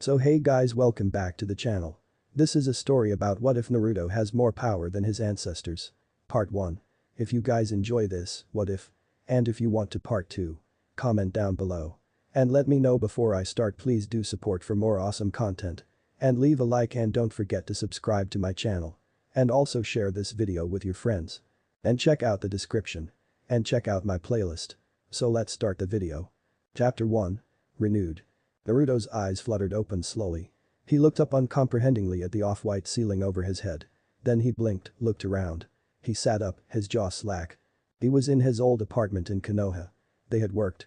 So hey guys, welcome back to the channel. This is a story about what if Naruto has more power than his ancestors. Part 1. If you guys enjoy this, what if? And if you want to part 2. Comment down below. And let me know before I start. Please do support for more awesome content. And leave a like and don't forget to subscribe to my channel. And also share this video with your friends. And check out the description. And check out my playlist. So let's start the video. Chapter 1. Renewed. Naruto's eyes fluttered open slowly. He looked up uncomprehendingly at the off-white ceiling over his head. Then he blinked, looked around. He sat up, his jaw slack. He was in his old apartment in Konoha. They had worked.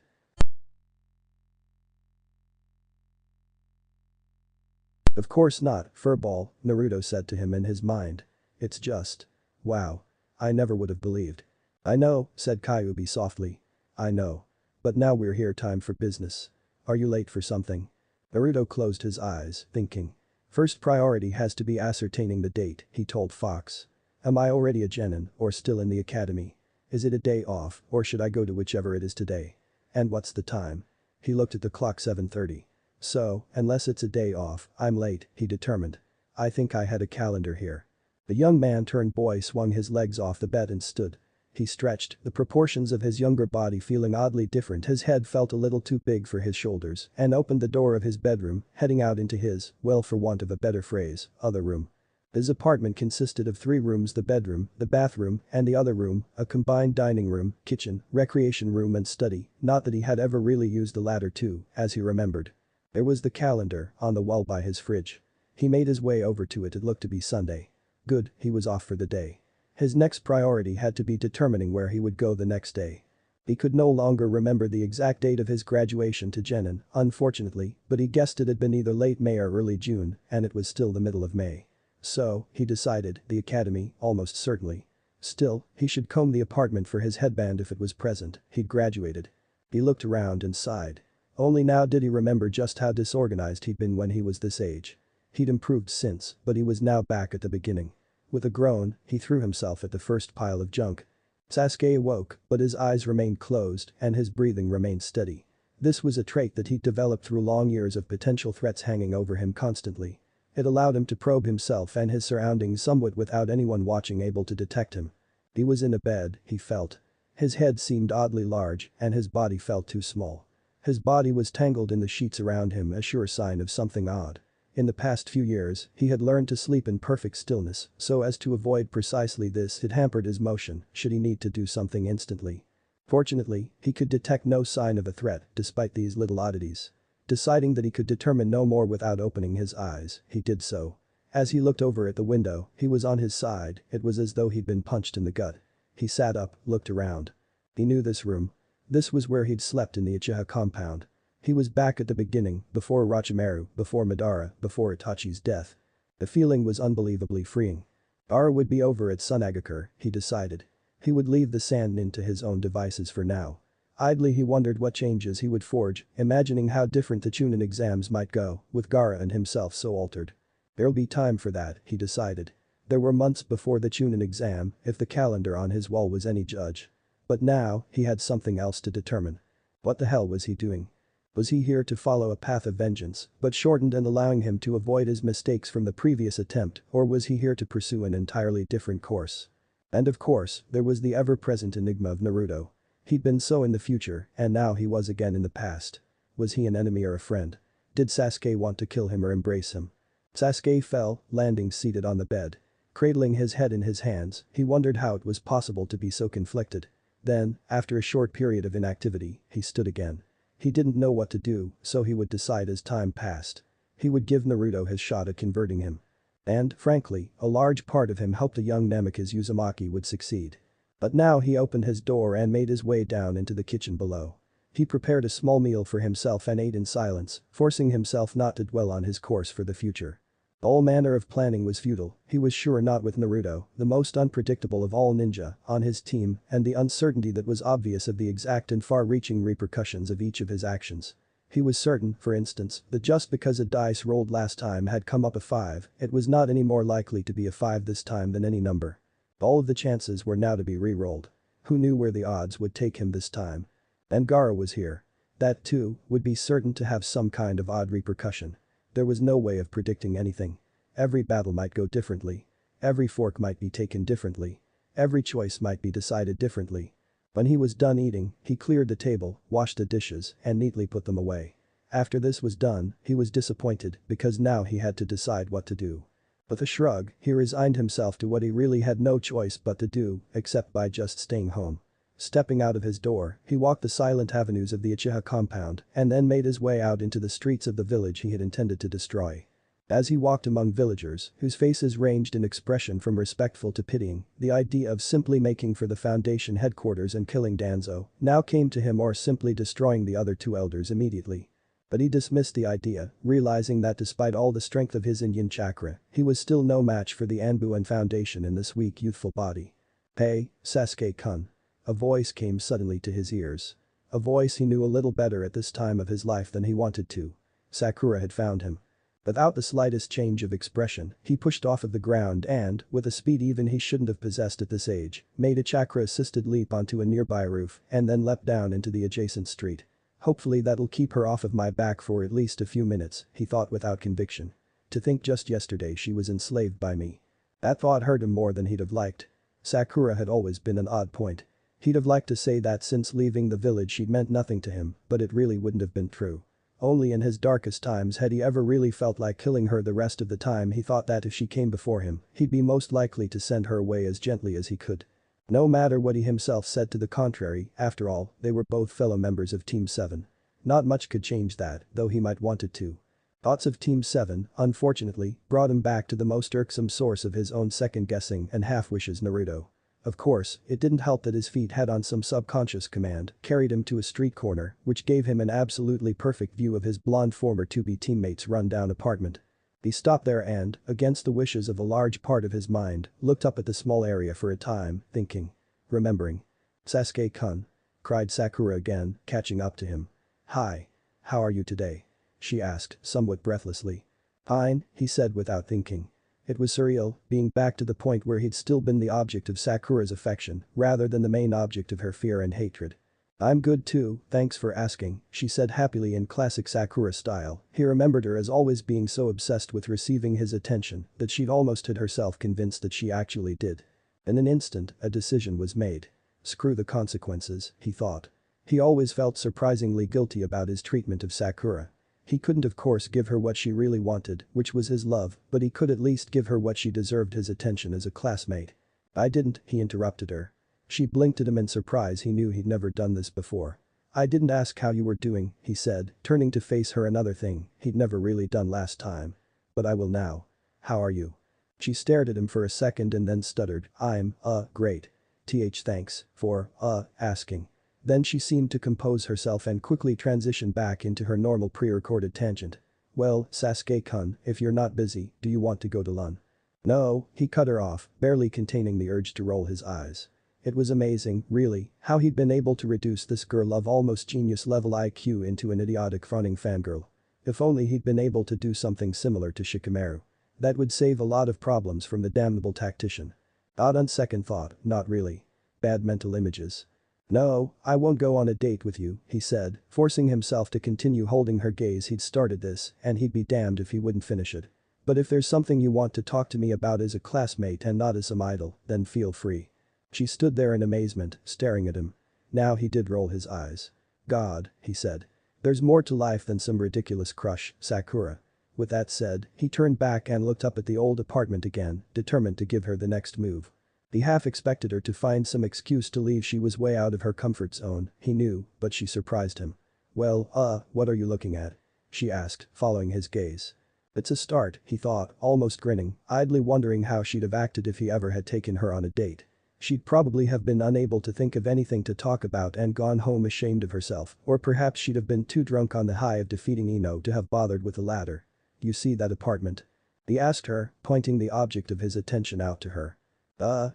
Of course not, furball, Naruto said to him in his mind. It's just. Wow. I never would have believed. I know, said Kyuubi softly. I know. But now we're here, time for business. Are you late for something? Naruto closed his eyes, thinking. First priority has to be ascertaining the date, he told Fox. Am I already a genin or still in the academy? Is it a day off or should I go to whichever it is today? And what's the time? He looked at the clock. 7:30. So, unless it's a day off, I'm late, he determined. I think I had a calendar here. The young man turned boy swung his legs off the bed and stood. He stretched, the proportions of his younger body feeling oddly different. His head felt a little too big for his shoulders and opened the door of his bedroom, heading out into his, well for want of a better phrase, other room. His apartment consisted of 3 rooms: the bedroom, the bathroom, and the other room, a combined dining room, kitchen, recreation room and study, not that he had ever really used the latter two, as he remembered. There was the calendar, on the wall by his fridge. He made his way over to it. It looked to be Sunday. Good, he was off for the day. His next priority had to be determining where he would go the next day. He could no longer remember the exact date of his graduation to genin, unfortunately, but he guessed it had been either late May or early June, and it was still the middle of May. So, he decided, the academy, almost certainly. Still, he should comb the apartment for his headband if it was present. He'd graduated. He looked around and sighed. Only now did he remember just how disorganized he'd been when he was this age. He'd improved since, but he was now back at the beginning. With a groan, he threw himself at the first pile of junk. Sasuke awoke, but his eyes remained closed and his breathing remained steady. This was a trait that he'd developed through long years of potential threats hanging over him constantly. It allowed him to probe himself and his surroundings somewhat without anyone watching able to detect him. He was in a bed, he felt. His head seemed oddly large and his body felt too small. His body was tangled in the sheets around him, a sure sign of something odd. In the past few years, he had learned to sleep in perfect stillness, so as to avoid precisely this. It hampered his motion, should he need to do something instantly. Fortunately, he could detect no sign of a threat despite these little oddities. Deciding that he could determine no more without opening his eyes, he did so. As he looked over at the window, he was on his side. It was as though he'd been punched in the gut. He sat up, looked around. He knew this room. This was where he'd slept in the Uchiha compound. He was back at the beginning, before Orochimaru, before Madara, before Itachi's death. The feeling was unbelievably freeing. Ara would be over at Tsunade, he decided. He would leave the Sannin to his own devices for now. Idly he wondered what changes he would forge, imagining how different the Chunin exams might go, with Gaara and himself so altered. There'll be time for that, he decided. There were months before the Chunin exam, if the calendar on his wall was any judge. But now, he had something else to determine. What the hell was he doing? Was he here to follow a path of vengeance, but shortened and allowing him to avoid his mistakes from the previous attempt, or was he here to pursue an entirely different course? And of course, there was the ever-present enigma of Naruto. He'd been so in the future, and now he was again in the past. Was he an enemy or a friend? Did Sasuke want to kill him or embrace him? Sasuke fell, landing seated on the bed. Cradling his head in his hands, he wondered how it was possible to be so conflicted. Then, after a short period of inactivity, he stood again. He didn't know what to do, so he would decide as time passed. He would give Naruto his shot at converting him. And, frankly, a large part of him hoped the young Namikaze Uzumaki would succeed. But now he opened his door and made his way down into the kitchen below. He prepared a small meal for himself and ate in silence, forcing himself not to dwell on his course for the future. All manner of planning was futile, he was sure not with Naruto, the most unpredictable of all ninja, on his team, and the uncertainty that was obvious of the exact and far-reaching repercussions of each of his actions. He was certain, for instance, that just because a dice rolled last time had come up a 5, it was not any more likely to be a 5 this time than any number. All of the chances were now to be re-rolled. Who knew where the odds would take him this time? And Gaara was here. That too, would be certain to have some kind of odd repercussion. There was no way of predicting anything. Every battle might go differently. Every fork might be taken differently. Every choice might be decided differently. When he was done eating, he cleared the table, washed the dishes, and neatly put them away. After this was done, he was disappointed because now he had to decide what to do. With a shrug, he resigned himself to what he really had no choice but to do, except by just staying home. Stepping out of his door, he walked the silent avenues of the Uchiha compound and then made his way out into the streets of the village he had intended to destroy. As he walked among villagers, whose faces ranged in expression from respectful to pitying, the idea of simply making for the Foundation headquarters and killing Danzo now came to him, or simply destroying the other two elders immediately. But he dismissed the idea, realizing that despite all the strength of his Indian chakra, he was still no match for the Anbu and Foundation in this weak youthful body. "Hey, Sasuke-kun." A voice came suddenly to his ears. A voice he knew a little better at this time of his life than he wanted to. Sakura had found him. Without the slightest change of expression, he pushed off of the ground and, with a speed even he shouldn't have possessed at this age, made a chakra-assisted leap onto a nearby roof and then leapt down into the adjacent street. Hopefully that'll keep her off of my back for at least a few minutes, he thought without conviction. To think just yesterday she was enslaved by me. That thought hurt him more than he'd have liked. Sakura had always been an odd point. He'd have liked to say that since leaving the village she'd meant nothing to him, but it really wouldn't have been true. Only in his darkest times had he ever really felt like killing her. The rest of the time he thought that if she came before him, he'd be most likely to send her away as gently as he could. No matter what he himself said to the contrary, after all, they were both fellow members of Team 7. Not much could change that, though he might want it to. Thoughts of Team 7, unfortunately, brought him back to the most irksome source of his own second-guessing and half-wishes, Naruto. Of course, it didn't help that his feet had on some subconscious command carried him to a street corner which gave him an absolutely perfect view of his blonde former 2B teammate's run-down apartment. He stopped there and, against the wishes of a large part of his mind, looked up at the small area for a time, thinking. Remembering. "Sasuke-kun," cried Sakura again, catching up to him. "Hi. How are you today?" she asked, somewhat breathlessly. "Fine," he said without thinking. It was surreal, being back to the point where he'd still been the object of Sakura's affection, rather than the main object of her fear and hatred. "I'm good too, thanks for asking," she said happily in classic Sakura style. He remembered her as always being so obsessed with receiving his attention that she'd almost had herself convinced that she actually did. In an instant, a decision was made. Screw the consequences, he thought. He always felt surprisingly guilty about his treatment of Sakura. He couldn't of course give her what she really wanted, which was his love, but he could at least give her what she deserved, his attention as a classmate. "I didn't," he interrupted her. She blinked at him in surprise. He knew he'd never done this before. "I didn't ask how you were doing," he said, turning to face her, another thing he'd never really done last time. "But I will now. How are you?" She stared at him for a second and then stuttered, "I'm, great. Thanks for, asking." Then she seemed to compose herself and quickly transitioned back into her normal pre-recorded tangent. "Well, Sasuke-kun, if you're not busy, do you want to go to lunch?" "No," he cut her off, barely containing the urge to roll his eyes. It was amazing, really, how he'd been able to reduce this girl of almost genius-level IQ into an idiotic fronting fangirl. If only he'd been able to do something similar to Shikamaru. That would save a lot of problems from the damnable tactician. Odd on second thought, not really. Bad mental images. "No, I won't go on a date with you," he said, forcing himself to continue holding her gaze. He'd started this, and he'd be damned if he wouldn't finish it. "But if there's something you want to talk to me about as a classmate and not as some idol, then feel free." She stood there in amazement, staring at him. Now he did roll his eyes. "God," he said. "There's more to life than some ridiculous crush, Sakura." With that said, he turned back and looked up at the old apartment again, determined to give her the next move. He half expected her to find some excuse to leave. She was way out of her comfort zone, he knew, but she surprised him. "Well, what are you looking at?" she asked, following his gaze. It's a start, he thought, almost grinning, idly wondering how she'd have acted if he ever had taken her on a date. She'd probably have been unable to think of anything to talk about and gone home ashamed of herself, or perhaps she'd have been too drunk on the high of defeating Ino to have bothered with the latter. "You see that apartment?" he asked her, pointing the object of his attention out to her.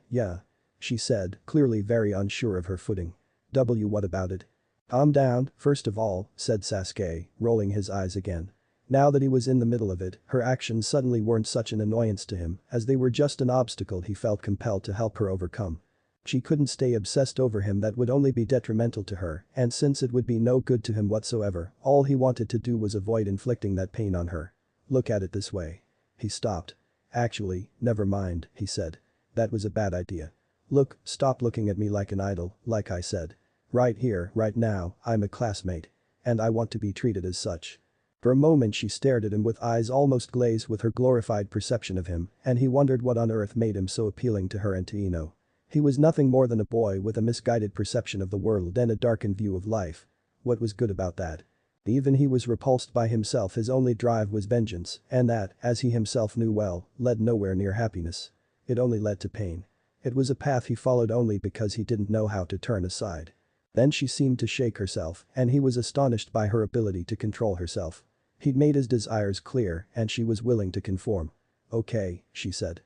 Yeah," she said, clearly very unsure of her footing. What about it?" "Calm down, first of all," said Sasuke, rolling his eyes again. Now that he was in the middle of it, her actions suddenly weren't such an annoyance to him, as they were just an obstacle he felt compelled to help her overcome. She couldn't stay obsessed over him, that would only be detrimental to her, and since it would be no good to him whatsoever, all he wanted to do was avoid inflicting that pain on her. Look at it this way. He stopped. Actually, never mind, he said. That was a bad idea. Look, stop looking at me like an idol, like I said. Right here, right now, I'm a classmate. And I want to be treated as such. For a moment she stared at him with eyes almost glazed with her glorified perception of him, and he wondered what on earth made him so appealing to her and to Ino. He was nothing more than a boy with a misguided perception of the world and a darkened view of life. What was good about that? Even he was repulsed by himself. His only drive was vengeance, and that, as he himself knew well, led nowhere near happiness. It only led to pain. It was a path he followed only because he didn't know how to turn aside. Then she seemed to shake herself, and he was astonished by her ability to control herself. He'd made his desires clear, and she was willing to conform. Okay, she said.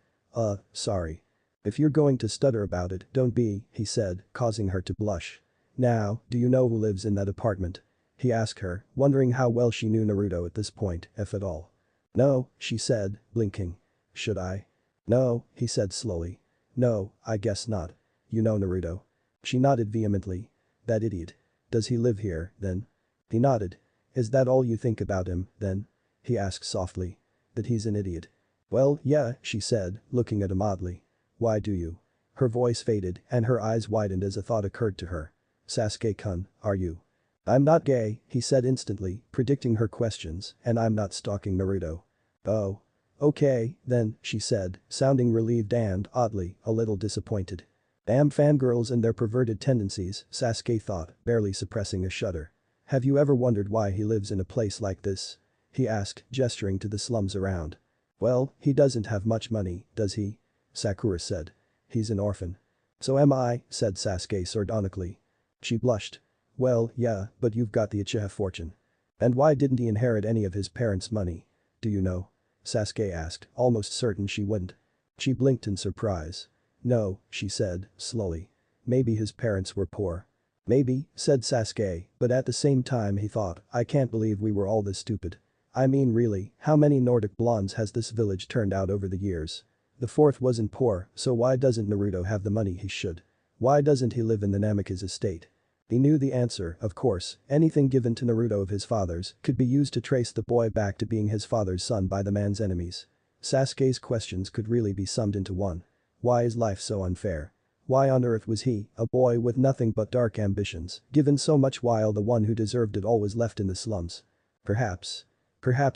Sorry. If you're going to stutter about it, don't be, he said, causing her to blush. Now, do you know who lives in that apartment? He asked her, wondering how well she knew Naruto at this point, if at all. No, she said, blinking. Should I? No, he said slowly. No, I guess not. You know Naruto. She nodded vehemently. That idiot. Does he live here, then? He nodded. Is that all you think about him, then? He asked softly. That he's an idiot. Well, yeah, she said, looking at him oddly. Why do you? Her voice faded and her eyes widened as a thought occurred to her. Sasuke-kun, are you? I'm not gay, he said instantly, predicting her questions, and I'm not stalking Naruto. Oh. Okay, then, she said, sounding relieved and, oddly, a little disappointed. Damn fangirls and their perverted tendencies, Sasuke thought, barely suppressing a shudder. Have you ever wondered why he lives in a place like this? He asked, gesturing to the slums around. Well, he doesn't have much money, does he? Sakura said. He's an orphan. So am I, said Sasuke sardonically. She blushed. Well, yeah, but you've got the Uchiha fortune. And why didn't he inherit any of his parents' money? Do you know? Sasuke asked, almost certain she wouldn't. She blinked in surprise. No, she said, slowly. Maybe his parents were poor. Maybe, said Sasuke, but at the same time he thought, I can't believe we were all this stupid. I mean really, how many Nordic blondes has this village turned out over the years? The fourth wasn't poor, so why doesn't Naruto have the money he should? Why doesn't he live in the Namikaze estate? He knew the answer, of course, anything given to Naruto of his father's could be used to trace the boy back to being his father's son by the man's enemies. Sasuke's questions could really be summed into one. Why is life so unfair? Why on earth was he, a boy with nothing but dark ambitions, given so much while the one who deserved it all was left in the slums? Perhaps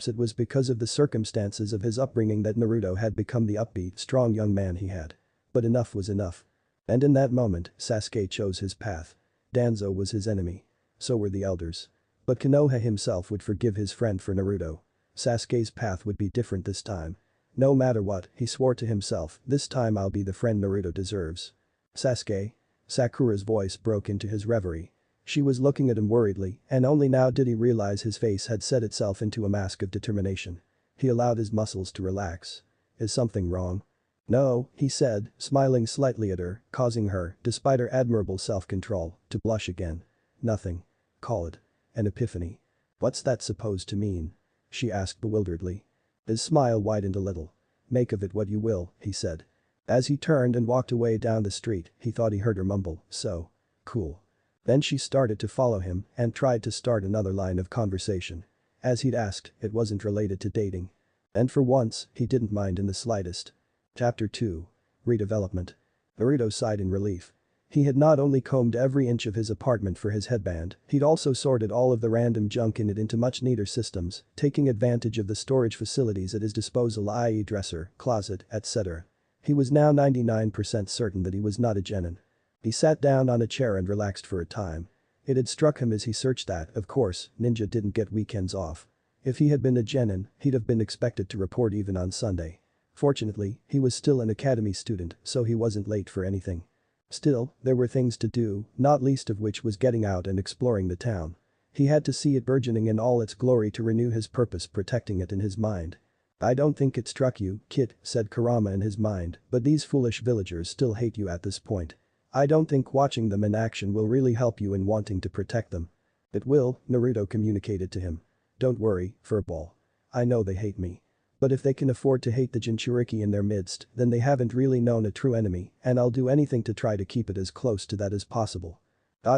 it was because of the circumstances of his upbringing that Naruto had become the upbeat, strong young man he had. But enough was enough. And in that moment, Sasuke chose his path. Danzo was his enemy. So were the elders. But Konoha himself would forgive his friend for Naruto. Sasuke's path would be different this time. No matter what, he swore to himself, this time I'll be the friend Naruto deserves. Sasuke? Sakura's voice broke into his reverie. She was looking at him worriedly, and only now did he realize his face had set itself into a mask of determination. He allowed his muscles to relax. Is something wrong? No, he said, smiling slightly at her, causing her, despite her admirable self-control, to blush again. Nothing. Call it an epiphany. What's that supposed to mean? She asked bewilderedly. His smile widened a little. Make of it what you will, he said. As he turned and walked away down the street, he thought he heard her mumble, so cool. Then she started to follow him and tried to start another line of conversation. As he'd asked, it wasn't related to dating. And for once, he didn't mind in the slightest. Chapter 2. Redevelopment. Naruto sighed in relief. He had not only combed every inch of his apartment for his headband, he'd also sorted all of the random junk in it into much neater systems, taking advantage of the storage facilities at his disposal, i.e. dresser, closet, etc. He was now 99% certain that he was not a genin. He sat down on a chair and relaxed for a time. It had struck him as he searched that, of course, ninja didn't get weekends off. If he had been a genin, he'd have been expected to report even on Sunday. Fortunately, he was still an academy student, so he wasn't late for anything. Still, there were things to do, not least of which was getting out and exploring the town. He had to see it burgeoning in all its glory to renew his purpose, protecting it in his mind. I don't think it struck you, kid, said Kurama in his mind, but these foolish villagers still hate you at this point. I don't think watching them in action will really help you in wanting to protect them. It will, Naruto communicated to him. Don't worry, furball. I know they hate me. But if they can afford to hate the Jinchuriki in their midst, then they haven't really known a true enemy, and I'll do anything to try to keep it as close to that as possible.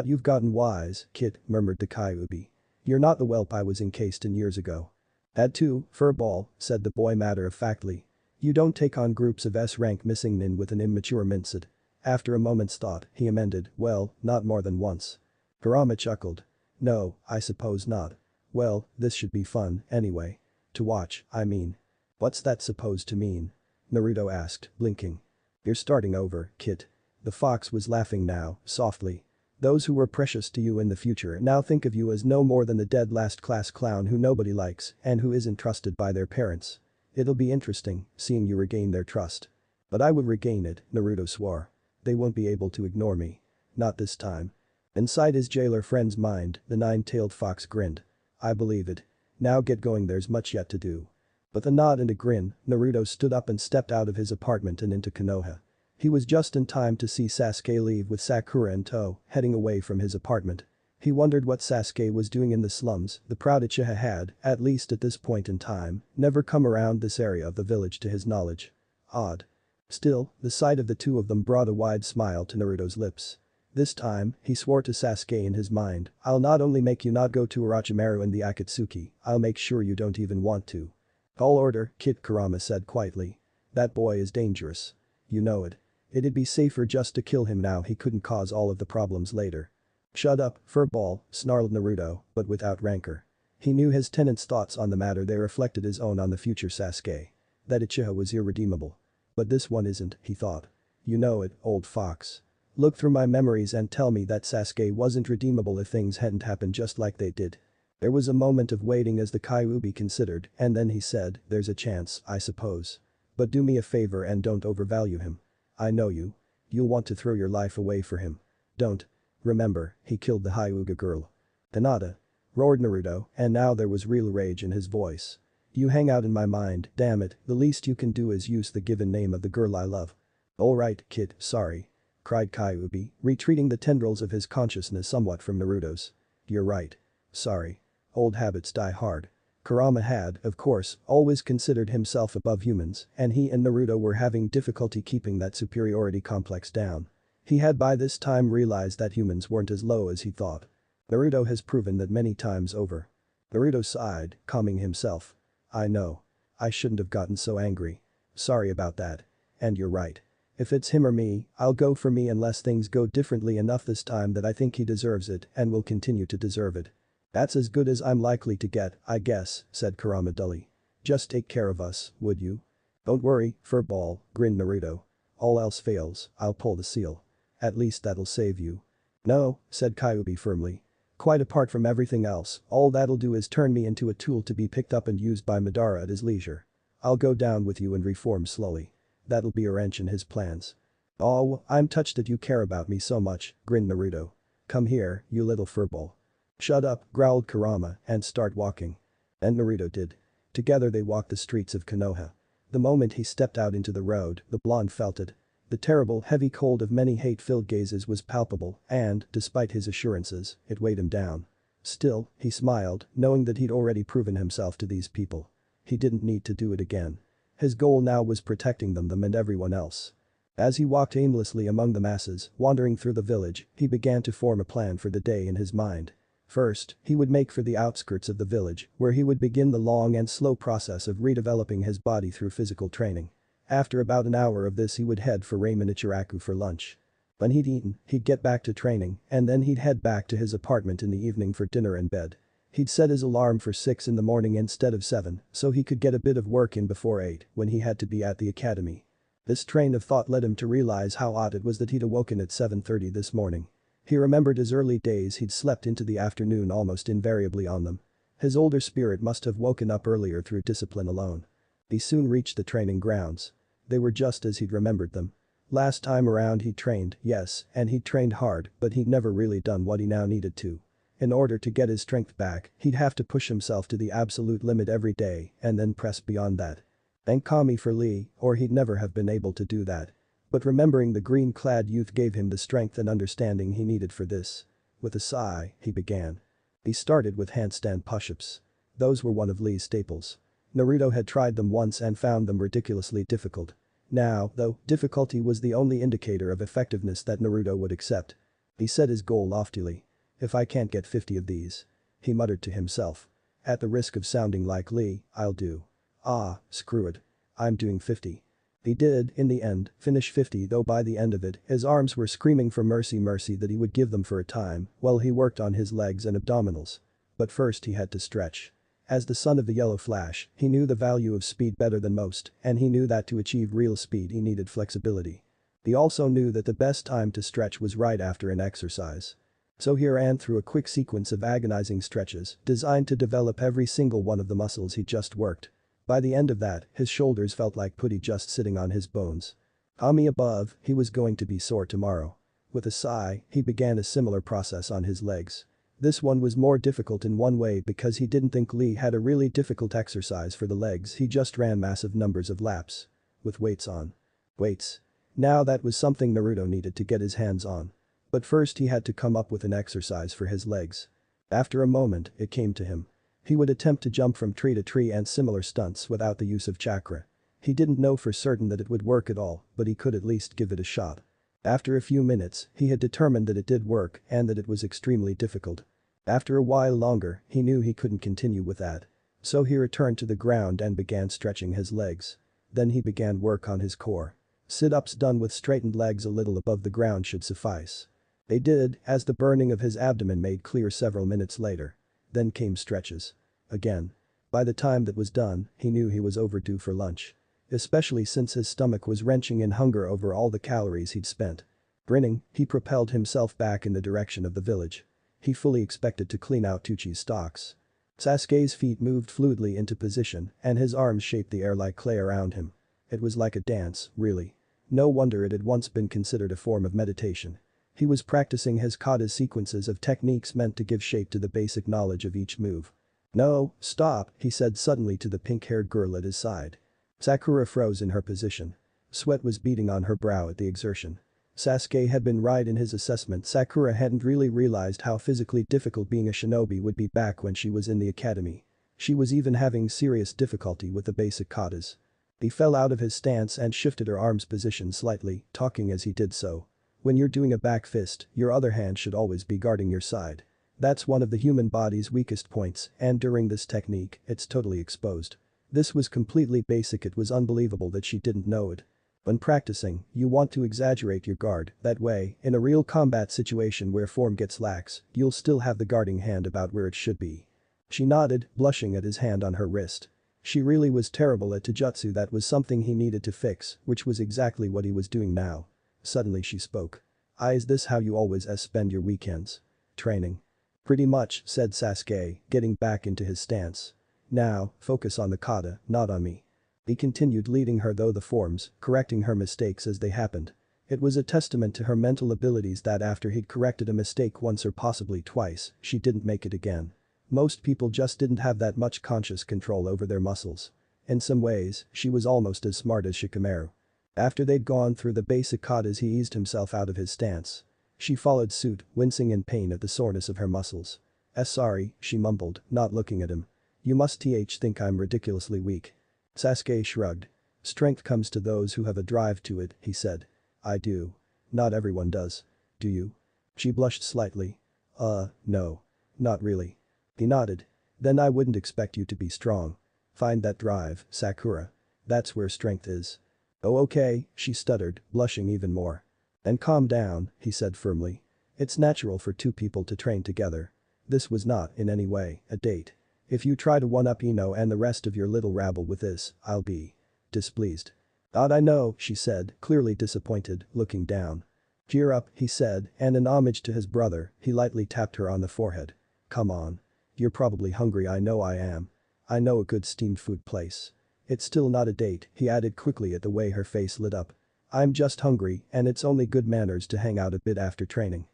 You've gotten wise, kid, murmured the Kyuubi. You're not the whelp I was encased in years ago. Had to, furball, said the boy matter-of-factly. You don't take on groups of S-rank missing nin with an immature mindset. After a moment's thought, he amended, well, not more than once. Kurama chuckled. No, I suppose not. Well, this should be fun, anyway. To watch, I mean. What's that supposed to mean? Naruto asked, blinking. You're starting over, kid. The fox was laughing now, softly. Those who were precious to you in the future now think of you as no more than the dead last-class clown who nobody likes and who isn't trusted by their parents. It'll be interesting, seeing you regain their trust. But I will regain it, Naruto swore. They won't be able to ignore me. Not this time. Inside his jailer friend's mind, the nine-tailed fox grinned. I believe it. Now get going, there's much yet to do. With a nod and a grin, Naruto stood up and stepped out of his apartment and into Konoha. He was just in time to see Sasuke leave with Sakura in tow, heading away from his apartment. He wondered what Sasuke was doing in the slums. The proud Uchiha had, at least at this point in time, never come around this area of the village to his knowledge. Odd. Still, the sight of the two of them brought a wide smile to Naruto's lips. This time, he swore to Sasuke in his mind, I'll not only make you not go to Orochimaru and the Akatsuki, I'll make sure you don't even want to. All order, Kid, Kurama said quietly. That boy is dangerous. You know it. It'd be safer just to kill him now, he couldn't cause all of the problems later. Shut up, furball, snarled Naruto, but without rancor. He knew his tenant's thoughts on the matter, they reflected his own on the future Sasuke. That Uchiha was irredeemable. But this one isn't, he thought. You know it, old fox. Look through my memories and tell me that Sasuke wasn't redeemable if things hadn't happened just like they did. There was a moment of waiting as the Kyuubi considered, and then he said, there's a chance, I suppose. But do me a favor and don't overvalue him. I know you. You'll want to throw your life away for him. Don't. Remember, he killed the Hyuga girl. Tsunade. Roared Naruto, and now there was real rage in his voice. You hang out in my mind, damn it, the least you can do is use the given name of the girl I love. Alright, kid, sorry. Cried Kyuubi, retreating the tendrils of his consciousness somewhat from Naruto's. You're right. Sorry. Old habits die hard. Kurama had, of course, always considered himself above humans, and he and Naruto were having difficulty keeping that superiority complex down. He had by this time realized that humans weren't as low as he thought. Naruto has proven that many times over. Naruto sighed, calming himself. I know. I shouldn't have gotten so angry. Sorry about that. And you're right. If it's him or me, I'll go for me unless things go differently enough this time that I think he deserves it and will continue to deserve it. That's as good as I'm likely to get, I guess, said Kurama dully. Just take care of us, would you? Don't worry, furball, grinned Naruto. All else fails, I'll pull the seal. At least that'll save you. No, said Kyuubi firmly. Quite apart from everything else, all that'll do is turn me into a tool to be picked up and used by Madara at his leisure. I'll go down with you and reform slowly. That'll be a wrench in his plans. Oh, I'm touched that you care about me so much, grinned Naruto. Come here, you little furball. Shut up, growled Kurama, and start walking. And Naruto did. Together they walked the streets of Konoha. The moment he stepped out into the road, the blonde felt it. The terrible, heavy cold of many hate-filled gazes was palpable and, despite his assurances, it weighed him down. Still, he smiled, knowing that he'd already proven himself to these people. He didn't need to do it again. His goal now was protecting them and everyone else. As he walked aimlessly among the masses, wandering through the village, he began to form a plan for the day in his mind. First, he would make for the outskirts of the village, where he would begin the long and slow process of redeveloping his body through physical training. After about an hour of this he would head for Ramen Ichiraku for lunch. When he'd eaten, he'd get back to training, and then he'd head back to his apartment in the evening for dinner and bed. He'd set his alarm for 6 in the morning instead of 7, so he could get a bit of work in before 8 when he had to be at the academy. This train of thought led him to realize how odd it was that he'd awoken at 7:30 this morning. He remembered his early days he'd slept into the afternoon almost invariably on them. His older spirit must have woken up earlier through discipline alone. He soon reached the training grounds. They were just as he'd remembered them. Last time around he'd trained, yes, and he'd trained hard, but he'd never really done what he now needed to. In order to get his strength back, he'd have to push himself to the absolute limit every day and then press beyond that. Thank Kami for Lee, or he'd never have been able to do that. But remembering the green-clad youth gave him the strength and understanding he needed for this. With a sigh, he began. He started with handstand push-ups. Those were one of Lee's staples. Naruto had tried them once and found them ridiculously difficult. Now, though, difficulty was the only indicator of effectiveness that Naruto would accept. He set his goal loftily. If I can't get 50 of these. He muttered to himself. At the risk of sounding like Lee, I'll do. Ah, screw it. I'm doing 50. He did, in the end, finish 50 though by the end of it, his arms were screaming for mercy that he would give them for a time while he worked on his legs and abdominals. But first he had to stretch. As the son of the yellow flash, he knew the value of speed better than most, and he knew that to achieve real speed he needed flexibility. He also knew that the best time to stretch was right after an exercise. So he ran through a quick sequence of agonizing stretches designed to develop every single one of the muscles he just worked. By the end of that, his shoulders felt like putty just sitting on his bones. Ami above, he was going to be sore tomorrow. With a sigh, he began a similar process on his legs. This one was more difficult in one way because he didn't think Lee had a really difficult exercise for the legs, he just ran massive numbers of laps. With weights on. Weights. Now that was something Naruto needed to get his hands on. But first he had to come up with an exercise for his legs. After a moment, it came to him. He would attempt to jump from tree to tree and similar stunts without the use of chakra. He didn't know for certain that it would work at all, but he could at least give it a shot. After a few minutes, he had determined that it did work and that it was extremely difficult. After a while longer, he knew he couldn't continue with that. So he returned to the ground and began stretching his legs. Then he began work on his core. Sit-ups done with straightened legs a little above the ground should suffice. They did, as the burning of his abdomen made clear several minutes later. Then came stretches. Again. By the time that was done, he knew he was overdue for lunch. Especially since his stomach was wrenching in hunger over all the calories he'd spent. Grinning, he propelled himself back in the direction of the village. He fully expected to clean out Tuchi's stocks. Sasuke's feet moved fluidly into position and his arms shaped the air like clay around him. It was like a dance, really. No wonder it had once been considered a form of meditation. He was practicing his kata's sequences of techniques meant to give shape to the basic knowledge of each move. "No, stop," he said suddenly to the pink-haired girl at his side. Sakura froze in her position. Sweat was beading on her brow at the exertion. Sasuke had been right in his assessment. Sakura hadn't really realized how physically difficult being a shinobi would be back when she was in the academy. She was even having serious difficulty with the basic katas. He fell out of his stance and shifted her arm's position slightly, talking as he did so. When you're doing a back fist, your other hand should always be guarding your side. That's one of the human body's weakest points, and during this technique, it's totally exposed. This was completely basic. It was unbelievable that she didn't know it. When practicing, you want to exaggerate your guard, that way, in a real combat situation where form gets lax, you'll still have the guarding hand about where it should be. She nodded, blushing at his hand on her wrist. She really was terrible at taijutsu. That was something he needed to fix, which was exactly what he was doing now. Suddenly she spoke. Is this how you always spend your weekends? Training. Pretty much, said Sasuke, getting back into his stance. Now, focus on the kata, not on me. He continued leading her through the forms, correcting her mistakes as they happened. It was a testament to her mental abilities that after he'd corrected a mistake once or possibly twice, she didn't make it again. Most people just didn't have that much conscious control over their muscles. In some ways, she was almost as smart as Shikamaru. After they'd gone through the basic katas, he eased himself out of his stance. She followed suit, wincing in pain at the soreness of her muscles. Sorry, she mumbled, not looking at him. You must think I'm ridiculously weak. Sasuke shrugged. Strength comes to those who have a drive to it, he said. I do. Not everyone does. Do you? She blushed slightly. No. Not really. He nodded. Then I wouldn't expect you to be strong. Find that drive, Sakura. That's where strength is. Oh okay, she stuttered, blushing even more. And calm down, he said firmly. It's natural for two people to train together. This was not, in any way, a date. If you try to one-up Ino and the rest of your little rabble with this, I'll be displeased. I know, she said, clearly disappointed, looking down. Cheer up, he said, and in homage to his brother, he lightly tapped her on the forehead. Come on. You're probably hungry. I know I am. I know a good steamed food place. It's still not a date, he added quickly at the way her face lit up. I'm just hungry and it's only good manners to hang out a bit after training.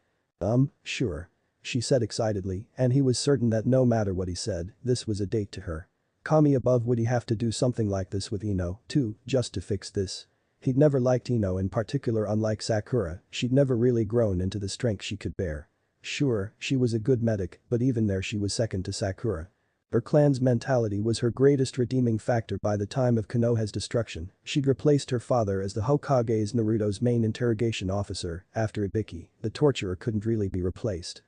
Sure. She said excitedly, and he was certain that no matter what he said, this was a date to her. Kami above, would he have to do something like this with Ino, too, just to fix this? He'd never liked Ino in particular. Unlike Sakura, she'd never really grown into the strength she could bear. Sure, she was a good medic, but even there she was second to Sakura. Her clan's mentality was her greatest redeeming factor. By the time of Konoha's destruction, she'd replaced her father as the Hokage's Naruto's main interrogation officer. After Ibiki, the torturer couldn't really be replaced.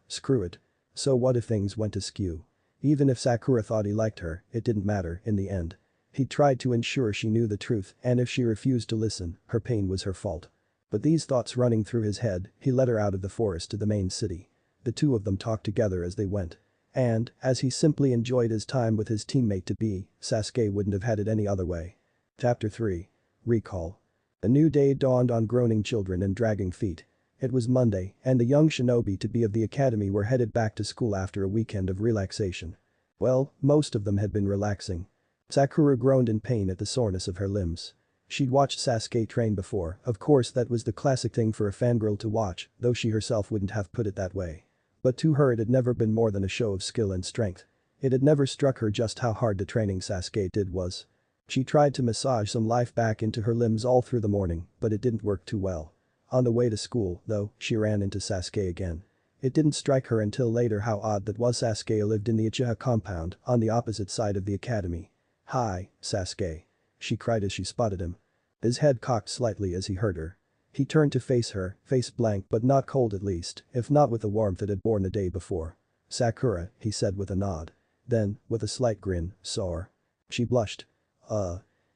Screw it. So what if things went askew? Even if Sakura thought he liked her, it didn't matter in the end. He tried to ensure she knew the truth, and if she refused to listen, her pain was her fault. But these thoughts running through his head, he led her out of the forest to the main city. The two of them talked together as they went. And, as he simply enjoyed his time with his teammate-to-be, Sasuke wouldn't have had it any other way. Chapter 3. Recall. A new day dawned on groaning children and dragging feet. It was Monday, and the young shinobi-to-be of the academy were headed back to school after a weekend of relaxation. Well, most of them had been relaxing. Sakura groaned in pain at the soreness of her limbs. She'd watched Sasuke train before, of course that was the classic thing for a fangirl to watch, though she herself wouldn't have put it that way. But to her it had never been more than a show of skill and strength. It had never struck her just how hard the training Sasuke did was. She tried to massage some life back into her limbs all through the morning, but it didn't work too well. On the way to school, though, she ran into Sasuke again. It didn't strike her until later how odd that was. Sasuke lived in the Uchiha compound, on the opposite side of the academy. "Hi, Sasuke," she cried as she spotted him. His head cocked slightly as he heard her. He turned to face her, face blank but not cold at least, if not with the warmth it had borne the day before. "Sakura," he said with a nod. Then, with a slight grin, "Sore?" She blushed.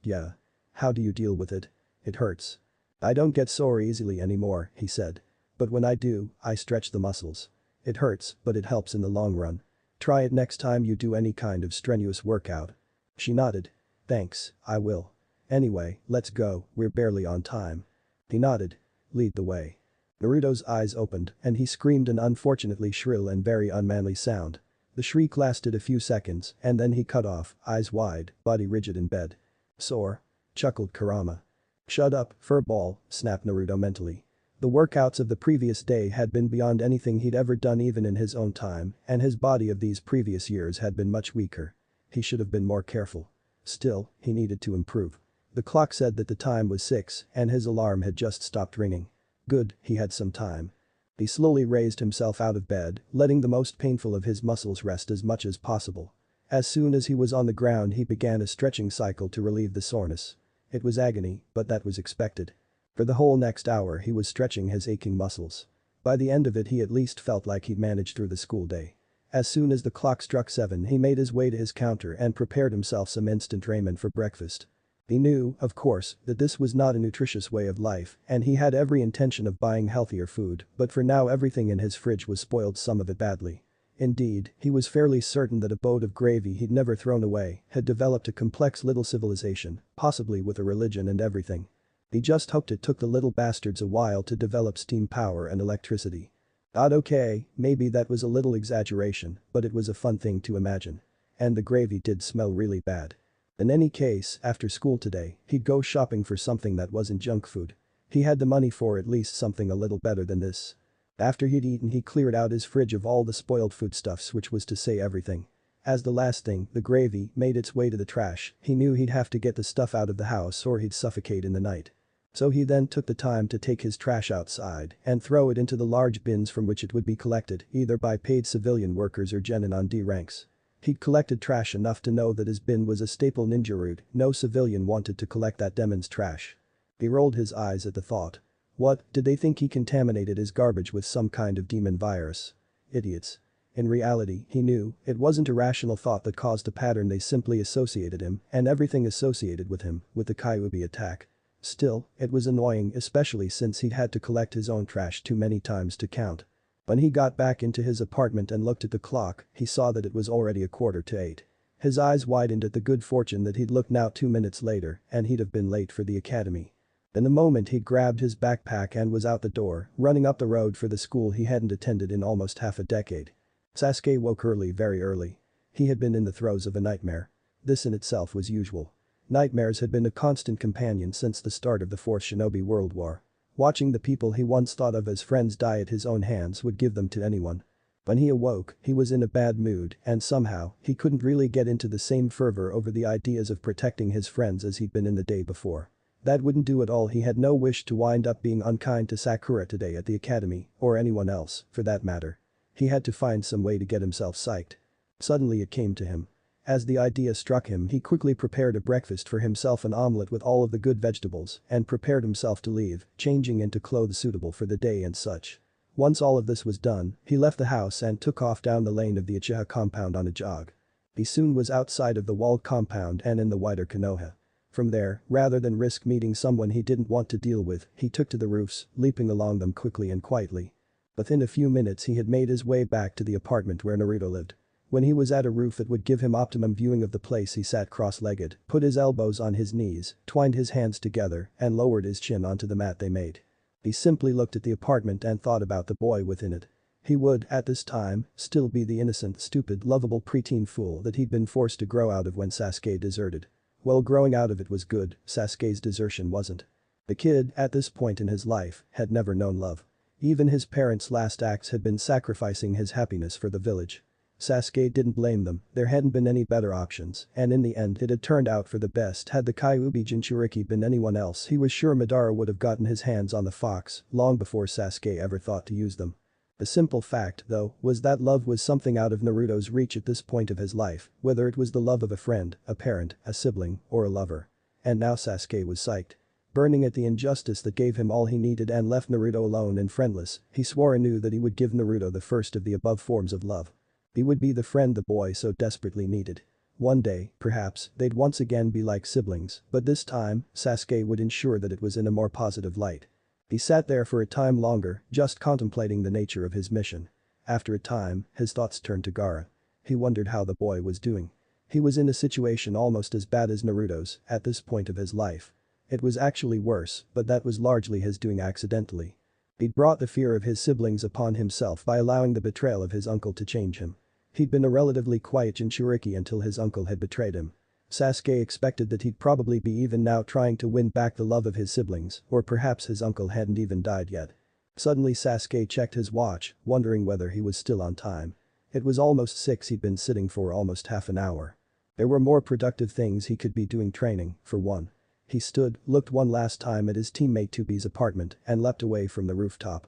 Yeah. How do you deal with it? It hurts." "I don't get sore easily anymore," he said. "But when I do, I stretch the muscles. It hurts, but it helps in the long run. Try it next time you do any kind of strenuous workout." She nodded. "Thanks, I will. Anyway, let's go, we're barely on time." He nodded. "Lead the way." Naruto's eyes opened and he screamed an unfortunately shrill and very unmanly sound. The shriek lasted a few seconds and then he cut off, eyes wide, body rigid in bed. "Sore?" chuckled Kurama. "Shut up, furball," snapped Naruto mentally. The workouts of the previous day had been beyond anything he'd ever done even in his own time, and his body of these previous years had been much weaker. He should have been more careful. Still, he needed to improve. The clock said that the time was 6 and his alarm had just stopped ringing. Good, he had some time. He slowly raised himself out of bed, letting the most painful of his muscles rest as much as possible. As soon as he was on the ground he began a stretching cycle to relieve the soreness. It was agony, but that was expected. For the whole next hour he was stretching his aching muscles. By the end of it he at least felt like he'd managed through the school day. As soon as the clock struck 7 he made his way to his counter and prepared himself some instant ramen for breakfast. He knew, of course, that this was not a nutritious way of life and he had every intention of buying healthier food, but for now everything in his fridge was spoiled, some of it badly. Indeed, he was fairly certain that a boat of gravy he'd never thrown away had developed a complex little civilization, possibly with a religion and everything. He just hoped it took the little bastards a while to develop steam power and electricity. Okay, maybe that was a little exaggeration, but it was a fun thing to imagine. And the gravy did smell really bad. In any case, after school today, he'd go shopping for something that wasn't junk food. He had the money for at least something a little better than this. After he'd eaten he cleared out his fridge of all the spoiled foodstuffs, which was to say everything. As the last thing, the gravy, made its way to the trash, he knew he'd have to get the stuff out of the house or he'd suffocate in the night. So he then took the time to take his trash outside and throw it into the large bins from which it would be collected either by paid civilian workers or genin on D ranks. He'd collected trash enough to know that his bin was a staple ninja route, no civilian wanted to collect that demon's trash. He rolled his eyes at the thought. What, did they think he contaminated his garbage with some kind of demon virus? Idiots. In reality, he knew, it wasn't a rational thought that caused the pattern. They simply associated him, and everything associated with him, with the Kyuubi attack. Still, it was annoying, especially since he'd had to collect his own trash too many times to count. When he got back into his apartment and looked at the clock, he saw that it was already 7:15. His eyes widened at the good fortune that he'd looked now 2 minutes later and he'd have been late for the academy. In a moment he'd grabbed his backpack and was out the door, running up the road for the school he hadn't attended in almost half a decade. Sasuke woke early, very early. He had been in the throes of a nightmare. This in itself was usual. Nightmares had been a constant companion since the start of the Fourth Shinobi World War. Watching the people he once thought of as friends die at his own hands would give them to anyone. When he awoke, he was in a bad mood and somehow, he couldn't really get into the same fervor over the ideas of protecting his friends as he'd been in the day before. That wouldn't do at all. He had no wish to wind up being unkind to Sakura today at the academy, or anyone else, for that matter. He had to find some way to get himself psyched. Suddenly it came to him. As the idea struck him, he quickly prepared a breakfast for himself, an omelette with all of the good vegetables, and prepared himself to leave, changing into clothes suitable for the day and such. Once all of this was done, he left the house and took off down the lane of the Uchiha compound on a jog. He soon was outside of the walled compound and in the wider Konoha. From there, rather than risk meeting someone he didn't want to deal with, he took to the roofs, leaping along them quickly and quietly. Within a few minutes he had made his way back to the apartment where Naruto lived. When he was at a roof that would give him optimum viewing of the place, he sat cross-legged, put his elbows on his knees, twined his hands together, and lowered his chin onto the mat they made. He simply looked at the apartment and thought about the boy within it. He would, at this time, still be the innocent, stupid, lovable preteen fool that he'd been forced to grow out of when Sasuke deserted. Well, growing out of it was good, Sasuke's desertion wasn't. The kid, at this point in his life, had never known love. Even his parents' last acts had been sacrificing his happiness for the village. Sasuke didn't blame them, there hadn't been any better options, and in the end it had turned out for the best. Had the Kyuubi Jinchuriki been anyone else, he was sure Madara would have gotten his hands on the fox long before Sasuke ever thought to use them. The simple fact, though, was that love was something out of Naruto's reach at this point of his life, whether it was the love of a friend, a parent, a sibling, or a lover. And now Sasuke was psyched. Burning at the injustice that gave him all he needed and left Naruto alone and friendless, he swore anew that he would give Naruto the first of the above forms of love. He would be the friend the boy so desperately needed. One day, perhaps, they'd once again be like siblings, but this time, Sasuke would ensure that it was in a more positive light. He sat there for a time longer, just contemplating the nature of his mission. After a time, his thoughts turned to Gaara. He wondered how the boy was doing. He was in a situation almost as bad as Naruto's at this point of his life. It was actually worse, but that was largely his doing accidentally. He'd brought the fear of his siblings upon himself by allowing the betrayal of his uncle to change him. He'd been a relatively quiet Jinchuriki until his uncle had betrayed him. Sasuke expected that he'd probably be even now trying to win back the love of his siblings, or perhaps his uncle hadn't even died yet. Suddenly Sasuke checked his watch, wondering whether he was still on time. It was almost 6. He'd been sitting for almost half an hour. There were more productive things he could be doing, training, for one. He stood, looked one last time at his teammate Tubi's apartment, and leapt away from the rooftop.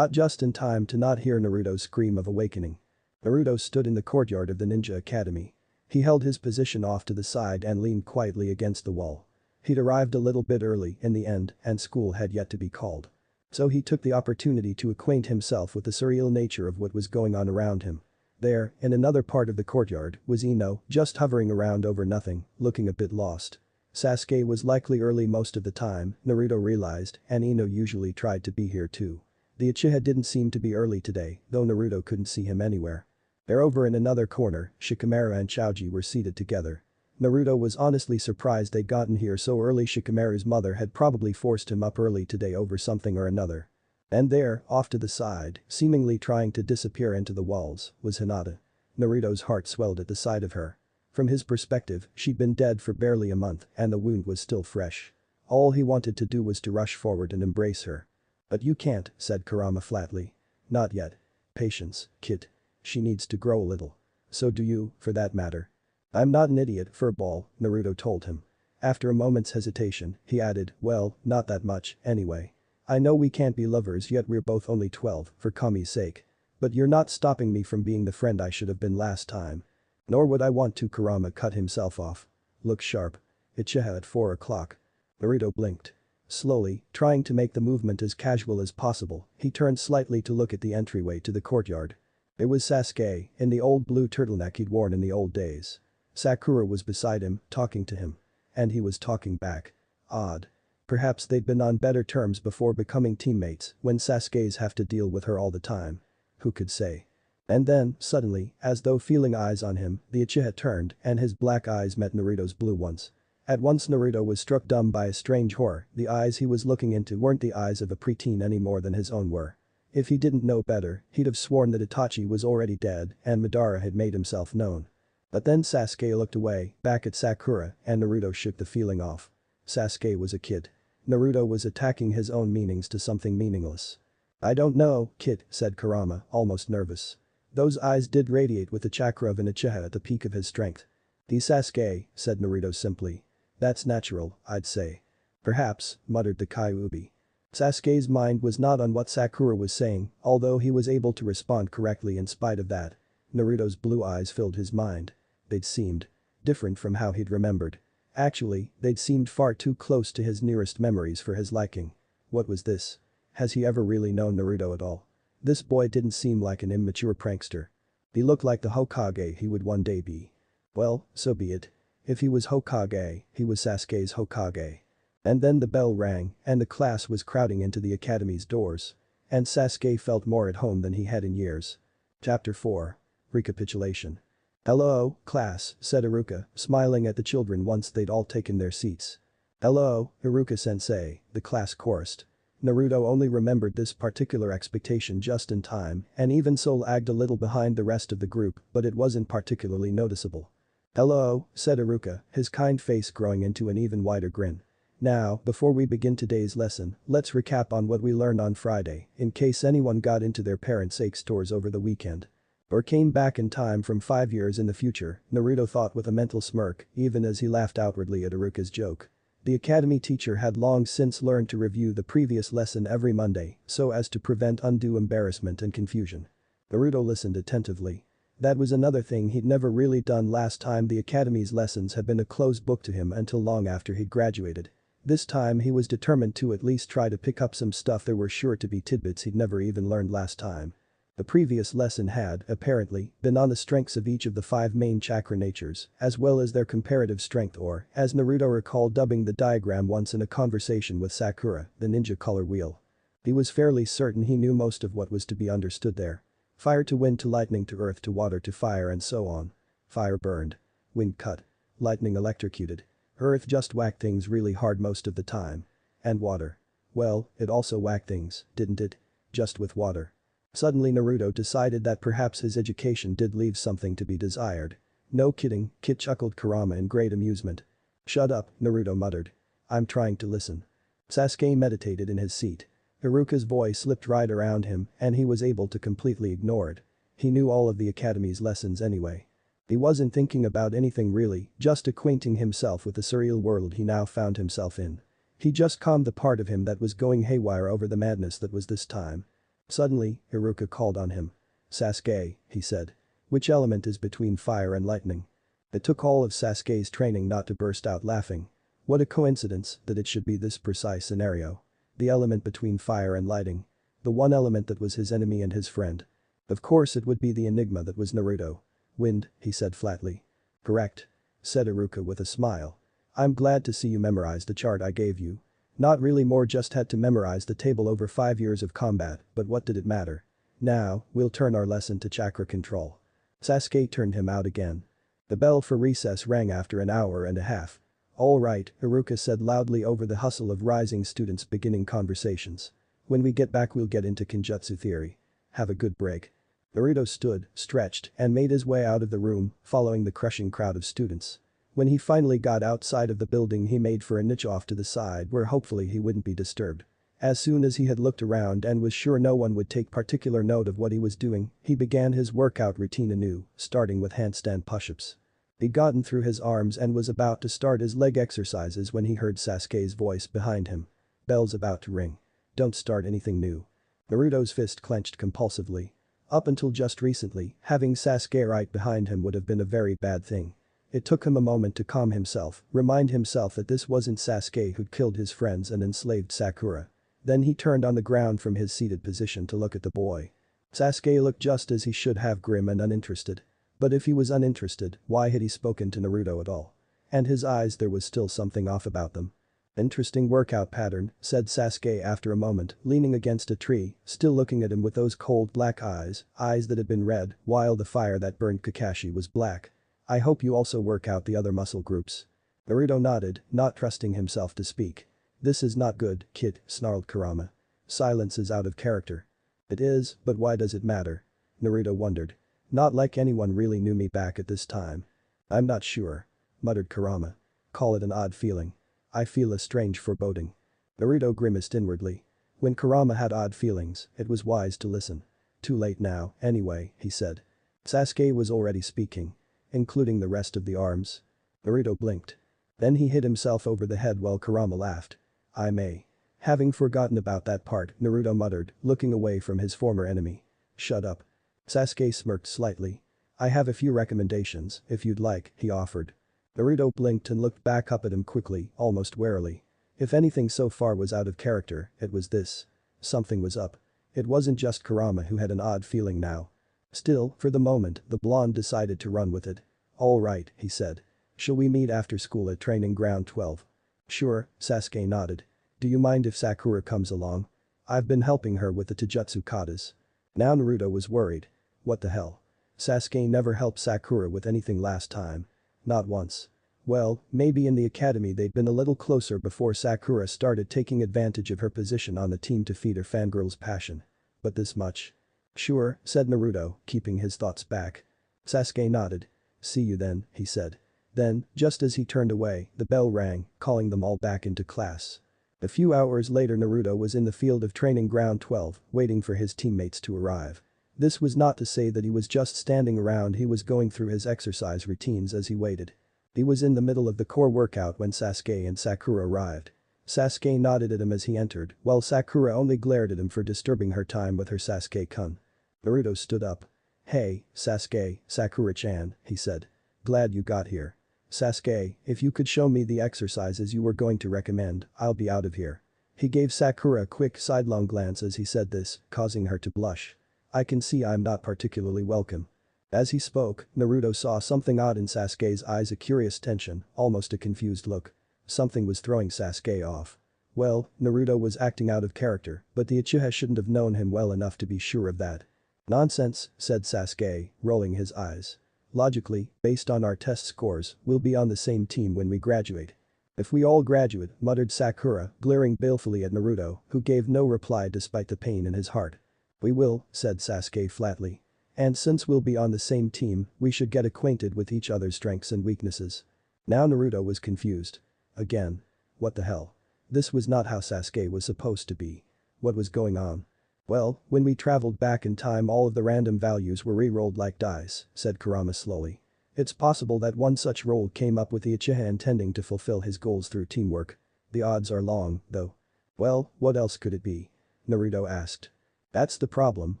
Just in time to not hear Naruto's scream of awakening. Naruto stood in the courtyard of the ninja academy. He held his position off to the side and leaned quietly against the wall. He'd arrived a little bit early in the end, and school had yet to be called. So he took the opportunity to acquaint himself with the surreal nature of what was going on around him. There, in another part of the courtyard, was Ino, just hovering around over nothing, looking a bit lost. Sasuke was likely early most of the time, Naruto realized, and Ino usually tried to be here too. The Uchiha didn't seem to be early today, though Naruto couldn't see him anywhere. There over in another corner, Shikamaru and Choji were seated together. Naruto was honestly surprised they'd gotten here so early. Shikamaru's mother had probably forced him up early today over something or another. And there, off to the side, seemingly trying to disappear into the walls, was Hinata. Naruto's heart swelled at the sight of her. From his perspective, she'd been dead for barely a month and the wound was still fresh. All he wanted to do was to rush forward and embrace her. "But you can't," said Kurama flatly. "Not yet. Patience, kid. She needs to grow a little. So do you, for that matter." "I'm not an idiot, furball," Naruto told him. After a moment's hesitation, he added, "Well, not that much, anyway. I know we can't be lovers yet, we're both only 12, for Kami's sake. But you're not stopping me from being the friend I should have been last time. Nor would I want to." Kurama cut himself off. "Look sharp. Uchiha at 4 o'clock. Naruto blinked. Slowly, trying to make the movement as casual as possible, he turned slightly to look at the entryway to the courtyard. It was Sasuke, in the old blue turtleneck he'd worn in the old days. Sakura was beside him, talking to him. And he was talking back. Odd. Perhaps they'd been on better terms before becoming teammates, when Sasuke's have to deal with her all the time. Who could say? And then, suddenly, as though feeling eyes on him, the Uchiha turned and his black eyes met Naruto's blue ones. At once Naruto was struck dumb by a strange horror. The eyes he was looking into weren't the eyes of a preteen any more than his own were. If he didn't know better, he'd have sworn that Itachi was already dead and Madara had made himself known. But then Sasuke looked away, back at Sakura, and Naruto shook the feeling off. Sasuke was a kid. Naruto was attacking his own meanings to something meaningless. "I don't know, kid," said Kurama, almost nervous. Those eyes did radiate with the chakra of an Uchiha at the peak of his strength. "The Sasuke," said Naruto simply. "That's natural, I'd say." "Perhaps," muttered the Kyuubi. Sasuke's mind was not on what Sakura was saying, although he was able to respond correctly in spite of that. Naruto's blue eyes filled his mind. They'd seemed different from how he'd remembered. Actually, they'd seemed far too close to his nearest memories for his liking. What was this? Has he ever really known Naruto at all? This boy didn't seem like an immature prankster. He looked like the Hokage he would one day be. Well, so be it. If he was Hokage, he was Sasuke's Hokage. And then the bell rang, and the class was crowding into the academy's doors. And Sasuke felt more at home than he had in years. Chapter 4. Recapitulation. "Hello, class," said Iruka, smiling at the children once they'd all taken their seats. "Hello, Iruka-sensei," the class chorused. Naruto only remembered this particular expectation just in time and even so lagged a little behind the rest of the group, but it wasn't particularly noticeable. "Hello," said Iruka, his kind face growing into an even wider grin. "Now, before we begin today's lesson, let's recap on what we learned on Friday, in case anyone got into their parents' ache stores over the weekend. Or came back in time from 5 years in the future," Naruto thought with a mental smirk, even as he laughed outwardly at Iruka's joke. The academy teacher had long since learned to review the previous lesson every Monday so as to prevent undue embarrassment and confusion. Naruto listened attentively. That was another thing he'd never really done last time. The academy's lessons had been a closed book to him until long after he'd graduated. This time he was determined to at least try to pick up some stuff. There were sure to be tidbits he'd never even learned last time. The previous lesson had, apparently, been on the strengths of each of the 5 main chakra natures, as well as their comparative strength, or, as Naruto recalled dubbing the diagram once in a conversation with Sakura, the ninja color wheel. He was fairly certain he knew most of what was to be understood there. Fire to wind to lightning to earth to water to fire and so on. Fire burned. Wind cut. Lightning electrocuted. Earth just whacked things really hard most of the time. And water. Well, it also whacked things, didn't it? Just with water. Suddenly Naruto decided that perhaps his education did leave something to be desired. "No kidding," Kit chuckled Kurama in great amusement. "Shut up," Naruto muttered. "I'm trying to listen." Sasuke meditated in his seat. Iruka's voice slipped right around him and he was able to completely ignore it. He knew all of the academy's lessons anyway. He wasn't thinking about anything really, just acquainting himself with the surreal world he now found himself in. He just calmed the part of him that was going haywire over the madness that was this time. Suddenly, Iruka called on him. "Sasuke," he said. "Which element is between fire and lightning?" It took all of Sasuke's training not to burst out laughing. What a coincidence that it should be this precise scenario. The element between fire and lightning. The one element that was his enemy and his friend. Of course it would be the enigma that was Naruto. "Wind," he said flatly. "Correct," said Iruka with a smile. "I'm glad to see you memorized the chart I gave you." "Not really, more just had to memorize the table over 5 years of combat, but what did it matter? Now, we'll turn our lesson to chakra control." Sasuke turned him out again. The bell for recess rang after an hour and a half. "All right," Iruka said loudly over the hustle of rising students beginning conversations. "When we get back we'll get into Kenjutsu theory. Have a good break." Naruto stood, stretched, and made his way out of the room, following the crushing crowd of students. When he finally got outside of the building he made for a niche off to the side where hopefully he wouldn't be disturbed. As soon as he had looked around and was sure no one would take particular note of what he was doing, he began his workout routine anew, starting with handstand push-ups. He'd gotten through his arms and was about to start his leg exercises when he heard Sasuke's voice behind him. "Bell's about to ring. Don't start anything new." Naruto's fist clenched compulsively. Up until just recently, having Sasuke right behind him would have been a very bad thing. It took him a moment to calm himself, remind himself that this wasn't Sasuke who'd killed his friends and enslaved Sakura. Then he turned on the ground from his seated position to look at the boy. Sasuke looked just as he should have, grim and uninterested. But if he was uninterested, why had he spoken to Naruto at all? And his eyes, there was still something off about them. "Interesting workout pattern," said Sasuke after a moment, leaning against a tree, still looking at him with those cold black eyes that had been red, while the fire that burned Kakashi was black. "I hope you also work out the other muscle groups." Naruto nodded, not trusting himself to speak. "This is not good, kid," snarled Kurama. "Silence is out of character." "It is, but why does it matter?" Naruto wondered. "Not like anyone really knew me back at this time." "I'm not sure," muttered Kurama. "Call it an odd feeling. I feel a strange foreboding." Naruto grimaced inwardly. When Kurama had odd feelings, it was wise to listen. "Too late now, anyway," he said. Sasuke was already speaking. "Including the rest of the arms?" Naruto blinked. Then he hit himself over the head while Kurama laughed. "I may. Having forgotten about that part," Naruto muttered, looking away from his former enemy. "Shut up." Sasuke smirked slightly. "I have a few recommendations, if you'd like," he offered. Naruto blinked and looked back up at him quickly, almost warily. If anything so far was out of character, it was this. Something was up. It wasn't just Kurama who had an odd feeling now. Still, for the moment, the blonde decided to run with it. All right, he said. Shall we meet after school at training ground 12? Sure, Sasuke nodded. Do you mind if Sakura comes along? I've been helping her with the Taijutsu katas. Now Naruto was worried. What the hell? Sasuke never helped Sakura with anything last time. Not once. Well, maybe in the academy they'd been a little closer before Sakura started taking advantage of her position on the team to feed her fangirl's passion. But this much? Sure, said Naruto, keeping his thoughts back. Sasuke nodded. See you then, he said. Then, just as he turned away, the bell rang, calling them all back into class. A few hours later Naruto was in the field of training ground 12, waiting for his teammates to arrive. This was not to say that he was just standing around, he was going through his exercise routines as he waited. He was in the middle of the core workout when Sasuke and Sakura arrived. Sasuke nodded at him as he entered, while Sakura only glared at him for disturbing her time with her Sasuke-kun. Naruto stood up. Hey, Sasuke, Sakura-chan, he said. Glad you got here. Sasuke, if you could show me the exercises you were going to recommend, I'll be out of here. He gave Sakura a quick sidelong glance as he said this, causing her to blush. I can see I'm not particularly welcome. As he spoke, Naruto saw something odd in Sasuke's eyes, a curious tension, almost a confused look. Something was throwing Sasuke off. Well, Naruto was acting out of character, but the Uchiha shouldn't have known him well enough to be sure of that. Nonsense, said Sasuke, rolling his eyes. Logically, based on our test scores, we'll be on the same team when we graduate. If we all graduate, muttered Sakura, glaring balefully at Naruto, who gave no reply despite the pain in his heart. We will, said Sasuke flatly. And since we'll be on the same team, we should get acquainted with each other's strengths and weaknesses. Now Naruto was confused. Again. What the hell? This was not how Sasuke was supposed to be. What was going on? Well, when we traveled back in time all of the random values were re-rolled like dice, said Kurama slowly. It's possible that one such roll came up with the Uchiha intending to fulfill his goals through teamwork. The odds are long, though. Well, what else could it be? Naruto asked. That's the problem,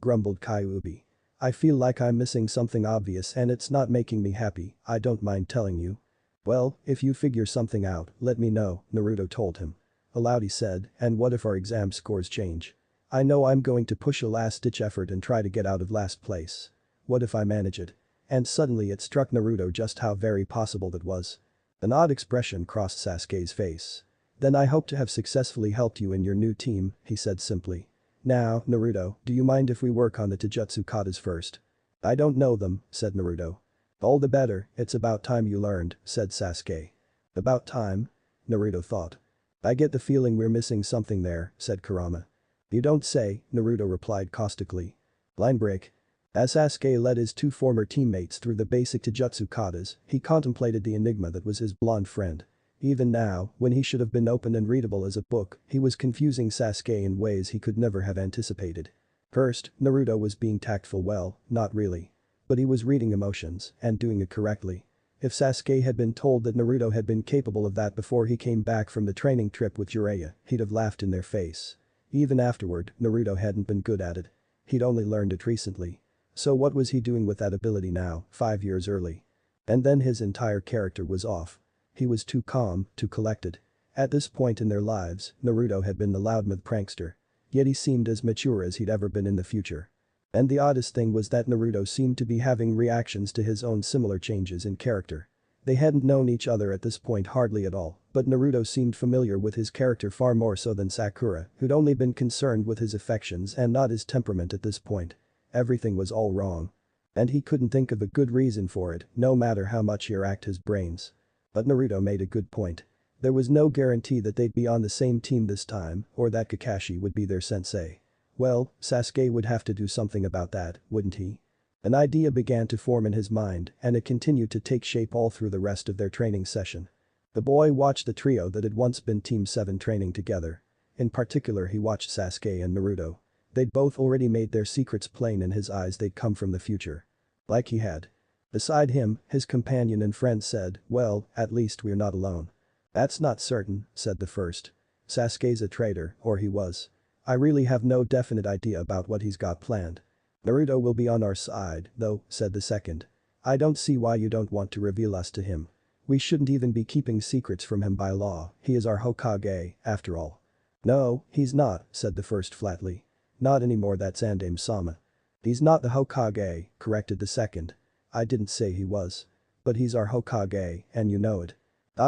grumbled Kyuubi. I feel like I'm missing something obvious and it's not making me happy, I don't mind telling you. Well, if you figure something out, let me know, Naruto told him. Aloud he said, and what if our exam scores change? I know I'm going to push a last-ditch effort and try to get out of last place. What if I manage it? And suddenly it struck Naruto just how very possible that was. An odd expression crossed Sasuke's face. Then I hope to have successfully helped you in your new team, he said simply. Now, Naruto, do you mind if we work on the Taijutsu katas first? I don't know them, said Naruto. All the better, it's about time you learned, said Sasuke. About time? Naruto thought. I get the feeling we're missing something there, said Kurama. You don't say, Naruto replied caustically. Line break. As Sasuke led his two former teammates through the basic Taijutsu katas, he contemplated the enigma that was his blonde friend. Even now, when he should have been open and readable as a book, he was confusing Sasuke in ways he could never have anticipated. First, Naruto was being tactful, well, not really. But he was reading emotions and doing it correctly. If Sasuke had been told that Naruto had been capable of that before he came back from the training trip with Jiraiya, he'd have laughed in their face. Even afterward, Naruto hadn't been good at it. He'd only learned it recently. So what was he doing with that ability now, 5 years early? And then his entire character was off. He was too calm, too collected. At this point in their lives, Naruto had been the loudmouth prankster. Yet he seemed as mature as he'd ever been in the future. And the oddest thing was that Naruto seemed to be having reactions to his own similar changes in character. They hadn't known each other at this point hardly at all, but Naruto seemed familiar with his character far more so than Sakura, who'd only been concerned with his affections and not his temperament at this point. Everything was all wrong. And he couldn't think of a good reason for it, no matter how much he racked his brains. But Naruto made a good point. There was no guarantee that they'd be on the same team this time, or that Kakashi would be their sensei. Well, Sasuke would have to do something about that, wouldn't he? An idea began to form in his mind, and it continued to take shape all through the rest of their training session. The boy watched the trio that had once been Team 7 training together. In particular, he watched Sasuke and Naruto. They'd both already made their secrets plain in his eyes, they'd come from the future. Like he had. Beside him, his companion and friend said, well, at least we're not alone. That's not certain, said the first. Sasuke's a traitor, or he was. I really have no definite idea about what he's got planned. Naruto will be on our side, though, said the second. I don't see why you don't want to reveal us to him. We shouldn't even be keeping secrets from him by law, he is our Hokage, after all. No, he's not, said the first flatly. Not anymore, that's Sandaime-sama. He's not the Hokage, corrected the second. I didn't say he was. but he's our Hokage, and you know it.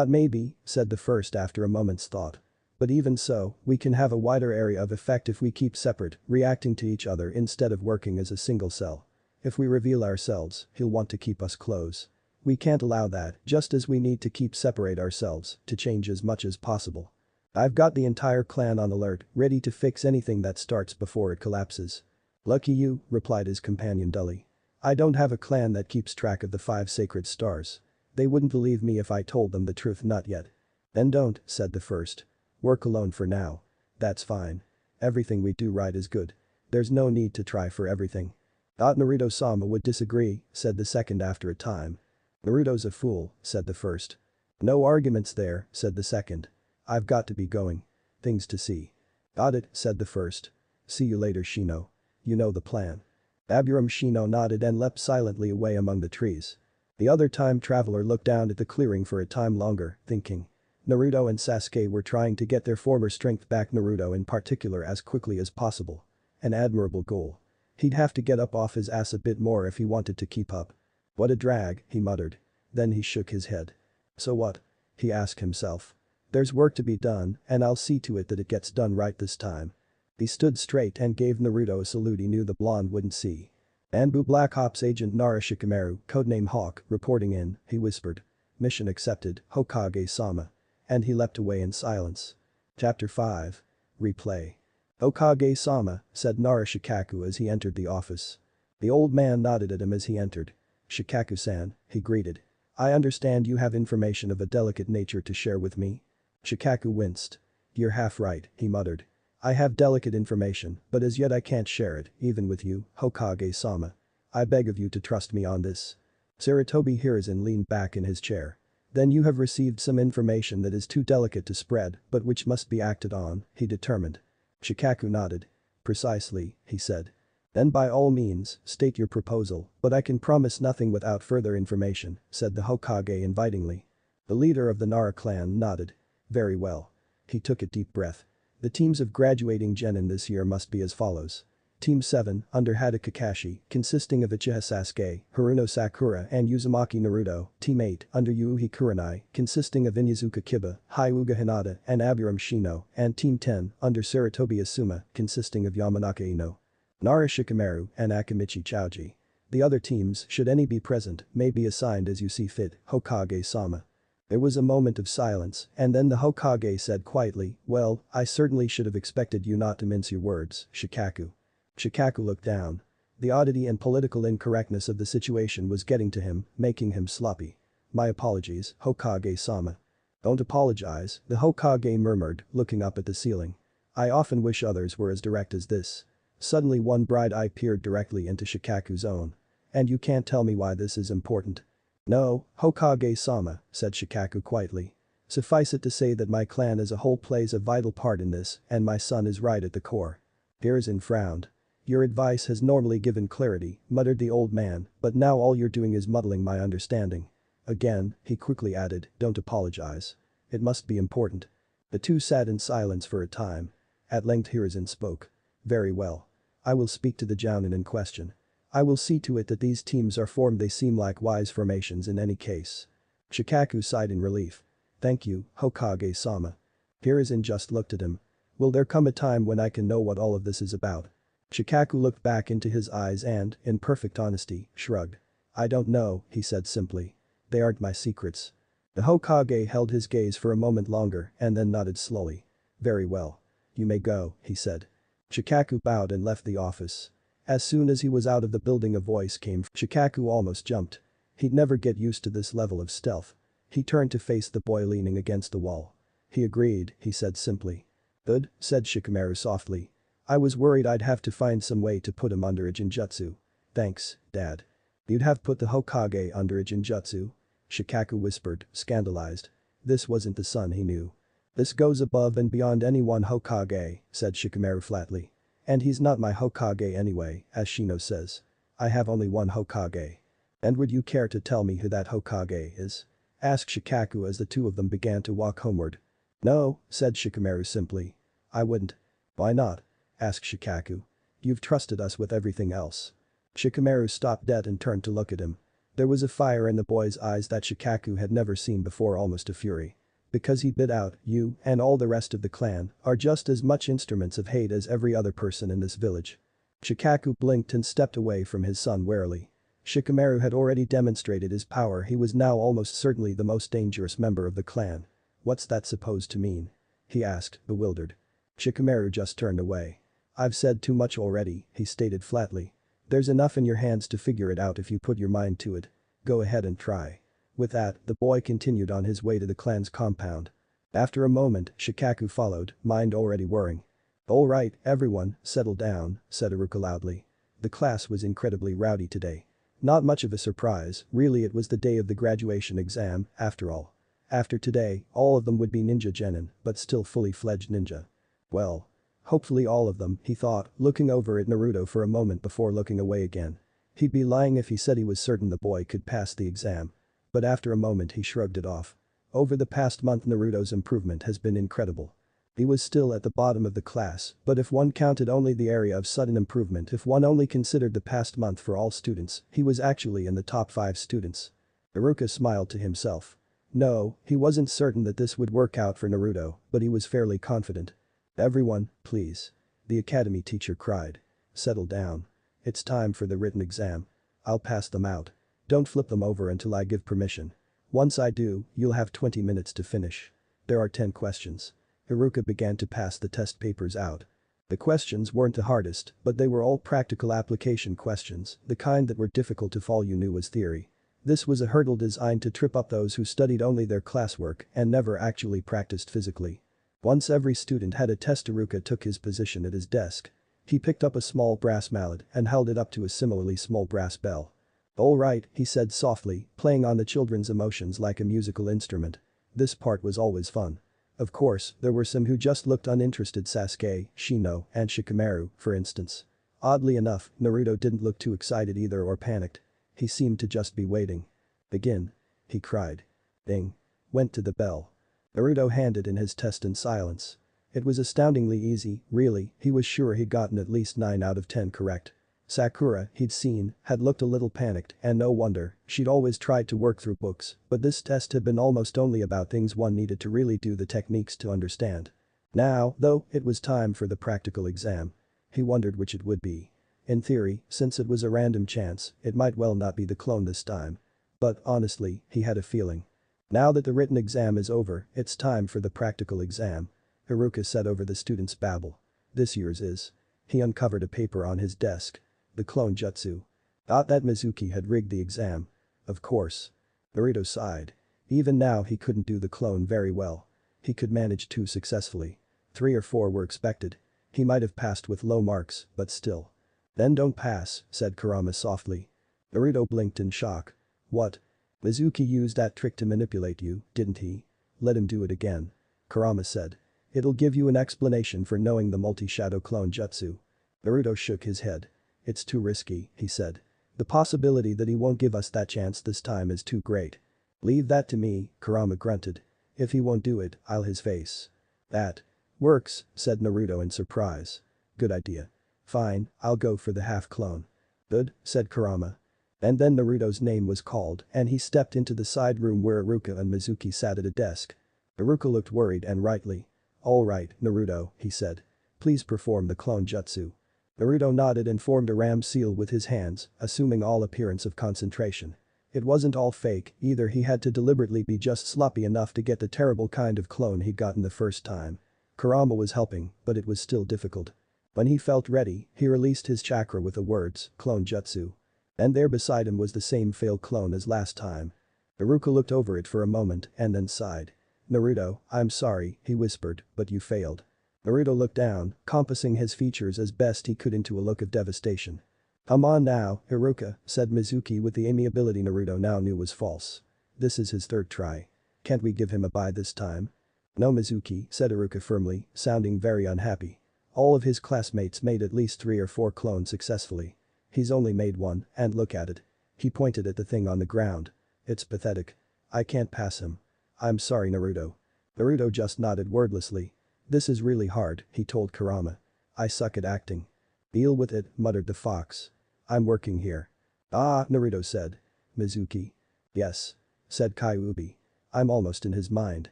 Maybe, said the first after a moment's thought. But even so, we can have a wider area of effect if we keep separate, reacting to each other instead of working as a single cell. If we reveal ourselves, he'll want to keep us close. We can't allow that, just as we need to keep separate ourselves to change as much as possible. I've got the entire clan on alert, ready to fix anything that starts before it collapses. Lucky you, replied his companion dully. I don't have a clan that keeps track of the 5 sacred stars. They wouldn't believe me if I told them the truth, not yet. Then don't, said the first. Work alone for now. That's fine. Everything we do right is good. There's no need to try for everything. Naruto-sama would disagree, said the second after a time. Naruto's a fool, said the first. No arguments there, said the second. I've got to be going. Things to see. Got it, said the first. See you later, Shino. You know the plan. Shino nodded and leapt silently away among the trees. The other time traveler looked down at the clearing for a time longer, thinking. Naruto and Sasuke were trying to get their former strength back, Naruto in particular, as quickly as possible. An admirable goal. He'd have to get up off his ass a bit more if he wanted to keep up. What a drag, he muttered. Then he shook his head. So what? He asked himself. There's work to be done, and I'll see to it that it gets done right this time. He stood straight and gave Naruto a salute he knew the blonde wouldn't see. Anbu Black Ops Agent Nara Shikamaru, codename Hawk, reporting in, he whispered. Mission accepted, Hokage-sama. And he leapt away in silence. Chapter 5. Replay. Hokage-sama, said Nara Shikaku as he entered the office. The old man nodded at him as he entered. Shikaku-san, he greeted. I understand you have information of a delicate nature to share with me? Shikaku winced. You're half right, he muttered. I have delicate information, but as yet I can't share it, even with you, Hokage-sama. I beg of you to trust me on this. Sarutobi Hiruzen leaned back in his chair. Then you have received some information that is too delicate to spread, but which must be acted on, he determined. Shikaku nodded. Precisely, he said. Then by all means, state your proposal, but I can promise nothing without further information, said the Hokage invitingly. The leader of the Nara clan nodded. Very well. He took a deep breath. The teams of graduating genin this year must be as follows. Team 7, under Hada Kakashi, consisting of Uchiha Sasuke, Haruno Sakura and Uzumaki Naruto. Team 8, under Yuuhi Kurenai, consisting of Inyazuka Kiba, Hyuga Hinata and Aburame Shino. And Team 10, under Sarutobi Asuma, consisting of Yamanaka Ino, Nara Shikamaru and Akamichi Chouji. The other teams, should any be present, may be assigned as you see fit, Hokage-sama. There was a moment of silence, and then the Hokage said quietly, well, I certainly should have expected you not to mince your words, Shikaku. Shikaku looked down. The oddity and political incorrectness of the situation was getting to him, making him sloppy. My apologies, Hokage-sama. Don't apologize, the Hokage murmured, looking up at the ceiling. I often wish others were as direct as this. Suddenly one bright eye peered directly into Shikaku's own. And you can't tell me why this is important? No, Hokage-sama, said Shikaku quietly. Suffice it to say that my clan as a whole plays a vital part in this, and my son is right at the core. Hiruzen frowned. Your advice has normally given clarity, muttered the old man, but now all you're doing is muddling my understanding. Again, he quickly added, don't apologize. It must be important. The two sat in silence for a time. At length Hiruzen spoke. Very well. I will speak to the jounin in question. I will see to it that these teams are formed. They seem like wise formations in any case. Shikaku sighed in relief. Thank you, Hokage-sama. Hiruzen just looked at him. Will there come a time when I can know what all of this is about? Shikaku looked back into his eyes and, in perfect honesty, shrugged. I don't know, he said simply. They aren't my secrets. The Hokage held his gaze for a moment longer and then nodded slowly. Very well. You may go, he said. Shikaku bowed and left the office. As soon as he was out of the building a voice came. Shikaku almost jumped. He'd never get used to this level of stealth. He turned to face the boy leaning against the wall. He agreed, he said simply. Good, said Shikamaru softly. I was worried I'd have to find some way to put him under a Jinjutsu. Thanks, Dad. You'd have put the Hokage under a Jinjutsu? Shikaku whispered, scandalized. This wasn't the son he knew. This goes above and beyond any one Hokage, said Shikamaru flatly. And he's not my Hokage anyway, as Shino says. I have only one Hokage. And would you care to tell me who that Hokage is? Asked Shikaku as the two of them began to walk homeward. No, said Shikamaru simply. I wouldn't. Why not? Asked Shikaku. You've trusted us with everything else. Shikamaru stopped dead and turned to look at him. There was a fire in the boy's eyes that Shikaku had never seen before, almost a fury. Because he bit out, you and all the rest of the clan are just as much instruments of hate as every other person in this village. Shikaku blinked and stepped away from his son warily. Shikamaru had already demonstrated his power. He was now almost certainly the most dangerous member of the clan. What's that supposed to mean? He asked, bewildered. Shikamaru just turned away. I've said too much already, he stated flatly. There's enough in your hands to figure it out if you put your mind to it. Go ahead and try. With that, the boy continued on his way to the clan's compound. After a moment, Shikaku followed, mind already whirring. All right, everyone, settle down, said Iruka loudly. The class was incredibly rowdy today. Not much of a surprise, really. It was the day of the graduation exam, after all. After today, all of them would be ninja genin, but still fully fledged ninja. Well. Hopefully all of them, he thought, looking over at Naruto for a moment before looking away again. He'd be lying if he said he was certain the boy could pass the exam. But after a moment he shrugged it off. Over the past month Naruto's improvement has been incredible. He was still at the bottom of the class, but if one counted only the area of sudden improvement, if one only considered the past month for all students, he was actually in the top 5 students. Iruka smiled to himself. No, he wasn't certain that this would work out for Naruto, but he was fairly confident. Everyone, please. The academy teacher cried. Settle down. It's time for the written exam. I'll pass them out. Don't flip them over until I give permission. Once I do, you'll have 20 minutes to finish. There are 10 questions. Iruka began to pass the test papers out. The questions weren't the hardest, but they were all practical application questions, the kind that were difficult if all you knew was theory. This was a hurdle designed to trip up those who studied only their classwork and never actually practiced physically. Once every student had a test, Iruka took his position at his desk. He picked up a small brass mallet and held it up to a similarly small brass bell. All right, he said softly, playing on the children's emotions like a musical instrument. This part was always fun. Of course, there were some who just looked uninterested, Sasuke, Shino, and Shikamaru, for instance. Oddly enough, Naruto didn't look too excited either or panicked. He seemed to just be waiting. Begin. He cried. Ding. Went to the bell. Naruto handed in his test in silence. It was astoundingly easy, really. He was sure he'd gotten at least 9 out of 10 correct. Sakura, he'd seen, had looked a little panicked, and no wonder, she'd always tried to work through books, but this test had been almost only about things one needed to really do the techniques to understand. Now, though, it was time for the practical exam. He wondered which it would be. In theory, since it was a random chance, it might well not be the clone this time. But, honestly, he had a feeling. Now that the written exam is over, it's time for the practical exam. Iruka said over the students' babble. This year's is. He uncovered a paper on his desk. The clone jutsu. Thought that Mizuki had rigged the exam. Of course. Naruto sighed. Even now he couldn't do the clone very well. He could manage 2 successfully. 3 or 4 were expected. He might have passed with low marks, but still. Then don't pass, said Kurama softly. Naruto blinked in shock. What? Mizuki used that trick to manipulate you, didn't he? Let him do it again. Kurama said. It'll give you an explanation for knowing the multi-shadow clone jutsu. Naruto shook his head. It's too risky, he said. The possibility that he won't give us that chance this time is too great. Leave that to me, Kurama grunted. If he won't do it, I'll his face. That works, said Naruto in surprise. Good idea. Fine, I'll go for the half-clone. Good, said Kurama. And then Naruto's name was called and he stepped into the side room where Iruka and Mizuki sat at a desk. Iruka looked worried and rightly. All right, Naruto, he said. Please perform the clone jutsu. Naruto nodded and formed a ram seal with his hands, assuming all appearance of concentration. It wasn't all fake, either. He had to deliberately be just sloppy enough to get the terrible kind of clone he'd gotten the first time. Kurama was helping, but it was still difficult. When he felt ready, he released his chakra with the words, clone jutsu. And there beside him was the same failed clone as last time. Iruka looked over it for a moment and then sighed. Naruto, I'm sorry, he whispered, but you failed. Naruto looked down, compassing his features as best he could into a look of devastation. Come on now, Iruka, said Mizuki with the amiability Naruto now knew was false. This is his 3rd try. Can't we give him a bye this time? No, Mizuki, said Iruka firmly, sounding very unhappy. All of his classmates made at least 3 or 4 clones successfully. He's only made 1, and look at it. He pointed at the thing on the ground. It's pathetic. I can't pass him. I'm sorry, Naruto. Naruto just nodded wordlessly. This is really hard, he told Kurama. I suck at acting. Deal with it, muttered the fox. I'm working here. Ah, Naruto said. Mizuki. Yes. Said Kyuubi. I'm almost in his mind.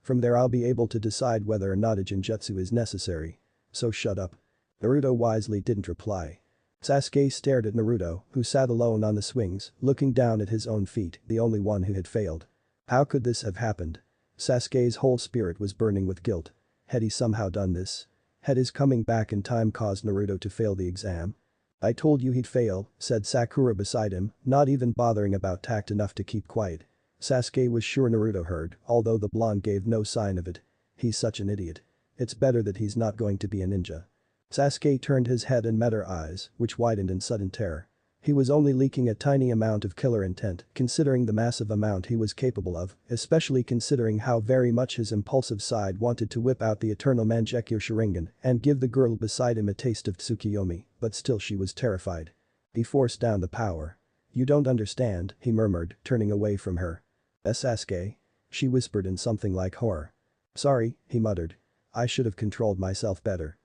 From there I'll be able to decide whether or not a genjutsu is necessary. So shut up. Naruto wisely didn't reply. Sasuke stared at Naruto, who sat alone on the swings, looking down at his own feet, the only one who had failed. How could this have happened? Sasuke's whole spirit was burning with guilt. Had he somehow done this? Had his coming back in time caused Naruto to fail the exam? I told you he'd fail, said Sakura beside him, not even bothering about tact enough to keep quiet. Sasuke was sure Naruto heard, although the blonde gave no sign of it. He's such an idiot. It's better that he's not going to be a ninja. Sasuke turned his head and met her eyes, which widened in sudden terror. He was only leaking a tiny amount of killer intent, considering the massive amount he was capable of, especially considering how very much his impulsive side wanted to whip out the eternal Mangekyo Sharingan and give the girl beside him a taste of Tsukuyomi, but still she was terrified. He forced down the power. You don't understand, he murmured, turning away from her. Sasuke? She whispered in something like horror. Sorry, he muttered. I should have controlled myself better.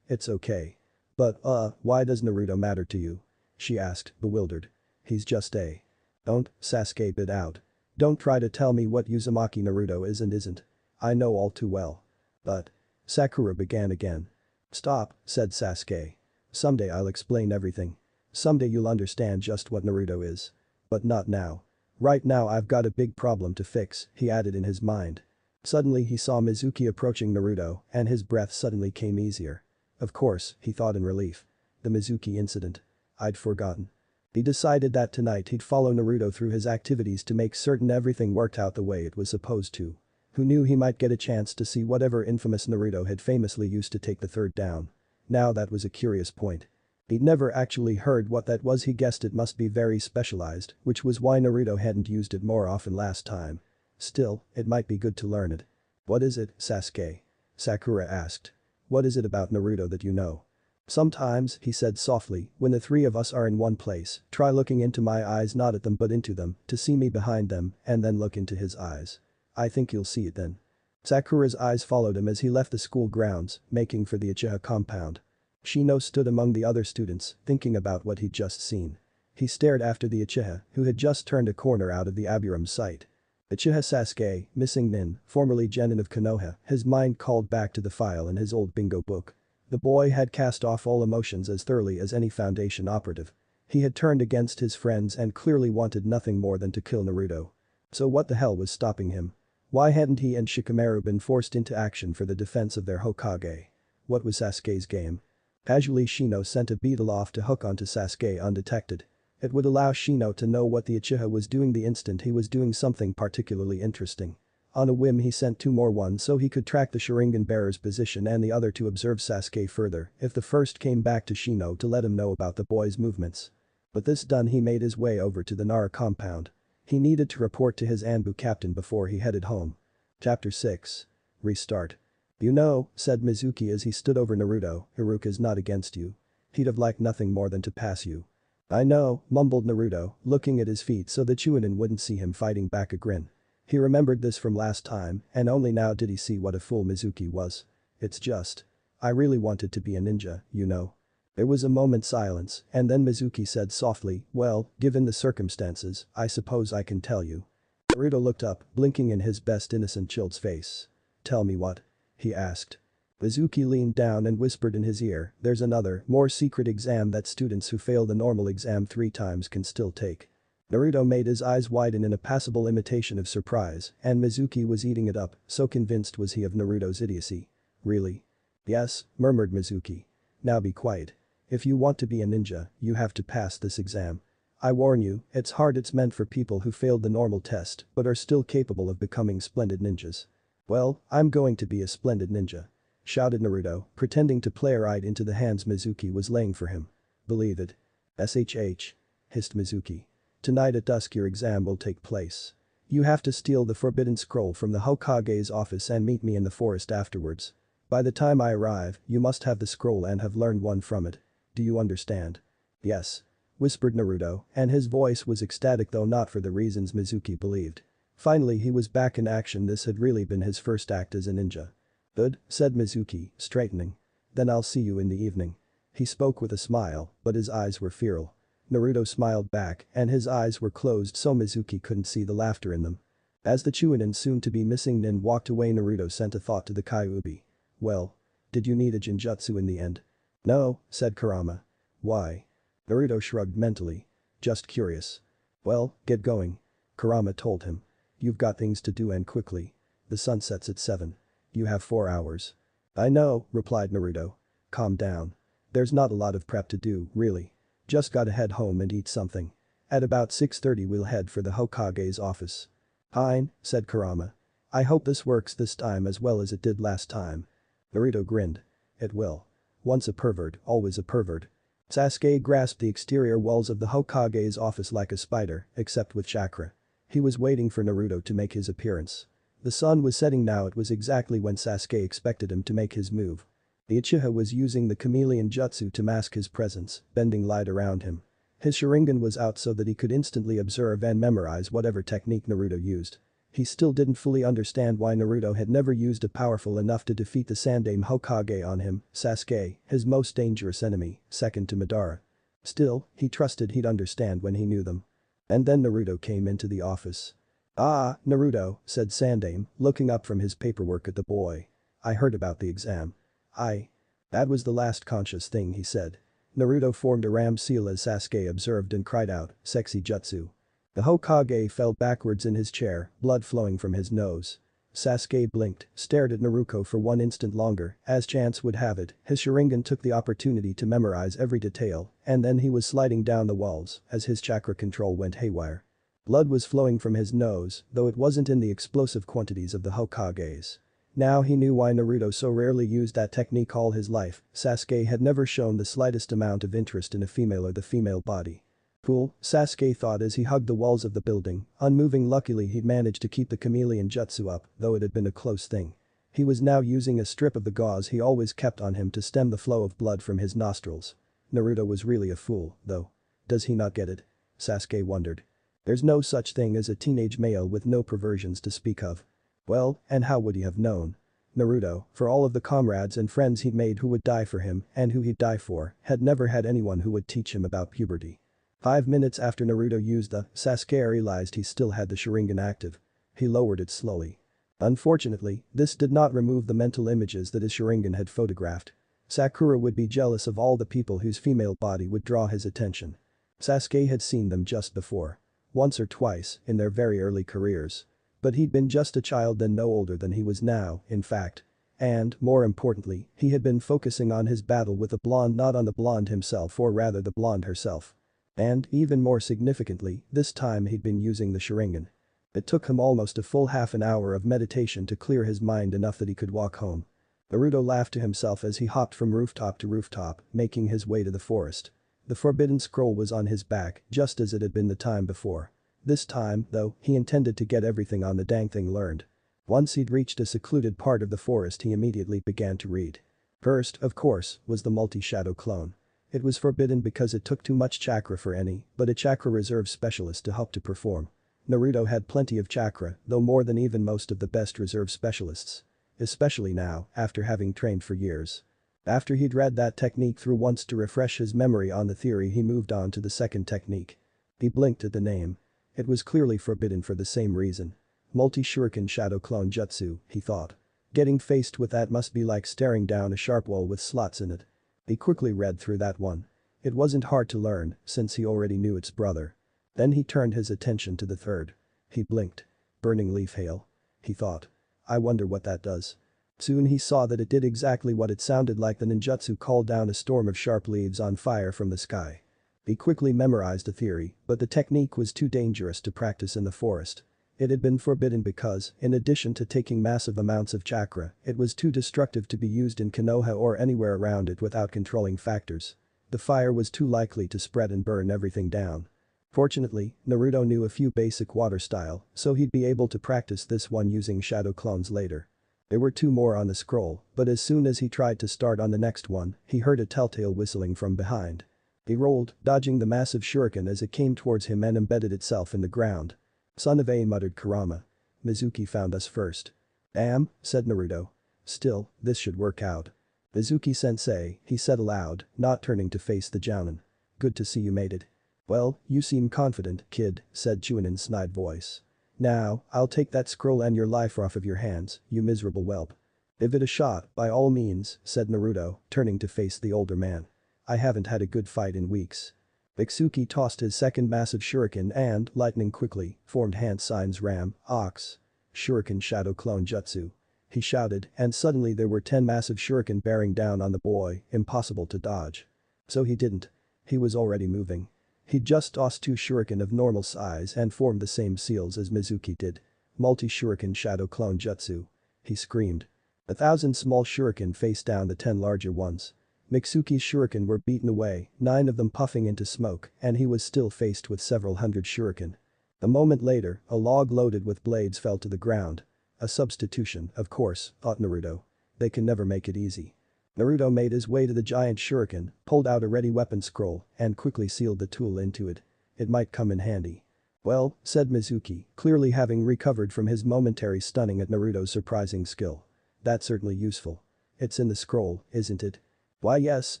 It's okay. But, why does Naruto matter to you? She asked, bewildered. He's just a. Don't, Sasuke bit out. Don't try to tell me what Uzumaki Naruto is and isn't. I know all too well. But. Sakura began again. Stop, said Sasuke. Someday I'll explain everything. Someday you'll understand just what Naruto is. But not now. Right now I've got a big problem to fix, he added in his mind. Suddenly he saw Mizuki approaching Naruto and his breath suddenly came easier. Of course, he thought in relief. The Mizuki incident. I'd forgotten. He decided that tonight he'd follow Naruto through his activities to make certain everything worked out the way it was supposed to. Who knew he might get a chance to see whatever infamous Naruto had famously used to take the third down. Now that was a curious point. He'd never actually heard what that was. He guessed it must be very specialized, which was why Naruto hadn't used it more often last time. Still, it might be good to learn it. What is it, Sasuke? Sakura asked. What is it about Naruto that you know? Sometimes, he said softly, when the three of us are in one place, try looking into my eyes, not at them but into them, to see me behind them, and then look into his eyes. I think you'll see it then. Sakura's eyes followed him as he left the school grounds, making for the Uchiha compound. Shino stood among the other students, thinking about what he'd just seen. He stared after the Uchiha, who had just turned a corner out of the Aburum's sight. Uchiha Sasuke, missing Nin, formerly Genin of Konoha, his mind called back to the file in his old bingo book. The boy had cast off all emotions as thoroughly as any Foundation operative. He had turned against his friends and clearly wanted nothing more than to kill Naruto. So what the hell was stopping him? Why hadn't he and Shikamaru been forced into action for the defense of their Hokage? What was Sasuke's game? Casually Shino sent a beetle off to hook onto Sasuke undetected. It would allow Shino to know what the Uchiha was doing the instant he was doing something particularly interesting. On a whim he sent two more, one so he could track the Sharingan bearer's position and the other to observe Sasuke further if the first came back to Shino to let him know about the boy's movements. But this done he made his way over to the Nara compound. He needed to report to his Anbu captain before he headed home. Chapter 6. Restart. You know, said Mizuki as he stood over Naruto, Iruka's not against you. He'd have liked nothing more than to pass you. I know, mumbled Naruto, looking at his feet so that Chunin wouldn't see him, fighting back a grin. He remembered this from last time and only now did he see what a fool Mizuki was. It's just. I really wanted to be a ninja, you know. There was a moment's silence and then Mizuki said softly, well, given the circumstances, I suppose I can tell you. Naruto looked up, blinking in his best innocent child's face. Tell me what? He asked. Mizuki leaned down and whispered in his ear, there's another, more secret exam that students who fail the normal exam 3 times can still take. Naruto made his eyes widen in a passable imitation of surprise and Mizuki was eating it up, so convinced was he of Naruto's idiocy. Really? Yes, murmured Mizuki. Now be quiet. If you want to be a ninja, you have to pass this exam. I warn you, it's hard. It's meant for people who failed the normal test but are still capable of becoming splendid ninjas. Well, I'm going to be a splendid ninja. Shouted Naruto, pretending to play right into the hands Mizuki was laying for him. Believe it. SHH. Hissed Mizuki. Tonight at dusk your exam will take place. You have to steal the forbidden scroll from the Hokage's office and meet me in the forest afterwards. By the time I arrive, you must have the scroll and have learned one from it. Do you understand? Yes. Whispered Naruto, and his voice was ecstatic though not for the reasons Mizuki believed. Finally he was back in action. This had really been his first act as a ninja. Good, said Mizuki, straightening. Then I'll see you in the evening. He spoke with a smile, but his eyes were feral. Naruto smiled back and his eyes were closed so Mizuki couldn't see the laughter in them. As the Chunin soon-to-be missing nin walked away Naruto sent a thought to the Kyuubi. Well. Did you need a Jinjutsu in the end? No, said Kurama. Why? Naruto shrugged mentally. Just curious. Well, get going. Kurama told him. You've got things to do and quickly. The sun sets at 7. You have 4 hours. I know, replied Naruto. Calm down. There's not a lot of prep to do, really. Just gotta head home and eat something. At about 6:30 we'll head for the Hokage's office. Fine, said Kurama. I hope this works this time as well as it did last time. Naruto grinned. It will. Once a pervert, always a pervert. Sasuke grasped the exterior walls of the Hokage's office like a spider, except with chakra. He was waiting for Naruto to make his appearance. The sun was setting now. It was exactly when Sasuke expected him to make his move. The Uchiha was using the chameleon jutsu to mask his presence, bending light around him. His Sharingan was out so that he could instantly observe and memorize whatever technique Naruto used. He still didn't fully understand why Naruto had never used a powerful enough to defeat the Sandaime Hokage on him, Sasuke, his most dangerous enemy, second to Madara. Still, he trusted he'd understand when he knew them. And then Naruto came into the office. Ah, Naruto, said Sandaime, looking up from his paperwork at the boy. I heard about the exam. That was the last conscious thing he said. Naruto formed a ram seal as Sasuke observed and cried out, sexy jutsu. The Hokage fell backwards in his chair, blood flowing from his nose. Sasuke blinked, stared at Naruto for one instant longer, as chance would have it, his Sharingan took the opportunity to memorize every detail, and then he was sliding down the walls as his chakra control went haywire. Blood was flowing from his nose, though it wasn't in the explosive quantities of the Hokage's. Now he knew why Naruto so rarely used that technique all his life. Sasuke had never shown the slightest amount of interest in a female or the female body. Cool, Sasuke thought as he hugged the walls of the building, unmoving. Luckily he'd managed to keep the chameleon jutsu up, though it had been a close thing. He was now using a strip of the gauze he always kept on him to stem the flow of blood from his nostrils. Naruto was really a fool, though. Does he not get it? Sasuke wondered. There's no such thing as a teenage male with no perversions to speak of. Well, and how would he have known? Naruto, for all of the comrades and friends he'd made who would die for him and who he'd die for, had never had anyone who would teach him about puberty. 5 minutes after Naruto used the Sasuke realized he still had the Sharingan active. He lowered it slowly. Unfortunately, this did not remove the mental images that his Sharingan had photographed. Sakura would be jealous of all the people whose female body would draw his attention. Sasuke had seen them just before. Once or twice, in their very early careers. But he'd been just a child then, no older than he was now, in fact. And, more importantly, he had been focusing on his battle with the blonde, not on the blonde himself, or rather the blonde herself. And, even more significantly, this time he'd been using the Sharingan. It took him almost a full half an hour of meditation to clear his mind enough that he could walk home. Naruto laughed to himself as he hopped from rooftop to rooftop, making his way to the forest. The forbidden scroll was on his back, just as it had been the time before. This time, though, he intended to get everything on the dang thing learned. Once he'd reached a secluded part of the forest he immediately began to read. First, of course, was the multi-shadow clone. It was forbidden because it took too much chakra for any, but a chakra reserve specialist to help to perform. Naruto had plenty of chakra, though more than even most of the best reserve specialists. Especially now, after having trained for years. After he'd read that technique through once to refresh his memory on the theory, he moved on to the second technique. He blinked at the name. It was clearly forbidden for the same reason. Multi-shuriken shadow clone jutsu, he thought. Getting faced with that must be like staring down a sharp wall with slots in it. He quickly read through that one. It wasn't hard to learn, since he already knew its brother. Then he turned his attention to the third. He blinked. Burning leaf hail. He thought. I wonder what that does. Soon he saw that it did exactly what it sounded like. The ninjutsu called down a storm of sharp leaves on fire from the sky. He quickly memorized the theory, but the technique was too dangerous to practice in the forest. It had been forbidden because, in addition to taking massive amounts of chakra, it was too destructive to be used in Konoha or anywhere around it without controlling factors. The fire was too likely to spread and burn everything down. Fortunately, Naruto knew a few basic water style, so he'd be able to practice this one using shadow clones later. There were 2 more on the scroll, but as soon as he tried to start on the next one, he heard a telltale whistling from behind. He rolled, dodging the massive shuriken as it came towards him and embedded itself in the ground. Son of a, muttered Kurama. Mizuki found us first. Damn, said Naruto. Still, this should work out. Mizuki-sensei, he said aloud, not turning to face the jounin. Good to see you made it. Well, you seem confident, kid, said Chunin's snide voice. Now, I'll take that scroll and your life off of your hands, you miserable whelp. Give it a shot, by all means, said Naruto, turning to face the older man. I haven't had a good fight in weeks. Mitsuki tossed his second massive shuriken and, lightning quickly, formed hand signs Ram, Ox. Shuriken Shadow Clone Jutsu. He shouted, and suddenly there were 10 massive shuriken bearing down on the boy, impossible to dodge. So he didn't. He was already moving. He'd just tossed 2 shuriken of normal size and formed the same seals as Mizuki did. Multi-shuriken Shadow Clone Jutsu. He screamed. 1,000 small shuriken faced down the 10 larger ones. Mitsuki's shuriken were beaten away, 9 of them puffing into smoke, and he was still faced with several hundred shuriken. A moment later, a log loaded with blades fell to the ground. A substitution, of course, thought Naruto. They can never make it easy. Naruto made his way to the giant shuriken, pulled out a ready weapon scroll, and quickly sealed the tool into it. It might come in handy. Well, said Mizuki, clearly having recovered from his momentary stunning at Naruto's surprising skill. That's certainly useful. It's in the scroll, isn't it? Why yes,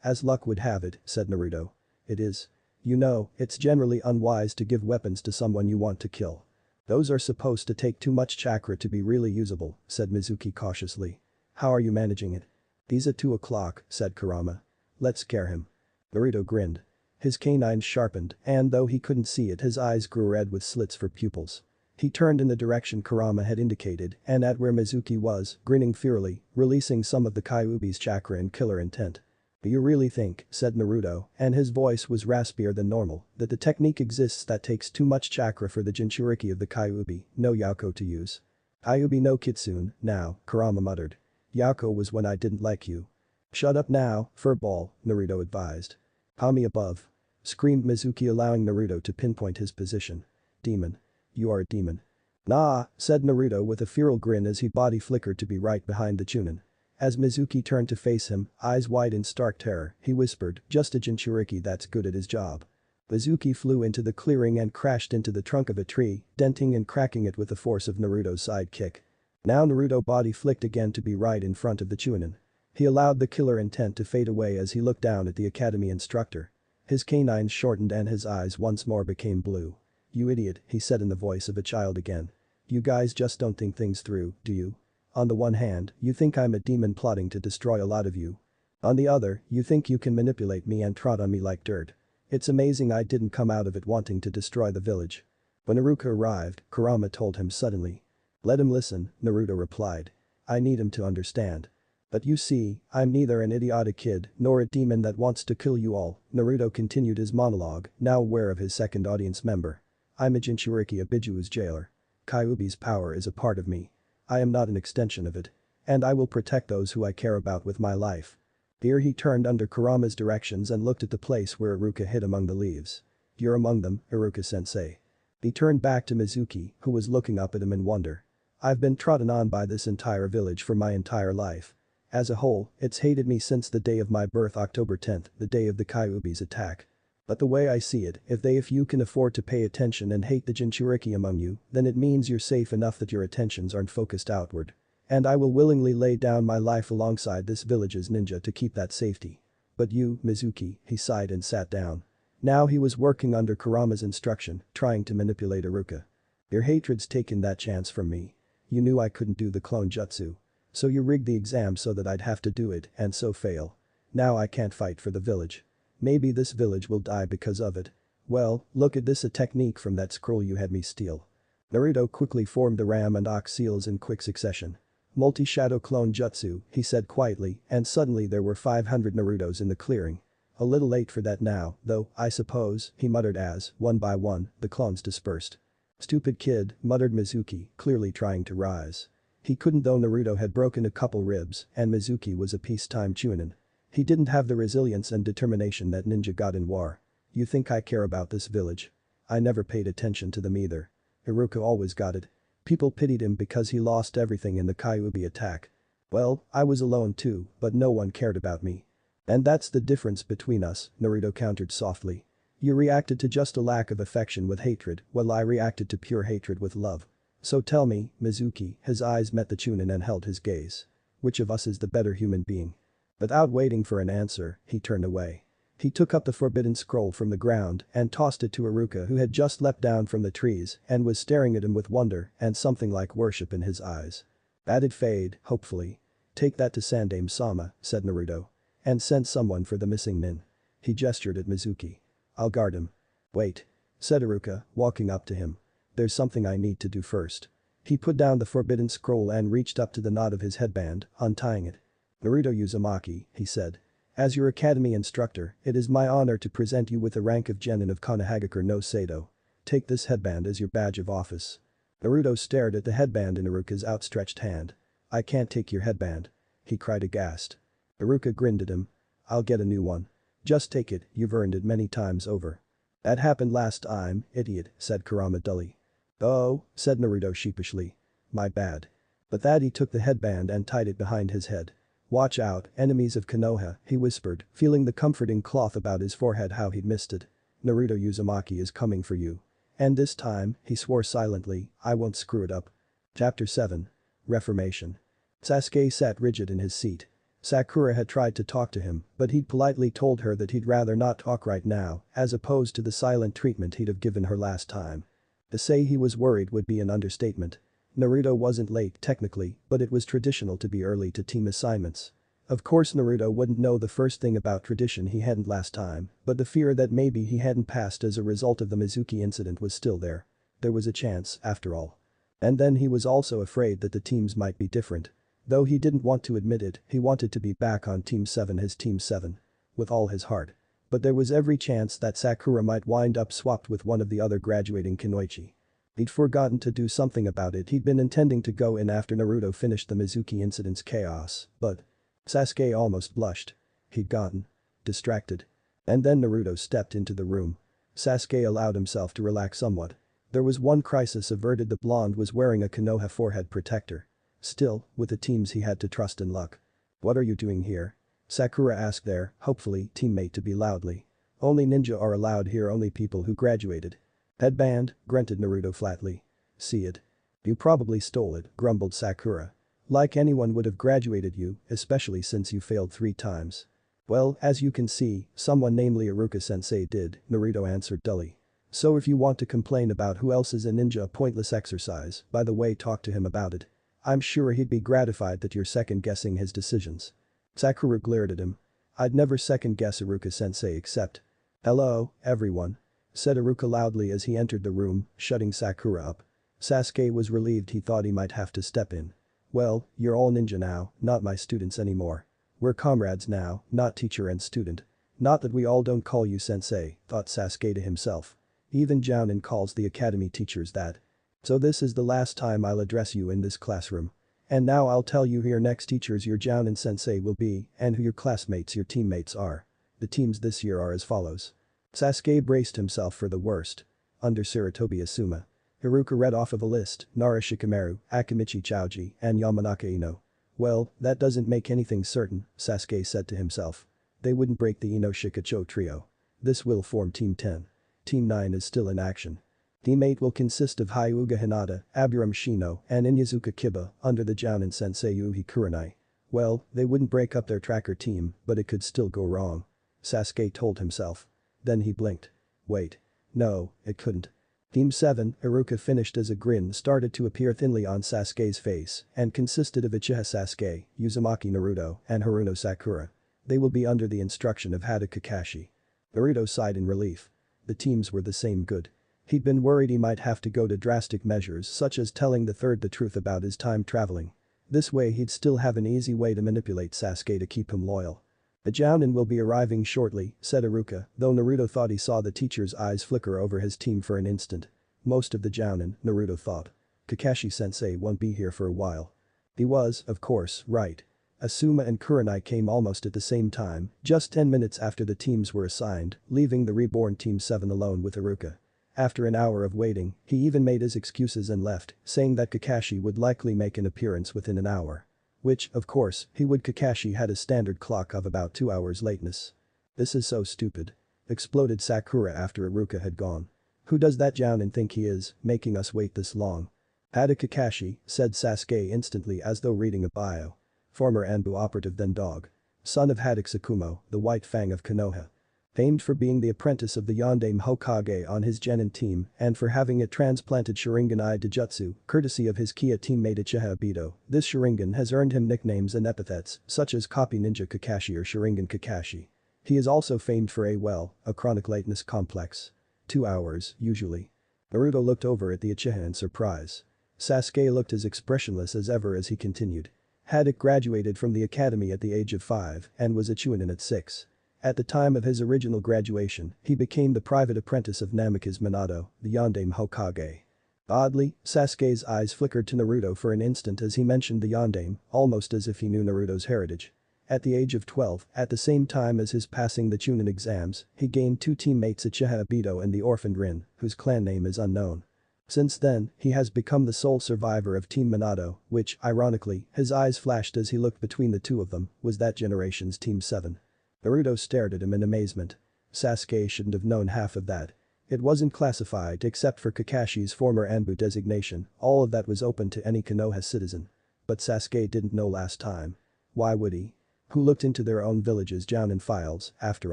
as luck would have it, said Naruto. It is. You know, it's generally unwise to give weapons to someone you want to kill. Those are supposed to take too much chakra to be really usable, said Mizuki cautiously. How are you managing it? He's at 2 o'clock, said Kurama. Let's scare him. Naruto grinned. His canines sharpened, and though he couldn't see it his eyes grew red with slits for pupils. He turned in the direction Kurama had indicated and at where Mizuki was, grinning fearfully, releasing some of the Kyuubi's chakra and killer intent. You really think, said Naruto, and his voice was raspier than normal, that the technique exists that takes too much chakra for the Jinchuriki of the Kyuubi, no Yauko to use. Kyuubi no Kitsune, now, Kurama muttered. Yauko was when I didn't like you. Shut up now, furball, Naruto advised. Kami above. Screamed Mizuki allowing Naruto to pinpoint his position. Demon. You are a demon. Nah, said Naruto with a feral grin as he body flickered to be right behind the Chunin. As Mizuki turned to face him, eyes wide in stark terror, he whispered, just a Jinchuriki that's good at his job. Mizuki flew into the clearing and crashed into the trunk of a tree, denting and cracking it with the force of Naruto's side kick. Now Naruto body flicked again to be right in front of the Chunin. He allowed the killer intent to fade away as he looked down at the academy instructor. His canines shortened and his eyes once more became blue. You idiot, he said in the voice of a child again. You guys just don't think things through, do you? On the one hand, you think I'm a demon plotting to destroy a lot of you. On the other, you think you can manipulate me and trot on me like dirt. It's amazing I didn't come out of it wanting to destroy the village. When Iruka arrived, Kurama told him suddenly. Let him listen, Naruto replied. I need him to understand. But you see, I'm neither an idiotic kid nor a demon that wants to kill you all, Naruto continued his monologue, now aware of his second audience member. I'm a Jinchuriki Abiju's jailer. Kyuubi's power is a part of me. I am not an extension of it. And I will protect those who I care about with my life. Here he turned under Kurama's directions and looked at the place where Iruka hid among the leaves. You're among them, Iruka-sensei. He turned back to Mizuki, who was looking up at him in wonder. I've been trodden on by this entire village for my entire life. As a whole, it's hated me since the day of my birth October 10th, the day of the Kyuubi's attack. But the way I see it, if you can afford to pay attention and hate the Jinchuriki among you, then it means you're safe enough that your attentions aren't focused outward. And I will willingly lay down my life alongside this village's ninja to keep that safety. But you, Mizuki, he sighed and sat down. Now he was working under Kurama's instruction, trying to manipulate Iruka. Your hatred's taken that chance from me. You knew I couldn't do the clone jutsu. So you rigged the exam so that I'd have to do it and so fail. Now I can't fight for the village. Maybe this village will die because of it. Well, look at this, a technique from that scroll you had me steal. Naruto quickly formed the ram and ox seals in quick succession. Multi-shadow clone jutsu, he said quietly, and suddenly there were 500 Narutos in the clearing. A little late for that now, though, I suppose, he muttered as, one by one, the clones dispersed. Stupid kid, muttered Mizuki, clearly trying to rise. He couldn't though Naruto had broken a couple ribs and Mizuki was a peacetime chunin. He didn't have the resilience and determination that ninja got in war. You think I care about this village? I never paid attention to them either. Iruka always got it. People pitied him because he lost everything in the Kyuubi attack. Well, I was alone too, but no one cared about me. And that's the difference between us, Naruto countered softly. You reacted to just a lack of affection with hatred, while I reacted to pure hatred with love. So tell me, Mizuki, his eyes met the Chunin and held his gaze. Which of us is the better human being? Without waiting for an answer, he turned away. He took up the forbidden scroll from the ground and tossed it to Iruka, who had just leapt down from the trees and was staring at him with wonder and something like worship in his eyes. Added fade, hopefully. Take that to Sandaime-sama, said Naruto. And send someone for the missing nin. He gestured at Mizuki. I'll guard him. Wait. Said Iruka, walking up to him. There's something I need to do first. He put down the forbidden scroll and reached up to the knot of his headband, untying it. Naruto Uzumaki, he said. As your academy instructor, it is my honor to present you with the rank of Genin of Konohagakure no Seido. Take this headband as your badge of office. Naruto stared at the headband in Iruka's outstretched hand. I can't take your headband. He cried aghast. Iruka grinned at him. I'll get a new one. Just take it, you've earned it many times over. That happened last time, idiot, said Kurama dully. Oh, said Naruto sheepishly. My bad. But that he took the headband and tied it behind his head. Watch out, enemies of Konoha, he whispered, feeling the comforting cloth about his forehead how he'd missed it. Naruto Uzumaki is coming for you. And this time, he swore silently, I won't screw it up. Chapter 7. Reformation. Sasuke sat rigid in his seat. Sakura had tried to talk to him, but he'd politely told her that he'd rather not talk right now, as opposed to the silent treatment he'd have given her last time. To say he was worried would be an understatement. Naruto wasn't late technically, but it was traditional to be early to team assignments. Of course Naruto wouldn't know the first thing about tradition he hadn't last time, but the fear that maybe he hadn't passed as a result of the Mizuki incident was still there. There was a chance, after all. And then he was also afraid that the teams might be different. Though he didn't want to admit it, he wanted to be back on Team 7, his Team 7. With all his heart. But there was every chance that Sakura might wind up swapped with one of the other graduating Kunoichi. He'd forgotten to do something about it. He'd been intending to go in after Naruto finished the Mizuki incident's chaos, but Sasuke almost blushed. He'd gotten distracted. And then Naruto stepped into the room. Sasuke allowed himself to relax somewhat. There was one crisis averted. The blonde was wearing a Konoha forehead protector. Still, with the teams he had to trust in luck. What are you doing here? Sakura asked their, hopefully, teammate to be loudly. Only ninja are allowed here, only people who graduated. Headband, grunted Naruto flatly. See it. You probably stole it, grumbled Sakura. Like anyone would have graduated you, especially since you failed 3 times. Well, as you can see, someone namely Iruka-sensei did, Naruto answered dully. So if you want to complain about who else is a ninja, a pointless exercise, by the way, talk to him about it. I'm sure he'd be gratified that you're second-guessing his decisions. Sakura glared at him. I'd never second-guess Iruka-sensei except. Hello, everyone. Said Iruka loudly as he entered the room, shutting Sakura up. Sasuke was relieved. He thought he might have to step in. Well, you're all ninja now, not my students anymore. We're comrades now, not teacher and student. Not that we all don't call you sensei, thought Sasuke to himself. Even Jounin calls the academy teachers that. So this is the last time I'll address you in this classroom. And now I'll tell you who your next teachers, your Jounin sensei, will be, and who your classmates, your teammates are. The teams this year are as follows. Sasuke braced himself for the worst. Under Sarutobi Asuma. Iruka read off of a list, Nara Shikamaru, Akimichi Chouji, and Yamanaka Ino. Well, that doesn't make anything certain, Sasuke said to himself. They wouldn't break the Ino Shikacho trio. This will form Team 10. Team 9 is still in action. Team 8 will consist of Hyuga Hinata, Aburame Shino, and Inyazuka Kiba, under the Jounin sensei Uhi Kurenai. Well, they wouldn't break up their tracker team, but it could still go wrong. Sasuke told himself. Then he blinked. Wait. No, it couldn't. Team 7, Iruka finished as a grin started to appear thinly on Sasuke's face and consisted of Uchiha Sasuke, Uzumaki Naruto, and Haruno Sakura. They will be under the instruction of Hada Kakashi. Naruto sighed in relief. The teams were the same good. He'd been worried he might have to go to drastic measures such as telling the third the truth about his time traveling. This way he'd still have an easy way to manipulate Sasuke to keep him loyal. The Jounin will be arriving shortly, said Iruka, though Naruto thought he saw the teacher's eyes flicker over his team for an instant. Most of the Jounin, Naruto thought. Kakashi-sensei won't be here for a while. He was, of course, right. Asuma and Kurenai came almost at the same time, just 10 minutes after the teams were assigned, leaving the reborn Team 7 alone with Iruka. After an hour of waiting, he even made his excuses and left, saying that Kakashi would likely make an appearance within an hour. Which, of course, he would. Kakashi had a standard clock of about 2 hours lateness. This is so stupid. Exploded Sakura after Iruka had gone. Who does that Jounin think he is, making us wait this long? Hada Kakashi, said Sasuke instantly as though reading a bio. Former Anbu operative then dog. Son of Haddock Tsukumo, the White Fang of Konoha. Famed for being the apprentice of the Yondaime Hokage on his genin team and for having a transplanted Sharingan Eye Dijutsu, courtesy of his Kia teammate Uchiha Obito, this Sharingan has earned him nicknames and epithets such as Copy Ninja Kakashi or Sharingan Kakashi. He is also famed for a chronic lateness complex. 2 hours, usually. Naruto looked over at the Uchiha in surprise. Sasuke looked as expressionless as ever as he continued. Haddock graduated from the academy at the age of 5 and was a Chunin at 6. At the time of his original graduation, he became the private apprentice of Namikaze Minato, the Yondaime Hokage. Oddly, Sasuke's eyes flickered to Naruto for an instant as he mentioned the Yondaime, almost as if he knew Naruto's heritage. At the age of 12, at the same time as his passing the Chunin exams, he gained 2 teammates Uchiha Obito and the orphaned Rin, whose clan name is unknown. Since then, he has become the sole survivor of Team Minato, which, ironically, his eyes flashed as he looked between the two of them, was that generation's Team 7. Naruto stared at him in amazement. Sasuke shouldn't have known half of that. It wasn't classified except for Kakashi's former Anbu designation, all of that was open to any Konoha citizen. But Sasuke didn't know last time. Why would he? Who looked into their own village's Jounin files, after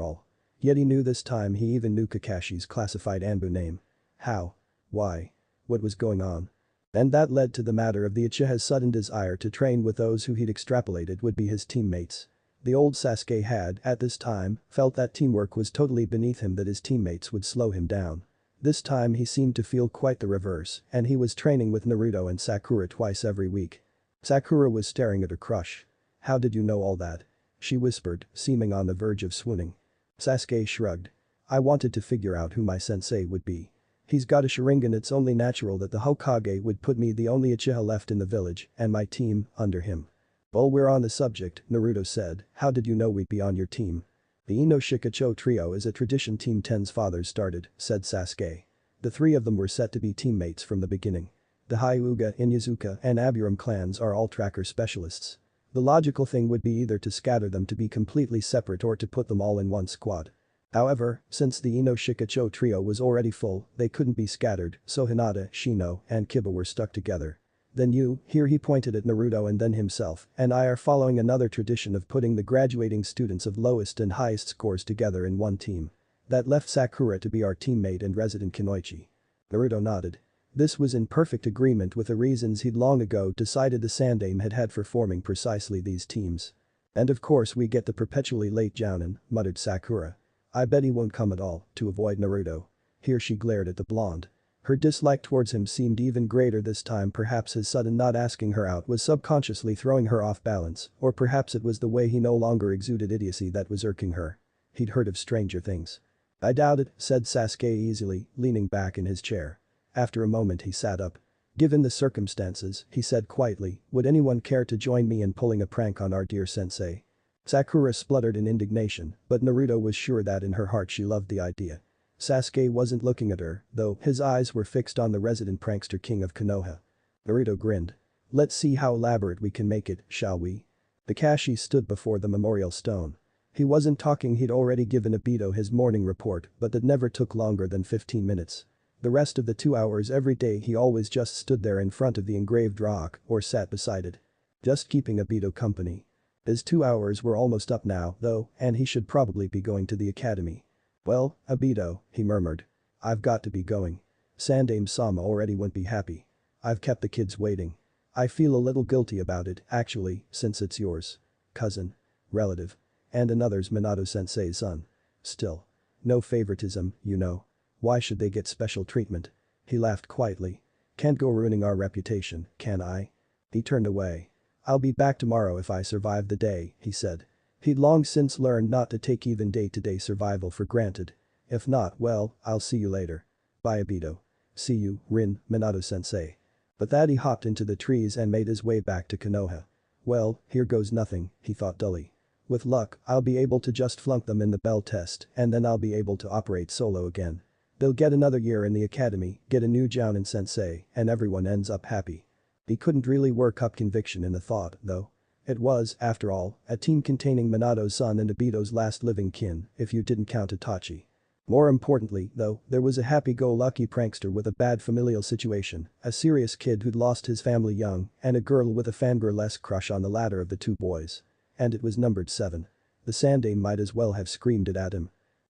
all? Yet he knew this time he even knew Kakashi's classified Anbu name. How? Why? What was going on? And that led to the matter of the Uchiha's sudden desire to train with those who he'd extrapolated would be his teammates. The old Sasuke had, at this time, felt that teamwork was totally beneath him, that his teammates would slow him down. This time he seemed to feel quite the reverse, and he was training with Naruto and Sakura twice every week. Sakura was staring at her crush. "How did you know all that?" she whispered, seeming on the verge of swooning. Sasuke shrugged. "I wanted to figure out who my sensei would be. He's got a Sharingan, it's only natural that the Hokage would put me, the only Uchiha left in the village, and my team, under him." "While we're on the subject," Naruto said, "how did you know we'd be on your team?" "The Ino Shikacho trio is a tradition Team 10's fathers started," said Sasuke. "The 3 of them were set to be teammates from the beginning. The Hyuga, Inyazuka, and Aburam clans are all tracker specialists. The logical thing would be either to scatter them to be completely separate or to put them all in one squad. However, since the Ino Shikacho trio was already full, they couldn't be scattered, so Hinata, Shino, and Kiba were stuck together. Then you," here he pointed at Naruto and then himself, "and I are following another tradition of putting the graduating students of lowest and highest scores together in one team. That left Sakura to be our teammate and resident Kunoichi." Naruto nodded. This was in perfect agreement with the reasons he'd long ago decided the Sandaime had for forming precisely these teams. "And of course we get the perpetually late Jounin," muttered Sakura. "I bet he won't come at all," to avoid Naruto. Here she glared at the blonde. Her dislike towards him seemed even greater this time. Perhaps his sudden not asking her out was subconsciously throwing her off balance, or perhaps it was the way he no longer exuded idiocy that was irking her. He'd heard of stranger things. "I doubt it," said Sasuke easily, leaning back in his chair. After a moment he sat up. "Given the circumstances," he said quietly, "would anyone care to join me in pulling a prank on our dear sensei?" Sakura spluttered in indignation, but Naruto was sure that in her heart she loved the idea. Sasuke wasn't looking at her, though, his eyes were fixed on the resident prankster king of Konoha. Naruto grinned. "Let's see how elaborate we can make it, shall we?" Kakashi stood before the memorial stone. He wasn't talking, he'd already given Obito his morning report, but that never took longer than 15 minutes. The rest of the 2 hours every day he always just stood there in front of the engraved rock or sat beside it. Just keeping Obito company. His 2 hours were almost up now, though, and he should probably be going to the academy. "Well, Obito," he murmured. "I've got to be going. Sandaime-sama already won't be happy. I've kept the kids waiting. I feel a little guilty about it, actually, since it's yours. Cousin. Relative. And another's Minato-sensei's son. Still. No favoritism, you know. Why should they get special treatment?" He laughed quietly. "Can't go ruining our reputation, can I?" He turned away. "I'll be back tomorrow if I survive the day," he said. He'd long since learned not to take even day-to-day survival for granted. If not, well, I'll see you later. Bye Obito. See you, Rin, Minato-sensei. With that he hopped into the trees and made his way back to Konoha. Well, here goes nothing, he thought dully. With luck, I'll be able to just flunk them in the bell test and then I'll be able to operate solo again. They'll get another year in the academy, get a new Jounin sensei, and everyone ends up happy. He couldn't really work up conviction in the thought, though. It was, after all, a team containing Minato's son and Obito's last living kin, if you didn't count Itachi. More importantly, though, there was a happy-go-lucky prankster with a bad familial situation, a serious kid who'd lost his family young, and a girl with a fangirl-esque crush on the latter of the 2 boys. And it was numbered 7. The Sandaime might as well have screamed it at him.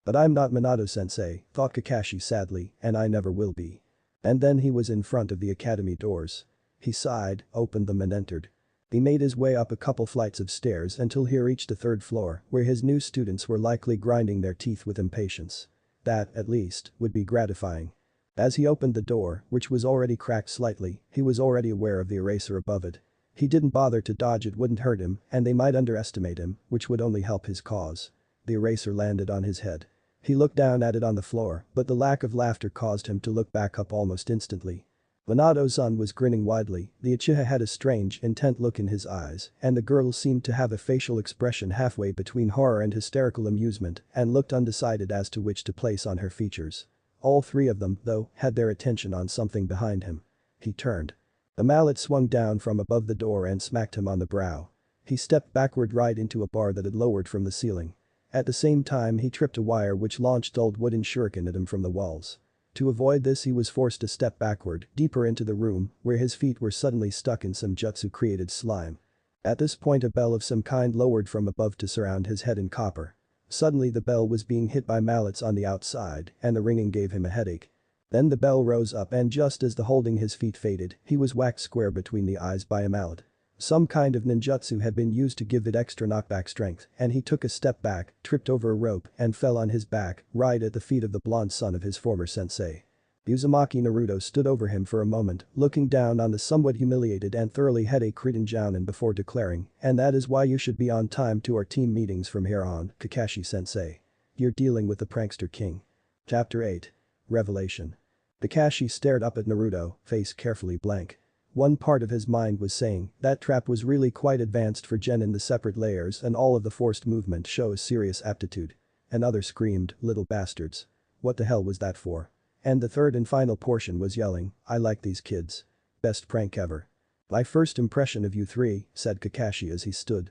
But I'm not Minato-sensei, thought Kakashi sadly, and I never will be. And then he was in front of the academy doors. He sighed, opened them and entered. He made his way up a couple flights of stairs until he reached the third floor, where his new students were likely grinding their teeth with impatience. That, at least, would be gratifying. As he opened the door, which was already cracked slightly, he was already aware of the eraser above it. He didn't bother to dodge, it wouldn't hurt him, and they might underestimate him, which would only help his cause. The eraser landed on his head. He looked down at it on the floor, but the lack of laughter caused him to look back up almost instantly. Minato's-san was grinning widely, the Uchiha had a strange, intent look in his eyes, and the girl seemed to have a facial expression halfway between horror and hysterical amusement and looked undecided as to which to place on her features. All three of them, though, had their attention on something behind him. He turned. A mallet swung down from above the door and smacked him on the brow. He stepped backward right into a bar that had lowered from the ceiling. At the same time he tripped a wire which launched old wooden shuriken at him from the walls. To avoid this he was forced to step backward, deeper into the room, where his feet were suddenly stuck in some jutsu-created slime. At this point a bell of some kind lowered from above to surround his head in copper. Suddenly the bell was being hit by mallets on the outside, and the ringing gave him a headache. Then the bell rose up and just as the holding his feet faded, he was whacked square between the eyes by a mallet. Some kind of ninjutsu had been used to give it extra knockback strength, and he took a step back, tripped over a rope, and fell on his back, right at the feet of the blonde son of his former sensei. Uzumaki Naruto stood over him for a moment, looking down on the somewhat humiliated and thoroughly headache-ridden Jounin before declaring, "And that is why you should be on time to our team meetings from here on, Kakashi-sensei. You're dealing with the prankster king." Chapter 8. Revelation. Kakashi stared up at Naruto, face carefully blank. One part of his mind was saying, that trap was really quite advanced for Genin, the separate layers and all of the forced movement shows serious aptitude. Another screamed, little bastards. What the hell was that for? And the third and final portion was yelling, I like these kids. Best prank ever. My first impression of you three, said Kakashi as he stood,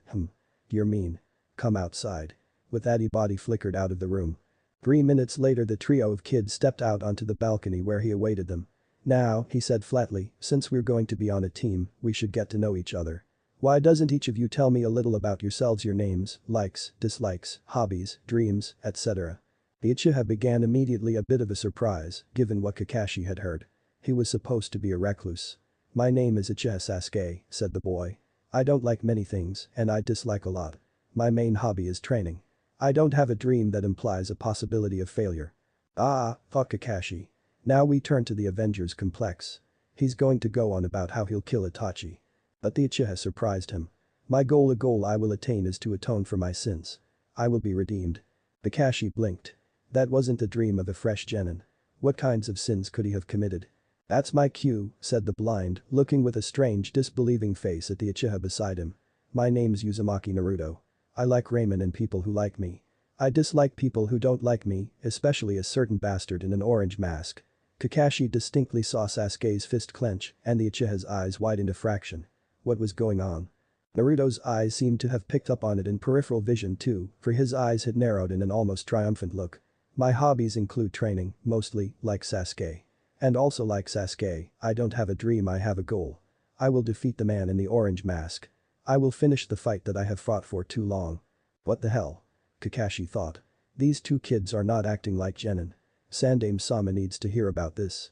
You're mean. Come outside. With that he body flickered out of the room. 3 minutes later the trio of kids stepped out onto the balcony where he awaited them. Now, he said flatly, since we're going to be on a team, we should get to know each other. Why doesn't each of you tell me a little about yourselves, your names, likes, dislikes, hobbies, dreams, etc. The Uchiha began immediately, a bit of a surprise, given what Kakashi had heard. He was supposed to be a recluse. My name is Uchiha Sasuke, said the boy. I don't like many things, and I dislike a lot. My main hobby is training. I don't have a dream that implies a possibility of failure. Ah, thought Kakashi. Now we turn to the Avengers complex. He's going to go on about how he'll kill Itachi. But the Uchiha surprised him. My goal, a goal I will attain, is to atone for my sins. I will be redeemed. Kakashi blinked. That wasn't the dream of a fresh genin. What kinds of sins could he have committed? That's my cue, said the blind, looking with a strange disbelieving face at the Uchiha beside him. My name's Uzumaki Naruto. I like ramen and people who like me. I dislike people who don't like me, especially a certain bastard in an orange mask. Kakashi distinctly saw Sasuke's fist clench, and the Uchiha's eyes widened a fraction. What was going on? Naruto's eyes seemed to have picked up on it in peripheral vision too, for his eyes had narrowed in an almost triumphant look. My hobbies include training, mostly, like Sasuke. And also like Sasuke, I don't have a dream, I have a goal. I will defeat the man in the orange mask. I will finish the fight that I have fought for too long. What the hell? Kakashi thought. These two kids are not acting like genin. Sandaime-sama needs to hear about this.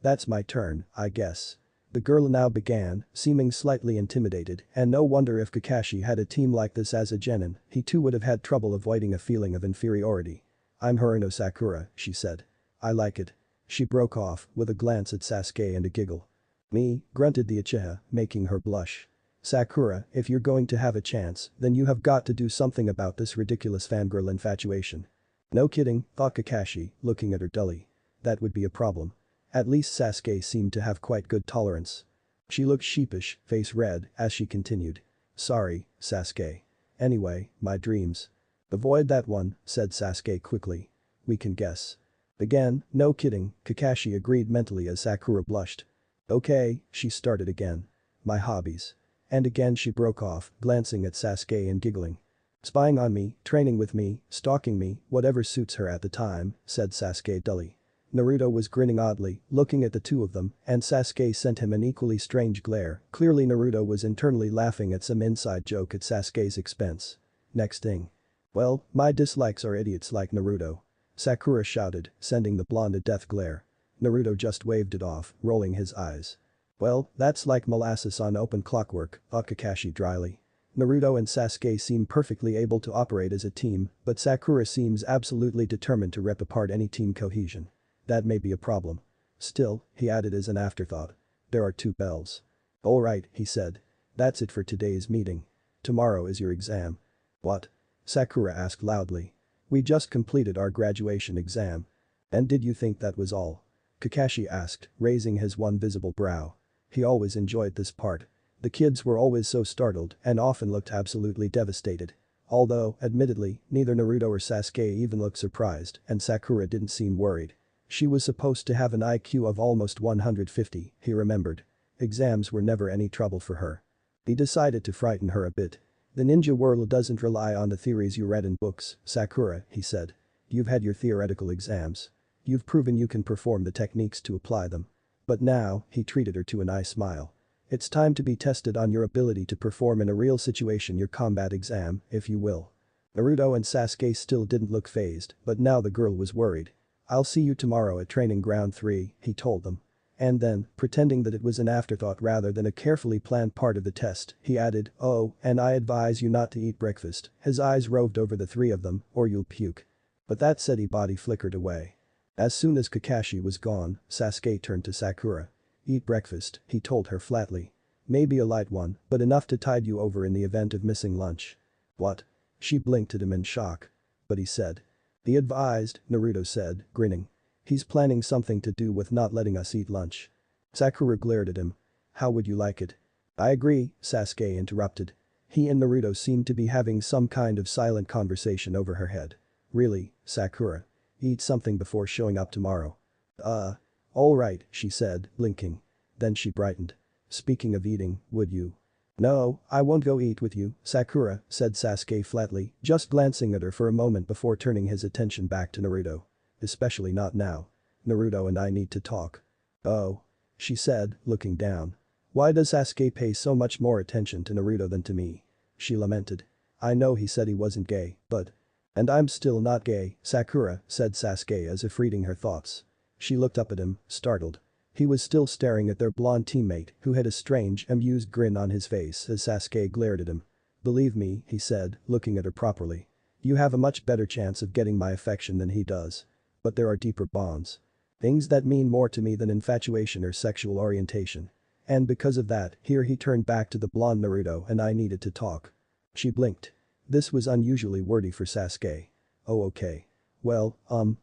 That's my turn, I guess. The girl now began, seeming slightly intimidated, and no wonder if Kakashi had a team like this as a genin, he too would have had trouble avoiding a feeling of inferiority. I'm Haruno Sakura, she said. I like it. She broke off, with a glance at Sasuke and a giggle. Me, grunted the Uchiha, making her blush. Sakura, if you're going to have a chance, then you have got to do something about this ridiculous fangirl infatuation. No kidding, thought Kakashi, looking at her dully. That would be a problem. At least Sasuke seemed to have quite good tolerance. She looked sheepish, face red, as she continued. Sorry, Sasuke. Anyway, my dreams. Avoid that one, said Sasuke quickly. We can guess. Again, no kidding, Kakashi agreed mentally as Sakura blushed. Okay, she started again. My hobbies. And again she broke off, glancing at Sasuke and giggling. Spying on me, training with me, stalking me, whatever suits her at the time, said Sasuke dully. Naruto was grinning oddly, looking at the two of them, and Sasuke sent him an equally strange glare. Clearly Naruto was internally laughing at some inside joke at Sasuke's expense. Next thing. Well, my dislikes are idiots like Naruto. Sakura shouted, sending the blonde a death glare. Naruto just waved it off, rolling his eyes. Well, that's like molasses on open clockwork, Kakashi dryly. Naruto and Sasuke seem perfectly able to operate as a team, but Sakura seems absolutely determined to rip apart any team cohesion. That may be a problem. Still, he added as an afterthought. There are 2 bells. Alright, he said. That's it for today's meeting. Tomorrow is your exam. What? Sakura asked loudly. We just completed our graduation exam. And did you think that was all? Kakashi asked, raising his one visible brow. He always enjoyed this part. The kids were always so startled and often looked absolutely devastated. Although, admittedly, neither Naruto or Sasuke even looked surprised and Sakura didn't seem worried. She was supposed to have an IQ of almost 150, he remembered. Exams were never any trouble for her. He decided to frighten her a bit. The ninja world doesn't rely on the theories you read in books, Sakura, he said. You've had your theoretical exams. You've proven you can perform the techniques to apply them. But now, he treated her to a nice smile. It's time to be tested on your ability to perform in a real situation, your combat exam, if you will. Naruto and Sasuke still didn't look fazed, but now the girl was worried. I'll see you tomorrow at training ground 3, he told them. And then, pretending that it was an afterthought rather than a carefully planned part of the test, he added, oh, and I advise you not to eat breakfast. His eyes roved over the 3 of them, or you'll puke. But that steady body flickered away. As soon as Kakashi was gone, Sasuke turned to Sakura. Eat breakfast, he told her flatly. Maybe a light one, but enough to tide you over in the event of missing lunch. What? She blinked at him in shock. But he said. He advised, Naruto said, grinning. He's planning something to do with not letting us eat lunch. Sakura glared at him. How would you like it? I agree, Sasuke interrupted. He and Naruto seemed to be having some kind of silent conversation over her head. Really, Sakura? Eat something before showing up tomorrow. All right, she said, blinking. Then she brightened. Speaking of eating, would you? No, I won't go eat with you, Sakura, said Sasuke flatly, just glancing at her for a moment before turning his attention back to Naruto. Especially not now. Naruto and I need to talk. Oh. She said, looking down. Why does Sasuke pay so much more attention to Naruto than to me? She lamented. I know he said he wasn't gay, but… And I'm still not gay, Sakura, said Sasuke as if reading her thoughts. She looked up at him, startled. He was still staring at their blonde teammate who had a strange, amused grin on his face as Sasuke glared at him. Believe me, he said, looking at her properly. You have a much better chance of getting my affection than he does. But there are deeper bonds. Things that mean more to me than infatuation or sexual orientation. And because of that, here he turned back to the blonde Naruto and I needed to talk. She blinked. This was unusually wordy for Sasuke. Oh okay. Well,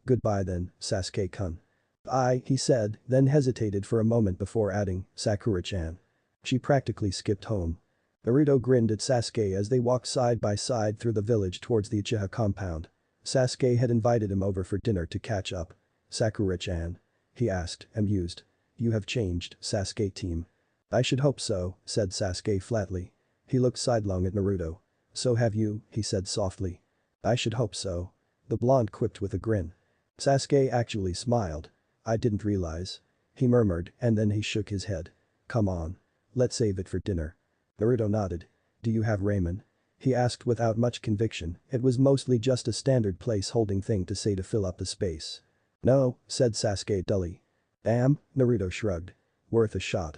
goodbye then, Sasuke-kun. He said, then hesitated for a moment before adding, Sakura-chan. She practically skipped home. Naruto grinned at Sasuke as they walked side by side through the village towards the Uchiha compound. Sasuke had invited him over for dinner to catch up. Sakura-chan? He asked, amused. You have changed, Sasuke team. I should hope so, said Sasuke flatly. He looked sidelong at Naruto. So have you, he said softly. I should hope so. The blonde quipped with a grin. Sasuke actually smiled. I didn't realize. He murmured and then he shook his head. Come on. Let's save it for dinner. Naruto nodded. Do you have ramen? He asked without much conviction, it was mostly just a standard place-holding thing to say to fill up the space. No, said Sasuke dully. Damn, Naruto shrugged. Worth a shot.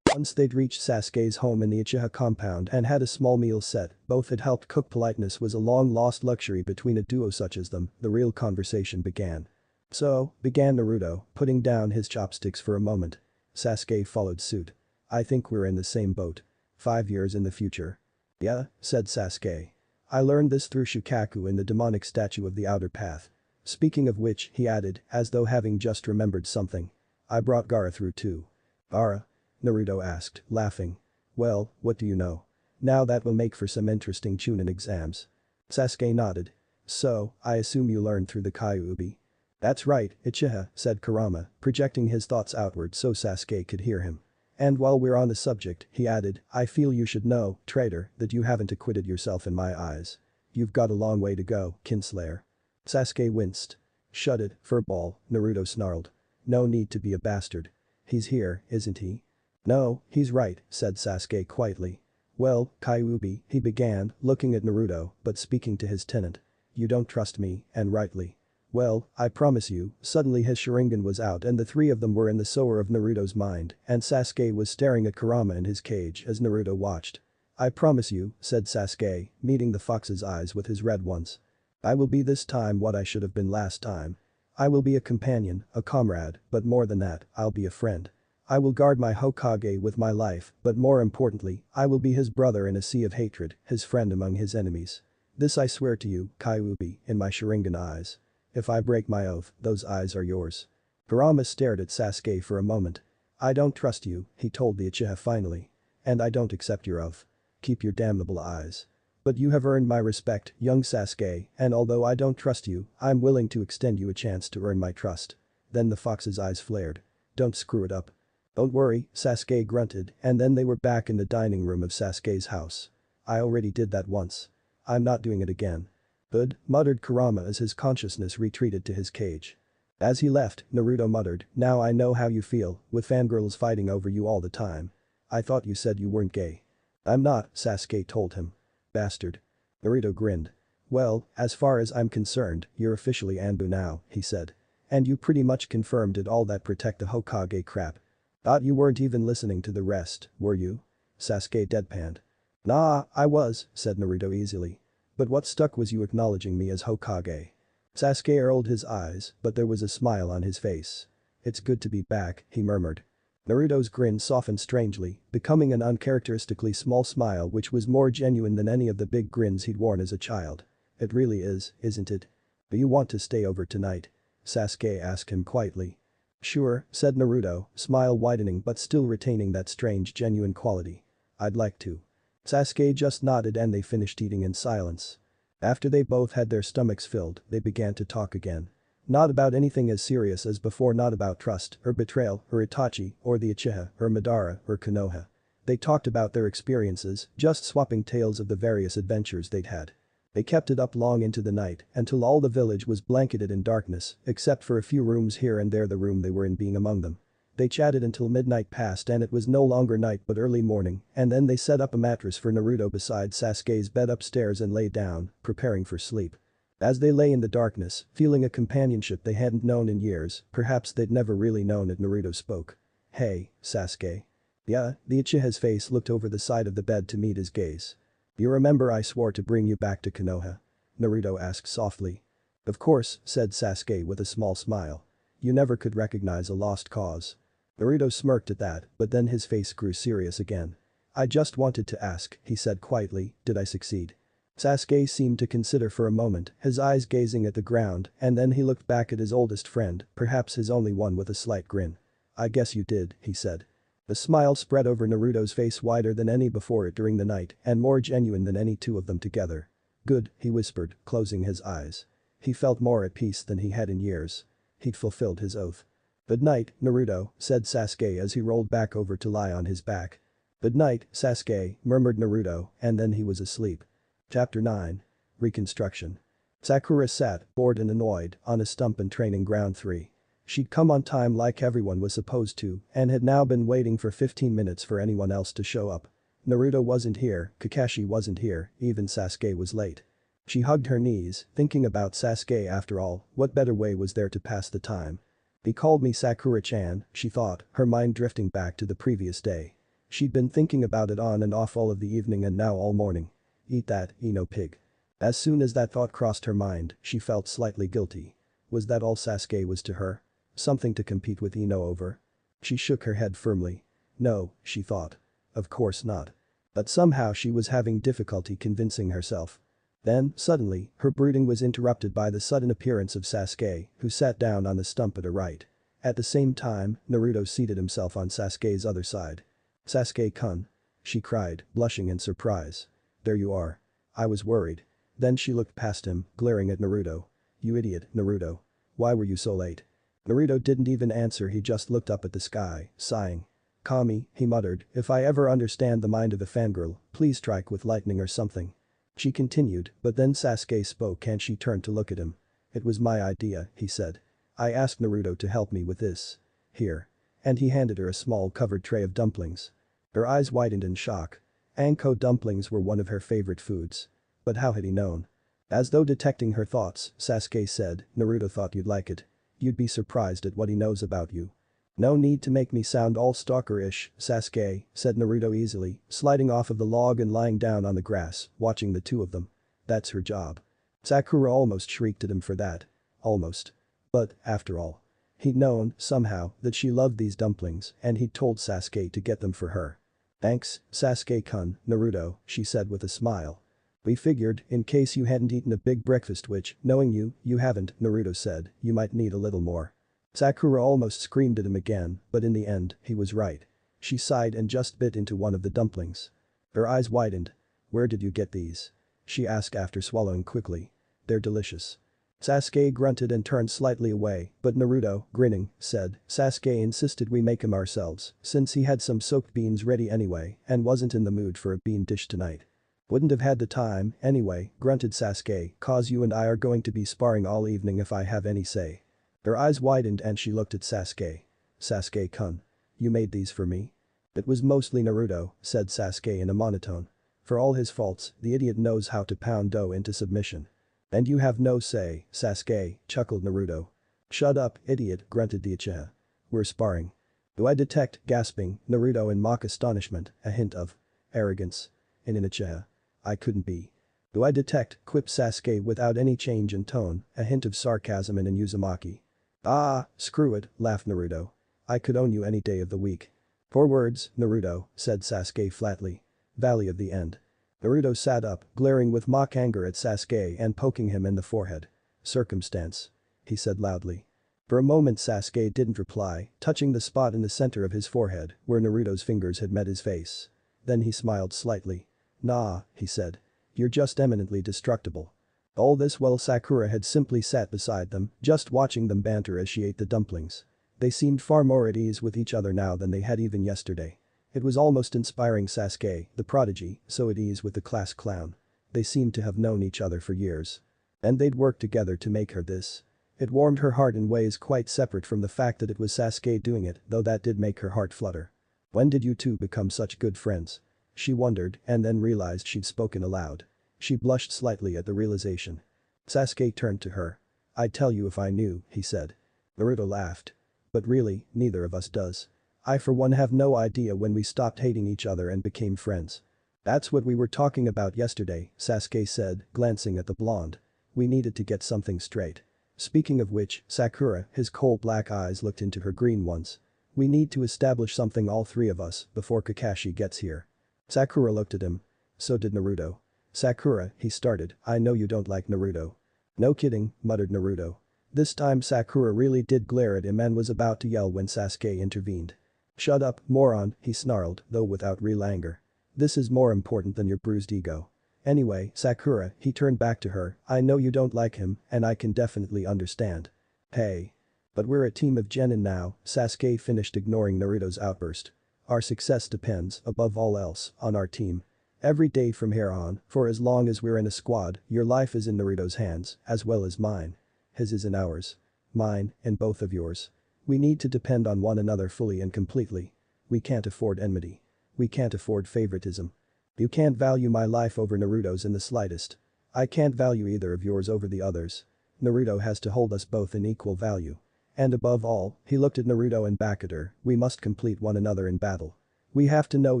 Once they'd reached Sasuke's home in the Uchiha compound and had a small meal set, both had helped cook. Politeness was a long-lost luxury between a duo such as them, the real conversation began. So, began Naruto, putting down his chopsticks for a moment. Sasuke followed suit. I think we're in the same boat. 5 years in the future. Yeah, said Sasuke. I learned this through Shukaku in the demonic statue of the outer path. Speaking of which, he added, as though having just remembered something. I brought Gaara through too. Gaara? Naruto asked, laughing. Well, what do you know? Now that will make for some interesting Chunin exams. Sasuke nodded. So, I assume you learned through the Kyuubi. That's right, Uchiha, said Kurama, projecting his thoughts outward so Sasuke could hear him. And while we're on the subject, he added, I feel you should know, traitor, that you haven't acquitted yourself in my eyes. You've got a long way to go, Kinslayer. Sasuke winced. Shut it, furball, Naruto snarled. No need to be a bastard. He's here, isn't he? No, he's right, said Sasuke quietly. Well, Kyuubi, he began, looking at Naruto, but speaking to his tenant. You don't trust me, and rightly. Well, I promise you." Suddenly his Sharingan was out and the three of them were in the soul of Naruto's mind and Sasuke was staring at Kurama in his cage as Naruto watched. "I promise you," said Sasuke, meeting the fox's eyes with his red ones. "I will be this time what I should have been last time. I will be a companion, a comrade, but more than that, I'll be a friend. I will guard my Hokage with my life, but more importantly, I will be his brother in a sea of hatred, his friend among his enemies. This I swear to you, Kyuubi, in my Sharingan eyes. If I break my oath, those eyes are yours." Kurama stared at Sasuke for a moment. "I don't trust you," he told the Uchiha finally. "And I don't accept your oath. Keep your damnable eyes. But you have earned my respect, young Sasuke, and although I don't trust you, I'm willing to extend you a chance to earn my trust." Then the fox's eyes flared. "Don't screw it up." "Don't worry," Sasuke grunted, and then they were back in the dining room of Sasuke's house. "I already did that once. I'm not doing it again." "Good," muttered Kurama as his consciousness retreated to his cage. As he left, Naruto muttered, "Now I know how you feel, with fangirls fighting over you all the time. I thought you said you weren't gay." "I'm not," Sasuke told him. "Bastard." Naruto grinned. "Well, as far as I'm concerned, you're officially Anbu now," he said. "And you pretty much confirmed it all that protect the Hokage crap." "Thought you weren't even listening to the rest, were you?" Sasuke deadpanned. "Nah, I was," said Naruto easily. "But what stuck was you acknowledging me as Hokage." Sasuke rolled his eyes, but there was a smile on his face. "It's good to be back," he murmured. Naruto's grin softened strangely, becoming an uncharacteristically small smile which was more genuine than any of the big grins he'd worn as a child. "It really is, isn't it? Do you want to stay over tonight?" Sasuke asked him quietly. "Sure," said Naruto, smile widening but still retaining that strange genuine quality. "I'd like to." Sasuke just nodded and they finished eating in silence. After they both had their stomachs filled, they began to talk again. Not about anything as serious as before, not about trust, or betrayal, or Itachi, or the Uchiha, or Madara, or Konoha. They talked about their experiences, just swapping tales of the various adventures they'd had. They kept it up long into the night, until all the village was blanketed in darkness, except for a few rooms here and there, the room they were in being among them. They chatted until midnight passed and it was no longer night but early morning, and then they set up a mattress for Naruto beside Sasuke's bed upstairs and lay down, preparing for sleep. As they lay in the darkness, feeling a companionship they hadn't known in years, perhaps they'd never really known it, Naruto spoke. "Hey, Sasuke." "Yeah?" The Uchiha's face looked over the side of the bed to meet his gaze. "You remember I swore to bring you back to Konoha?" Naruto asked softly. "Of course," said Sasuke with a small smile. "You never could recognize a lost cause." Naruto smirked at that, but then his face grew serious again. "I just wanted to ask," he said quietly, "did I succeed?" Sasuke seemed to consider for a moment, his eyes gazing at the ground, and then he looked back at his oldest friend, perhaps his only one, with a slight grin. "I guess you did," he said. The smile spread over Naruto's face, wider than any before it during the night and more genuine than any two of them together. "Good," he whispered, closing his eyes. He felt more at peace than he had in years. He'd fulfilled his oath. "Good night, Naruto," said Sasuke as he rolled back over to lie on his back. "Good night, Sasuke," murmured Naruto, and then he was asleep. Chapter 9. Reconstruction. Sakura sat, bored and annoyed, on a stump in training ground 3. She'd come on time like everyone was supposed to and had now been waiting for 15 minutes for anyone else to show up. Naruto wasn't here, Kakashi wasn't here, even Sasuke was late. She hugged her knees, thinking about Sasuke. After all, what better way was there to pass the time? "He called me Sakura-chan," she thought, her mind drifting back to the previous day. She'd been thinking about it on and off all of the evening and now all morning. Eat that, Ino pig. As soon as that thought crossed her mind, she felt slightly guilty. Was that all Sasuke was to her? Something to compete with Ino over? She shook her head firmly. No, she thought. Of course not. But somehow she was having difficulty convincing herself. Then, suddenly, her brooding was interrupted by the sudden appearance of Sasuke, who sat down on the stump at her right. At the same time, Naruto seated himself on Sasuke's other side. "Sasuke-kun," she cried, blushing in surprise. "There you are. I was worried." Then she looked past him, glaring at Naruto. "You idiot, Naruto. Why were you so late?" Naruto didn't even answer, he just looked up at the sky, sighing. "Kami," he muttered, "if I ever understand the mind of a fangirl, please strike with lightning or something." She continued, but then Sasuke spoke and she turned to look at him. "It was my idea," he said. "I asked Naruto to help me with this. Here." And he handed her a small covered tray of dumplings. Her eyes widened in shock. Anko dumplings were one of her favorite foods. But how had he known? As though detecting her thoughts, Sasuke said, Naruto thought you'd like it. You'd be surprised at what he knows about you. No need to make me sound all stalker-ish, Sasuke, said Naruto easily, sliding off of the log and lying down on the grass, watching the two of them. That's her job. Sakura almost shrieked at him for that. Almost. But, after all. He'd known, somehow, that she loved these dumplings and he'd told Sasuke to get them for her. Thanks, Sasuke-kun, Naruto, she said with a smile. We figured, in case you hadn't eaten a big breakfast which, knowing you, you haven't, Naruto said, you might need a little more. Sakura almost screamed at him again, but in the end, he was right. She sighed and just bit into one of the dumplings. Her eyes widened. Where did you get these? She asked after swallowing quickly. They're delicious. Sasuke grunted and turned slightly away, but Naruto, grinning, said, Sasuke insisted we make him ourselves, since he had some soaked beans ready anyway and wasn't in the mood for a bean dish tonight. Wouldn't have had the time, anyway, grunted Sasuke, cause you and I are going to be sparring all evening if I have any say. Her eyes widened and she looked at Sasuke. Sasuke-kun. You made these for me? It was mostly Naruto, said Sasuke in a monotone. For all his faults, the idiot knows how to pound dough into submission. And you have no say, Sasuke, chuckled Naruto. Shut up, idiot, grunted the Uchiha. We're sparring. Do I detect, gasping, Naruto in mock astonishment, a hint of arrogance in an Uchiha? I couldn't be. Do I detect, quipped Sasuke without any change in tone, a hint of sarcasm in an Uzumaki? Ah, screw it, laughed Naruto. I could own you any day of the week. 4 words, Naruto, said Sasuke flatly. Valley of the End. Naruto sat up, glaring with mock anger at Sasuke and poking him in the forehead. Circumstance. He said loudly. For a moment Sasuke didn't reply, touching the spot in the center of his forehead where Naruto's fingers had met his face. Then he smiled slightly. Nah, he said. You're just eminently destructible. All this while Sakura had simply sat beside them, just watching them banter as she ate the dumplings. They seemed far more at ease with each other now than they had even yesterday. It was almost inspiring Sasuke, the prodigy, so at ease with the class clown. They seemed to have known each other for years. And they'd worked together to make her this. It warmed her heart in ways quite separate from the fact that it was Sasuke doing it, though that did make her heart flutter. When did you two become such good friends? She wondered and then realized she'd spoken aloud. She blushed slightly at the realization. Sasuke turned to her. I'd tell you if I knew, he said. Naruto laughed. But really, neither of us does. I for one have no idea when we stopped hating each other and became friends. That's what we were talking about yesterday, Sasuke said, glancing at the blonde. We needed to get something straight. Speaking of which, Sakura, his cold black eyes looked into her green ones. We need to establish something all three of us before Kakashi gets here. Sakura looked at him. So did Naruto. Sakura, he started, I know you don't like Naruto. No kidding, muttered Naruto. This time Sakura really did glare at him and was about to yell when Sasuke intervened. Shut up, moron, he snarled, though without real anger. This is more important than your bruised ego. Anyway, Sakura, he turned back to her, I know you don't like him, and I can definitely understand. Hey. But we're a team of genin now, Sasuke finished ignoring Naruto's outburst. Our success depends, above all else, on our team. Every day from here on, for as long as we're in a squad, your life is in Naruto's hands, as well as mine. His is in ours. Mine, and both of yours. We need to depend on one another fully and completely. We can't afford enmity. We can't afford favoritism. You can't value my life over Naruto's in the slightest. I can't value either of yours over the others. Naruto has to hold us both in equal value. And above all, he looked at Naruto and back at her, we must complete one another in battle. We have to know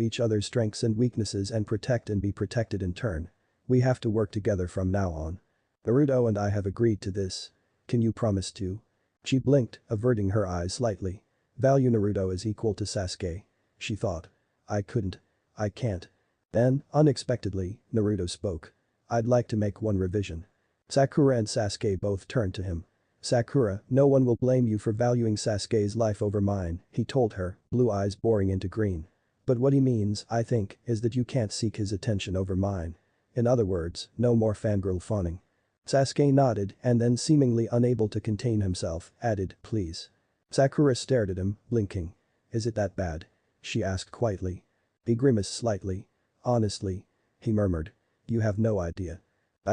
each other's strengths and weaknesses and protect and be protected in turn. We have to work together from now on. Naruto and I have agreed to this. Can you promise to? She blinked, averting her eyes slightly. Value Naruto is equal to Sasuke. She thought. I couldn't. I can't. Then, unexpectedly, Naruto spoke. I'd like to make one revision. Sakura and Sasuke both turned to him. Sakura, no one will blame you for valuing Sasuke's life over mine, he told her, blue eyes boring into green. But what he means, I think, is that you can't seek his attention over mine. In other words, no more fangirl fawning. Sasuke nodded and then seemingly unable to contain himself, added, please. Sakura stared at him, blinking. Is it that bad? She asked quietly. He grimaced slightly. Honestly. He murmured. You have no idea.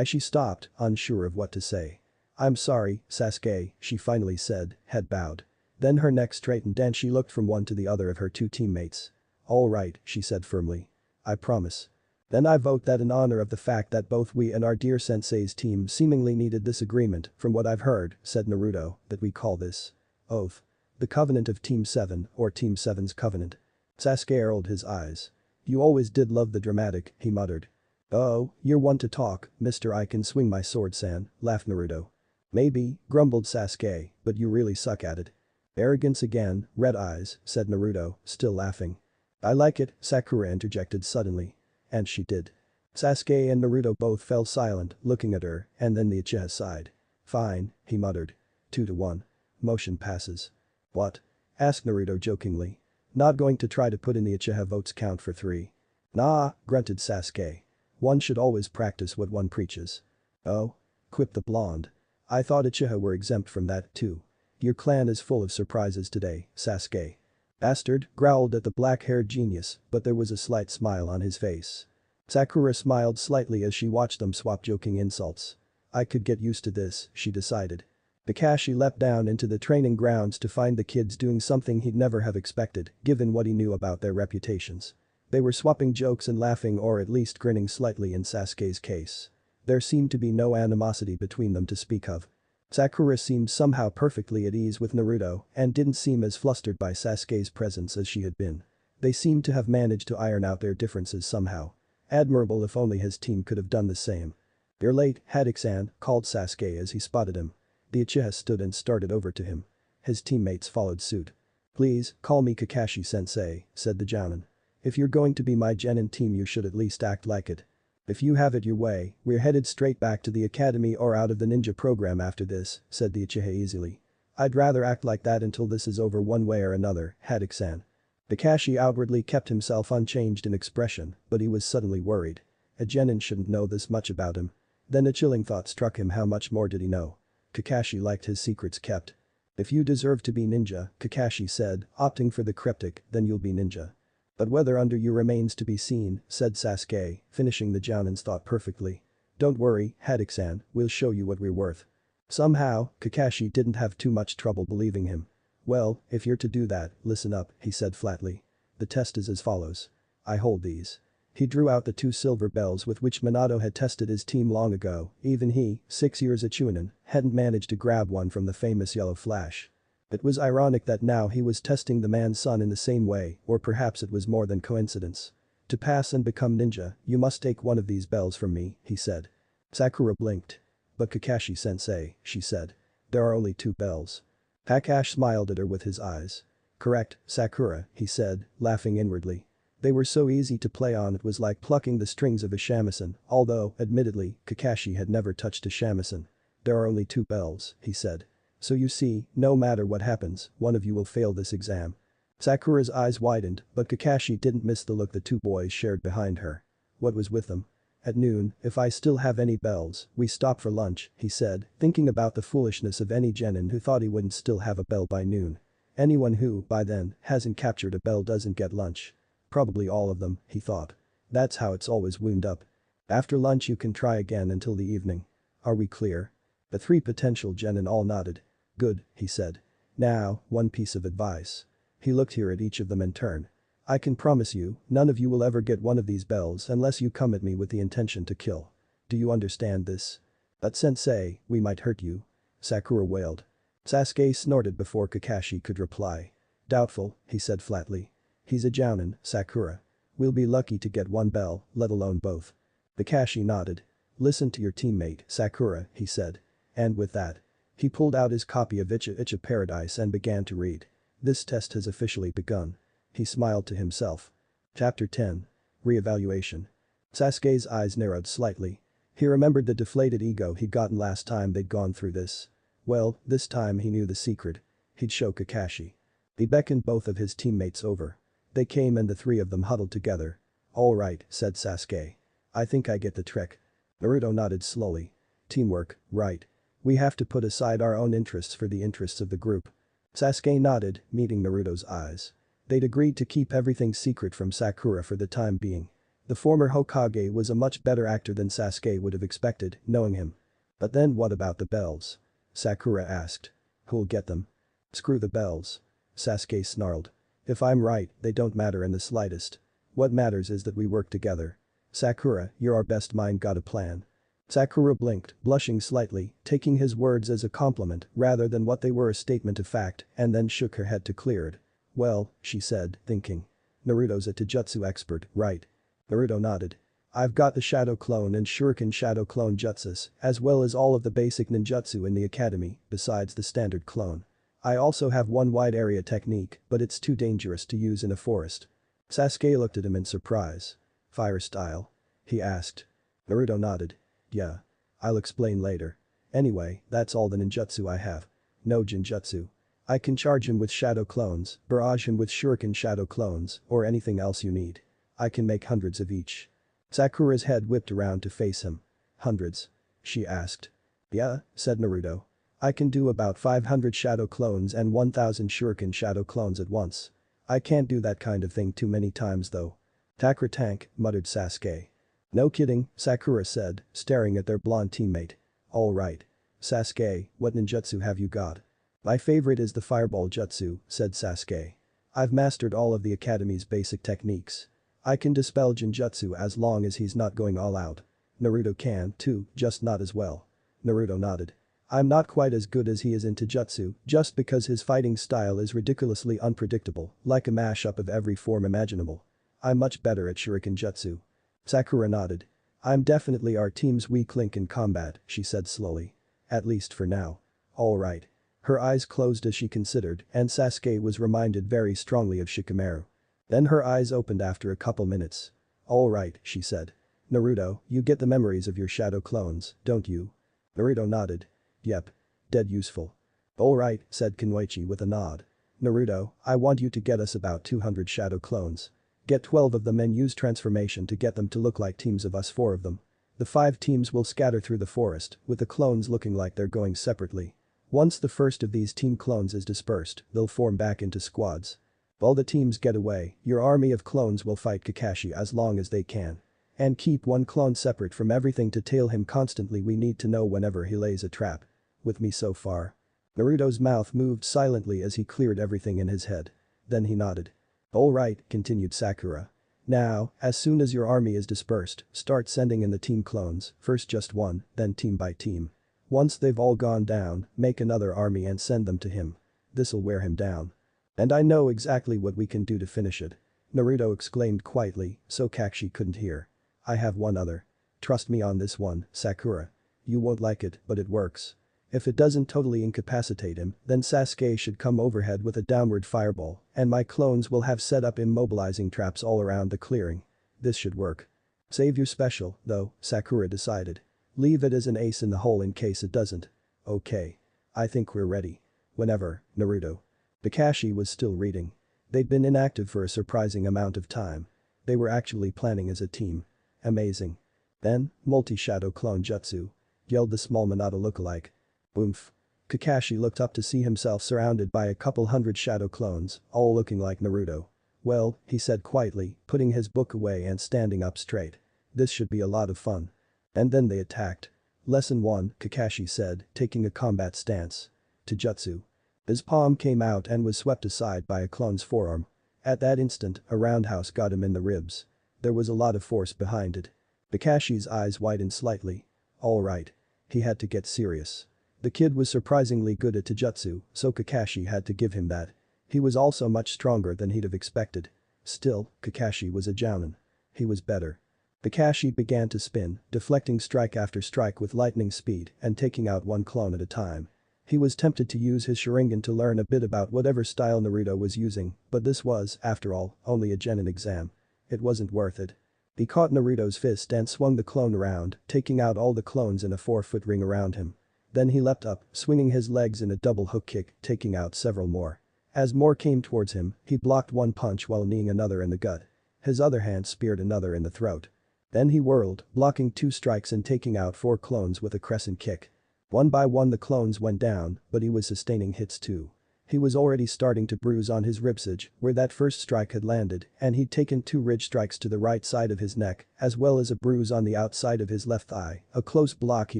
She stopped, unsure of what to say. I'm sorry, Sasuke, she finally said, head bowed. Then her neck straightened and she looked from one to the other of her two teammates. All right, she said firmly. I promise. Then I vote that in honor of the fact that both we and our dear sensei's team seemingly needed this agreement, from what I've heard, said Naruto, that we call this oath. The covenant of Team 7 or Team 7's covenant. Sasuke rolled his eyes. You always did love the dramatic, he muttered. Oh, you're one to talk, Mr. I can swing my sword-san, laughed Naruto. Maybe, grumbled Sasuke, but you really suck at it. Arrogance again, red eyes, said Naruto, still laughing. I like it, Sakura interjected suddenly. And she did. Sasuke and Naruto both fell silent, looking at her, and then the Uchiha sighed. Fine, he muttered. 2-1. Motion passes. What? Asked Naruto jokingly. Not going to try to put in the Uchiha votes count for 3. Nah, grunted Sasuke. One should always practice what one preaches. Oh? Quipped the blonde. I thought Uchiha were exempt from that too. Your clan is full of surprises today, Sasuke. Bastard, growled at the black-haired genius, but there was a slight smile on his face. Sakura smiled slightly as she watched them swap joking insults. I could get used to this, she decided. Kakashi leapt down into the training grounds to find the kids doing something he'd never have expected, given what he knew about their reputations. They were swapping jokes and laughing, or at least grinning slightly in Sasuke's case. There seemed to be no animosity between them to speak of. Sakura seemed somehow perfectly at ease with Naruto and didn't seem as flustered by Sasuke's presence as she had been. They seemed to have managed to iron out their differences somehow. Admirable, if only his team could have done the same. You're late, Haddock-san, called Sasuke as he spotted him. The Uchiha stood and started over to him. His teammates followed suit. Please, call me Kakashi-sensei, said the Jounin. If you're going to be my genin team you should at least act like it. If you have it your way, we're headed straight back to the academy or out of the ninja program after this, said the Uchiha easily. I'd rather act like that until this is over one way or another, Haddock-san. Kakashi outwardly kept himself unchanged in expression, but he was suddenly worried. A genin shouldn't know this much about him. Then a chilling thought struck him, how much more did he know? Kakashi liked his secrets kept. If you deserve to be ninja, Kakashi said, opting for the cryptic, then you'll be ninja. But whether under you remains to be seen, said Sasuke, finishing the Jounin's thought perfectly. Don't worry, Haddock-san, we'll show you what we're worth. Somehow, Kakashi didn't have too much trouble believing him. Well, if you're to do that, listen up, he said flatly. The test is as follows. I hold these. He drew out the 2 silver bells with which Minato had tested his team long ago. Even he, 6 years a Chunin, hadn't managed to grab one from the famous yellow flash. It was ironic that now he was testing the man's son in the same way, or perhaps it was more than coincidence. To pass and become ninja, you must take one of these bells from me, he said. Sakura blinked. But Kakashi-sensei, she said. There are only 2 bells. Kakashi smiled at her with his eyes. Correct, Sakura, he said, laughing inwardly. They were so easy to play on, it was like plucking the strings of a shamisen, although, admittedly, Kakashi had never touched a shamisen. There are only 2 bells, he said. So you see, no matter what happens, one of you will fail this exam. Sakura's eyes widened, but Kakashi didn't miss the look the 2 boys shared behind her. What was with them? At noon, if I still have any bells, we stop for lunch, he said, thinking about the foolishness of any genin who thought he wouldn't still have a bell by noon. Anyone who, by then, hasn't captured a bell doesn't get lunch. Probably all of them, he thought. That's how it's always wound up. After lunch you can try again until the evening. Are we clear? The 3 potential genin all nodded. Good, he said. Now, one piece of advice. He looked here at each of them in turn. I can promise you, none of you will ever get one of these bells unless you come at me with the intention to kill. Do you understand this? But sensei, we might hurt you. Sakura wailed. Sasuke snorted before Kakashi could reply. Doubtful, he said flatly. He's a Jounin, Sakura. We'll be lucky to get 1 bell, let alone both. Kakashi nodded. Listen to your teammate, Sakura, he said. And with that, he pulled out his copy of Icha Paradise and began to read. This test has officially begun. He smiled to himself. Chapter 10. Re-evaluation. Sasuke's eyes narrowed slightly. He remembered the deflated ego he'd gotten last time they'd gone through this. Well, this time he knew the secret. He'd show Kakashi. He beckoned both of his teammates over. They came and the 3 of them huddled together. All right, said Sasuke. I think I get the trick. Naruto nodded slowly. Teamwork, right. We have to put aside our own interests for the interests of the group. Sasuke nodded, meeting Naruto's eyes. They'd agreed to keep everything secret from Sakura for the time being. The former Hokage was a much better actor than Sasuke would have expected, knowing him. But then what about the bells? Sakura asked. Who'll get them? Screw the bells. Sasuke snarled. If I'm right, they don't matter in the slightest. What matters is that we work together. Sakura, you're our best mind got a plan. Sakura blinked, blushing slightly, taking his words as a compliment rather than what they were a statement of fact, and then shook her head to clear it. Well, she said, thinking. Naruto's a taijutsu expert, right? Naruto nodded. I've got the Shadow Clone and Shuriken Shadow Clone jutsus, as well as all of the basic ninjutsu in the academy, besides the standard clone. I also have one wide area technique, but it's too dangerous to use in a forest. Sasuke looked at him in surprise. Fire style? He asked. Naruto nodded. Yeah. I'll explain later. Anyway, that's all the ninjutsu I have. No genjutsu. I can charge him with shadow clones, barrage him with shuriken shadow clones, or anything else you need. I can make hundreds of each. Sakura's head whipped around to face him. Hundreds? She asked. Yeah, said Naruto. I can do about 500 shadow clones and 1000 shuriken shadow clones at once. I can't do that kind of thing too many times though. Takra tank, muttered Sasuke. No kidding, Sakura said, staring at their blonde teammate. Alright. Sasuke, what ninjutsu have you got? My favorite is the fireball jutsu, said Sasuke. I've mastered all of the academy's basic techniques. I can dispel genjutsu as long as he's not going all out. Naruto can, too, just not as well. Naruto nodded. I'm not quite as good as he is in taijutsu, just because his fighting style is ridiculously unpredictable, like a mashup of every form imaginable. I'm much better at shuriken jutsu. Sakura nodded. I'm definitely our team's weak link in combat, she said slowly. At least for now. Alright. Her eyes closed as she considered, and Sasuke was reminded very strongly of Shikamaru. Then her eyes opened after a couple minutes. Alright, she said. Naruto, you get the memories of your shadow clones, don't you? Naruto nodded. Yep. Dead useful. Alright, said Kunoichi with a nod. Naruto, I want you to get us about 200 shadow clones. Get 12 of them and use transformation to get them to look like teams of us 4 of them. The 5 teams will scatter through the forest, with the clones looking like they're going separately. Once the first of these team clones is dispersed, they'll form back into squads. While the teams get away, your army of clones will fight Kakashi as long as they can. And keep one clone separate from everything to tail him constantly. We need to know whenever he lays a trap. With me so far? Naruto's mouth moved silently as he cleared everything in his head. Then he nodded. Alright, continued Sakura. Now, as soon as your army is dispersed, start sending in the team clones, first just one, then team by team. Once they've all gone down, make another army and send them to him. This'll wear him down. And I know exactly what we can do to finish it. Naruto exclaimed quietly, so Kakashi couldn't hear. I have one other. Trust me on this one, Sakura. You won't like it, but it works. If it doesn't totally incapacitate him, then Sasuke should come overhead with a downward fireball, and my clones will have set up immobilizing traps all around the clearing. This should work. Save your special, though, Sakura decided. Leave it as an ace in the hole in case it doesn't. Okay. I think we're ready. Whenever, Naruto. Kakashi was still reading. They'd been inactive for a surprising amount of time. They were actually planning as a team. Amazing. Then, multi-shadow clone jutsu. Yelled the small Minato lookalike. Oomph. Kakashi looked up to see himself surrounded by a couple hundred shadow clones, all looking like Naruto. Well, he said quietly, putting his book away and standing up straight. This should be a lot of fun. And then they attacked. Lesson 1, Kakashi said, taking a combat stance. Taijutsu. His palm came out and was swept aside by a clone's forearm. At that instant, a roundhouse got him in the ribs. There was a lot of force behind it. Kakashi's eyes widened slightly. Alright. He had to get serious. The kid was surprisingly good at taijutsu, so Kakashi had to give him that. He was also much stronger than he'd have expected. Still, Kakashi was a jounin. He was better. Kakashi began to spin, deflecting strike after strike with lightning speed and taking out one clone at a time. He was tempted to use his Sharingan to learn a bit about whatever style Naruto was using, but this was, after all, only a genin exam. It wasn't worth it. He caught Naruto's fist and swung the clone around, taking out all the clones in a 4-foot ring around him. Then he leapt up, swinging his legs in a double hook kick, taking out several more. As more came towards him, he blocked one punch while kneeing another in the gut. His other hand speared another in the throat. Then he whirled, blocking 2 strikes and taking out 4 clones with a crescent kick. One by one the clones went down, but he was sustaining hits too. He was already starting to bruise on his ribsage, where that first strike had landed, and he'd taken 2 ridge strikes to the right side of his neck, as well as a bruise on the outside of his left thigh, a close block he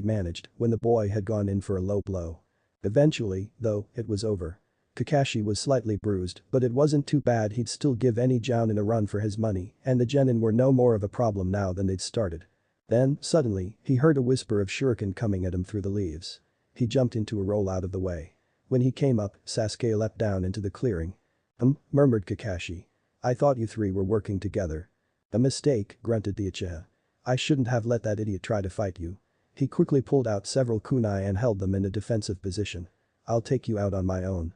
managed when the boy had gone in for a low blow. Eventually, though, it was over. Kakashi was slightly bruised, but it wasn't too bad. He'd still give any jounin a run for his money, and the genin were no more of a problem now than they'd started. Then, suddenly, he heard a whisper of shuriken coming at him through the leaves. He jumped into a roll out of the way. When he came up, Sasuke leapt down into the clearing. Murmured Kakashi. I thought you three were working together. A mistake, grunted the Uchiha. I shouldn't have let that idiot try to fight you. He quickly pulled out several kunai and held them in a defensive position. I'll take you out on my own.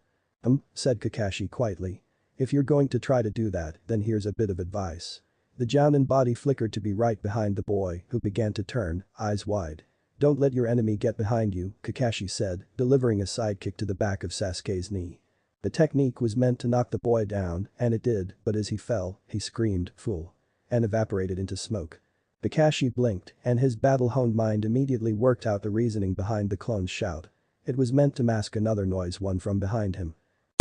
Said Kakashi quietly. If you're going to try to do that, then here's a bit of advice. The jounin body flickered to be right behind the boy, who began to turn, eyes wide. Don't let your enemy get behind you, Kakashi said, delivering a sidekick to the back of Sasuke's knee. The technique was meant to knock the boy down, and it did, but as he fell, he screamed, "Fool!" and evaporated into smoke. Kakashi blinked, and his battle-honed mind immediately worked out the reasoning behind the clone's shout. It was meant to mask another noise, one from behind him.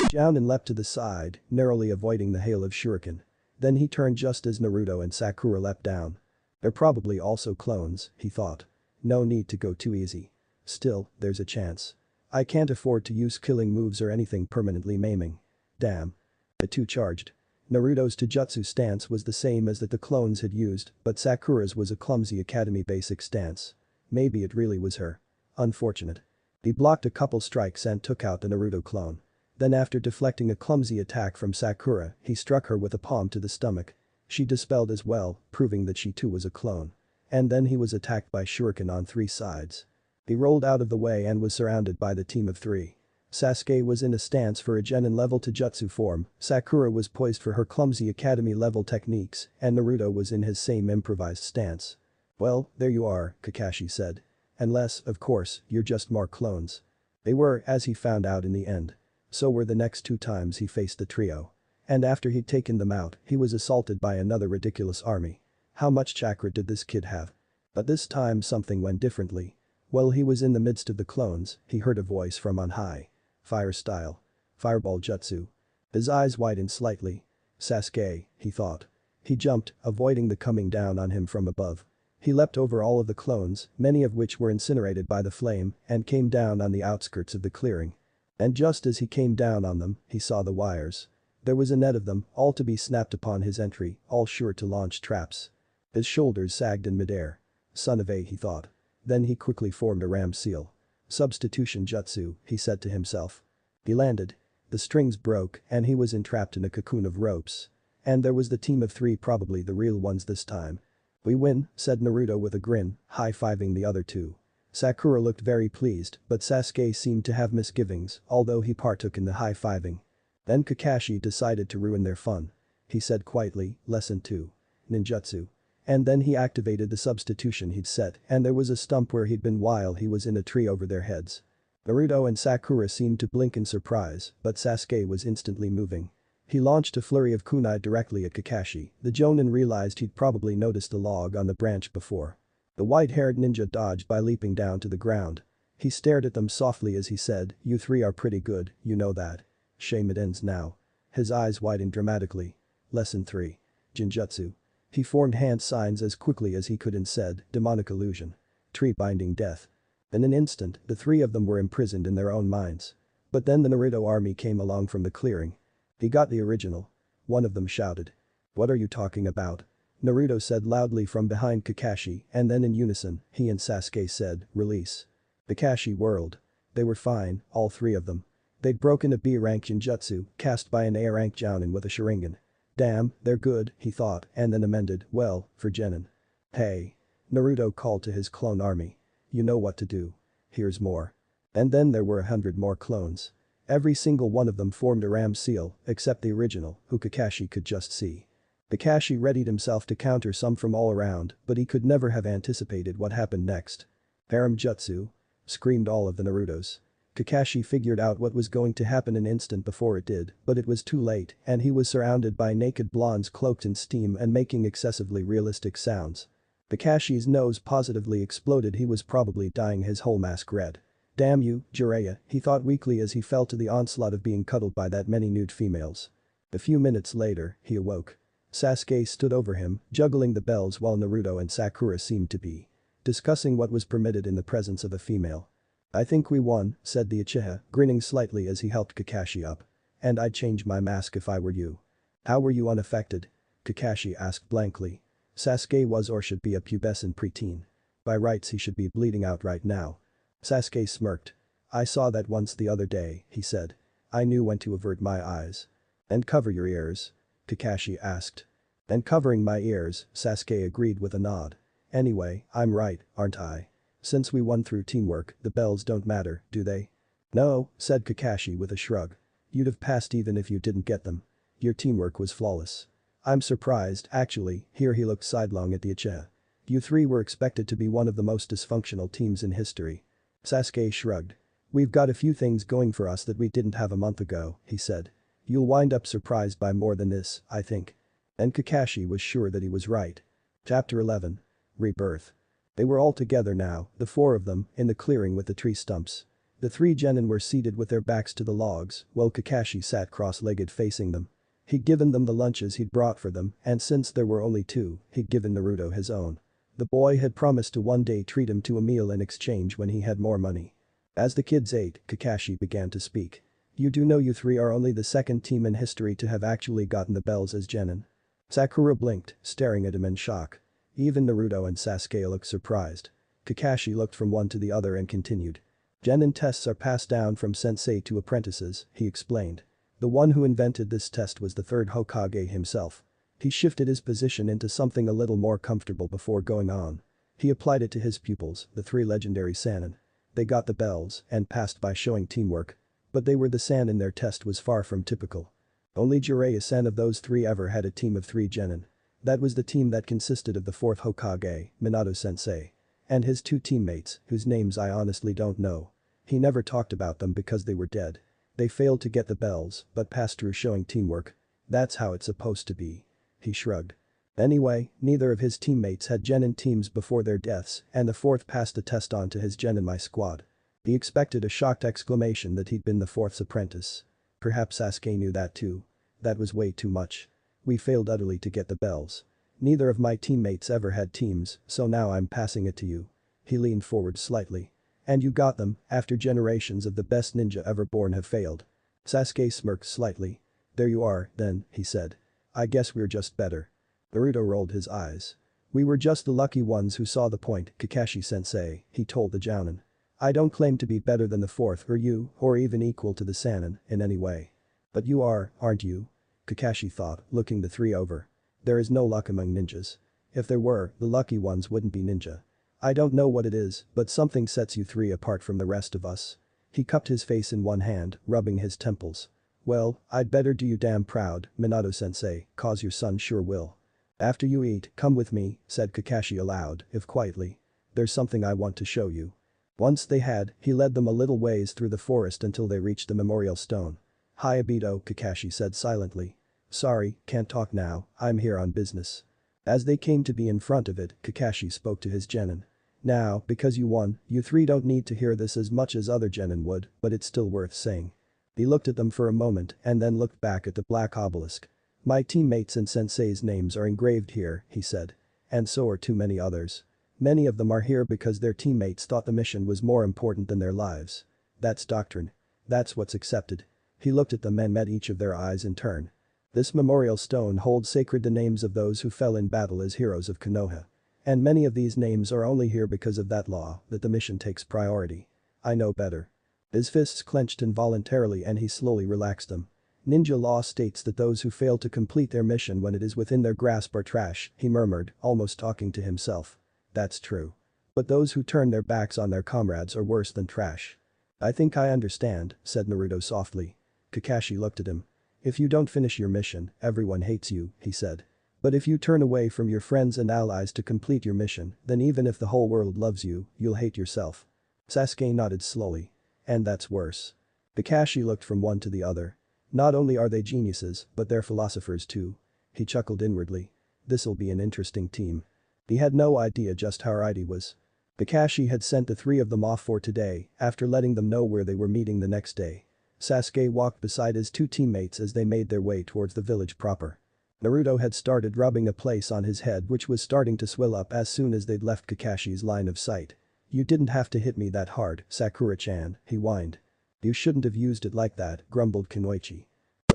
Jounin leapt to the side, narrowly avoiding the hail of shuriken. Then he turned just as Naruto and Sakura leapt down. They're probably also clones, he thought. No need to go too easy. Still, there's a chance. I can't afford to use killing moves or anything permanently maiming. Damn. The two charged. Naruto's taijutsu stance was the same as that the clones had used, but Sakura's was a clumsy academy basic stance. Maybe it really was her. Unfortunate. He blocked a couple strikes and took out the Naruto clone. Then after deflecting a clumsy attack from Sakura, he struck her with a palm to the stomach. She dispelled as well, proving that she too was a clone. And then he was attacked by shuriken on three sides. He rolled out of the way and was surrounded by the team of three. Sasuke was in a stance for a genin-level taijutsu form, Sakura was poised for her clumsy academy-level techniques, and Naruto was in his same improvised stance. Well, there you are, Kakashi said. Unless, of course, you're just more clones. They were, as he found out in the end. So were the next two times he faced the trio. And after he'd taken them out, he was assaulted by another ridiculous army. How much chakra did this kid have? But this time something went differently. While he was in the midst of the clones, he heard a voice from on high. Fire style. Fireball jutsu. His eyes widened slightly. Sasuke, he thought. He jumped, avoiding the coming down on him from above. He leapt over all of the clones, many of which were incinerated by the flame, and came down on the outskirts of the clearing. And just as he came down on them, he saw the wires. There was a net of them, all to be snapped upon his entry, all sure to launch traps. His shoulders sagged in midair. Son of a, he thought. Then he quickly formed a ram seal. Substitution jutsu, he said to himself. He landed. The strings broke and he was entrapped in a cocoon of ropes. And there was the team of three, probably the real ones this time. We win, said Naruto with a grin, high-fiving the other two. Sakura looked very pleased, but Sasuke seemed to have misgivings, although he partook in the high-fiving. Then Kakashi decided to ruin their fun. He said quietly, Lesson 2. Ninjutsu. And then he activated the substitution he'd set, and there was a stump where he'd been while he was in a tree over their heads. Naruto and Sakura seemed to blink in surprise, but Sasuke was instantly moving. He launched a flurry of kunai directly at Kakashi. The Jonin realized he'd probably noticed the log on the branch before. The white-haired ninja dodged by leaping down to the ground. He stared at them softly as he said, You three are pretty good, you know that. Shame it ends now. His eyes widened dramatically. Lesson 3. Jinjutsu. He formed hand signs as quickly as he could and said, Demonic illusion. Tree binding death. In an instant, the three of them were imprisoned in their own minds. But then the Naruto army came along from the clearing. He got the original. One of them shouted. What are you talking about? Naruto said loudly from behind Kakashi, and then in unison, he and Sasuke said, Release. Kakashi whirled. They were fine, all three of them. They'd broken a B-rank Jinjutsu, cast by an A-rank Jounin with a Sharingan. Damn, they're good, he thought, and then amended, well, for Genin. Hey. Naruto called to his clone army. You know what to do. Here's more. And then there were 100 more clones. Every single one of them formed a ram seal, except the original, who Kakashi could just see. Kakashi readied himself to counter some from all around, but he could never have anticipated what happened next. Harem jutsu? Screamed all of the Narutos. Kakashi figured out what was going to happen an instant before it did, but it was too late, and he was surrounded by naked blondes cloaked in steam and making excessively realistic sounds. Kakashi's nose positively exploded. He was probably dyeing his whole mask red. Damn you, Jiraiya, he thought weakly as he fell to the onslaught of being cuddled by that many nude females. A few minutes later, he awoke. Sasuke stood over him, juggling the bells while Naruto and Sakura seemed to be discussing what was permitted in the presence of a female. I think we won, said the Uchiha, grinning slightly as he helped Kakashi up. And I'd change my mask if I were you. How were you unaffected? Kakashi asked blankly. Sasuke was or should be a pubescent preteen. By rights he should be bleeding out right now. Sasuke smirked. I saw that once the other day, he said. I knew when to avert my eyes. And cover your ears? Kakashi asked. And covering my ears, Sasuke agreed with a nod. Anyway, I'm right, aren't I? Since we won through teamwork, the bells don't matter, do they? No, said Kakashi with a shrug. You'd have passed even if you didn't get them. Your teamwork was flawless. I'm surprised, actually, here he looked sidelong at the Uchiha. You three were expected to be one of the most dysfunctional teams in history. Sasuke shrugged. We've got a few things going for us that we didn't have a month ago, he said. You'll wind up surprised by more than this, I think. And Kakashi was sure that he was right. Chapter 11. Rebirth. They were all together now, the four of them, in the clearing with the tree stumps. The three genin were seated with their backs to the logs, while Kakashi sat cross-legged facing them. He'd given them the lunches he'd brought for them, and since there were only two, he'd given Naruto his own. The boy had promised to one day treat him to a meal in exchange when he had more money. As the kids ate, Kakashi began to speak. You do know you three are only the second team in history to have actually gotten the bells as genin. Sakura blinked, staring at him in shock. Even Naruto and Sasuke looked surprised. Kakashi looked from one to the other and continued. Genin tests are passed down from sensei to apprentices, he explained. The one who invented this test was the third Hokage himself. He shifted his position into something a little more comfortable before going on. He applied it to his pupils, the three legendary Sannin. They got the bells and passed by showing teamwork. But they were the Sannin their test was far from typical. Only Jiraiya-san of those three ever had a team of three genin. That was the team that consisted of the fourth Hokage, Minato-sensei. And his two teammates, whose names I honestly don't know. He never talked about them because they were dead. They failed to get the bells, but passed through showing teamwork. That's how it's supposed to be. He shrugged. Anyway, neither of his teammates had genin teams before their deaths, and the fourth passed the test on to his genin my squad. He expected a shocked exclamation that he'd been the fourth's apprentice. Perhaps Sasuke knew that too. That was way too much. We failed utterly to get the bells. Neither of my teammates ever had teams, so now I'm passing it to you. He leaned forward slightly. And you got them, after generations of the best ninja ever born have failed. Sasuke smirked slightly. There you are, then, he said. I guess we're just better. Naruto rolled his eyes. We were just the lucky ones who saw the point, Kakashi-sensei, he told the Jounin. I don't claim to be better than the fourth or you, or even equal to the Sannin, in any way. But you are, aren't you? Kakashi thought, looking the three over. There is no luck among ninjas. If there were, the lucky ones wouldn't be ninja. I don't know what it is, but something sets you three apart from the rest of us. He cupped his face in one hand, rubbing his temples. Well, I'd better do you damn proud, Minato-sensei, cause your son sure will. After you eat, come with me, said Kakashi aloud, if quietly. There's something I want to show you. Once they had, he led them a little ways through the forest until they reached the memorial stone. Hi Obito, Kakashi said silently. Sorry, can't talk now, I'm here on business. As they came to be in front of it, Kakashi spoke to his genin. Now, because you won, you three don't need to hear this as much as other genin would, but it's still worth saying. He looked at them for a moment and then looked back at the black obelisk. My teammates and sensei's names are engraved here, he said. And so are too many others. Many of them are here because their teammates thought the mission was more important than their lives. That's doctrine. That's what's accepted. He looked at them and met each of their eyes in turn. This memorial stone holds sacred the names of those who fell in battle as heroes of Konoha. And many of these names are only here because of that law, that the mission takes priority. I know better. His fists clenched involuntarily and he slowly relaxed them. Ninja law states that those who fail to complete their mission when it is within their grasp are trash, he murmured, almost talking to himself. That's true. But those who turn their backs on their comrades are worse than trash. I think I understand, said Naruto softly. Kakashi looked at him. If you don't finish your mission, everyone hates you, he said. But if you turn away from your friends and allies to complete your mission, then even if the whole world loves you, you'll hate yourself. Sasuke nodded slowly. And that's worse. Kakashi looked from one to the other. Not only are they geniuses, but they're philosophers too. He chuckled inwardly. This'll be an interesting team. He had no idea just how right he was. Kakashi had sent the three of them off for today, after letting them know where they were meeting the next day. Sasuke walked beside his two teammates as they made their way towards the village proper. Naruto had started rubbing a place on his head which was starting to swell up as soon as they'd left Kakashi's line of sight. You didn't have to hit me that hard, Sakura-chan, he whined. You shouldn't have used it like that, grumbled Kunoichi.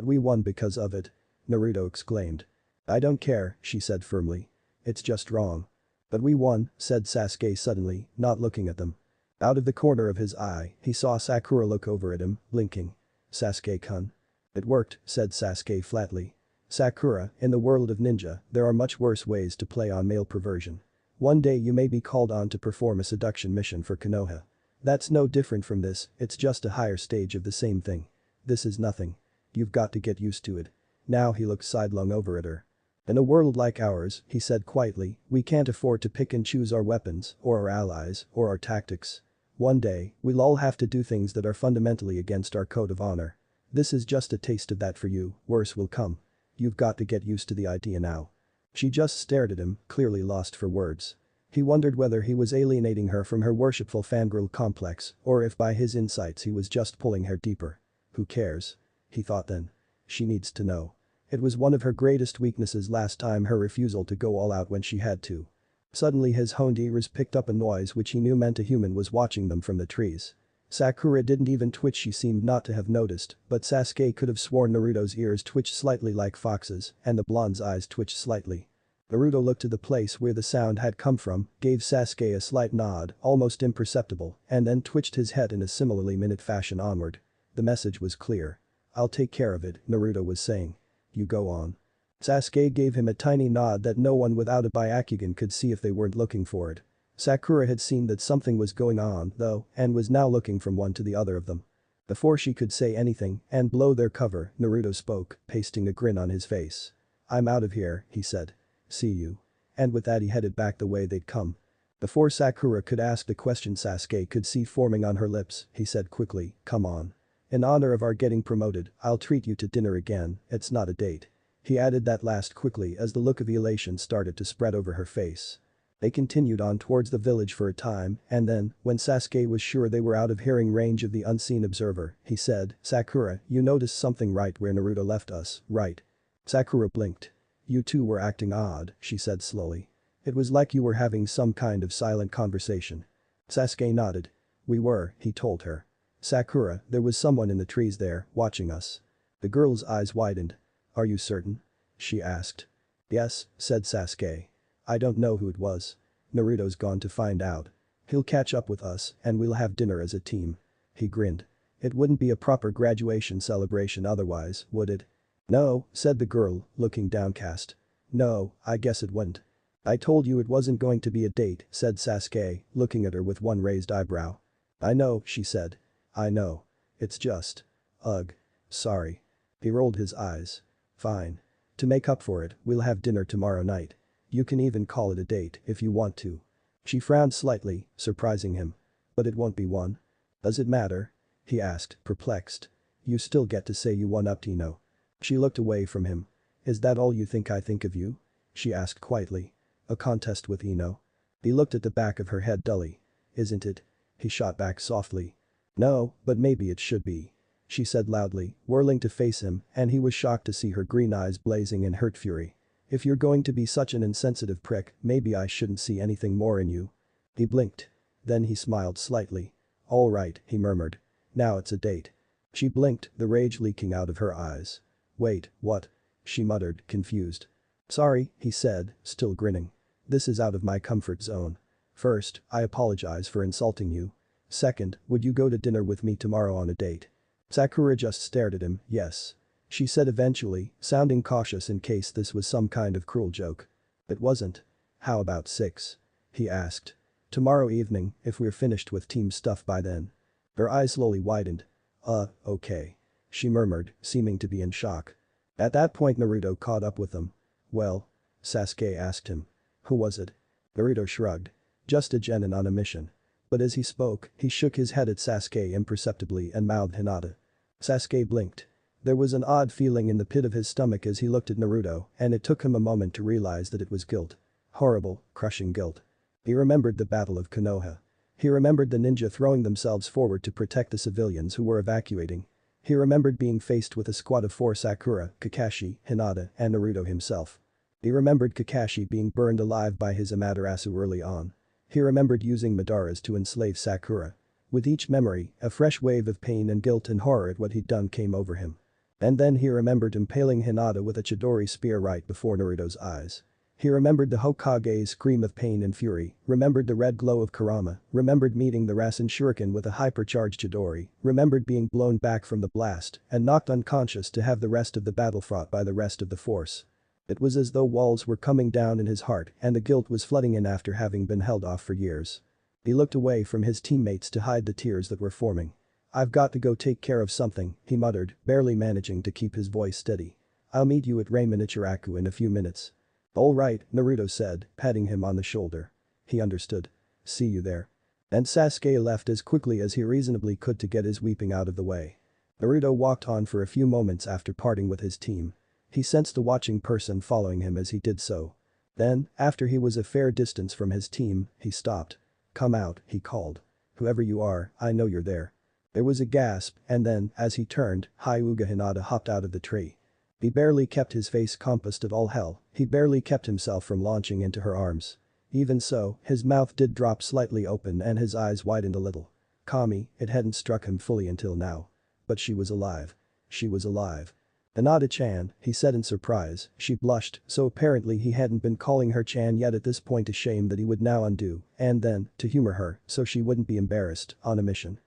But we won because of it. Naruto exclaimed. I don't care, she said firmly. It's just wrong. But we won, said Sasuke suddenly, not looking at them. Out of the corner of his eye, he saw Sakura look over at him, blinking. Sasuke-kun. It worked, said Sasuke flatly. Sakura, in the world of ninja, there are much worse ways to play on male perversion. One day you may be called on to perform a seduction mission for Konoha. That's no different from this, it's just a higher stage of the same thing. This is nothing. You've got to get used to it. Now he looked sidelong over at her. In a world like ours, he said quietly, we can't afford to pick and choose our weapons, or our allies, or our tactics. One day, we'll all have to do things that are fundamentally against our code of honor. This is just a taste of that for you, worse will come. You've got to get used to the idea now. She just stared at him, clearly lost for words. He wondered whether he was alienating her from her worshipful fangirl complex, or if by his insights he was just pulling her deeper. Who cares? He thought then. She needs to know. It was one of her greatest weaknesses last time, her refusal to go all out when she had to. Suddenly his honed ears picked up a noise which he knew meant a human was watching them from the trees. Sakura didn't even twitch, she seemed not to have noticed, but Sasuke could have sworn Naruto's ears twitched slightly like foxes, and the blonde's eyes twitched slightly. Naruto looked to the place where the sound had come from, gave Sasuke a slight nod, almost imperceptible, and then twitched his head in a similarly minute fashion onward. The message was clear. I'll take care of it, Naruto was saying. You go on. Sasuke gave him a tiny nod that no one without a Byakugan could see if they weren't looking for it. Sakura had seen that something was going on, though, and was now looking from one to the other of them. Before she could say anything and blow their cover, Naruto spoke, pasting a grin on his face. I'm out of here, he said. See you. And with that he headed back the way they'd come. Before Sakura could ask the question Sasuke could see forming on her lips, he said quickly, come on. In honor of our getting promoted, I'll treat you to dinner again, it's not a date. He added that last quickly as the look of elation started to spread over her face. They continued on towards the village for a time, and then, when Sasuke was sure they were out of hearing range of the unseen observer, he said, Sakura, you noticed something right where Naruto left us, right? Sakura blinked. You two were acting odd, she said slowly. It was like you were having some kind of silent conversation. Sasuke nodded. We were, he told her. Sakura, there was someone in the trees there, watching us. The girl's eyes widened. Are you certain? She asked. Yes, said Sasuke. I don't know who it was. Naruto's gone to find out. He'll catch up with us and we'll have dinner as a team. He grinned. It wouldn't be a proper graduation celebration otherwise, would it? No, said the girl, looking downcast. No, I guess it wouldn't. I told you it wasn't going to be a date, said Sasuke, looking at her with one raised eyebrow. I know, she said. I know. It's just. Ugh. Sorry. He rolled his eyes. Fine. To make up for it, we'll have dinner tomorrow night. You can even call it a date if you want to. She frowned slightly, surprising him. But it won't be one. Does it matter? He asked, perplexed. You still get to say you one up Tino. She looked away from him. Is that all you think I think of you? She asked quietly. A contest with Ino? He looked at the back of her head dully. Isn't it? He shot back softly. No, but maybe it should be. She said loudly, whirling to face him, and he was shocked to see her green eyes blazing in hurt fury. If you're going to be such an insensitive prick, maybe I shouldn't see anything more in you. He blinked. Then he smiled slightly. All right, he murmured. Now it's a date. She blinked, the rage leaking out of her eyes. Wait, what? She muttered, confused. Sorry, he said, still grinning. This is out of my comfort zone. First, I apologize for insulting you. Second, would you go to dinner with me tomorrow on a date? Sakura just stared at him, yes. She said eventually, sounding cautious in case this was some kind of cruel joke. It wasn't. How about 6? He asked. Tomorrow evening, if we're finished with team stuff by then. Her eyes slowly widened. Okay. She murmured, seeming to be in shock. At that point Naruto caught up with them. Well? Sasuke asked him. Who was it? Naruto shrugged. Just a genin on a mission. But as he spoke, he shook his head at Sasuke imperceptibly and mouthed Hinata. Sasuke blinked. There was an odd feeling in the pit of his stomach as he looked at Naruto, and it took him a moment to realize that it was guilt. Horrible, crushing guilt. He remembered the Battle of Konoha. He remembered the ninja throwing themselves forward to protect the civilians who were evacuating. He remembered being faced with a squad of 4 Sakura, Kakashi, Hinata, and Naruto himself. He remembered Kakashi being burned alive by his Amaterasu early on. He remembered using madaras to enslave Sakura. With each memory, a fresh wave of pain and guilt and horror at what he'd done came over him. And then he remembered impaling Hinata with a Chidori spear right before Naruto's eyes. He remembered the Hokage's scream of pain and fury, remembered the red glow of Kurama, remembered meeting the Rasen Shuriken with a hypercharged Chidori, remembered being blown back from the blast and knocked unconscious to have the rest of the battle fought by the rest of the force. It was as though walls were coming down in his heart and the guilt was flooding in after having been held off for years. He looked away from his teammates to hide the tears that were forming. "I've got to go take care of something," he muttered, barely managing to keep his voice steady. "I'll meet you at Ramen Ichiraku in a few minutes." "All right," Naruto said, patting him on the shoulder. He understood. "See you there." And Sasuke left as quickly as he reasonably could to get his weeping out of the way. Naruto walked on for a few moments after parting with his team. He sensed a watching person following him as he did so. Then, after he was a fair distance from his team, he stopped. "Come out," he called. "Whoever you are, I know you're there." There was a gasp, and then, as he turned, Hyuga Hinata hopped out of the tree. He barely kept his face compassed of all hell, he barely kept himself from launching into her arms. Even so, his mouth did drop slightly open and his eyes widened a little. Kami, it hadn't struck him fully until now. But she was alive. She was alive. "Hinata-chan," he said in surprise, she blushed, so apparently he hadn't been calling her Chan yet at this point, a shame that he would now undo, and then, to humor her, so she wouldn't be embarrassed, on a mission.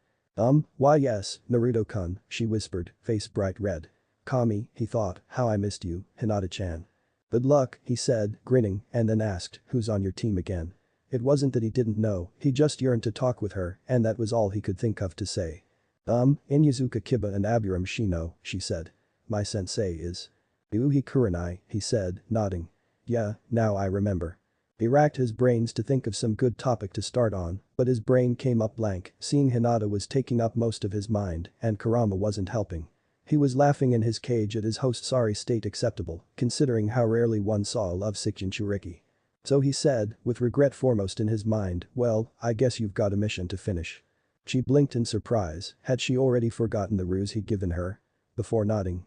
Why yes, Naruto-kun," she whispered, face bright red. "Kami," he thought, "how I missed you, Hinata-chan." "Good luck," he said, grinning, and then asked, "Who's on your team again?" It wasn't that he didn't know, he just yearned to talk with her, and that was all he could think of to say. Inyazuka Kiba and Aburam Shino," she said. "My sensei is Ryuhi Kurenai," he said, nodding. "Yeah, now I remember." He racked his brains to think of some good topic to start on, but his brain came up blank, seeing Hinata was taking up most of his mind and Kurama wasn't helping. He was laughing in his cage at his host's sorry state, acceptable, considering how rarely one saw a lovesick Jinchuriki. So he said, with regret foremost in his mind, "Well, I guess you've got a mission to finish." She blinked in surprise, had she already forgotten the ruse he'd given her? Before nodding.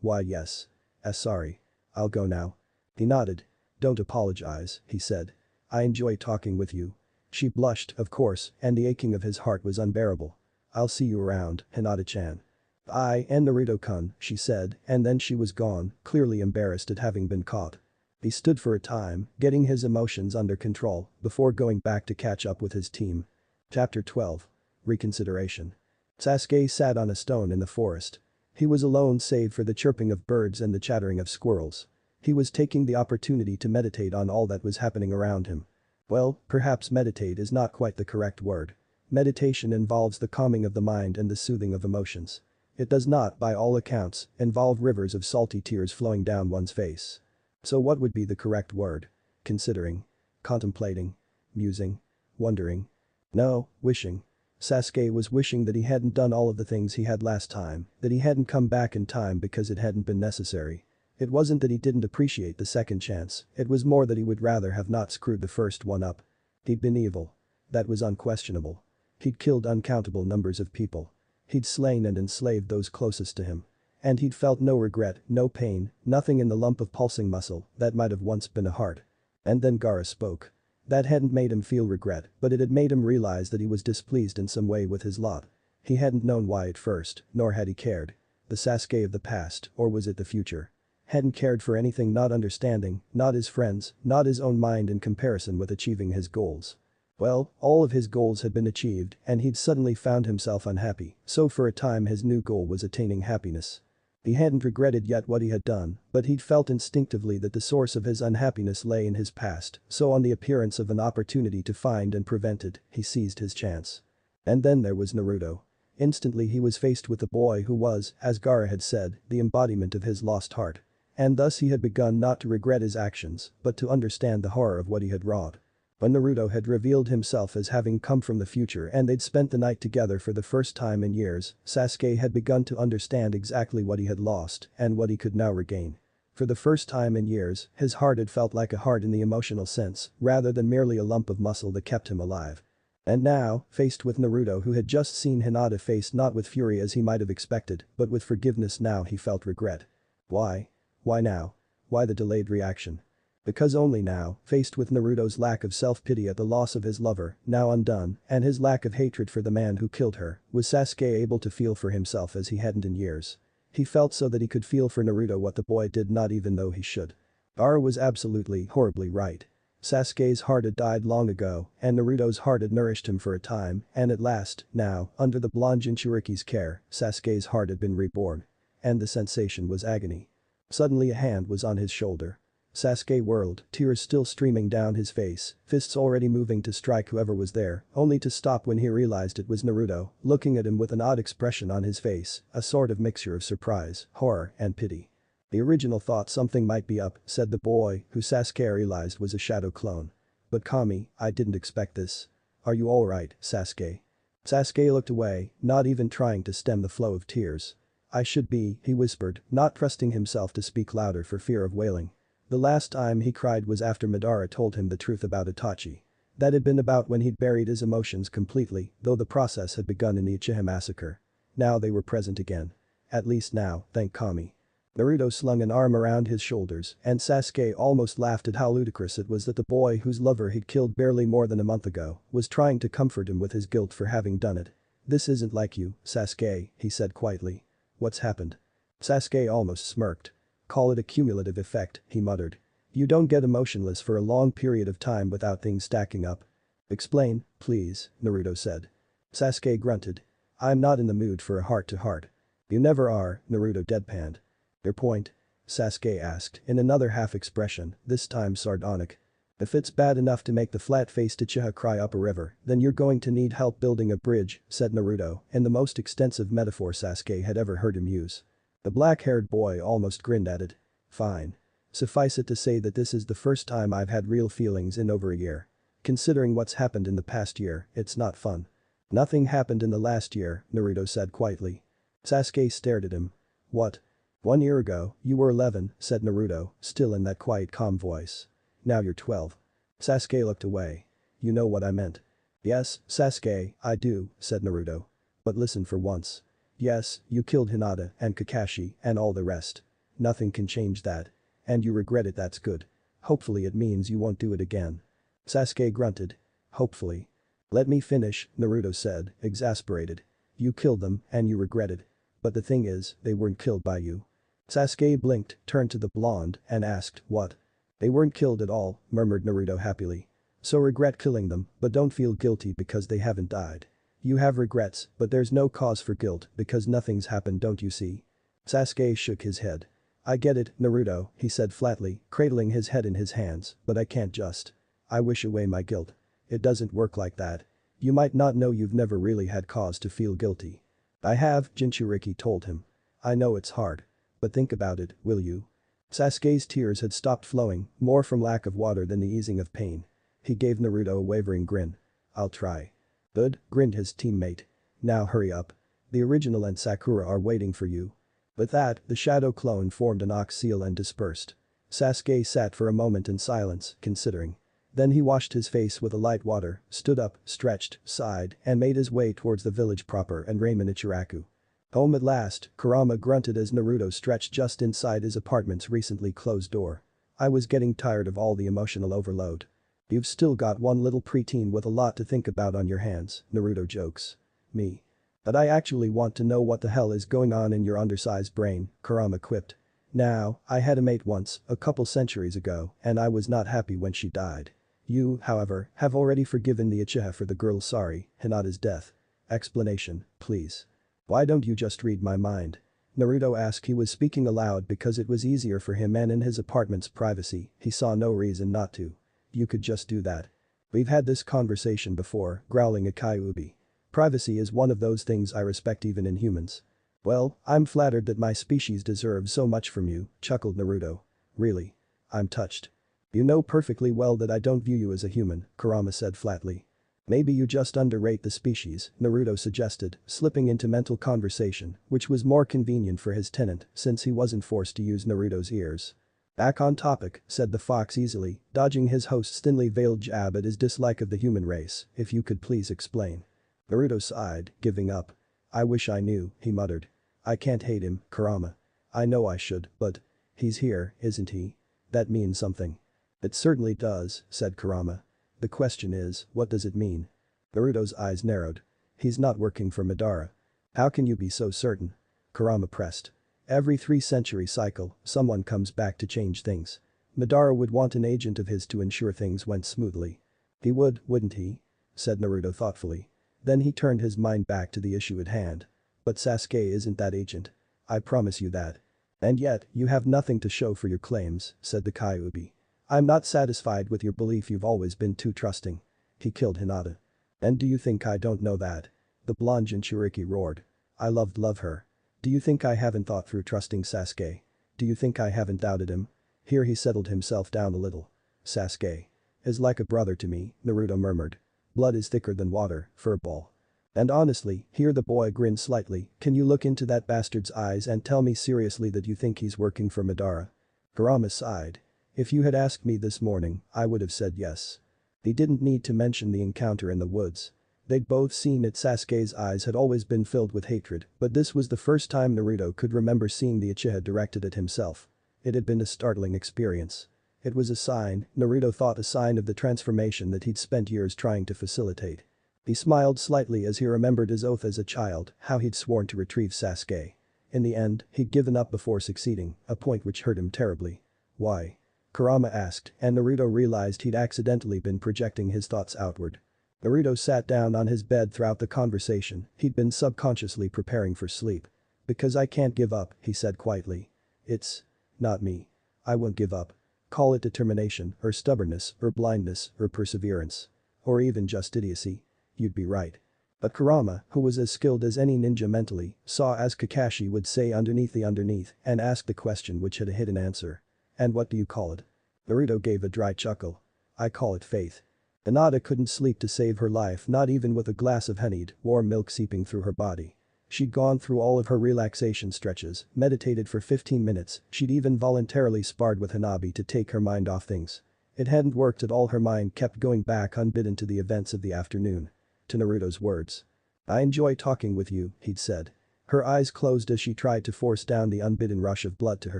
Why yes. Sorry. I'll go now." He nodded. "Don't apologize," he said. "I enjoy talking with you." She blushed, of course, and the aching of his heart was unbearable. "I'll see you around, Hinata-chan." "I and Naruto-kun," she said, and then she was gone, clearly embarrassed at having been caught. He stood for a time, getting his emotions under control, before going back to catch up with his team. Chapter 12. Reconsideration. Sasuke sat on a stone in the forest. He was alone save for the chirping of birds and the chattering of squirrels. He was taking the opportunity to meditate on all that was happening around him. Well, perhaps meditate is not quite the correct word. Meditation involves the calming of the mind and the soothing of emotions. It does not, by all accounts, involve rivers of salty tears flowing down one's face. So what would be the correct word? Considering? Contemplating? Musing? Wondering? No, wishing. Sasuke was wishing that he hadn't done all of the things he had last time, that he hadn't come back in time because it hadn't been necessary. It wasn't that he didn't appreciate the second chance, it was more that he would rather have not screwed the first one up. He'd been evil. That was unquestionable. He'd killed uncountable numbers of people. He'd slain and enslaved those closest to him. And he'd felt no regret, no pain, nothing in the lump of pulsing muscle that might have once been a heart. And then Gaara spoke. That hadn't made him feel regret, but it had made him realize that he was displeased in some way with his lot. He hadn't known why at first, nor had he cared. The Sasuke of the past, or was it the future? Hadn't cared for anything, not understanding, not his friends, not his own mind in comparison with achieving his goals. Well, all of his goals had been achieved and he'd suddenly found himself unhappy, so for a time his new goal was attaining happiness. He hadn't regretted yet what he had done, but he'd felt instinctively that the source of his unhappiness lay in his past, so on the appearance of an opportunity to find and prevent it, he seized his chance. And then there was Naruto. Instantly he was faced with a boy who was, as Gaara had said, the embodiment of his lost heart. And thus he had begun not to regret his actions, but to understand the horror of what he had wrought. When Naruto had revealed himself as having come from the future and they'd spent the night together for the first time in years, Sasuke had begun to understand exactly what he had lost and what he could now regain. For the first time in years, his heart had felt like a heart in the emotional sense, rather than merely a lump of muscle that kept him alive. And now, faced with Naruto who had just seen Hinata face not with fury as he might have expected, but with forgiveness, now he felt regret. Why? Why now? Why the delayed reaction? Because only now, faced with Naruto's lack of self-pity at the loss of his lover, now undone, and his lack of hatred for the man who killed her, was Sasuke able to feel for himself as he hadn't in years. He felt so that he could feel for Naruto what the boy did not even though he should. Ara was absolutely horribly right. Sasuke's heart had died long ago, and Naruto's heart had nourished him for a time, and at last, now, under the blonde Jinchuriki's care, Sasuke's heart had been reborn. And the sensation was agony. Suddenly a hand was on his shoulder. Sasuke whirled, tears still streaming down his face, fists already moving to strike whoever was there, only to stop when he realized it was Naruto, looking at him with an odd expression on his face, a sort of mixture of surprise, horror, and pity. The original thought something might be up, said the boy, who Sasuke realized was a shadow clone. But Kami, I didn't expect this. Are you alright, Sasuke? Sasuke looked away, not even trying to stem the flow of tears. I should be, he whispered, not trusting himself to speak louder for fear of wailing. The last time he cried was after Madara told him the truth about Itachi. That had been about when he'd buried his emotions completely, though the process had begun in the Uchiha massacre. Now they were present again. At least now, thank Kami. Naruto slung an arm around his shoulders, and Sasuke almost laughed at how ludicrous it was that the boy whose lover he'd killed barely more than a month ago was trying to comfort him with his guilt for having done it. This isn't like you, Sasuke, he said quietly. What's happened? Sasuke almost smirked. Call it a cumulative effect, he muttered. You don't get emotionless for a long period of time without things stacking up. Explain, please, Naruto said. Sasuke grunted. I'm not in the mood for a heart-to-heart. You never are, Naruto deadpanned. Your point? Sasuke asked in another half expression, this time sardonic. If it's bad enough to make the flat-faced Uchiha cry up a river, then you're going to need help building a bridge, said Naruto, in the most extensive metaphor Sasuke had ever heard him use. The black-haired boy almost grinned at it. Fine. Suffice it to say that this is the first time I've had real feelings in over a year. Considering what's happened in the past year, it's not fun. Nothing happened in the last year, Naruto said quietly. Sasuke stared at him. What? 1 year ago, you were 11, said Naruto, still in that quiet calm voice. Now you're 12. Sasuke looked away. You know what I meant. Yes, Sasuke, I do, said Naruto. But listen for once. Yes, you killed Hinata and Kakashi and all the rest. Nothing can change that. And you regret it, that's good. Hopefully it means you won't do it again. Sasuke grunted. Hopefully. Let me finish, Naruto said, exasperated. You killed them and you regret it. But the thing is, they weren't killed by you. Sasuke blinked, turned to the blonde, and asked, what? They weren't killed at all, murmured Naruto happily. So regret killing them, but don't feel guilty because they haven't died. You have regrets, but there's no cause for guilt because nothing's happened, don't you see? Sasuke shook his head. I get it, Naruto, he said flatly, cradling his head in his hands, but I can't just. I wish away my guilt. It doesn't work like that. You might not know you've never really had cause to feel guilty. I have, Jinchuriki told him. I know it's hard. But think about it, will you? Sasuke's tears had stopped flowing, more from lack of water than the easing of pain. He gave Naruto a wavering grin. I'll try. Good, grinned his teammate. Now hurry up. The original and Sakura are waiting for you. With that, the shadow clone formed an ox seal and dispersed. Sasuke sat for a moment in silence, considering. Then he washed his face with a light water, stood up, stretched, sighed, and made his way towards the village proper and Ramen Ichiraku. Home at last, Kurama grunted as Naruto stretched just inside his apartment's recently closed door. I was getting tired of all the emotional overload. You've still got one little preteen with a lot to think about on your hands, Naruto jokes. Me. But I actually want to know what the hell is going on in your undersized brain, Kurama quipped. Now, I had a mate once, a couple centuries ago, and I was not happy when she died. You, however, have already forgiven the Uchiha for the girl's Hinata's death. Explanation, please. Why don't you just read my mind? Naruto asked. He was speaking aloud because it was easier for him and in his apartment's privacy, he saw no reason not to. You could just do that. We've had this conversation before, growling at Kyuubi. Privacy is one of those things I respect even in humans. Well, I'm flattered that my species deserves so much from you, chuckled Naruto. Really? I'm touched. You know perfectly well that I don't view you as a human, Kurama said flatly. Maybe you just underrate the species, Naruto suggested, slipping into mental conversation, which was more convenient for his tenant since he wasn't forced to use Naruto's ears. Back on topic, said the fox easily, dodging his host's thinly veiled jab at his dislike of the human race, if you could please explain. Naruto sighed, giving up. I wish I knew, he muttered. I can't hate him, Kurama. I know I should, but. He's here, isn't he? That means something. It certainly does, said Kurama. The question is, what does it mean? Naruto's eyes narrowed. He's not working for Madara. How can you be so certain? Kurama pressed. Every 3-century cycle, someone comes back to change things. Madara would want an agent of his to ensure things went smoothly. He would, wouldn't he? Said Naruto thoughtfully. Then he turned his mind back to the issue at hand. But Sasuke isn't that agent. I promise you that. And yet, you have nothing to show for your claims, said the Kyuubi. I'm not satisfied with your belief you've always been too trusting. He killed Hinata. And do you think I don't know that? The blonde Jinchuriki roared. I love her. Do you think I haven't thought through trusting Sasuke? Do you think I haven't doubted him? Here he settled himself down a little. Sasuke is like a brother to me, Naruto murmured. Blood is thicker than water, furball. And honestly, here the boy grinned slightly, can you look into that bastard's eyes and tell me seriously that you think he's working for Madara? Kurama sighed. If you had asked me this morning, I would have said yes. He didn't need to mention the encounter in the woods. They'd both seen it. Sasuke's eyes had always been filled with hatred, but this was the first time Naruto could remember seeing the Uchiha directed at himself. It had been a startling experience. It was a sign, Naruto thought, a sign of the transformation that he'd spent years trying to facilitate. He smiled slightly as he remembered his oath as a child, how he'd sworn to retrieve Sasuke. In the end, he'd given up before succeeding, a point which hurt him terribly. Why? Kurama asked, and Naruto realized he'd accidentally been projecting his thoughts outward. Naruto sat down on his bed throughout the conversation, he'd been subconsciously preparing for sleep. Because I can't give up, he said quietly. It's not me. I won't give up. Call it determination, or stubbornness, or blindness, or perseverance. Or even just idiocy. You'd be right. But Kurama, who was as skilled as any ninja mentally, saw as Kakashi would say underneath the underneath and asked the question which had a hidden answer. And what do you call it? Naruto gave a dry chuckle. I call it faith. Hinata couldn't sleep to save her life, not even with a glass of honeyed, warm milk seeping through her body. She'd gone through all of her relaxation stretches, meditated for 15 minutes, she'd even voluntarily sparred with Hanabi to take her mind off things. It hadn't worked at all. Her mind kept going back unbidden to the events of the afternoon. To Naruto's words. I enjoy talking with you, he'd said. Her eyes closed as she tried to force down the unbidden rush of blood to her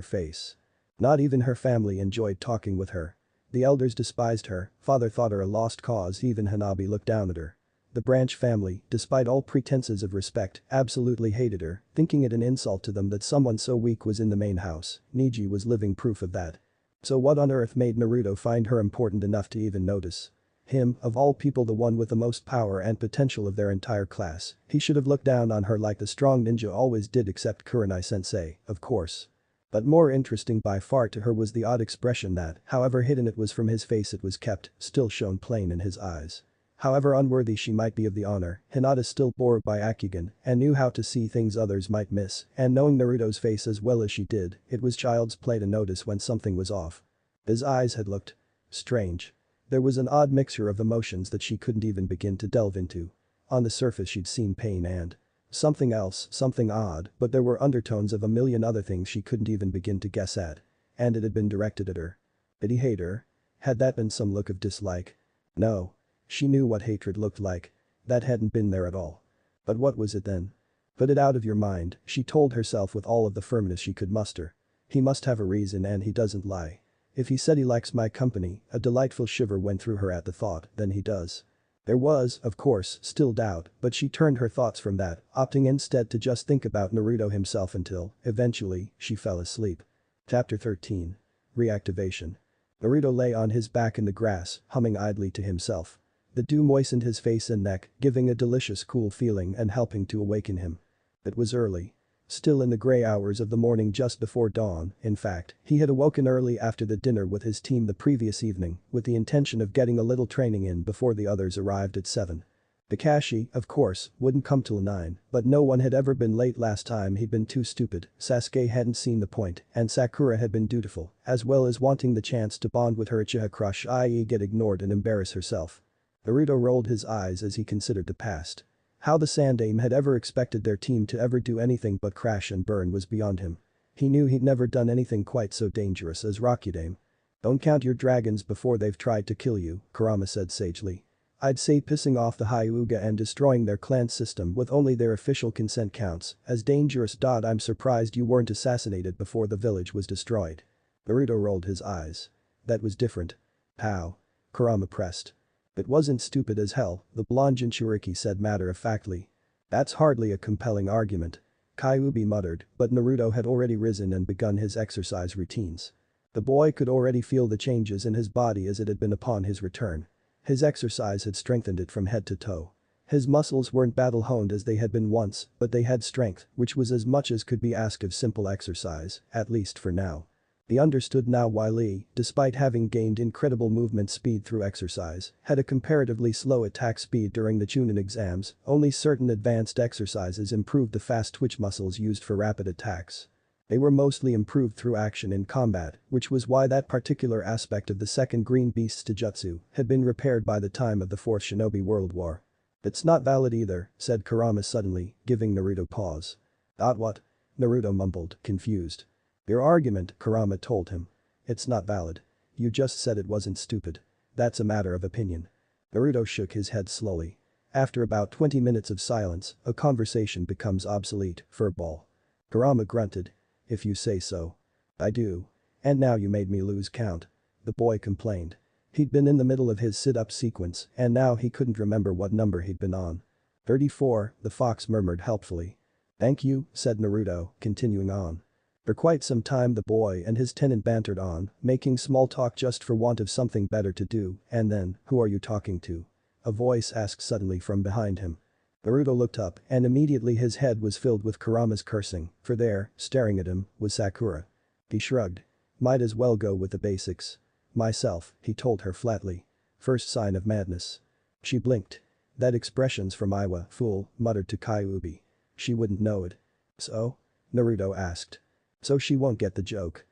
face. Not even her family enjoyed talking with her. The elders despised her, father thought her a lost cause, even Hanabi looked down at her. The Branch family, despite all pretenses of respect, absolutely hated her, thinking it an insult to them that someone so weak was in the main house. Neji was living proof of that. So what on earth made Naruto find her important enough to even notice? Him, of all people, the one with the most power and potential of their entire class, he should have looked down on her like the strong ninja always did, except Kurenai-sensei, of course. But more interesting by far to her was the odd expression that, however hidden it was from his face, it was kept, still shone plain in his eyes. However unworthy she might be of the honor, Hinata still bore by Akugan and knew how to see things others might miss, and knowing Naruto's face as well as she did, it was child's play to notice when something was off. His eyes had looked strange. There was an odd mixture of emotions that she couldn't even begin to delve into. On the surface she'd seen pain and something else, something odd, but there were undertones of a million other things she couldn't even begin to guess at. And it had been directed at her. Did he hate her? Had that been some look of dislike? No. She knew what hatred looked like. That hadn't been there at all. But what was it then? Put it out of your mind, she told herself with all of the firmness she could muster. He must have a reason, and he doesn't lie. If he said he likes my company, a delightful shiver went through her at the thought, then he does. There was, of course, still doubt, but she turned her thoughts from that, opting instead to just think about Naruto himself until, eventually, she fell asleep. Chapter 13. Reactivation. Naruto lay on his back in the grass, humming idly to himself. The dew moistened his face and neck, giving a delicious cool feeling and helping to awaken him. It was early. Still in the gray hours of the morning just before dawn, in fact, he had awoken early after the dinner with his team the previous evening, with the intention of getting a little training in before the others arrived at 7. Kakashi, of course, wouldn't come till 9, but no one had ever been late last time. He'd been too stupid, Sasuke hadn't seen the point, and Sakura had been dutiful, as well as wanting the chance to bond with her Uchiha crush, i.e. get ignored and embarrass herself. Naruto rolled his eyes as he considered the past. How the Sandaime had ever expected their team to ever do anything but crash and burn was beyond him. He knew he'd never done anything quite so dangerous as Rokudaime. Don't count your dragons before they've tried to kill you, Kurama said sagely. I'd say pissing off the Hyuga and destroying their clan system with only their official consent counts as dangerous. I'm surprised you weren't assassinated before the village was destroyed. Naruto rolled his eyes. That was different. How? Kurama pressed. It wasn't stupid as hell, the blonde Jinchuriki said matter-of-factly. That's hardly a compelling argument. Kyuubi muttered, but Naruto had already risen and begun his exercise routines. The boy could already feel the changes in his body as it had been upon his return. His exercise had strengthened it from head to toe. His muscles weren't battle-honed as they had been once, but they had strength, which was as much as could be asked of simple exercise, at least for now. He understood now why Lee, despite having gained incredible movement speed through exercise, had a comparatively slow attack speed during the Chunin exams. Only certain advanced exercises improved the fast twitch muscles used for rapid attacks. They were mostly improved through action in combat, which was why that particular aspect of the second Green Beast's Taijutsu had been repaired by the time of the Fourth Shinobi World War. "It's not valid either," said Kurama suddenly, giving Naruto pause. What?" Naruto mumbled, confused. "Your argument," Kurama told him. "It's not valid. You just said it wasn't stupid. That's a matter of opinion." Naruto shook his head slowly. After about 20 minutes of silence, a conversation becomes obsolete, furball. Kurama grunted. "If you say so. I do. And now you made me lose count." The boy complained. He'd been in the middle of his sit-up sequence and now he couldn't remember what number he'd been on. 34, the fox murmured helpfully. "Thank you," said Naruto, continuing on. For quite some time the boy and his tenant bantered on, making small talk just for want of something better to do, and then, "Who are you talking to?" a voice asked suddenly from behind him. Naruto looked up and immediately his head was filled with Kurama's cursing, for there, staring at him, was Sakura. He shrugged. "Might as well go with the basics. Myself," he told her flatly. "First sign of madness." She blinked. "That expression's from Iwa, fool," muttered to Kyuubi. "She wouldn't know it." "So?" Naruto asked. "So she won't get the joke."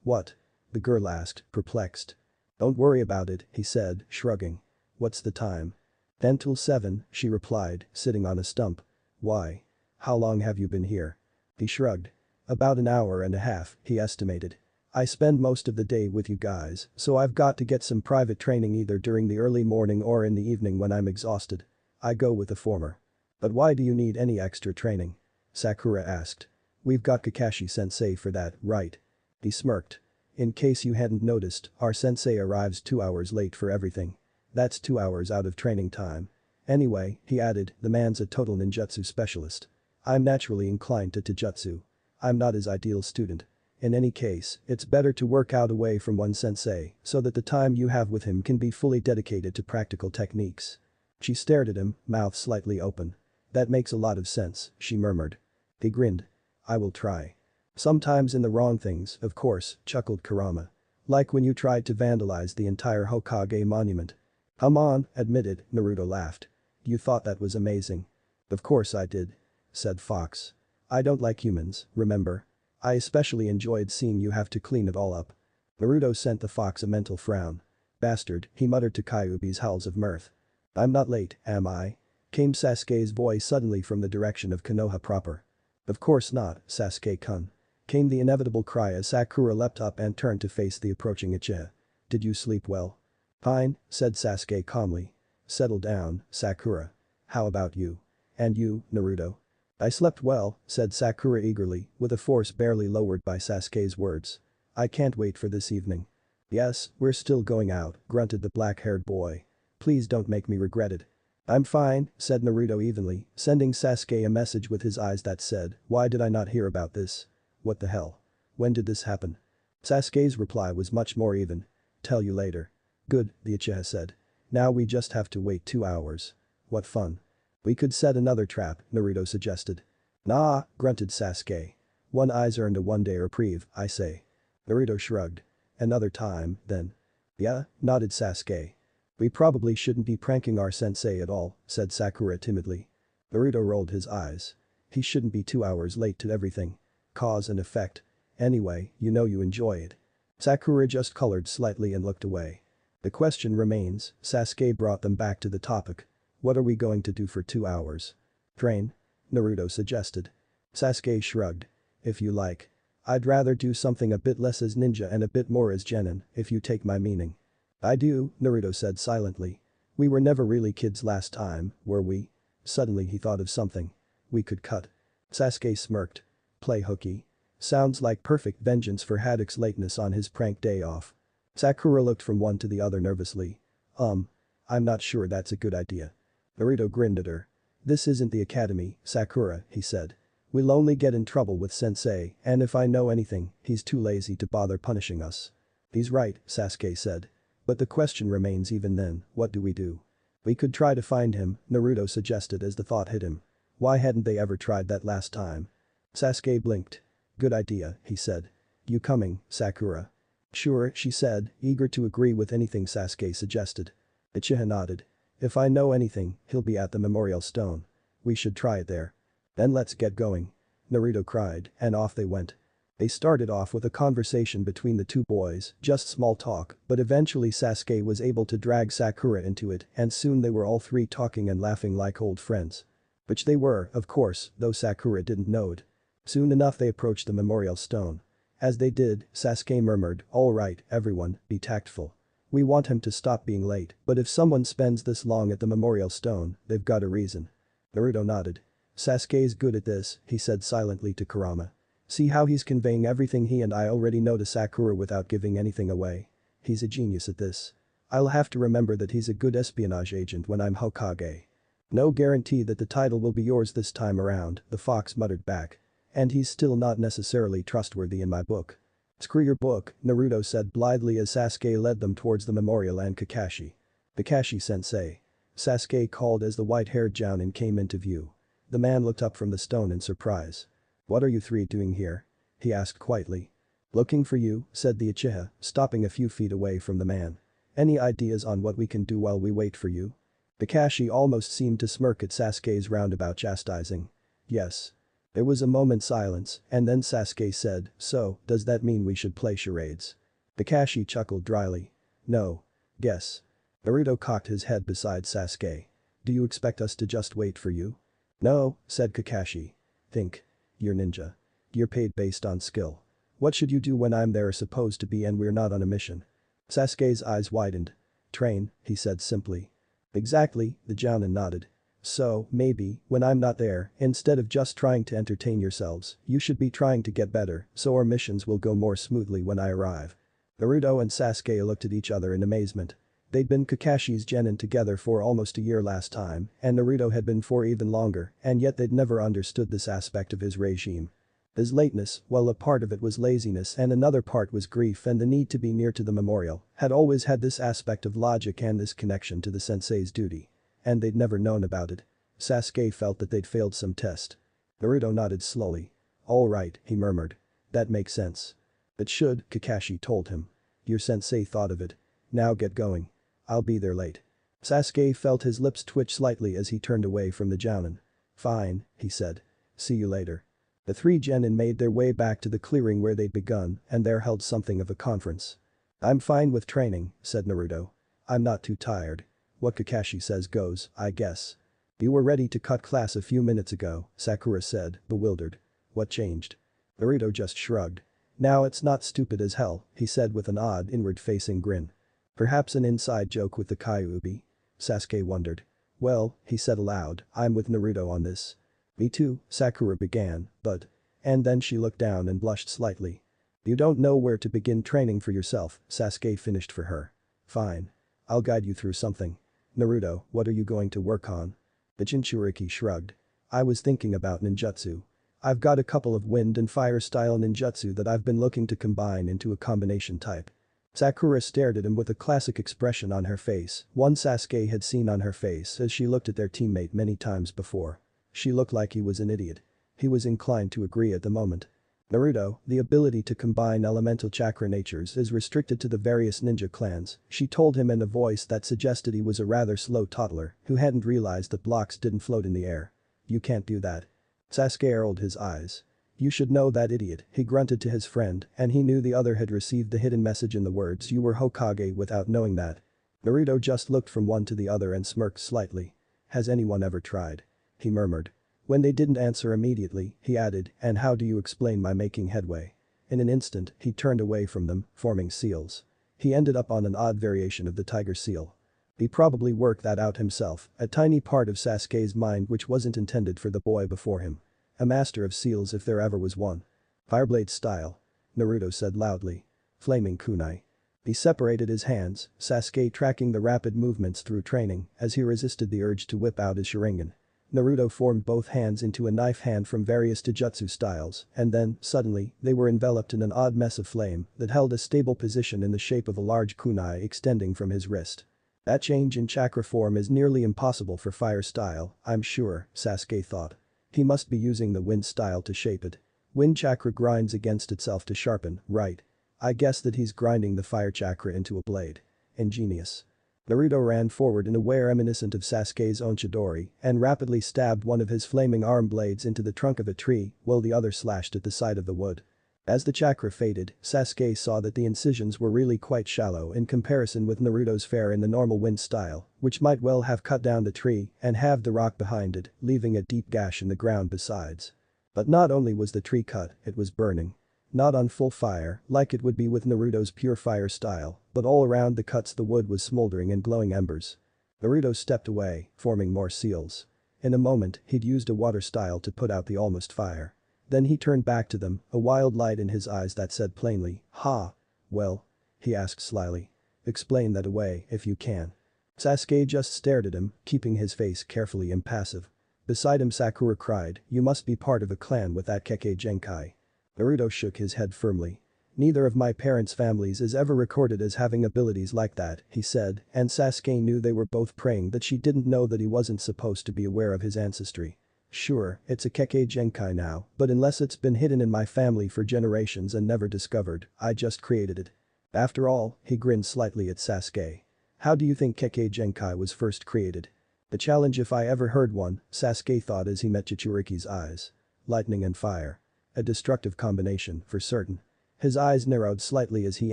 What?" the girl asked, perplexed. "Don't worry about it," he said, shrugging. "What's the time?" 10 till 7, she replied, sitting on a stump. "Why? How long have you been here?" He shrugged. "About an hour and a half," he estimated. "I spend most of the day with you guys, so I've got to get some private training either during the early morning or in the evening when I'm exhausted. I go with the former." "But why do you need any extra training?" Sakura asked. "We've got Kakashi-sensei for that, right?" He smirked. "In case you hadn't noticed, our sensei arrives 2 hours late for everything. That's 2 hours out of training time. Anyway," he added, "the man's a total ninjutsu specialist. I'm naturally inclined to taijutsu. I'm not his ideal student. In any case, it's better to work out away from one sensei so that the time you have with him can be fully dedicated to practical techniques." She stared at him, mouth slightly open. "That makes a lot of sense," she murmured. He grinned. "I will try. Sometimes in the wrong things, of course," chuckled Kurama. "Like when you tried to vandalize the entire Hokage monument." "Come on," admitted, Naruto laughed. "You thought that was amazing." "Of course I did," said Fox. "I don't like humans, remember? I especially enjoyed seeing you have to clean it all up." Naruto sent the fox a mental frown. "Bastard," he muttered to Kyuubi's howls of mirth. "I'm not late, am I?" came Sasuke's voice suddenly from the direction of Konoha proper. "Of course not, Sasuke-kun," came the inevitable cry as Sakura leapt up and turned to face the approaching Uchiha. "Did you sleep well?" "Fine," said Sasuke calmly. "Settle down, Sakura. How about you? And you, Naruto?" "I slept well," said Sakura eagerly, with a force barely lowered by Sasuke's words. "I can't wait for this evening." "Yes, we're still going out," grunted the black-haired boy. "Please don't make me regret it." "I'm fine," said Naruto evenly, sending Sasuke a message with his eyes that said, "Why did I not hear about this? What the hell? When did this happen?" Sasuke's reply was much more even. "Tell you later." "Good," the Uchiha said. "Now we just have to wait 2 hours. What fun." "We could set another trap," Naruto suggested. "Nah," grunted Sasuke. "One eyes earned a 1-day reprieve, I say." Naruto shrugged. "Another time, then." "Yeah," nodded Sasuke. "We probably shouldn't be pranking our sensei at all," said Sakura timidly. Naruto rolled his eyes. "He shouldn't be 2 hours late to everything. Cause and effect. Anyway, you know you enjoy it." Sakura just colored slightly and looked away. "The question remains," Sasuke brought them back to the topic. "What are we going to do for 2 hours?" "Train?" Naruto suggested. Sasuke shrugged. "If you like. I'd rather do something a bit less as ninja and a bit more as genin, if you take my meaning." "I do," Naruto said silently. "We were never really kids last time, were we?" Suddenly he thought of something. "We could cut." Sasuke smirked. "Play hooky. Sounds like perfect vengeance for Haddock's lateness on his prank day off." Sakura looked from one to the other nervously. I'm not sure that's a good idea." Naruto grinned at her. "This isn't the academy, Sakura," he said. We'll only get in trouble with sensei, and if I know anything, he's too lazy to bother punishing us. He's right, Sasuke said. But the question remains even then, what do we do? We could try to find him, Naruto suggested as the thought hit him. Why hadn't they ever tried that last time? Sasuke blinked. Good idea, he said. You coming, Sakura? Sure, she said, eager to agree with anything Sasuke suggested. Uchiha nodded. If I know anything, he'll be at the memorial stone. We should try it there. Then let's get going. Naruto cried, and off they went. They started off with a conversation between the two boys, just small talk, but eventually Sasuke was able to drag Sakura into it and soon they were all three talking and laughing like old friends. Which they were, of course, though Sakura didn't know it. Soon enough they approached the memorial stone. As they did, Sasuke murmured, all right, everyone, be tactful. We want him to stop being late, but if someone spends this long at the memorial stone, they've got a reason. Naruto nodded. Sasuke's good at this, he said silently to Kurama. See how he's conveying everything he and I already know to Sakura without giving anything away. He's a genius at this. I'll have to remember that he's a good espionage agent when I'm Hokage. No guarantee that the title will be yours this time around, the fox muttered back. And he's still not necessarily trustworthy in my book. Screw your book, Naruto said blithely as Sasuke led them towards the memorial and Kakashi. Kakashi-sensei. Sasuke called as the white-haired Jounin came into view. The man looked up from the stone in surprise. What are you three doing here? He asked quietly. Looking for you, said the Uchiha, stopping a few feet away from the man. Any ideas on what we can do while we wait for you? Kakashi almost seemed to smirk at Sasuke's roundabout chastising. Yes. There was a moment's silence, and then Sasuke said, so, does that mean we should play charades? Kakashi chuckled dryly. No. Guess. Naruto cocked his head beside Sasuke. Do you expect us to just wait for you? No, said Kakashi. Think. You're ninja. You're paid based on skill. What should you do when I'm there supposed to be and we're not on a mission? Sasuke's eyes widened. Train, he said simply. Exactly, the Jounin nodded. So, maybe, when I'm not there, instead of just trying to entertain yourselves, you should be trying to get better, so our missions will go more smoothly when I arrive. Naruto and Sasuke looked at each other in amazement. They'd been Kakashi's genin together for almost a year last time, and Naruto had been for even longer, and yet they'd never understood this aspect of his regime. His lateness, while a part of it was laziness and another part was grief and the need to be near to the memorial, had always had this aspect of logic and this connection to the sensei's duty. And they'd never known about it. Sasuke felt that they'd failed some test. Naruto nodded slowly. All right, he murmured. That makes sense. It should, Kakashi told him. Your sensei thought of it. Now get going. I'll be there late. Sasuke felt his lips twitch slightly as he turned away from the Jounin. Fine, he said. See you later. The three genin made their way back to the clearing where they'd begun and there held something of a conference. I'm fine with training, said Naruto. I'm not too tired. What Kakashi says goes, I guess. You were ready to cut class a few minutes ago, Sakura said, bewildered. What changed? Naruto just shrugged. Now it's not stupid as hell, he said with an odd inward-facing grin. Perhaps an inside joke with the Kyuubi? Sasuke wondered. Well, he said aloud, I'm with Naruto on this. Me too, Sakura began, but… And then she looked down and blushed slightly. You don't know where to begin training for yourself, Sasuke finished for her. Fine. I'll guide you through something. Naruto, what are you going to work on? The Jinchuriki shrugged. I was thinking about ninjutsu. I've got a couple of wind and fire style ninjutsu that I've been looking to combine into a combination type. Sakura stared at him with a classic expression on her face, one Sasuke had seen on her face as she looked at their teammate many times before. She looked like he was an idiot. He was inclined to agree at the moment. Naruto, the ability to combine elemental chakra natures is restricted to the various ninja clans, she told him in a voice that suggested he was a rather slow toddler who hadn't realized that blocks didn't float in the air. You can't do that. Sasuke rolled his eyes. You should know that idiot, he grunted to his friend, and he knew the other had received the hidden message in the words you were Hokage without knowing that. Naruto just looked from one to the other and smirked slightly. Has anyone ever tried? He murmured. When they didn't answer immediately, he added, and how do you explain my making headway? In an instant, he turned away from them, forming seals. He ended up on an odd variation of the tiger seal. He probably worked that out himself, a tiny part of Sasuke's mind which wasn't intended for the boy before him. A master of seals if there ever was one. Fireblade style. Naruto said loudly. Flaming kunai. He separated his hands, Sasuke tracking the rapid movements through training as he resisted the urge to whip out his Sharingan. Naruto formed both hands into a knife hand from various taijutsu styles, and then, suddenly, they were enveloped in an odd mess of flame that held a stable position in the shape of a large kunai extending from his wrist. That change in chakra form is nearly impossible for fire style, I'm sure, Sasuke thought. He must be using the wind style to shape it. Wind chakra grinds against itself to sharpen, right? I guess that he's grinding the fire chakra into a blade. Ingenious. Naruto ran forward in a way reminiscent of Sasuke's own Chidori and rapidly stabbed one of his flaming arm blades into the trunk of a tree while the other slashed at the side of the wood. As the chakra faded, Sasuke saw that the incisions were really quite shallow in comparison with Naruto's fare in the normal wind style, which might well have cut down the tree and halved the rock behind it, leaving a deep gash in the ground besides. But not only was the tree cut, it was burning. Not on full fire, like it would be with Naruto's pure fire style, but all around the cuts the wood was smoldering in glowing embers. Naruto stepped away, forming more seals. In a moment, he'd used a water style to put out the almost fire. Then he turned back to them, a wild light in his eyes that said plainly, "Ha. Well?" he asked slyly. "Explain that away if you can." Sasuke just stared at him, keeping his face carefully impassive. Beside him Sakura cried, "You must be part of a clan with that Kekkei Genkai." Naruto shook his head firmly. "Neither of my parents' families is ever recorded as having abilities like that," he said, and Sasuke knew they were both praying that she didn't know that he wasn't supposed to be aware of his ancestry. "Sure, it's a Kekkei Genkai now, but unless it's been hidden in my family for generations and never discovered, I just created it." After all, he grinned slightly at Sasuke. "How do you think Kekkei Genkai was first created?" "A challenge if I ever heard one," Sasuke thought as he met Chichiriki's eyes. Lightning and fire. A destructive combination, for certain. His eyes narrowed slightly as he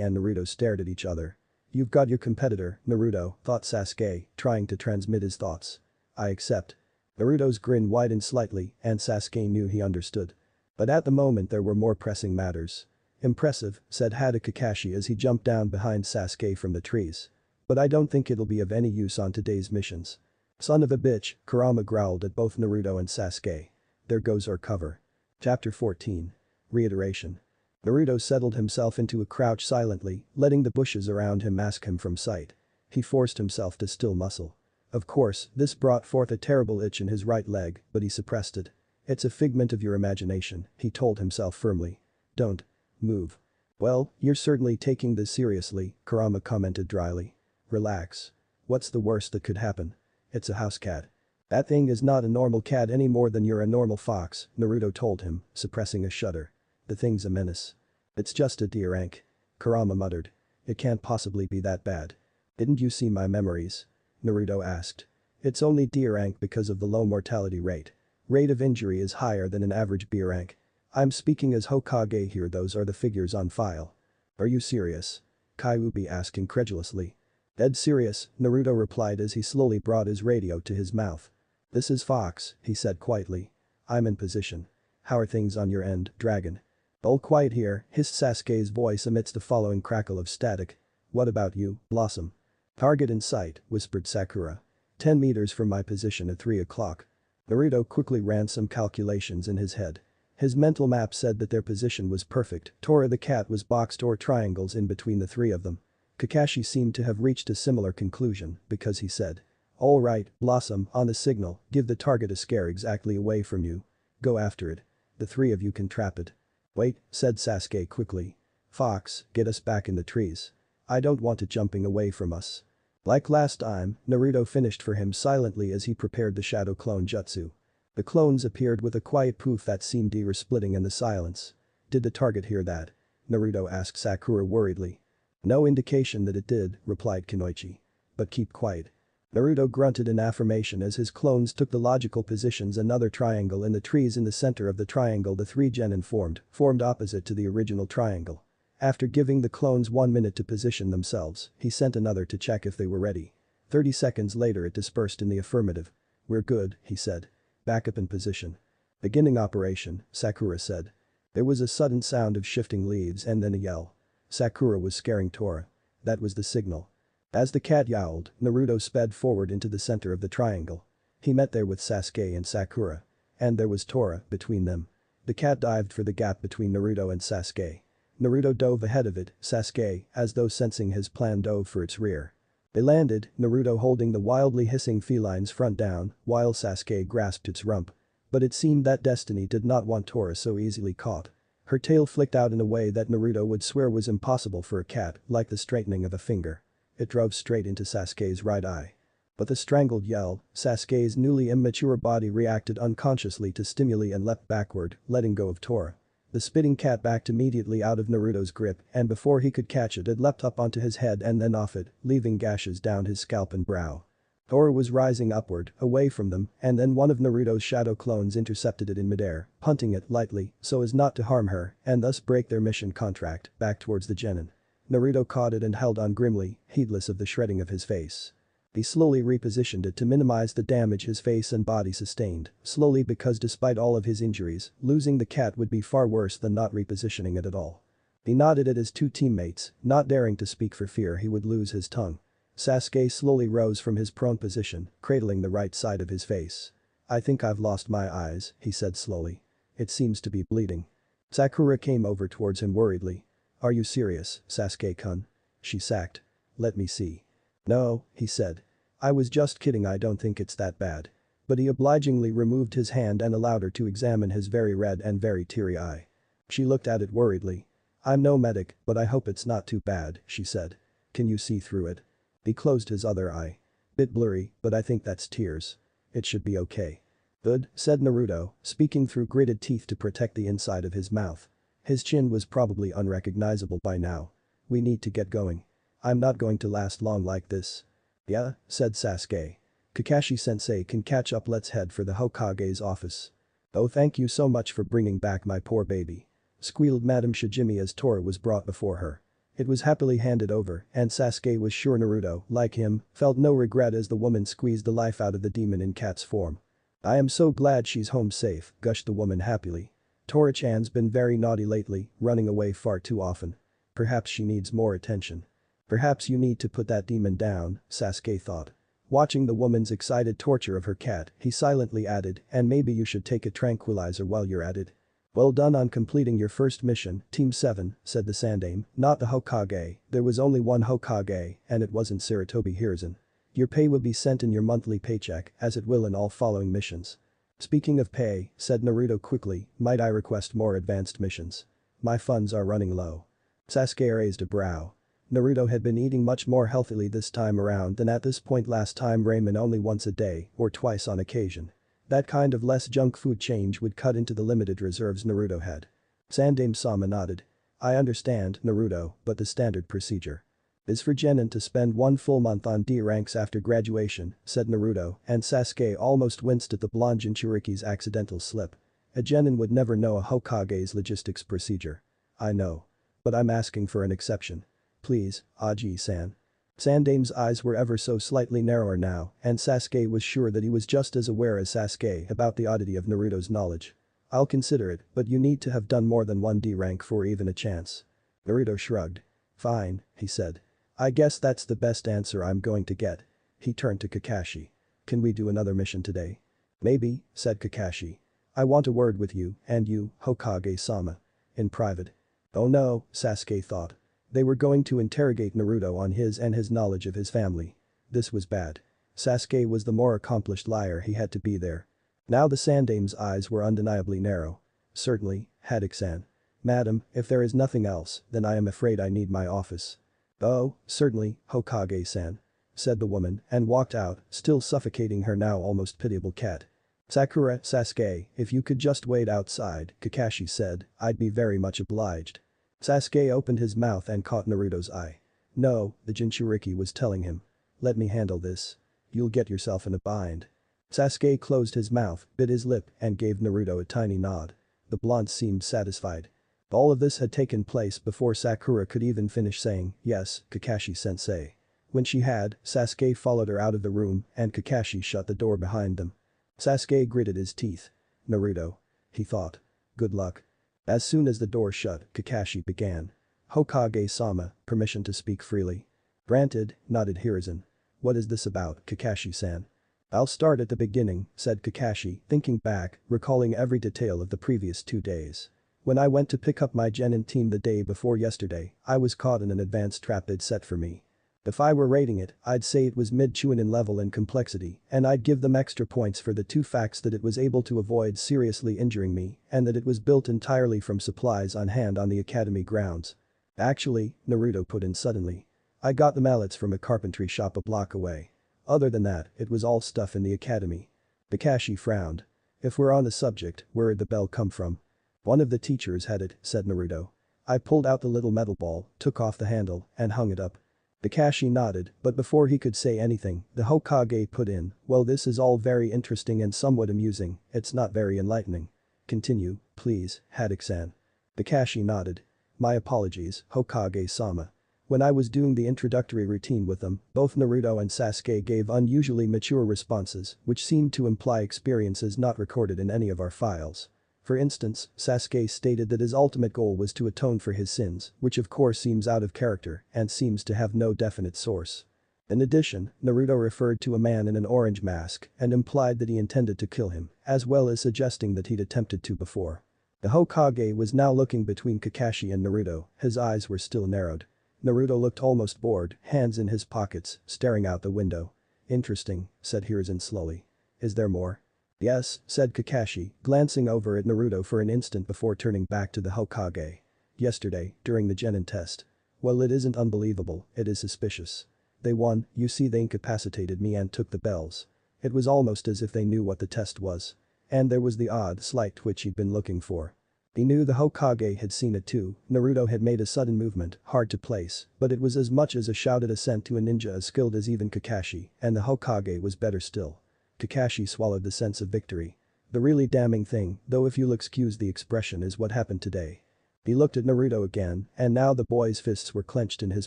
and Naruto stared at each other. "You've got your competitor, Naruto," thought Sasuke, trying to transmit his thoughts. "I accept." Naruto's grin widened slightly and Sasuke knew he understood. But at the moment there were more pressing matters. "Impressive," said Hada Kakashi as he jumped down behind Sasuke from the trees. "But I don't think it'll be of any use on today's missions." "Son of a bitch," Kurama growled at both Naruto and Sasuke. "There goes our cover." Chapter 14. Reiteration. Naruto settled himself into a crouch silently, letting the bushes around him mask him from sight. He forced himself to still muscle. Of course, this brought forth a terrible itch in his right leg, but he suppressed it. "It's a figment of your imagination," he told himself firmly. "Don't move." "Well, you're certainly taking this seriously," Kurama commented dryly. "Relax. What's the worst that could happen? It's a house cat." "That thing is not a normal cat any more than you're a normal fox," Naruto told him, suppressing a shudder. "The thing's a menace." "It's just a deer ank," Kurama muttered. "It can't possibly be that bad." "Didn't you see my memories?" Naruto asked. "It's only deer ank because of the low mortality rate. Rate of injury is higher than an average beer ank. I'm speaking as Hokage here, those are the figures on file." "Are you serious?" Kyuubi asked incredulously. "Dead serious," Naruto replied as he slowly brought his radio to his mouth. "This is Fox," he said quietly. "I'm in position. How are things on your end, Dragon?" "All quiet here," hissed Sasuke's voice amidst the following crackle of static. "What about you, Blossom?" "Target in sight," whispered Sakura. 10 meters from my position at 3 o'clock. Naruto quickly ran some calculations in his head. His mental map said that their position was perfect. Tora the cat was boxed or triangles in between the three of them. Kakashi seemed to have reached a similar conclusion because he said, "All right, Blossom, on the signal, give the target a scare exactly away from you. Go after it. The three of you can trap it." "Wait," said Sasuke quickly. "Fox, get us back in the trees. I don't want it jumping away from us." Like last time, Naruto finished for him silently as he prepared the shadow clone jutsu. The clones appeared with a quiet poof that seemed ear-splitting in the silence. "Did the target hear that?" Naruto asked Sakura worriedly. "No indication that it did," replied Kunoichi. "But keep quiet." Naruto grunted in affirmation as his clones took the logical positions. Another triangle in the trees in the center of the triangle the three genin formed opposite to the original triangle. After giving the clones 1 minute to position themselves, he sent another to check if they were ready. 30 seconds later it dispersed in the affirmative. "We're good," he said. "Back up in position." "Beginning operation," Sakura said. There was a sudden sound of shifting leaves and then a yell. Sakura was scaring Tora. That was the signal. As the cat yowled, Naruto sped forward into the center of the triangle. He met there with Sasuke and Sakura. And there was Tora between them. The cat dived for the gap between Naruto and Sasuke. Naruto dove ahead of it, Sasuke, as though sensing his plan, dove for its rear. They landed, Naruto holding the wildly hissing feline's front down, while Sasuke grasped its rump. But it seemed that destiny did not want Tora so easily caught. Her tail flicked out in a way that Naruto would swear was impossible for a cat, like the straightening of a finger. It drove straight into Sasuke's right eye. With a strangled yell, Sasuke's newly immature body reacted unconsciously to stimuli and leapt backward, letting go of Tora. The spitting cat backed immediately out of Naruto's grip, and before he could catch it leapt up onto his head and then off it, leaving gashes down his scalp and brow. Tora was rising upward, away from them, and then one of Naruto's shadow clones intercepted it in midair, punting it lightly so as not to harm her and thus break their mission contract, back towards the genin. Naruto caught it and held on grimly, heedless of the shredding of his face. He slowly repositioned it to minimize the damage his face and body sustained, slowly because despite all of his injuries, losing the cat would be far worse than not repositioning it at all. He nodded at his two teammates, not daring to speak for fear he would lose his tongue. Sasuke slowly rose from his prone position, cradling the right side of his face. "I think I've lost my eyes," he said slowly. "It seems to be bleeding." Sakura came over towards him worriedly. "Are you serious, Sasuke-kun?" She sacked. "Let me see." "No," he said. "I was just kidding, I don't think it's that bad." But he obligingly removed his hand and allowed her to examine his very red and very teary eye. She looked at it worriedly. "I'm no medic, but I hope it's not too bad," she said. "Can you see through it?" He closed his other eye. "Bit blurry, but I think that's tears. It should be okay." "Good," said Naruto, speaking through gritted teeth to protect the inside of his mouth. His chin was probably unrecognizable by now. "We need to get going. I'm not going to last long like this." "Yeah," said Sasuke. "Kakashi-sensei can catch up, let's head for the Hokage's office." "Oh, thank you so much for bringing back my poor baby," squealed Madame Shijimi as Tora was brought before her. It was happily handed over, and Sasuke was sure Naruto, like him, felt no regret as the woman squeezed the life out of the demon in cat's form. "I am so glad she's home safe," gushed the woman happily. "Tora-chan's been very naughty lately, running away far too often. Perhaps she needs more attention." "Perhaps you need to put that demon down," Sasuke thought. Watching the woman's excited torture of her cat, he silently added, "and maybe you should take a tranquilizer while you're at it." "Well done on completing your first mission, Team 7, said the Sandaime, "not the Hokage, there was only one Hokage, and it wasn't Sarutobi Hiruzen. Your pay will be sent in your monthly paycheck, as it will in all following missions." "Speaking of pay," said Naruto quickly, "might I request more advanced missions? My funds are running low." Sasuke raised a brow. Naruto had been eating much more healthily this time around than at this point last time, ramen only once a day or twice on occasion. That kind of less junk food change would cut into the limited reserves Naruto had. Sandaime-sama nodded. "I understand, Naruto, but the standard procedure is for genin to spend one full month on D ranks after graduation," said Naruto, and Sasuke almost winced at the blonde Jinchuriki's accidental slip. "A genin would never know a Hokage's logistics procedure." "I know. But I'm asking for an exception. Please, Aji-san." Sandaime's eyes were ever so slightly narrower now, and Sasuke was sure that he was just as aware as Sasuke about the oddity of Naruto's knowledge. "I'll consider it, but you need to have done more than one D rank for even a chance." Naruto shrugged. "Fine," he said. "I guess that's the best answer I'm going to get." He turned to Kakashi. "Can we do another mission today?" "Maybe," said Kakashi. "I want a word with you, and you, Hokage-sama. In private." Oh no, Sasuke thought. They were going to interrogate Naruto on his and his knowledge of his family. This was bad. Sasuke was the more accomplished liar, he had to be there. Now the Sandaime's eyes were undeniably narrow. "Certainly, Haddock-san. Madam, if there is nothing else, then I am afraid I need my office." "Oh, certainly, Hokage-san," said the woman and walked out, still suffocating her now almost pitiable cat. "Sakura, Sasuke, if you could just wait outside," Kakashi said, "I'd be very much obliged." Sasuke opened his mouth and caught Naruto's eye. "No," the Jinchuriki was telling him. "Let me handle this. You'll get yourself in a bind." Sasuke closed his mouth, bit his lip, and gave Naruto a tiny nod. The blonde seemed satisfied. All of this had taken place before Sakura could even finish saying, "Yes, Kakashi-sensei." When she had, Sasuke followed her out of the room and Kakashi shut the door behind them. Sasuke gritted his teeth. "Naruto," he thought. "Good luck." As soon as the door shut, Kakashi began. "Hokage-sama, permission to speak freely?" "Granted," nodded Hiruzen. "What is this about, Kakashi-san?" "I'll start at the beginning," said Kakashi, thinking back, recalling every detail of the previous 2 days. "When I went to pick up my genin team the day before yesterday, I was caught in an advanced trap they'd set for me. If I were rating it, I'd say it was mid-chunin level in complexity, and I'd give them extra points for the two facts that it was able to avoid seriously injuring me and that it was built entirely from supplies on hand on the academy grounds. Actually, Naruto put in suddenly. I got the mallets from a carpentry shop a block away. Other than that, it was all stuff in the academy. Kakashi frowned. If we're on the subject, where'd the bell come from? One of the teachers had it, said Naruto. I pulled out the little metal ball, took off the handle, and hung it up. Kakashi nodded, but before he could say anything, the Hokage put in, well, this is all very interesting and somewhat amusing, it's not very enlightening. Continue, please, Haddock-san. Kakashi nodded. My apologies, Hokage-sama. When I was doing the introductory routine with them, both Naruto and Sasuke gave unusually mature responses, which seemed to imply experiences not recorded in any of our files. For instance, Sasuke stated that his ultimate goal was to atone for his sins, which of course seems out of character and seems to have no definite source. In addition, Naruto referred to a man in an orange mask and implied that he intended to kill him, as well as suggesting that he'd attempted to before. The Hokage was now looking between Kakashi and Naruto, his eyes were still narrowed. Naruto looked almost bored, hands in his pockets, staring out the window. Interesting, said Hiruzen slowly. Is there more? Yes, said Kakashi, glancing over at Naruto for an instant before turning back to the Hokage. Yesterday, during the Genin test. Well, it isn't unbelievable, it is suspicious. They won, you see, they incapacitated me and took the bells. It was almost as if they knew what the test was. And there was the odd, slight twitch he'd been looking for. He knew the Hokage had seen it too. Naruto had made a sudden movement, hard to place, but it was as much as a shouted assent to a ninja as skilled as even Kakashi, and the Hokage was better still. Kakashi swallowed the sense of victory. The really damning thing, though if you'll excuse the expression, is what happened today. He looked at Naruto again, and now the boy's fists were clenched in his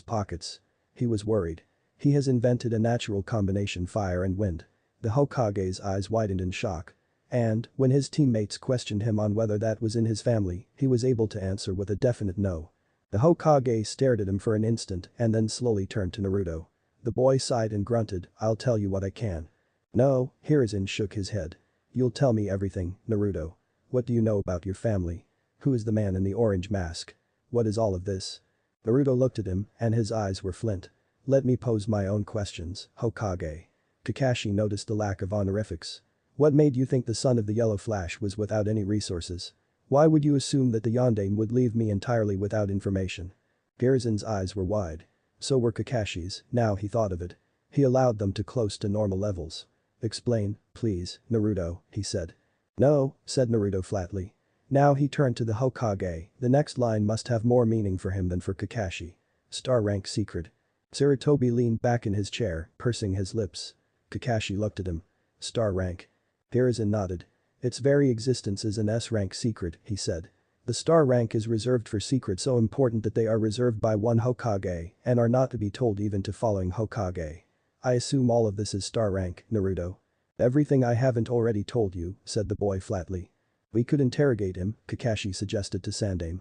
pockets. He was worried. He has invented a natural combination fire and wind. The Hokage's eyes widened in shock. And, when his teammates questioned him on whether that was in his family, he was able to answer with a definite no. The Hokage stared at him for an instant and then slowly turned to Naruto. The boy sighed and grunted, I'll tell you what I can. No, Hiruzen shook his head. You'll tell me everything, Naruto. What do you know about your family? Who is the man in the orange mask? What is all of this? Naruto looked at him, and his eyes were flint. Let me pose my own questions, Hokage. Kakashi noticed the lack of honorifics. What made you think the son of the Yellow Flash was without any resources? Why would you assume that the Yondaime would leave me entirely without information? Hiruzen's eyes were wide. So were Kakashi's, now he thought of it. He allowed them to close to normal levels. Explain, please, Naruto, he said. No, said Naruto flatly. Now he turned to the Hokage, the next line must have more meaning for him than for Kakashi. Star rank secret. Sarutobi leaned back in his chair, pursing his lips. Kakashi looked at him. Star rank. Hiruzen nodded. Its very existence is an S-rank secret, he said. The star rank is reserved for secrets so important that they are reserved by one Hokage and are not to be told even to following Hokage. I assume all of this is star rank, Naruto. Everything I haven't already told you, said the boy flatly. We could interrogate him, Kakashi suggested to Sandaime.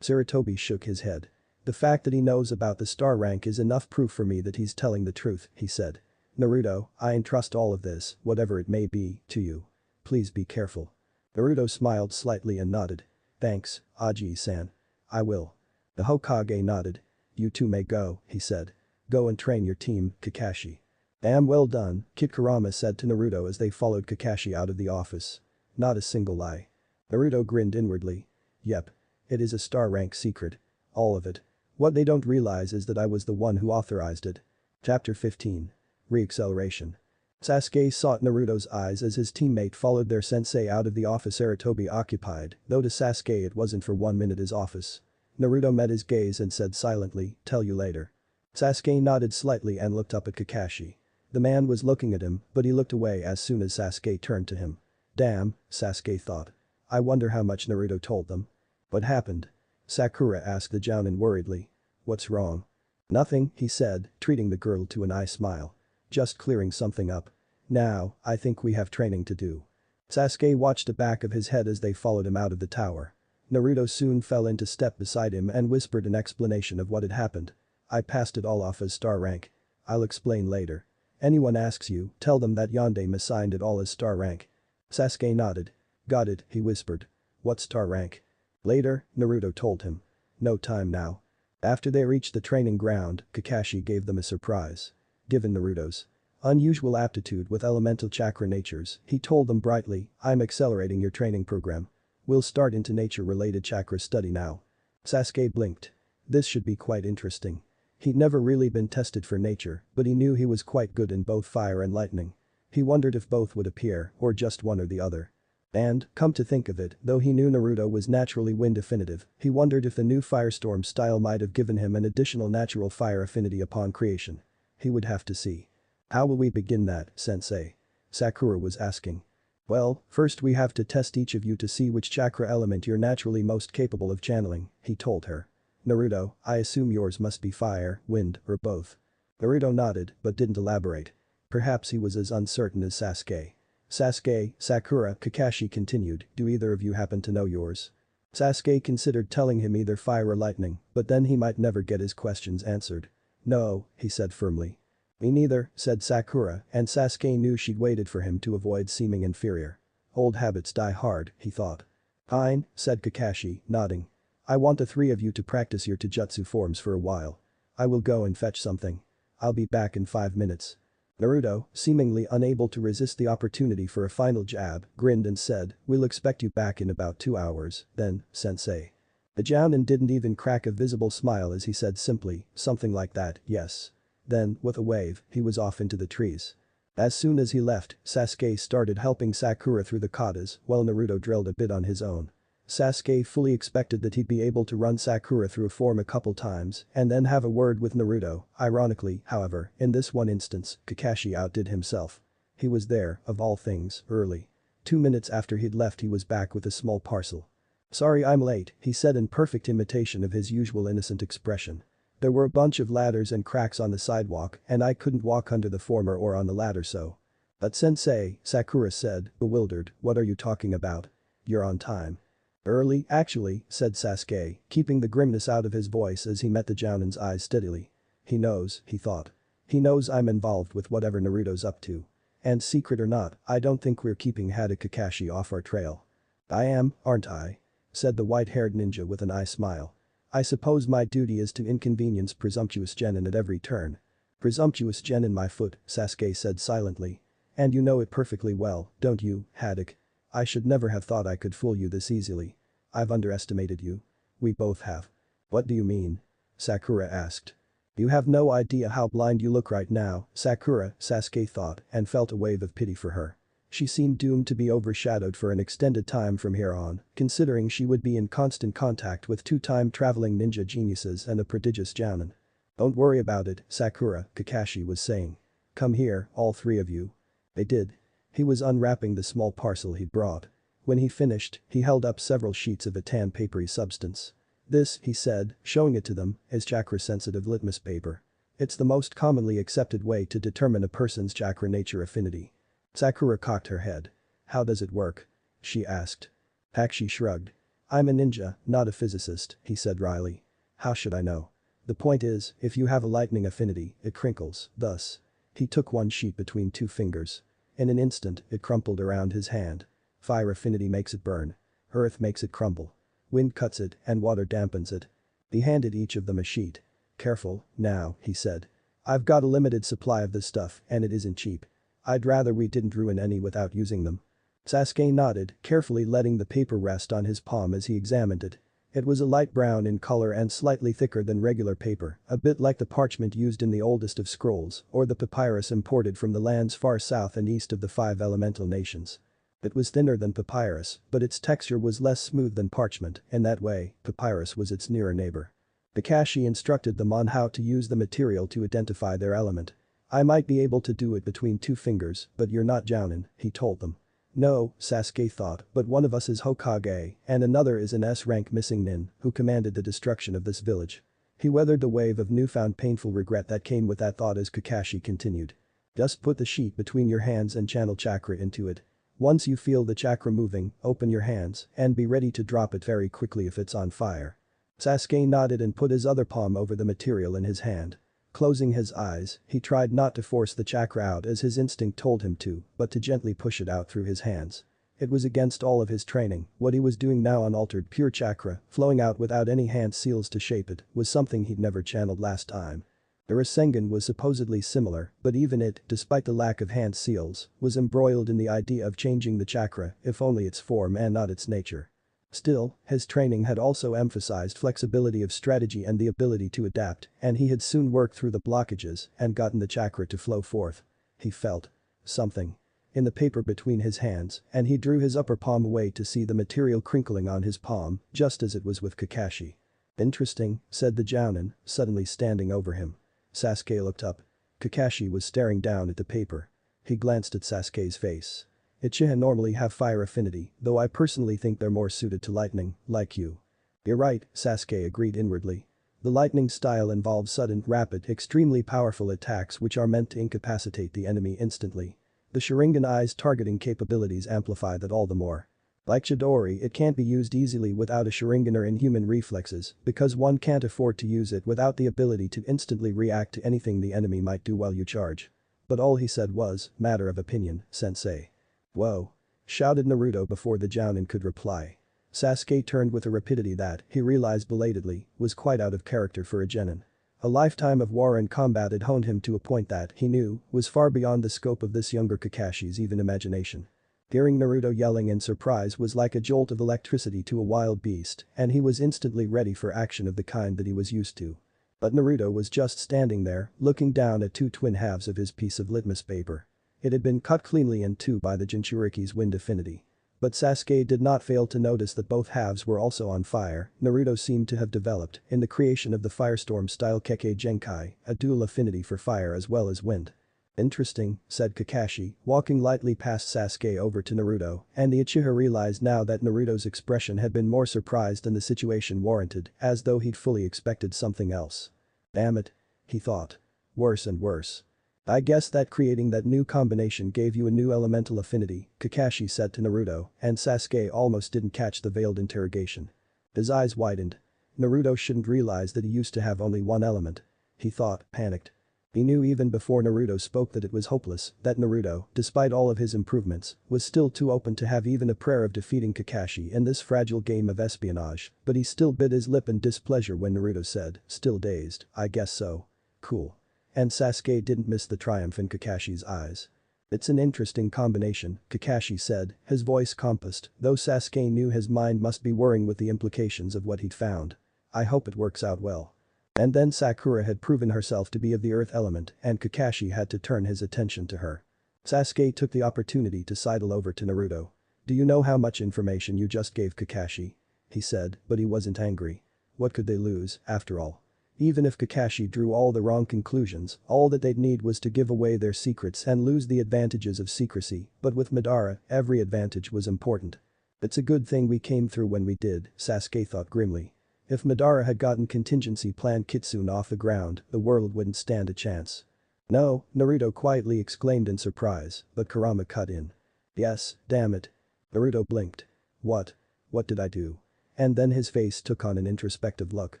Sarutobi shook his head. The fact that he knows about the star rank is enough proof for me that he's telling the truth, he said. Naruto, I entrust all of this, whatever it may be, to you. Please be careful. Naruto smiled slightly and nodded. Thanks, Aji-san. I will. The Hokage nodded. You two may go, he said. Go and train your team, Kakashi. Damn well done, Kid Kurama said to Naruto as they followed Kakashi out of the office. Not a single lie. Naruto grinned inwardly. Yep. It is a star rank secret. All of it. What they don't realize is that I was the one who authorized it. Chapter 15. Re-acceleration. Sasuke sought Naruto's eyes as his teammate followed their sensei out of the office Sarutobi occupied, though to Sasuke it wasn't for 1 minute his office. Naruto met his gaze and said silently, tell you later. Sasuke nodded slightly and looked up at Kakashi. The man was looking at him, but he looked away as soon as Sasuke turned to him. Damn, Sasuke thought. I wonder how much Naruto told them. What happened? Sakura asked the Jounin worriedly. What's wrong? Nothing, he said, treating the girl to an eye smile. Just clearing something up. Now, I think we have training to do. Sasuke watched the back of his head as they followed him out of the tower. Naruto soon fell into step beside him and whispered an explanation of what had happened. I passed it all off as star rank. I'll explain later. Anyone asks you, tell them that Yondaime assigned it all as star rank. Sasuke nodded. Got it, he whispered. What star rank? Later, Naruto told him. No time now. After they reached the training ground, Kakashi gave them a surprise. Given Naruto's unusual aptitude with elemental chakra natures, he told them brightly, "I'm accelerating your training program. We'll start into nature-related chakra study now." Sasuke blinked. This should be quite interesting. He'd never really been tested for nature, but he knew he was quite good in both fire and lightning. He wondered if both would appear, or just one or the other. And, come to think of it, though he knew Naruto was naturally wind affinitive, he wondered if the new firestorm style might have given him an additional natural fire affinity upon creation. He would have to see. "How will we begin that, sensei?" Sakura was asking. "Well, first we have to test each of you to see which chakra element you're naturally most capable of channeling," he told her. "Naruto, I assume yours must be fire, wind, or both." Naruto nodded, but didn't elaborate. Perhaps he was as uncertain as Sasuke. "Sasuke, Sakura," Kakashi continued, "do either of you happen to know yours?" Sasuke considered telling him either fire or lightning, but then he might never get his questions answered. "No," he said firmly. "Me neither," said Sakura, and Sasuke knew she'd waited for him to avoid seeming inferior. Old habits die hard, he thought. "Fine," said Kakashi, nodding. "I want the three of you to practice your taijutsu forms for a while. I will go and fetch something. I'll be back in 5 minutes." Naruto, seemingly unable to resist the opportunity for a final jab, grinned and said, "We'll expect you back in about 2 hours, then, sensei." The Jounin didn't even crack a visible smile as he said simply, something like that, "Yes." Then, with a wave, he was off into the trees. As soon as he left, Sasuke started helping Sakura through the katas while Naruto drilled a bit on his own. Sasuke fully expected that he'd be able to run Sakura through a form a couple times and then have a word with Naruto. Ironically, however, in this one instance, Kakashi outdid himself. He was there, of all things, early. 2 minutes after he'd left he was back with a small parcel. "Sorry I'm late," he said in perfect imitation of his usual innocent expression. "There were a bunch of ladders and cracks on the sidewalk and I couldn't walk under the former or on the ladder so." "But sensei," Sakura said, bewildered, "what are you talking about? You're on time." "Early, actually," said Sasuke, keeping the grimness out of his voice as he met the Jounin's eyes steadily. "He knows," he thought. "He knows I'm involved with whatever Naruto's up to. And secret or not, I don't think we're keeping Hada Kakashi off our trail." "I am, aren't I?" said the white-haired ninja with an eye smile. "I suppose my duty is to inconvenience presumptuous genin at every turn." "Presumptuous genin my foot," Sasuke said silently. "And you know it perfectly well, don't you, Haddock? I should never have thought I could fool you this easily. I've underestimated you. We both have." "What do you mean?" Sakura asked. "You have no idea how blind you look right now, Sakura," Sasuke thought and felt a wave of pity for her. She seemed doomed to be overshadowed for an extended time from here on, considering she would be in constant contact with 2 time-traveling ninja geniuses and a prodigious Jounin. "Don't worry about it, Sakura," Kakashi was saying. "Come here, all 3 of you." They did. He was unwrapping the small parcel he'd brought. When he finished, he held up several sheets of a tan papery substance. "This," he said, showing it to them, "is chakra-sensitive litmus paper. It's the most commonly accepted way to determine a person's chakra nature affinity." Sakura cocked her head. "How does it work?" she asked. Pakshi shrugged. "I'm a ninja, not a physicist," he said wryly. "How should I know? The point is, if you have a lightning affinity, it crinkles, thus." He took one sheet between 2 fingers. In an instant, it crumpled around his hand. Fire affinity makes it burn. Earth makes it crumble. Wind cuts it and water dampens it. He handed each of them a sheet. "Careful, now," he said. "I've got a limited supply of this stuff and it isn't cheap. I'd rather we didn't ruin any without using them." Sasuke nodded, carefully letting the paper rest on his palm as he examined it. It was a light brown in color and slightly thicker than regular paper, a bit like the parchment used in the oldest of scrolls or the papyrus imported from the lands far south and east of the 5 elemental nations. It was thinner than papyrus, but its texture was less smooth than parchment, in that way, papyrus was its nearer neighbor. Kakashi instructed them on how to use the material to identify their element. "I might be able to do it between 2 fingers, but you're not Jounin," he told them. "No," Sasuke thought, "but one of us is Hokage and another is an S-rank missing nin who commanded the destruction of this village." He weathered the wave of newfound painful regret that came with that thought as Kakashi continued. "Just put the sheet between your hands and channel chakra into it. Once you feel the chakra moving, open your hands and be ready to drop it very quickly if it's on fire." Sasuke nodded and put his other palm over the material in his hand. Closing his eyes, he tried not to force the chakra out as his instinct told him to, but to gently push it out through his hands. It was against all of his training, what he was doing now unaltered pure chakra, flowing out without any hand seals to shape it, was something he'd never channeled last time. The Rasengan was supposedly similar, but even it, despite the lack of hand seals, was embroiled in the idea of changing the chakra, if only its form and not its nature. Still, his training had also emphasized flexibility of strategy and the ability to adapt, and he had soon worked through the blockages and gotten the chakra to flow forth. He felt something in the paper between his hands, and he drew his upper palm away to see the material crinkling on his palm, just as it was with Kakashi. "Interesting," said the Jounin, suddenly standing over him. Sasuke looked up. Kakashi was staring down at the paper. He glanced at Sasuke's face. "Uchiha normally have fire affinity, though I personally think they're more suited to lightning, like you." "You're right," Sasuke agreed inwardly. The lightning style involves sudden, rapid, extremely powerful attacks which are meant to incapacitate the enemy instantly. The Sharingan Eye's targeting capabilities amplify that all the more. Like Chidori, it can't be used easily without a Sharingan or inhuman reflexes because one can't afford to use it without the ability to instantly react to anything the enemy might do while you charge. But all he said was, "Matter of opinion, sensei." "Whoa!" shouted Naruto before the Jounin could reply. Sasuke turned with a rapidity that, he realized belatedly, was quite out of character for a genin. A lifetime of war and combat had honed him to a point that, he knew, was far beyond the scope of this younger Kakashi's even imagination. Hearing Naruto yelling in surprise was like a jolt of electricity to a wild beast, and he was instantly ready for action of the kind that he was used to. But Naruto was just standing there, looking down at two twin halves of his piece of litmus paper. It had been cut cleanly in two by the Jinchuriki's wind affinity. But Sasuke did not fail to notice that both halves were also on fire. Naruto seemed to have developed, in the creation of the firestorm-style Kekkei Genkai, a dual affinity for fire as well as wind. "Interesting," said Kakashi, walking lightly past Sasuke over to Naruto, and the Uchiha realized now that Naruto's expression had been more surprised than the situation warranted, as though he'd fully expected something else. "Damn it," he thought. Worse and worse. "I guess that creating that new combination gave you a new elemental affinity," Kakashi said to Naruto, and Sasuke almost didn't catch the veiled interrogation. His eyes widened. Naruto shouldn't realize that he used to have only one element. He thought, panicked. He knew even before Naruto spoke that it was hopeless, that Naruto, despite all of his improvements, was still too open to have even a prayer of defeating Kakashi in this fragile game of espionage, but he still bit his lip in displeasure when Naruto said, still dazed, "I guess so." "Cool." And Sasuke didn't miss the triumph in Kakashi's eyes. "It's an interesting combination," Kakashi said, his voice compassed, though Sasuke knew his mind must be whirring with the implications of what he'd found. "I hope it works out well." And then Sakura had proven herself to be of the earth element and Kakashi had to turn his attention to her. Sasuke took the opportunity to sidle over to Naruto. "Do you know how much information you just gave Kakashi?" he said, but he wasn't angry. What could they lose, after all? Even if Kakashi drew all the wrong conclusions, all that they'd need was to give away their secrets and lose the advantages of secrecy, but with Madara, every advantage was important. "It's a good thing we came through when we did," Sasuke thought grimly. If Madara had gotten contingency plan Kitsune off the ground, the world wouldn't stand a chance. "No," Naruto quietly exclaimed in surprise, but Kurama cut in. "Yes, damn it." Naruto blinked. What? What did I do?" And then his face took on an introspective look.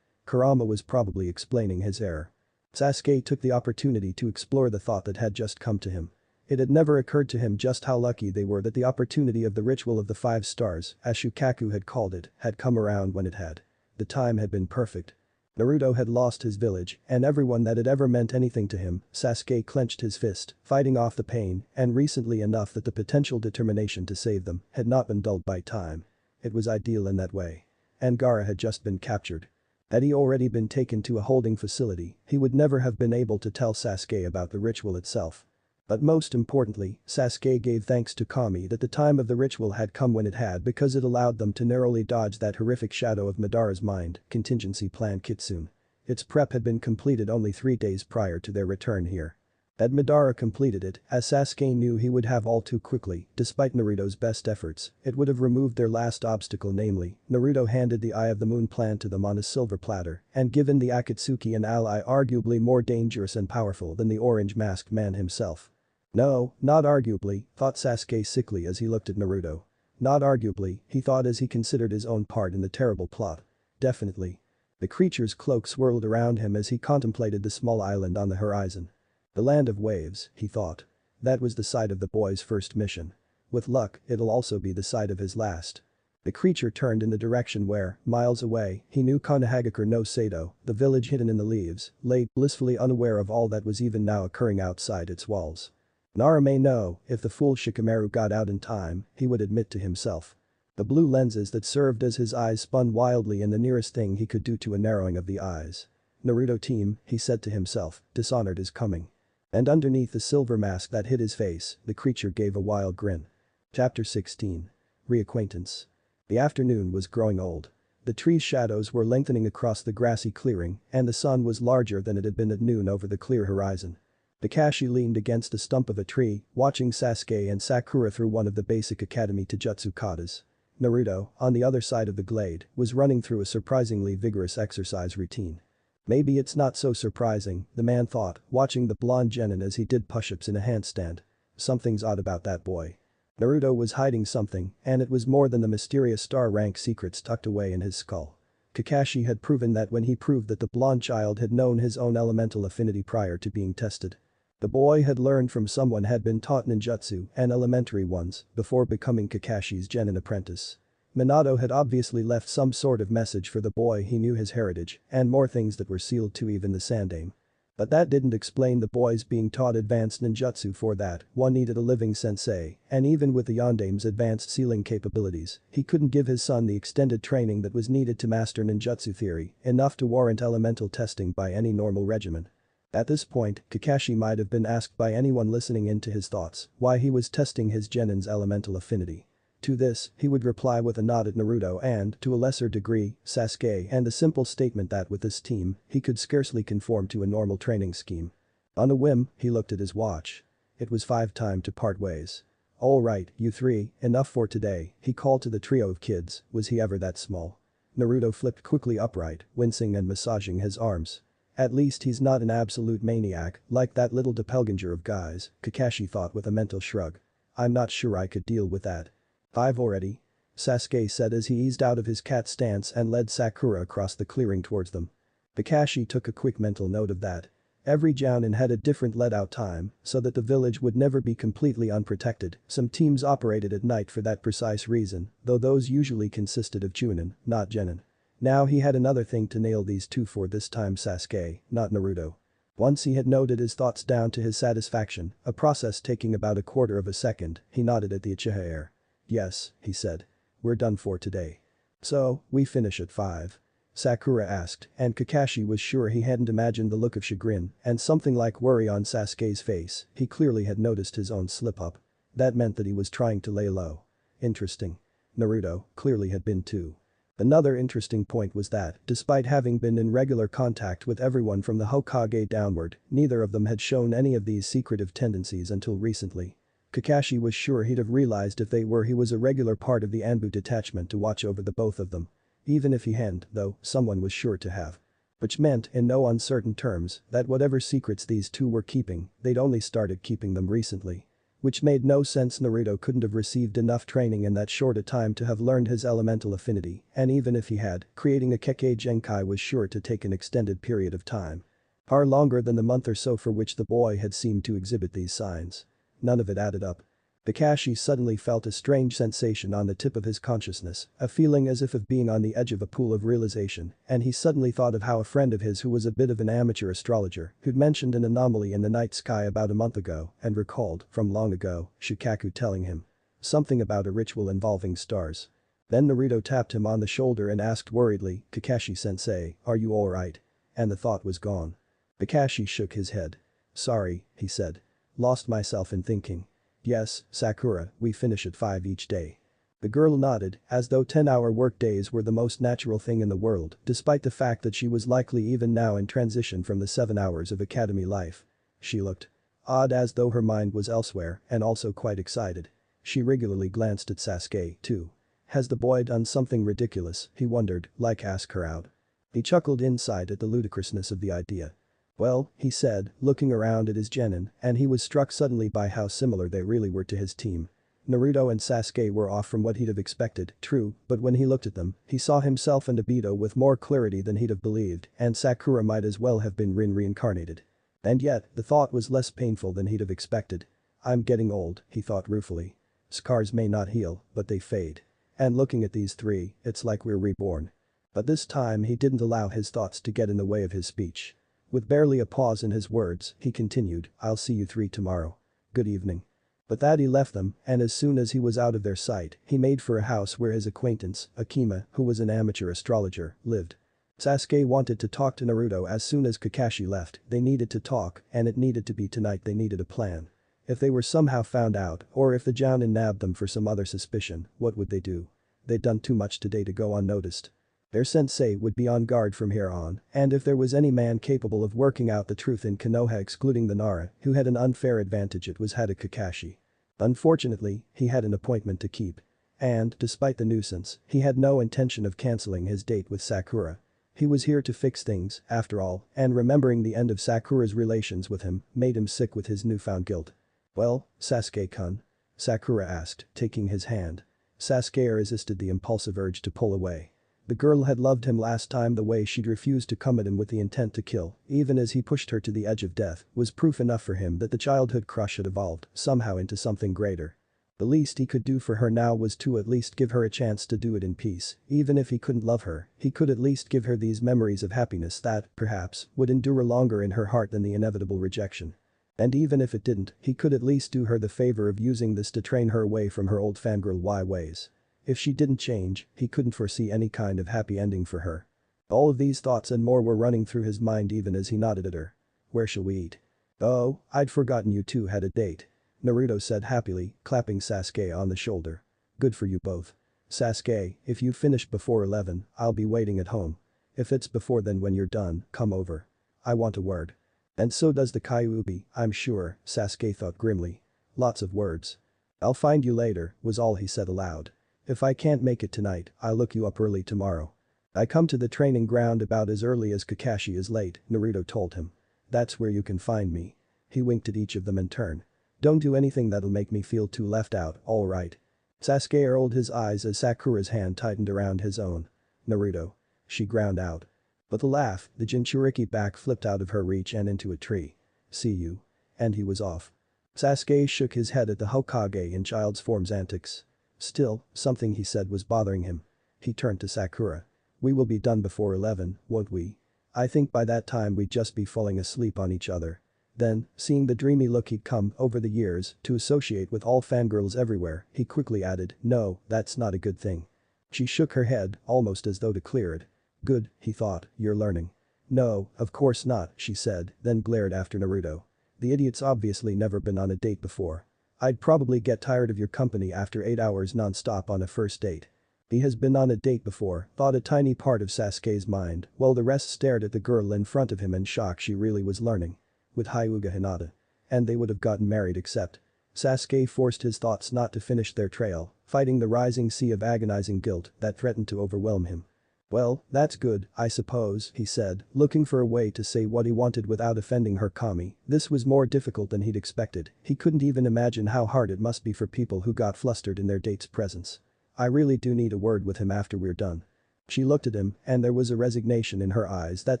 Kurama was probably explaining his error. Sasuke took the opportunity to explore the thought that had just come to him. It had never occurred to him just how lucky they were that the opportunity of the ritual of the 5 stars, as Shukaku had called it, had come around when it had. The time had been perfect. Naruto had lost his village and everyone that had ever meant anything to him. Sasuke clenched his fist, fighting off the pain, and recently enough that the potential determination to save them had not been dulled by time. It was ideal in that way. And Gaara had just been captured. Had he already been taken to a holding facility, he would never have been able to tell Sasuke about the ritual itself. But most importantly, Sasuke gave thanks to Kami that the time of the ritual had come when it had because it allowed them to narrowly dodge that horrific shadow of Madara's mind, contingency plan Kitsune. Its prep had been completed only 3 days prior to their return here. Had Madara completed it, as Sasuke knew he would have all too quickly, despite Naruto's best efforts, it would have removed their last obstacle, namely, Naruto handed the Eye of the Moon plan to them on a silver platter and given the Akatsuki an ally arguably more dangerous and powerful than the orange masked man himself. No, not arguably, thought Sasuke sickly as he looked at Naruto. Not arguably, he thought as he considered his own part in the terrible plot. Definitely. The creature's cloak swirled around him as he contemplated the small island on the horizon. The land of waves, he thought. That was the site of the boy's first mission. With luck, it'll also be the sight of his last. The creature turned in the direction where, miles away, he knew Konohagakure no Sato, the village hidden in the leaves, lay blissfully unaware of all that was even now occurring outside its walls. Nara may know, if the fool Shikamaru got out in time, he would admit to himself. The blue lenses that served as his eyes spun wildly in the nearest thing he could do to a narrowing of the eyes. Naruto team, he said to himself, dishonored is coming. And underneath the silver mask that hid his face, the creature gave a wild grin. Chapter 16. Reacquaintance. The afternoon was growing old. The trees' shadows were lengthening across the grassy clearing, and the sun was larger than it had been at noon over the clear horizon. Kakashi leaned against a stump of a tree, watching Sasuke and Sakura through one of the basic academy taijutsu katas. Naruto, on the other side of the glade, was running through a surprisingly vigorous exercise routine. Maybe it's not so surprising, the man thought, watching the blonde genin as he did push-ups in a handstand. Something's odd about that boy. Naruto was hiding something, and it was more than the mysterious star-rank secrets tucked away in his skull. Kakashi had proven that when he proved that the blonde child had known his own elemental affinity prior to being tested. The boy had learned from someone had been taught ninjutsu and elementary ones before becoming Kakashi's genin apprentice. Minato had obviously left some sort of message for the boy. He knew his heritage and more things that were sealed to even the Sandaime. But that didn't explain the boys being taught advanced ninjutsu. For that, one needed a living sensei, and even with the Yondaime's advanced sealing capabilities, he couldn't give his son the extended training that was needed to master ninjutsu theory, enough to warrant elemental testing by any normal regimen. At this point, Kakashi might have been asked by anyone listening into his thoughts why he was testing his genin's elemental affinity. To this, he would reply with a nod at Naruto and, to a lesser degree, Sasuke, and the simple statement that with this team, he could scarcely conform to a normal training scheme. On a whim, he looked at his watch. It was time to part ways. Alright, you three, enough for today, he called to the trio of kids. Was he ever that small? Naruto flipped quickly upright, wincing and massaging his arms. At least he's not an absolute maniac like that little doppelganger of guys, Kakashi thought with a mental shrug. I'm not sure I could deal with that. 5 already? Sasuke said as he eased out of his cat stance and led Sakura across the clearing towards them. Kakashi took a quick mental note of that. Every jounin had a different let-out time, so that the village would never be completely unprotected. Some teams operated at night for that precise reason, though those usually consisted of chunin, not genin. Now he had another thing to nail these two for, this time Sasuke, not Naruto. Once he had noted his thoughts down to his satisfaction, a process taking about a quarter of a second, he nodded at the Uchiha heir. Yes, he said. We're done for today. So, we finish at 5? Sakura asked, and Kakashi was sure he hadn't imagined the look of chagrin and something like worry on Sasuke's face. He clearly had noticed his own slip-up. That meant that he was trying to lay low. Interesting. Naruto clearly had been too. Another interesting point was that, despite having been in regular contact with everyone from the Hokage downward, neither of them had shown any of these secretive tendencies until recently. Kakashi was sure he'd have realized if they were. He was a regular part of the Anbu detachment to watch over the both of them. Even if he hadn't, though, someone was sure to have. Which meant, in no uncertain terms, that whatever secrets these two were keeping, they'd only started keeping them recently. Which made no sense. Naruto couldn't have received enough training in that short a time to have learned his elemental affinity, and even if he had, creating a Kekkei Genkai was sure to take an extended period of time. Far longer than the month or so for which the boy had seemed to exhibit these signs. None of it added up. Kakashi suddenly felt a strange sensation on the tip of his consciousness, a feeling as if of being on the edge of a pool of realization, and he suddenly thought of how a friend of his who was a bit of an amateur astrologer who'd mentioned an anomaly in the night sky about a month ago and recalled, from long ago, Shikaku telling him something about a ritual involving stars. Then Naruto tapped him on the shoulder and asked worriedly, Kakashi-sensei, are you alright? And the thought was gone. Kakashi shook his head. Sorry, he said. Lost myself in thinking. Yes, Sakura, we finish at 5 each day. The girl nodded, as though 10-hour workdays were the most natural thing in the world, despite the fact that she was likely even now in transition from the 7 hours of academy life. She looked odd, as though her mind was elsewhere, and also quite excited. She regularly glanced at Sasuke, too. Has the boy done something ridiculous, he wondered, like ask her out? He chuckled inside at the ludicrousness of the idea. Well, he said, looking around at his genin, and he was struck suddenly by how similar they really were to his team. Naruto and Sasuke were off from what he'd have expected, true, but when he looked at them, he saw himself and Obito with more clarity than he'd have believed, and Sakura might as well have been Rin reincarnated. And yet, the thought was less painful than he'd have expected. I'm getting old, he thought ruefully. Scars may not heal, but they fade. And looking at these three, it's like we're reborn. But this time he didn't allow his thoughts to get in the way of his speech. With barely a pause in his words, he continued, I'll see you three tomorrow. Good evening. With that he left them, and as soon as he was out of their sight, he made for a house where his acquaintance, Akima, who was an amateur astrologer, lived. Sasuke wanted to talk to Naruto as soon as Kakashi left, they needed to talk, and it needed to be tonight. They needed a plan. If they were somehow found out, or if the Jounin nabbed them for some other suspicion, what would they do? They'd done too much today to go unnoticed. Their sensei would be on guard from here on, and if there was any man capable of working out the truth in Konoha excluding the Nara, who had an unfair advantage, it was Hada Kakashi. Unfortunately, he had an appointment to keep. And, despite the nuisance, he had no intention of cancelling his date with Sakura. He was here to fix things, after all, and remembering the end of Sakura's relations with him made him sick with his newfound guilt. Well, Sasuke-kun? Sakura asked, taking his hand. Sasuke resisted the impulsive urge to pull away. The girl had loved him last time. The way she'd refused to come at him with the intent to kill, even as he pushed her to the edge of death, was proof enough for him that the childhood crush had evolved, somehow, into something greater. The least he could do for her now was to at least give her a chance to do it in peace. Even if he couldn't love her, he could at least give her these memories of happiness that, perhaps, would endure longer in her heart than the inevitable rejection. And even if it didn't, he could at least do her the favor of using this to train her away from her old fangirl ways. If she didn't change, he couldn't foresee any kind of happy ending for her. All of these thoughts and more were running through his mind even as he nodded at her. Where shall we eat? Oh, I'd forgotten you two had a date. Naruto said happily, clapping Sasuke on the shoulder. Good for you both. Sasuke, if you finish before 11, I'll be waiting at home. If it's before then, when you're done, come over. I want a word. And so does the Kyuubi, I'm sure, Sasuke thought grimly. Lots of words. I'll find you later, was all he said aloud. If I can't make it tonight, I'll look you up early tomorrow. I come to the training ground about as early as Kakashi is late, Naruto told him. That's where you can find me. He winked at each of them in turn. Don't do anything that'll make me feel too left out, alright? Sasuke rolled his eyes as Sakura's hand tightened around his own. Naruto. She ground out. With a laugh, the Jinchuriki back flipped out of her reach and into a tree. See you. And he was off. Sasuke shook his head at the Hokage in child's form's antics. Still, something he said was bothering him. He turned to Sakura. We will be done before 11, won't we? I think by that time we'd just be falling asleep on each other. Then, seeing the dreamy look he'd come over the years to associate with all fangirls everywhere, he quickly added, no, that's not a good thing. She shook her head, almost as though to clear it. Good, he thought, you're learning. No, of course not, she said, then glared after Naruto. The idiot's obviously never been on a date before. I'd probably get tired of your company after 8 hours non-stop on a first date. He has been on a date before, thought a tiny part of Sasuke's mind, while the rest stared at the girl in front of him in shock. She really was learning. With Hyuga Hinata. And they would have gotten married except. Sasuke forced his thoughts not to finish their trail, fighting the rising sea of agonizing guilt that threatened to overwhelm him. Well, that's good, I suppose, he said, looking for a way to say what he wanted without offending her Kami. This was more difficult than he'd expected. He couldn't even imagine how hard it must be for people who got flustered in their date's presence. I really do need a word with him after we're done. She looked at him, and there was a resignation in her eyes that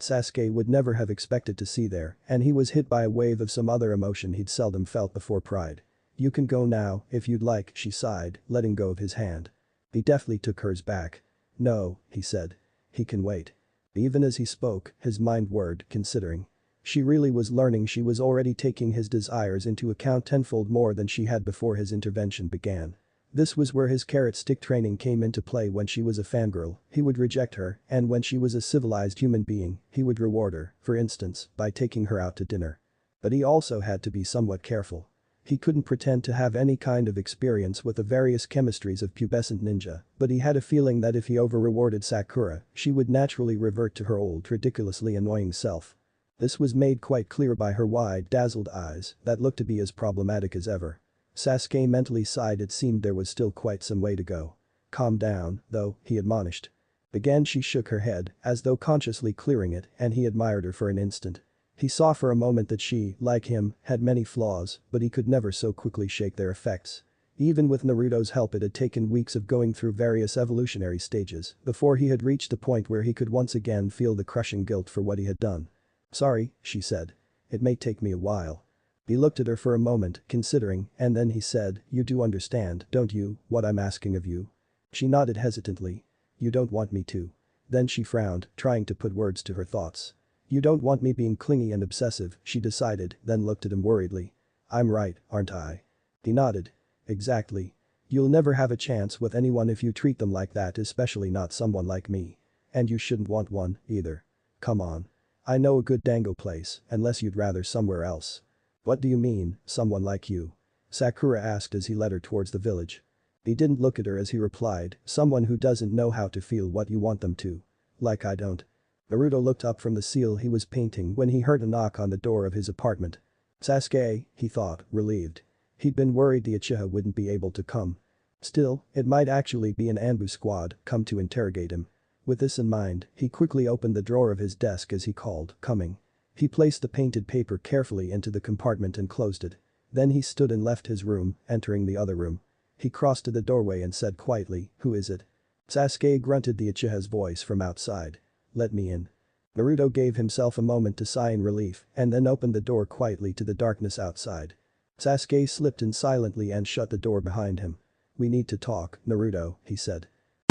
Sasuke would never have expected to see there, and he was hit by a wave of some other emotion he'd seldom felt before: pride. You can go now, if you'd like, she sighed, letting go of his hand. He deftly took hers back. No, he said. He can wait. Even as he spoke, his mind whirred, considering. She really was learning. She was already taking his desires into account tenfold more than she had before his intervention began. This was where his carrot stick training came into play. When she was a fangirl, he would reject her, and when she was a civilized human being, he would reward her, for instance, by taking her out to dinner. But he also had to be somewhat careful. He couldn't pretend to have any kind of experience with the various chemistries of pubescent ninja, but he had a feeling that if he over-rewarded Sakura, she would naturally revert to her old, ridiculously annoying self. This was made quite clear by her wide, dazzled eyes that looked to be as problematic as ever. Sasuke mentally sighed. It seemed there was still quite some way to go. Calm down, though, he admonished. Again she shook her head, as though consciously clearing it, and he admired her for an instant. He saw for a moment that she, like him, had many flaws, but he could never so quickly shake their effects. Even with Naruto's help, it had taken weeks of going through various evolutionary stages before he had reached the point where he could once again feel the crushing guilt for what he had done. Sorry, she said. It may take me a while. He looked at her for a moment, considering, and then he said, "You do understand, don't you, what I'm asking of you?" She nodded hesitantly. "You don't want me to." Then she frowned, trying to put words to her thoughts. "You don't want me being clingy and obsessive," she decided, then looked at him worriedly. "I'm right, aren't I?" He nodded. "Exactly. You'll never have a chance with anyone if you treat them like that, especially not someone like me. And you shouldn't want one, either. Come on. I know a good dango place, unless you'd rather somewhere else." "What do you mean, someone like you?" Sakura asked as he led her towards the village. He didn't look at her as he replied, "Someone who doesn't know how to feel what you want them to. Like I don't." Naruto looked up from the seal he was painting when he heard a knock on the door of his apartment. Sasuke, he thought, relieved. He'd been worried the Uchiha wouldn't be able to come. Still, it might actually be an Anbu squad come to interrogate him. With this in mind, he quickly opened the drawer of his desk as he called, "Coming." He placed the painted paper carefully into the compartment and closed it. Then he stood and left his room, entering the other room. He crossed to the doorway and said quietly, "Who is it?" Sasuke grunted the Uchiha's voice from outside. "Let me in." Naruto gave himself a moment to sigh in relief and then opened the door quietly to the darkness outside. Sasuke slipped in silently and shut the door behind him. "We need to talk, Naruto," he said.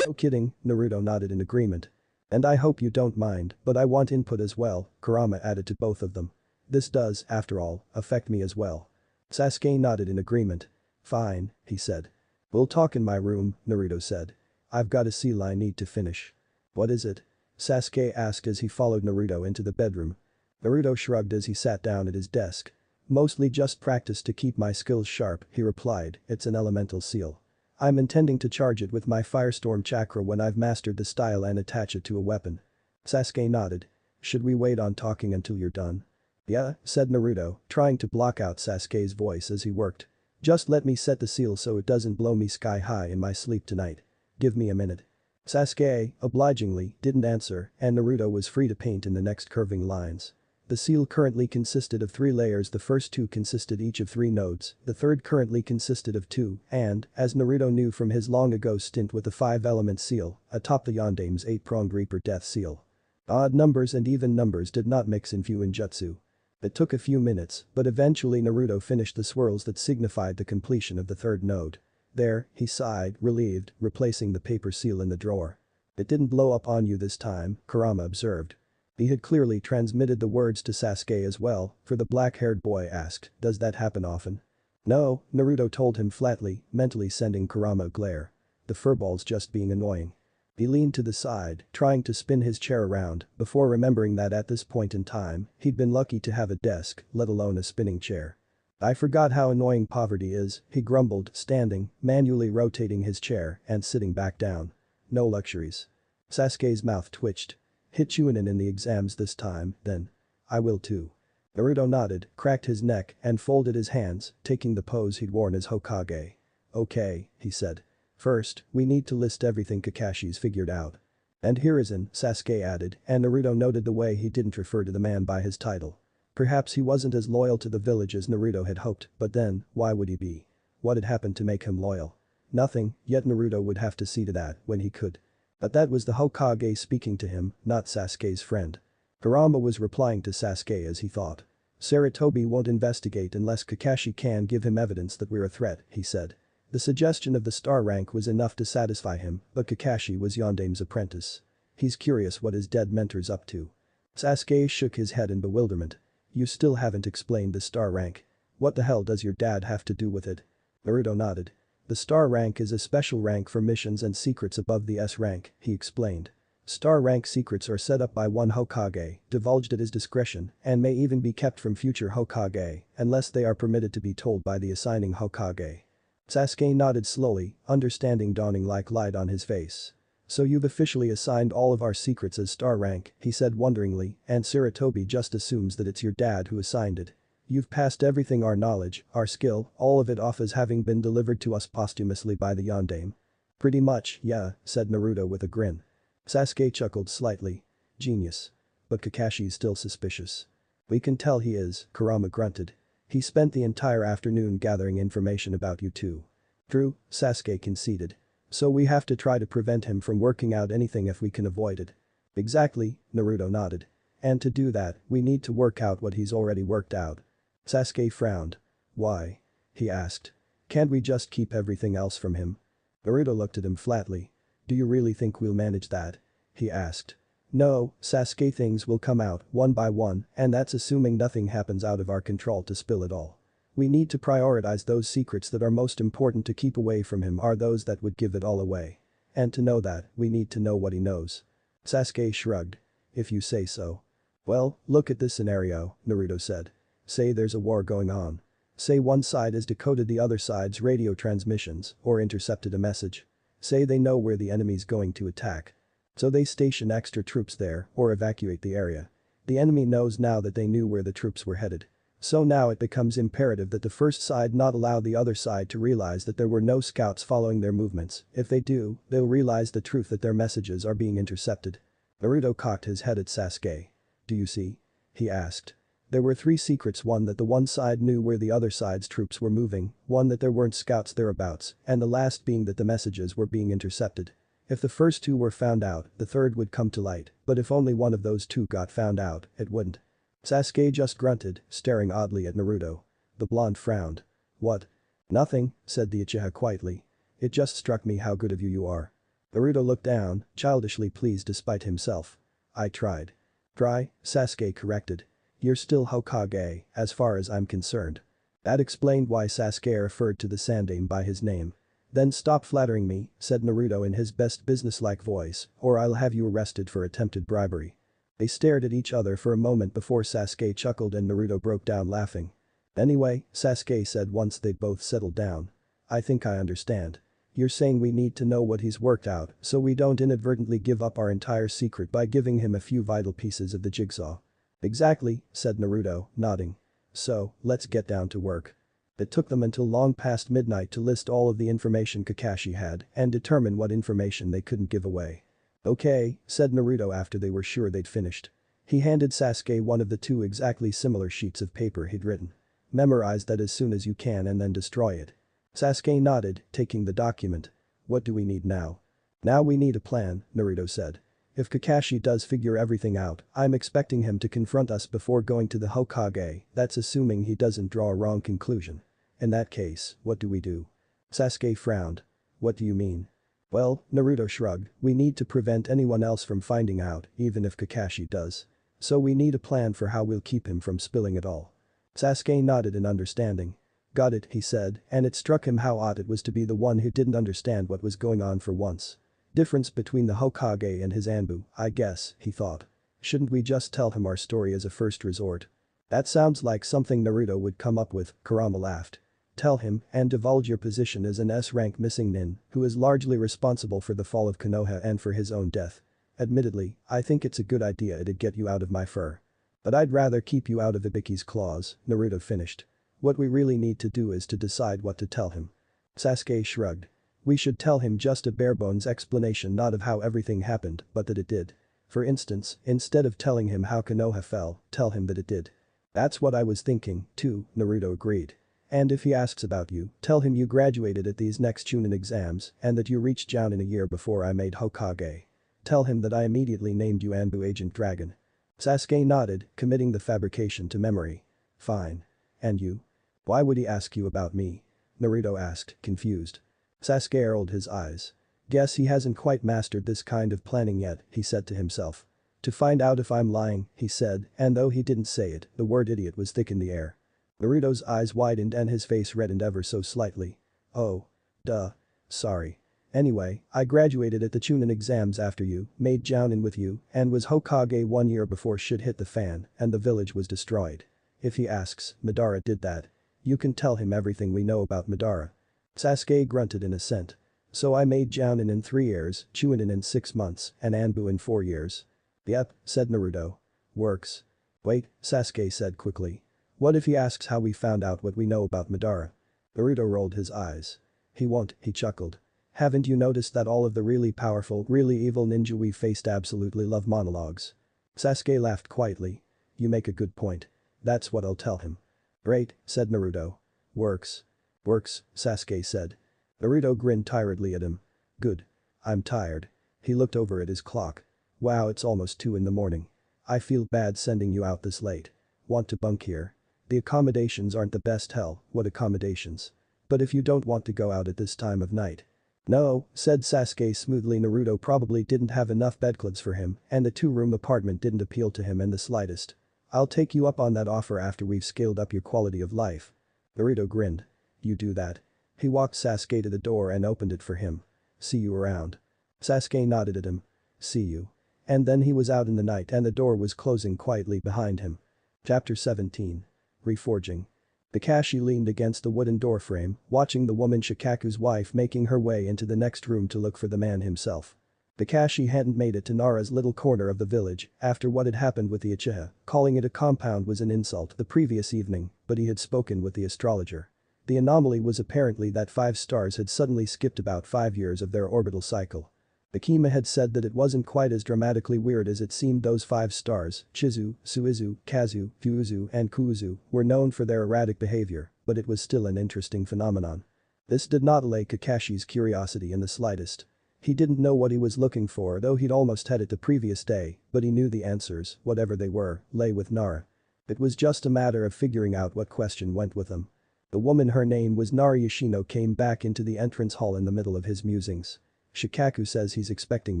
"No kidding," Naruto nodded in agreement. "And I hope you don't mind, but I want input as well," Kurama added to both of them. "This does, after all, affect me as well." Sasuke nodded in agreement. "Fine," he said. "We'll talk in my room," Naruto said. "I've got a seal I need to finish." "What is it?" Sasuke asked as he followed Naruto into the bedroom. Naruto shrugged as he sat down at his desk. "Mostly just practice to keep my skills sharp," he replied. "It's an elemental seal. I'm intending to charge it with my firestorm chakra when I've mastered the style and attach it to a weapon." Sasuke nodded. "Should we wait on talking until you're done?" "Yeah," said Naruto, trying to block out Sasuke's voice as he worked. "Just let me set the seal so it doesn't blow me sky high in my sleep tonight. Give me a minute." Sasuke, obligingly, didn't answer and Naruto was free to paint in the next curving lines. The seal currently consisted of 3 layers, the first 2 consisted each of 3 nodes, the third currently consisted of 2, and, as Naruto knew from his long ago stint with the 5-element seal, atop the Yondame's 8-pronged Reaper Death seal. Odd numbers and even numbers did not mix in Fuinjutsu. It took a few minutes, but eventually Naruto finished the swirls that signified the completion of the third node. "There," he sighed, relieved, replacing the paper seal in the drawer. "It didn't blow up on you this time," Kurama observed. He had clearly transmitted the words to Sasuke as well, for the black-haired boy asked, "Does that happen often?" "No," Naruto told him flatly, mentally sending Kurama a glare. The furball's just being annoying. He leaned to the side, trying to spin his chair around, before remembering that at this point in time, he'd been lucky to have a desk, let alone a spinning chair. "I forgot how annoying poverty is," he grumbled, standing, manually rotating his chair and sitting back down. "No luxuries." Sasuke's mouth twitched. "Hit Chunin in the exams this time, then." "I will too." Naruto nodded, cracked his neck and folded his hands, taking the pose he'd worn as Hokage. "Okay," he said. "First, we need to list everything Kakashi's figured out." "And Hiruzen," Sasuke added, and Naruto noted the way he didn't refer to the man by his title. Perhaps he wasn't as loyal to the village as Naruto had hoped, but then, why would he be? What had happened to make him loyal? Nothing, yet Naruto would have to see to that when he could. But that was the Hokage speaking to him, not Sasuke's friend. Kurama was replying to Sasuke as he thought. "Sarutobi won't investigate unless Kakashi can give him evidence that we're a threat," he said. The suggestion of the star rank was enough to satisfy him, but Kakashi was Yondame's apprentice. He's curious what his dead mentor's up to. Sasuke shook his head in bewilderment. "You still haven't explained the star rank. What the hell does your dad have to do with it?" Naruto nodded. "The star rank is a special rank for missions and secrets above the S rank," he explained. "Star rank secrets are set up by one Hokage, divulged at his discretion, and may even be kept from future Hokage, unless they are permitted to be told by the assigning Hokage." Sasuke nodded slowly, understanding dawning like light on his face. "So you've officially assigned all of our secrets as star rank," he said wonderingly, "and Sarutobi just assumes that it's your dad who assigned it. You've passed everything, our knowledge, our skill, all of it off as having been delivered to us posthumously by the Yondaime." "Pretty much, yeah," said Naruto with a grin. Sasuke chuckled slightly. "Genius. But Kakashi's still suspicious." "We can tell he is," Kurama grunted. "He spent the entire afternoon gathering information about you two." "True," Sasuke conceded. "So we have to try to prevent him from working out anything if we can avoid it." "Exactly," Naruto nodded. "And to do that, we need to work out what he's already worked out." Sasuke frowned. Why? He asked. Can't we just keep everything else from him? Naruto looked at him flatly. Do you really think we'll manage that? He asked. No, Sasuke, things will come out one by one, and that's assuming nothing happens out of our control to spill it all. We need to prioritize those secrets that are most important to keep away from him are those that would give it all away. And to know that, we need to know what he knows. Sasuke shrugged. If you say so. Well, look at this scenario, Naruto said. Say there's a war going on. Say one side has decoded the other side's radio transmissions or intercepted a message. Say they know where the enemy's going to attack. So they station extra troops there or evacuate the area. The enemy knows now that they knew where the troops were headed. So now it becomes imperative that the first side not allow the other side to realize that there were no scouts following their movements. If they do, they'll realize the truth that their messages are being intercepted. Naruto cocked his head at Sasuke. Do you see? He asked. There were 3 secrets: one that the one side knew where the other side's troops were moving, one that there weren't scouts thereabouts, and the last being that the messages were being intercepted. If the first 2 were found out, the third would come to light, but if only one of those 2 got found out, it wouldn't. Sasuke just grunted, staring oddly at Naruto. The blonde frowned. What? Nothing, said the Uchiha quietly. It just struck me how good of you are. Naruto looked down, childishly pleased despite himself. I tried. Try, Sasuke corrected. You're still Hokage, as far as I'm concerned. That explained why Sasuke referred to the Sandaime by his name. Then stop flattering me, said Naruto in his best businesslike voice, or I'll have you arrested for attempted bribery. They stared at each other for a moment before Sasuke chuckled and Naruto broke down laughing. Anyway, Sasuke said once they'd both settled down. I think I understand. You're saying we need to know what he's worked out so we don't inadvertently give up our entire secret by giving him a few vital pieces of the jigsaw. Exactly, said Naruto, nodding. So, let's get down to work. It took them until long past midnight to list all of the information Kakashi had and determine what information they couldn't give away. Okay, said Naruto after they were sure they'd finished. He handed Sasuke one of the 2 exactly similar sheets of paper he'd written. Memorize that as soon as you can and then destroy it. Sasuke nodded, taking the document. What do we need now? Now we need a plan, Naruto said. If Kakashi does figure everything out, I'm expecting him to confront us before going to the Hokage, that's assuming he doesn't draw a wrong conclusion. In that case, what do we do? Sasuke frowned. What do you mean? Well, Naruto shrugged, we need to prevent anyone else from finding out, even if Kakashi does. So we need a plan for how we'll keep him from spilling it all. Sasuke nodded in understanding. Got it, he said, and it struck him how odd it was to be the one who didn't understand what was going on for once. Difference between the Hokage and his Anbu, I guess, he thought. Shouldn't we just tell him our story as a first resort? That sounds like something Naruto would come up with, Kurama laughed. Tell him and divulge your position as an S-rank missing nin who is largely responsible for the fall of Konoha and for his own death. Admittedly, I think it's a good idea to get you out of my fur. But I'd rather keep you out of Ibiki's claws, Naruto finished. What we really need to do is to decide what to tell him. Sasuke shrugged. We should tell him just a bare-bones explanation, not of how everything happened, but that it did. For instance, instead of telling him how Konoha fell, tell him that it did. That's what I was thinking, too, Naruto agreed. And if he asks about you, tell him you graduated at these next Chunin exams and that you reached Jounin a year before I made Hokage. Tell him that I immediately named you Anbu Agent Dragon. Sasuke nodded, committing the fabrication to memory. Fine. And you? Why would he ask you about me? Naruto asked, confused. Sasuke rolled his eyes. Guess he hasn't quite mastered this kind of planning yet, he said to himself. To find out if I'm lying, he said, and though he didn't say it, the word idiot was thick in the air. Naruto's eyes widened and his face reddened ever so slightly. Oh. Duh. Sorry. Anyway, I graduated at the Chunin exams after you, made Jounin with you, and was Hokage 1 year before shit hit the fan and the village was destroyed. If he asks, Madara did that. You can tell him everything we know about Madara. Sasuke grunted in assent. So I made Jounin in 3 years, Chunin in 6 months, and Anbu in 4 years. Yep, said Naruto. Works. Wait, Sasuke said quickly. What if he asks how we found out what we know about Madara? Naruto rolled his eyes. He won't, he chuckled. Haven't you noticed that all of the really powerful, really evil ninja we faced absolutely love monologues? Sasuke laughed quietly. You make a good point. That's what I'll tell him. Great, said Naruto. Works. Works, Sasuke said. Naruto grinned tiredly at him. Good. I'm tired. He looked over at his clock. Wow, it's almost 2 in the morning. I feel bad sending you out this late. Want to bunk here? The accommodations aren't the best. Hell, what accommodations? But if you don't want to go out at this time of night. No, said Sasuke smoothly. Naruto probably didn't have enough bedclothes for him and the two-room apartment didn't appeal to him in the slightest. I'll take you up on that offer after we've scaled up your quality of life. Naruto grinned. You do that. He walked Sasuke to the door and opened it for him. See you around. Sasuke nodded at him. See you. And then he was out in the night and the door was closing quietly behind him. Chapter 17. Reforging. Kakashi leaned against the wooden doorframe, watching the woman Shikaku's wife making her way into the next room to look for the man himself. Kakashi hadn't made it to Nara's little corner of the village after what had happened with the Uchiha. Calling it a compound was an insult the previous evening, but he had spoken with the astrologer. The anomaly was apparently that 5 stars had suddenly skipped about 5 years of their orbital cycle. Akima had said that it wasn't quite as dramatically weird as it seemed. Those 5 stars, Chizu, Suizu, Kazu, Fuuzu and Kuuzu, were known for their erratic behavior, but it was still an interesting phenomenon. This did not allay Kakashi's curiosity in the slightest. He didn't know what he was looking for though he'd almost had it the previous day, but he knew the answers, whatever they were, lay with Nara. It was just a matter of figuring out what question went with them. The woman, her name was Nara Yoshino, came back into the entrance hall in the middle of his musings. Shikaku says he's expecting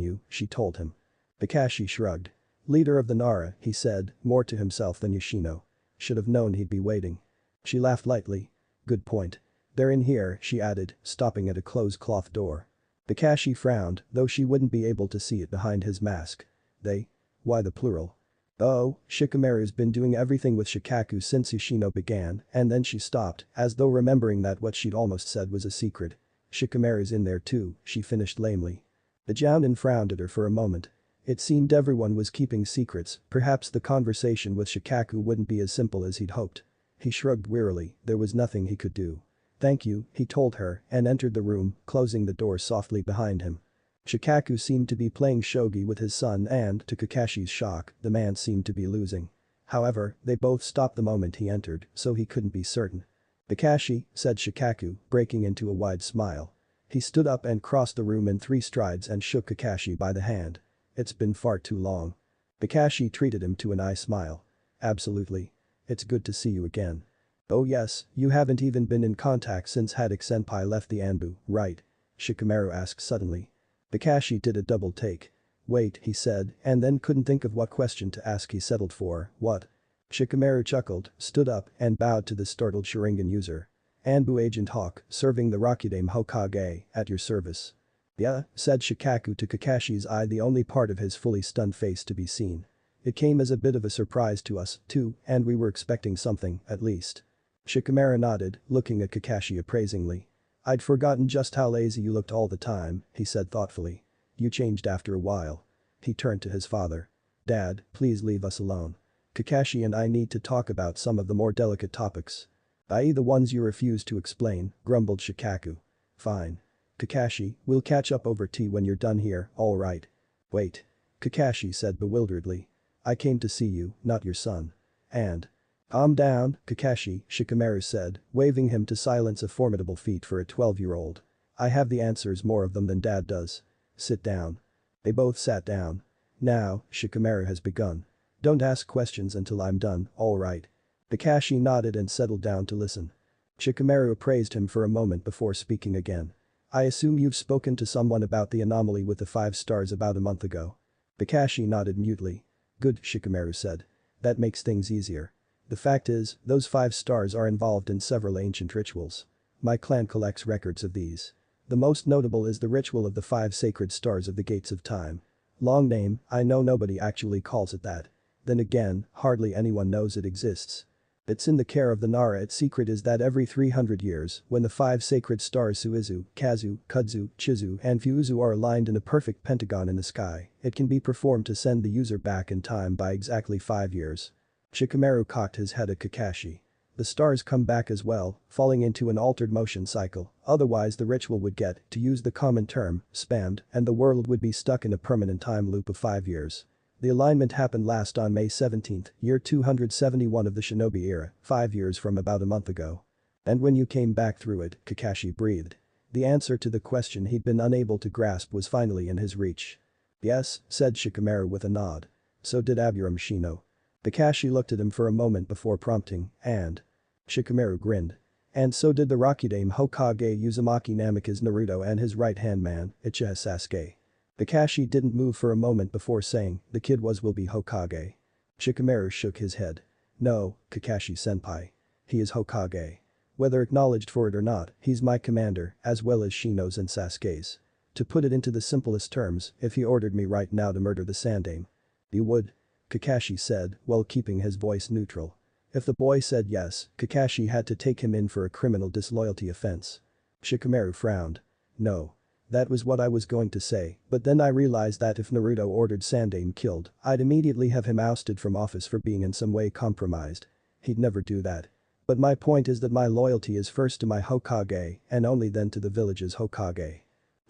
you, she told him. Kakashi shrugged. Leader of the Nara, he said, more to himself than Yoshino. Should have known he'd be waiting. She laughed lightly. Good point. They're in here, she added, stopping at a closed cloth door. Kakashi frowned, though she wouldn't be able to see it behind his mask. They? Why the plural? Oh, Shikamaru's been doing everything with Shikaku since Yoshino began, and then she stopped, as though remembering that what she'd almost said was a secret. Shikamaru's in there too, she finished lamely. The Jounin frowned at her for a moment. It seemed everyone was keeping secrets, perhaps the conversation with Shikaku wouldn't be as simple as he'd hoped. He shrugged wearily, there was nothing he could do. Thank you, he told her, and entered the room, closing the door softly behind him. Shikaku seemed to be playing shogi with his son and, to Kakashi's shock, the man seemed to be losing. However, they both stopped the moment he entered, so he couldn't be certain. Kakashi, said Shikaku, breaking into a wide smile. He stood up and crossed the room in 3 strides and shook Kakashi by the hand. It's been far too long. Kakashi treated him to an eye smile. Absolutely. It's good to see you again. Oh yes, you haven't even been in contact since Haddock-senpai left the Anbu, right? Shikamaru asked suddenly. Kakashi did a double take. Wait, he said, and then couldn't think of what question to ask. He settled for, what? Shikamaru chuckled, stood up, and bowed to the startled Sharingan user. Anbu Agent Hawk, serving the Rakudame Hokage, at your service. Yeah, said Shikaku to Kakashi's eye, the only part of his fully stunned face to be seen. It came as a bit of a surprise to us, too, and we were expecting something, at least. Shikamaru nodded, looking at Kakashi appraisingly. I'd forgotten just how lazy you looked all the time, he said thoughtfully. You changed after a while. He turned to his father. Dad, please leave us alone. Kakashi and I need to talk about some of the more delicate topics. I.e. the ones you refuse to explain, grumbled Shikaku. Fine. Kakashi, we'll catch up over tea when you're done here, alright? Wait. Kakashi said bewilderedly. I came to see you, not your son. And. Calm down, Kakashi, Shikamaru said, waving him to silence a formidable feat for a 12-year-old. I have the answers, more of them than Dad does. Sit down. They both sat down. Now, Shikamaru has begun. Don't ask questions until I'm done, alright? Kakashi nodded and settled down to listen. Shikamaru appraised him for a moment before speaking again. I assume you've spoken to someone about the anomaly with the 5 stars about a month ago. Kakashi nodded mutely. Good, Shikamaru said. That makes things easier. The fact is, those 5 stars are involved in several ancient rituals. My clan collects records of these. The most notable is the ritual of the 5 sacred stars of the Gates of Time. Long name, I know nobody actually calls it that. Then again, hardly anyone knows it exists. It's in the care of the Nara. Its secret is that every 300 years, when the 5 sacred stars Suizu, Kazu, Kudzu, Chizu and Fuuzu are aligned in a perfect pentagon in the sky, it can be performed to send the user back in time by exactly 5 years. Shikamaru cocked his head at Kakashi. The stars come back as well, falling into an altered motion cycle, otherwise the ritual would get, to use the common term, spammed, and the world would be stuck in a permanent time loop of 5 years. The alignment happened last on May 17, year 271 of the Shinobi era, 5 years from about a month ago. And when you came back through it, Kakashi breathed. The answer to the question he'd been unable to grasp was finally in his reach. Yes, said Shikamaru with a nod. So did Aburame Shino. Kakashi looked at him for a moment before prompting, and Shikamaru grinned. And so did the Rakudame Hokage Uzumaki Namikaze Naruto and his right-hand man, Uchiha Sasuke. Kakashi didn't move for a moment before saying, the kid will be Hokage. Shikamaru shook his head. No, Kakashi-senpai. He is Hokage. Whether acknowledged for it or not, he's my commander, as well as Shino's and Sasuke's. To put it into the simplest terms, if he ordered me right now to murder the Sandaime. You would? Kakashi said, while keeping his voice neutral. If the boy said yes, Kakashi had to take him in for a criminal disloyalty offense. Shikamaru frowned. No. That was what I was going to say, but then I realized that if Naruto ordered Sandaime killed, I'd immediately have him ousted from office for being in some way compromised. He'd never do that. But my point is that my loyalty is first to my Hokage and only then to the village's Hokage.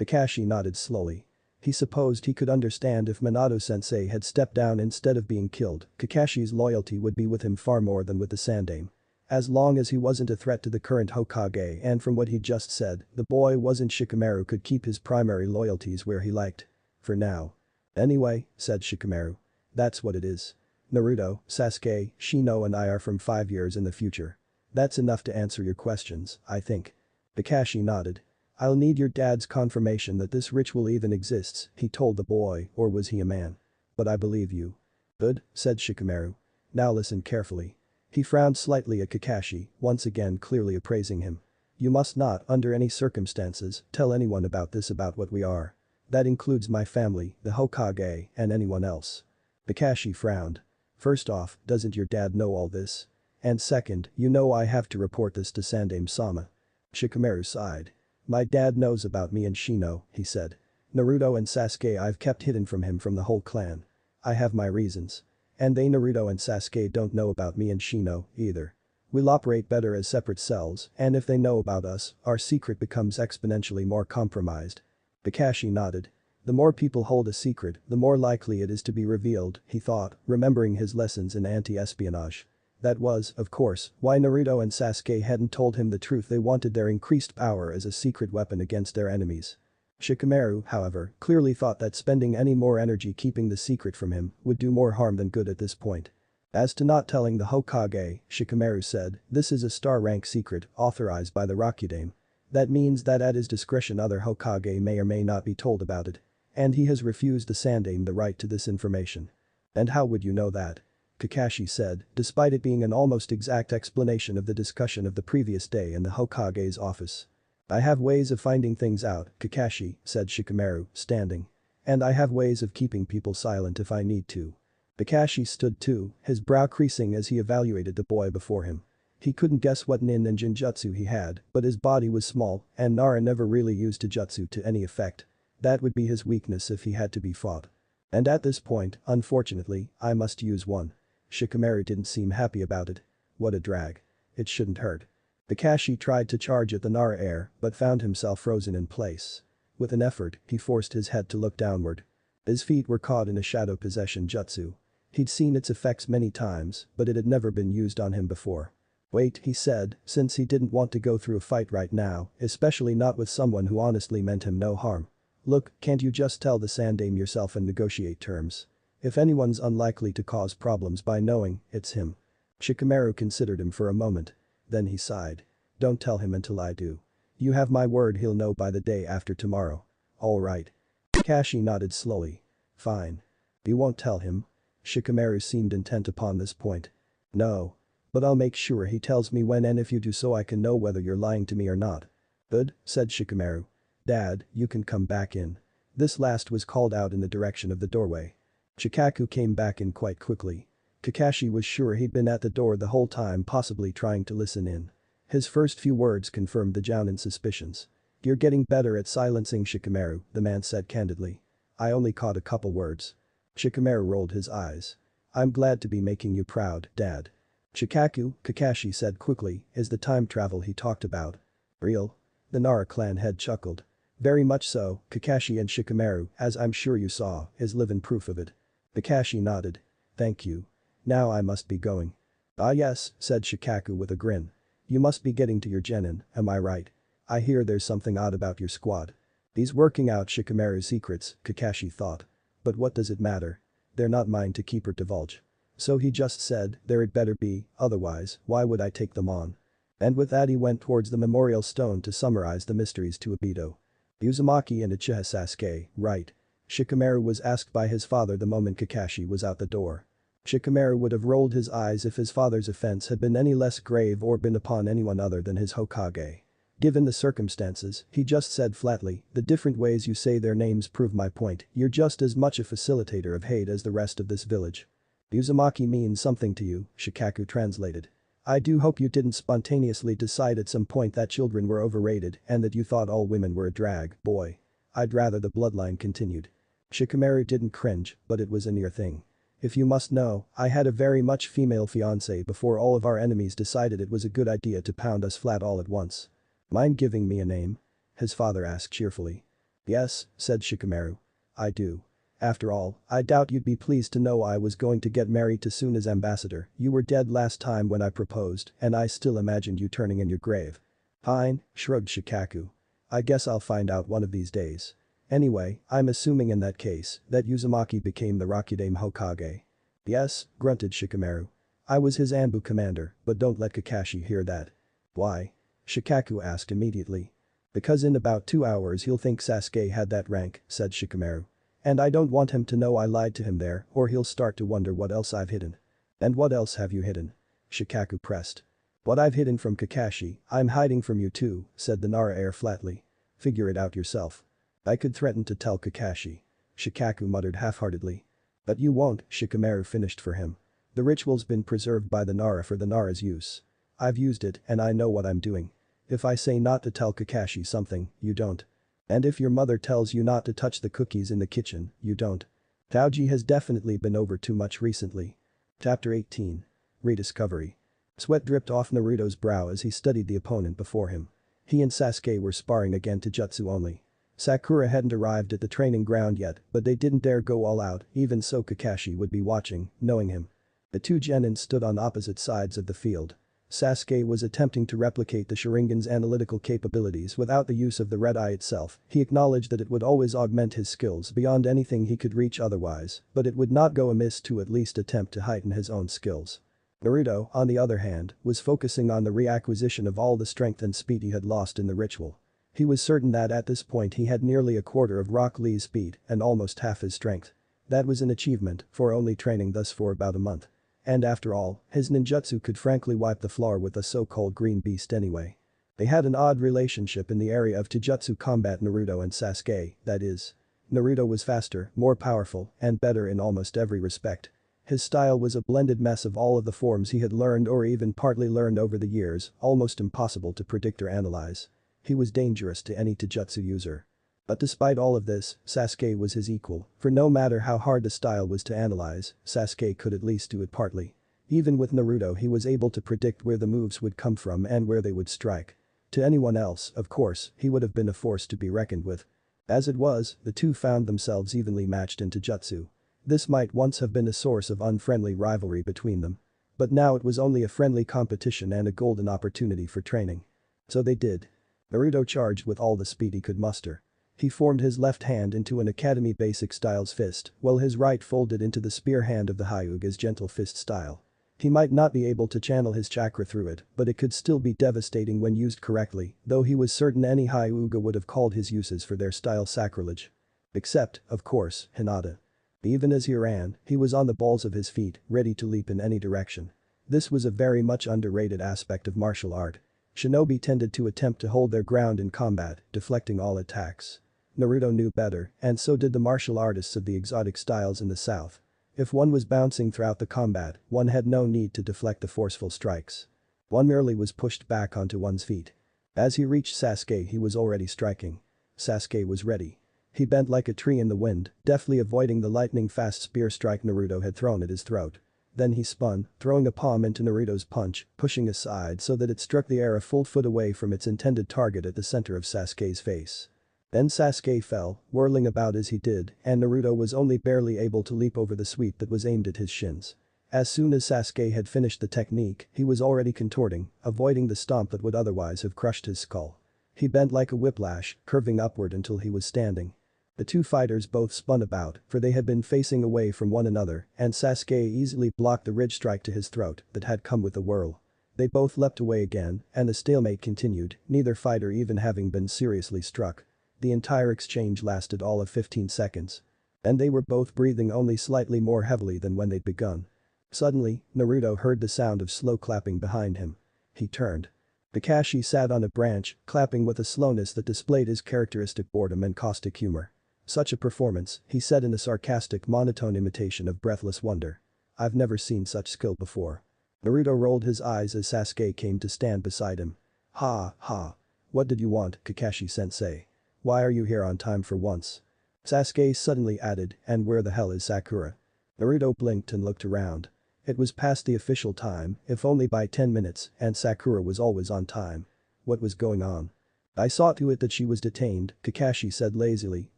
Kakashi nodded slowly. He supposed he could understand if Minato-sensei had stepped down instead of being killed, Kakashi's loyalty would be with him far more than with the Sandaime. As long as he wasn't a threat to the current Hokage, and from what he just said, the boy wasn't, Shikamaru could keep his primary loyalties where he liked. For now. Anyway, said Shikamaru. That's what it is. Naruto, Sasuke, Shino and I are from 5 years in the future. That's enough to answer your questions, I think. Kakashi nodded. I'll need your dad's confirmation that this ritual even exists, he told the boy, or was he a man? But I believe you. Good, said Shikamaru. Now listen carefully. He frowned slightly at Kakashi, once again clearly appraising him. You must not, under any circumstances, tell anyone about what we are. That includes my family, the Hokage, and anyone else. Kakashi frowned. First off, doesn't your dad know all this? And second, you know I have to report this to Sandaime-sama. Shikamaru sighed. My dad knows about me and Shino, he said. Naruto and Sasuke I've kept hidden from him from the whole clan. I have my reasons. And they Naruto and Sasuke don't know about me and Shino, either. We'll operate better as separate cells, and if they know about us, our secret becomes exponentially more compromised. Kakashi nodded. The more people hold a secret, the more likely it is to be revealed, he thought, remembering his lessons in anti-espionage. That was, of course, why Naruto and Sasuke hadn't told him the truth. They wanted their increased power as a secret weapon against their enemies. Shikamaru, however, clearly thought that spending any more energy keeping the secret from him would do more harm than good at this point. As to not telling the Hokage, Shikamaru said, this is a star-rank secret authorized by the Rakudame. That means that at his discretion other Hokage may or may not be told about it. And he has refused the Sandaime the right to this information. And how would you know that? Kakashi said, despite it being an almost exact explanation of the discussion of the previous day in the Hokage's office. I have ways of finding things out, Kakashi, said Shikamaru, standing. And I have ways of keeping people silent if I need to. Kakashi stood too, his brow creasing as he evaluated the boy before him. He couldn't guess what nin and jinjutsu he had, but his body was small, and Nara never really used jutsu to any effect. That would be his weakness if he had to be fought. And at this point, unfortunately, I must use one. Shikamaru didn't seem happy about it. What a drag. It shouldn't hurt. Kakashi tried to charge at the Nara air, but found himself frozen in place. With an effort, he forced his head to look downward. His feet were caught in a shadow possession jutsu. He'd seen its effects many times, but it had never been used on him before. Wait, he said, since he didn't want to go through a fight right now, especially not with someone who honestly meant him no harm. Look, can't you just tell the Sandaime yourself and negotiate terms? If anyone's unlikely to cause problems by knowing, it's him. Shikamaru considered him for a moment. Then he sighed. Don't tell him until I do. You have my word he'll know by the day after tomorrow. All right. Kakashi nodded slowly. Fine. You won't tell him? Shikamaru seemed intent upon this point. No. But I'll make sure he tells me when, and if you do so I can know whether you're lying to me or not. Good, said Shikamaru. Dad, you can come back in. This last was called out in the direction of the doorway. Chikaku came back in quite quickly. Kakashi was sure he'd been at the door the whole time, possibly trying to listen in. His first few words confirmed the Jounin's suspicions. You're getting better at silencing Shikamaru, the man said candidly. I only caught a couple words. Shikamaru rolled his eyes. I'm glad to be making you proud, Dad. Chikaku, Kakashi said quickly, is the time travel he talked about. Real? The Nara clan head chuckled. Very much so, Kakashi, and Shikamaru, as I'm sure you saw, is living proof of it. Kakashi nodded. Thank you. Now I must be going. Ah yes, said Shikaku with a grin. You must be getting to your genin, am I right? I hear there's something odd about your squad. He's working out Shikamaru's secrets, Kakashi thought. But what does it matter? They're not mine to keep or divulge. So he just said, there it better be, otherwise, why would I take them on? And with that he went towards the memorial stone to summarize the mysteries to Obito. Uzumaki and Uchiha Sasuke, right? Shikamaru was asked by his father the moment Kakashi was out the door. Shikamaru would have rolled his eyes if his father's offense had been any less grave or been upon anyone other than his Hokage. Given the circumstances, he just said flatly, the different ways you say their names prove my point, you're just as much a facilitator of hate as the rest of this village. Uzumaki means something to you, Shikaku translated. I do hope you didn't spontaneously decide at some point that children were overrated and that you thought all women were a drag, boy. I'd rather the bloodline continued. Shikamaru didn't cringe, but it was a near thing. If you must know, I had a very much female fiancé before all of our enemies decided it was a good idea to pound us flat all at once. Mind giving me a name? His father asked cheerfully. Yes, said Shikamaru. I do. After all, I doubt you'd be pleased to know I was going to get married to Tsunade's ambassador, you were dead last time when I proposed and I still imagined you turning in your grave. Fine, shrugged Shikaku. I guess I'll find out one of these days. Anyway, I'm assuming in that case that Uzumaki became the Rakudame Hokage. Yes, grunted Shikamaru. I was his Anbu commander, but don't let Kakashi hear that. Why? Shikaku asked immediately. Because in about 2 hours he'll think Sasuke had that rank, said Shikamaru. And I don't want him to know I lied to him there or he'll start to wonder what else I've hidden. And what else have you hidden? Shikaku pressed. What I've hidden from Kakashi, I'm hiding from you too, said the Nara heir flatly. Figure it out yourself. I could threaten to tell Kakashi. Shikaku muttered half-heartedly. But you won't, Shikamaru finished for him. The ritual's been preserved by the Nara for the Nara's use. I've used it and I know what I'm doing. If I say not to tell Kakashi something, you don't. And if your mother tells you not to touch the cookies in the kitchen, you don't. Taoji has definitely been over too much recently. Chapter 18. Rediscovery. Sweat dripped off Naruto's brow as he studied the opponent before him. He and Sasuke were sparring again to jutsu only. Sakura hadn't arrived at the training ground yet, but they didn't dare go all out, even so Kakashi would be watching, knowing him. The two genins stood on opposite sides of the field. Sasuke was attempting to replicate the Sharingan's analytical capabilities without the use of the red eye itself, he acknowledged that it would always augment his skills beyond anything he could reach otherwise, but it would not go amiss to at least attempt to heighten his own skills. Naruto, on the other hand, was focusing on the reacquisition of all the strength and speed he had lost in the ritual. He was certain that at this point he had nearly a quarter of Rock Lee's speed and almost half his strength. That was an achievement for only training thus for about a month. And after all, his ninjutsu could frankly wipe the floor with the so-called green beast anyway. They had an odd relationship in the area of taijutsu combat, Naruto and Sasuke, that is. Naruto was faster, more powerful, and better in almost every respect. His style was a blended mess of all of the forms he had learned or even partly learned over the years, almost impossible to predict or analyze. He was dangerous to any taijutsu user. But despite all of this, Sasuke was his equal, for no matter how hard the style was to analyze, Sasuke could at least do it partly. Even with Naruto he was able to predict where the moves would come from and where they would strike. To anyone else, of course, he would have been a force to be reckoned with. As it was, the two found themselves evenly matched in taijutsu. This might once have been a source of unfriendly rivalry between them. But now it was only a friendly competition and a golden opportunity for training. So they did. Naruto charged with all the speed he could muster. He formed his left hand into an Academy Basic Styles fist, while his right folded into the spear hand of the Hyuga's gentle fist style. He might not be able to channel his chakra through it, but it could still be devastating when used correctly, though he was certain any Hyuga would have called his uses for their style sacrilege. Except, of course, Hinata. Even as he ran, he was on the balls of his feet, ready to leap in any direction. This was a very much underrated aspect of martial art. Shinobi tended to attempt to hold their ground in combat, deflecting all attacks. Naruto knew better, and so did the martial artists of the exotic styles in the south. If one was bouncing throughout the combat, one had no need to deflect the forceful strikes. One merely was pushed back onto one's feet. As he reached Sasuke he was already striking. Sasuke was ready. He bent like a tree in the wind, deftly avoiding the lightning-fast spear strike Naruto had thrown at his throat. Then he spun, throwing a palm into Naruto's punch, pushing aside so that it struck the air a full foot away from its intended target at the center of Sasuke's face. Then Sasuke fell, whirling about as he did, and Naruto was only barely able to leap over the sweep that was aimed at his shins. As soon as Sasuke had finished the technique, he was already contorting, avoiding the stomp that would otherwise have crushed his skull. He bent like a whiplash, curving upward until he was standing. The two fighters both spun about, for they had been facing away from one another, and Sasuke easily blocked the ridge strike to his throat that had come with a whirl. They both leapt away again, and the stalemate continued, neither fighter even having been seriously struck. The entire exchange lasted all of 15 seconds. And they were both breathing only slightly more heavily than when they'd begun. Suddenly, Naruto heard the sound of slow clapping behind him. He turned. Kakashi sat on a branch, clapping with a slowness that displayed his characteristic boredom and caustic humor. Such a performance, he said in a sarcastic monotone imitation of breathless wonder. I've never seen such skill before. Naruto rolled his eyes as Sasuke came to stand beside him. Ha, ha. What did you want, Kakashi-sensei? Why are you here on time for once? Sasuke suddenly added, and where the hell is Sakura? Naruto blinked and looked around. It was past the official time, if only by 10 minutes, and Sakura was always on time. What was going on? I saw to it that she was detained, Kakashi said lazily,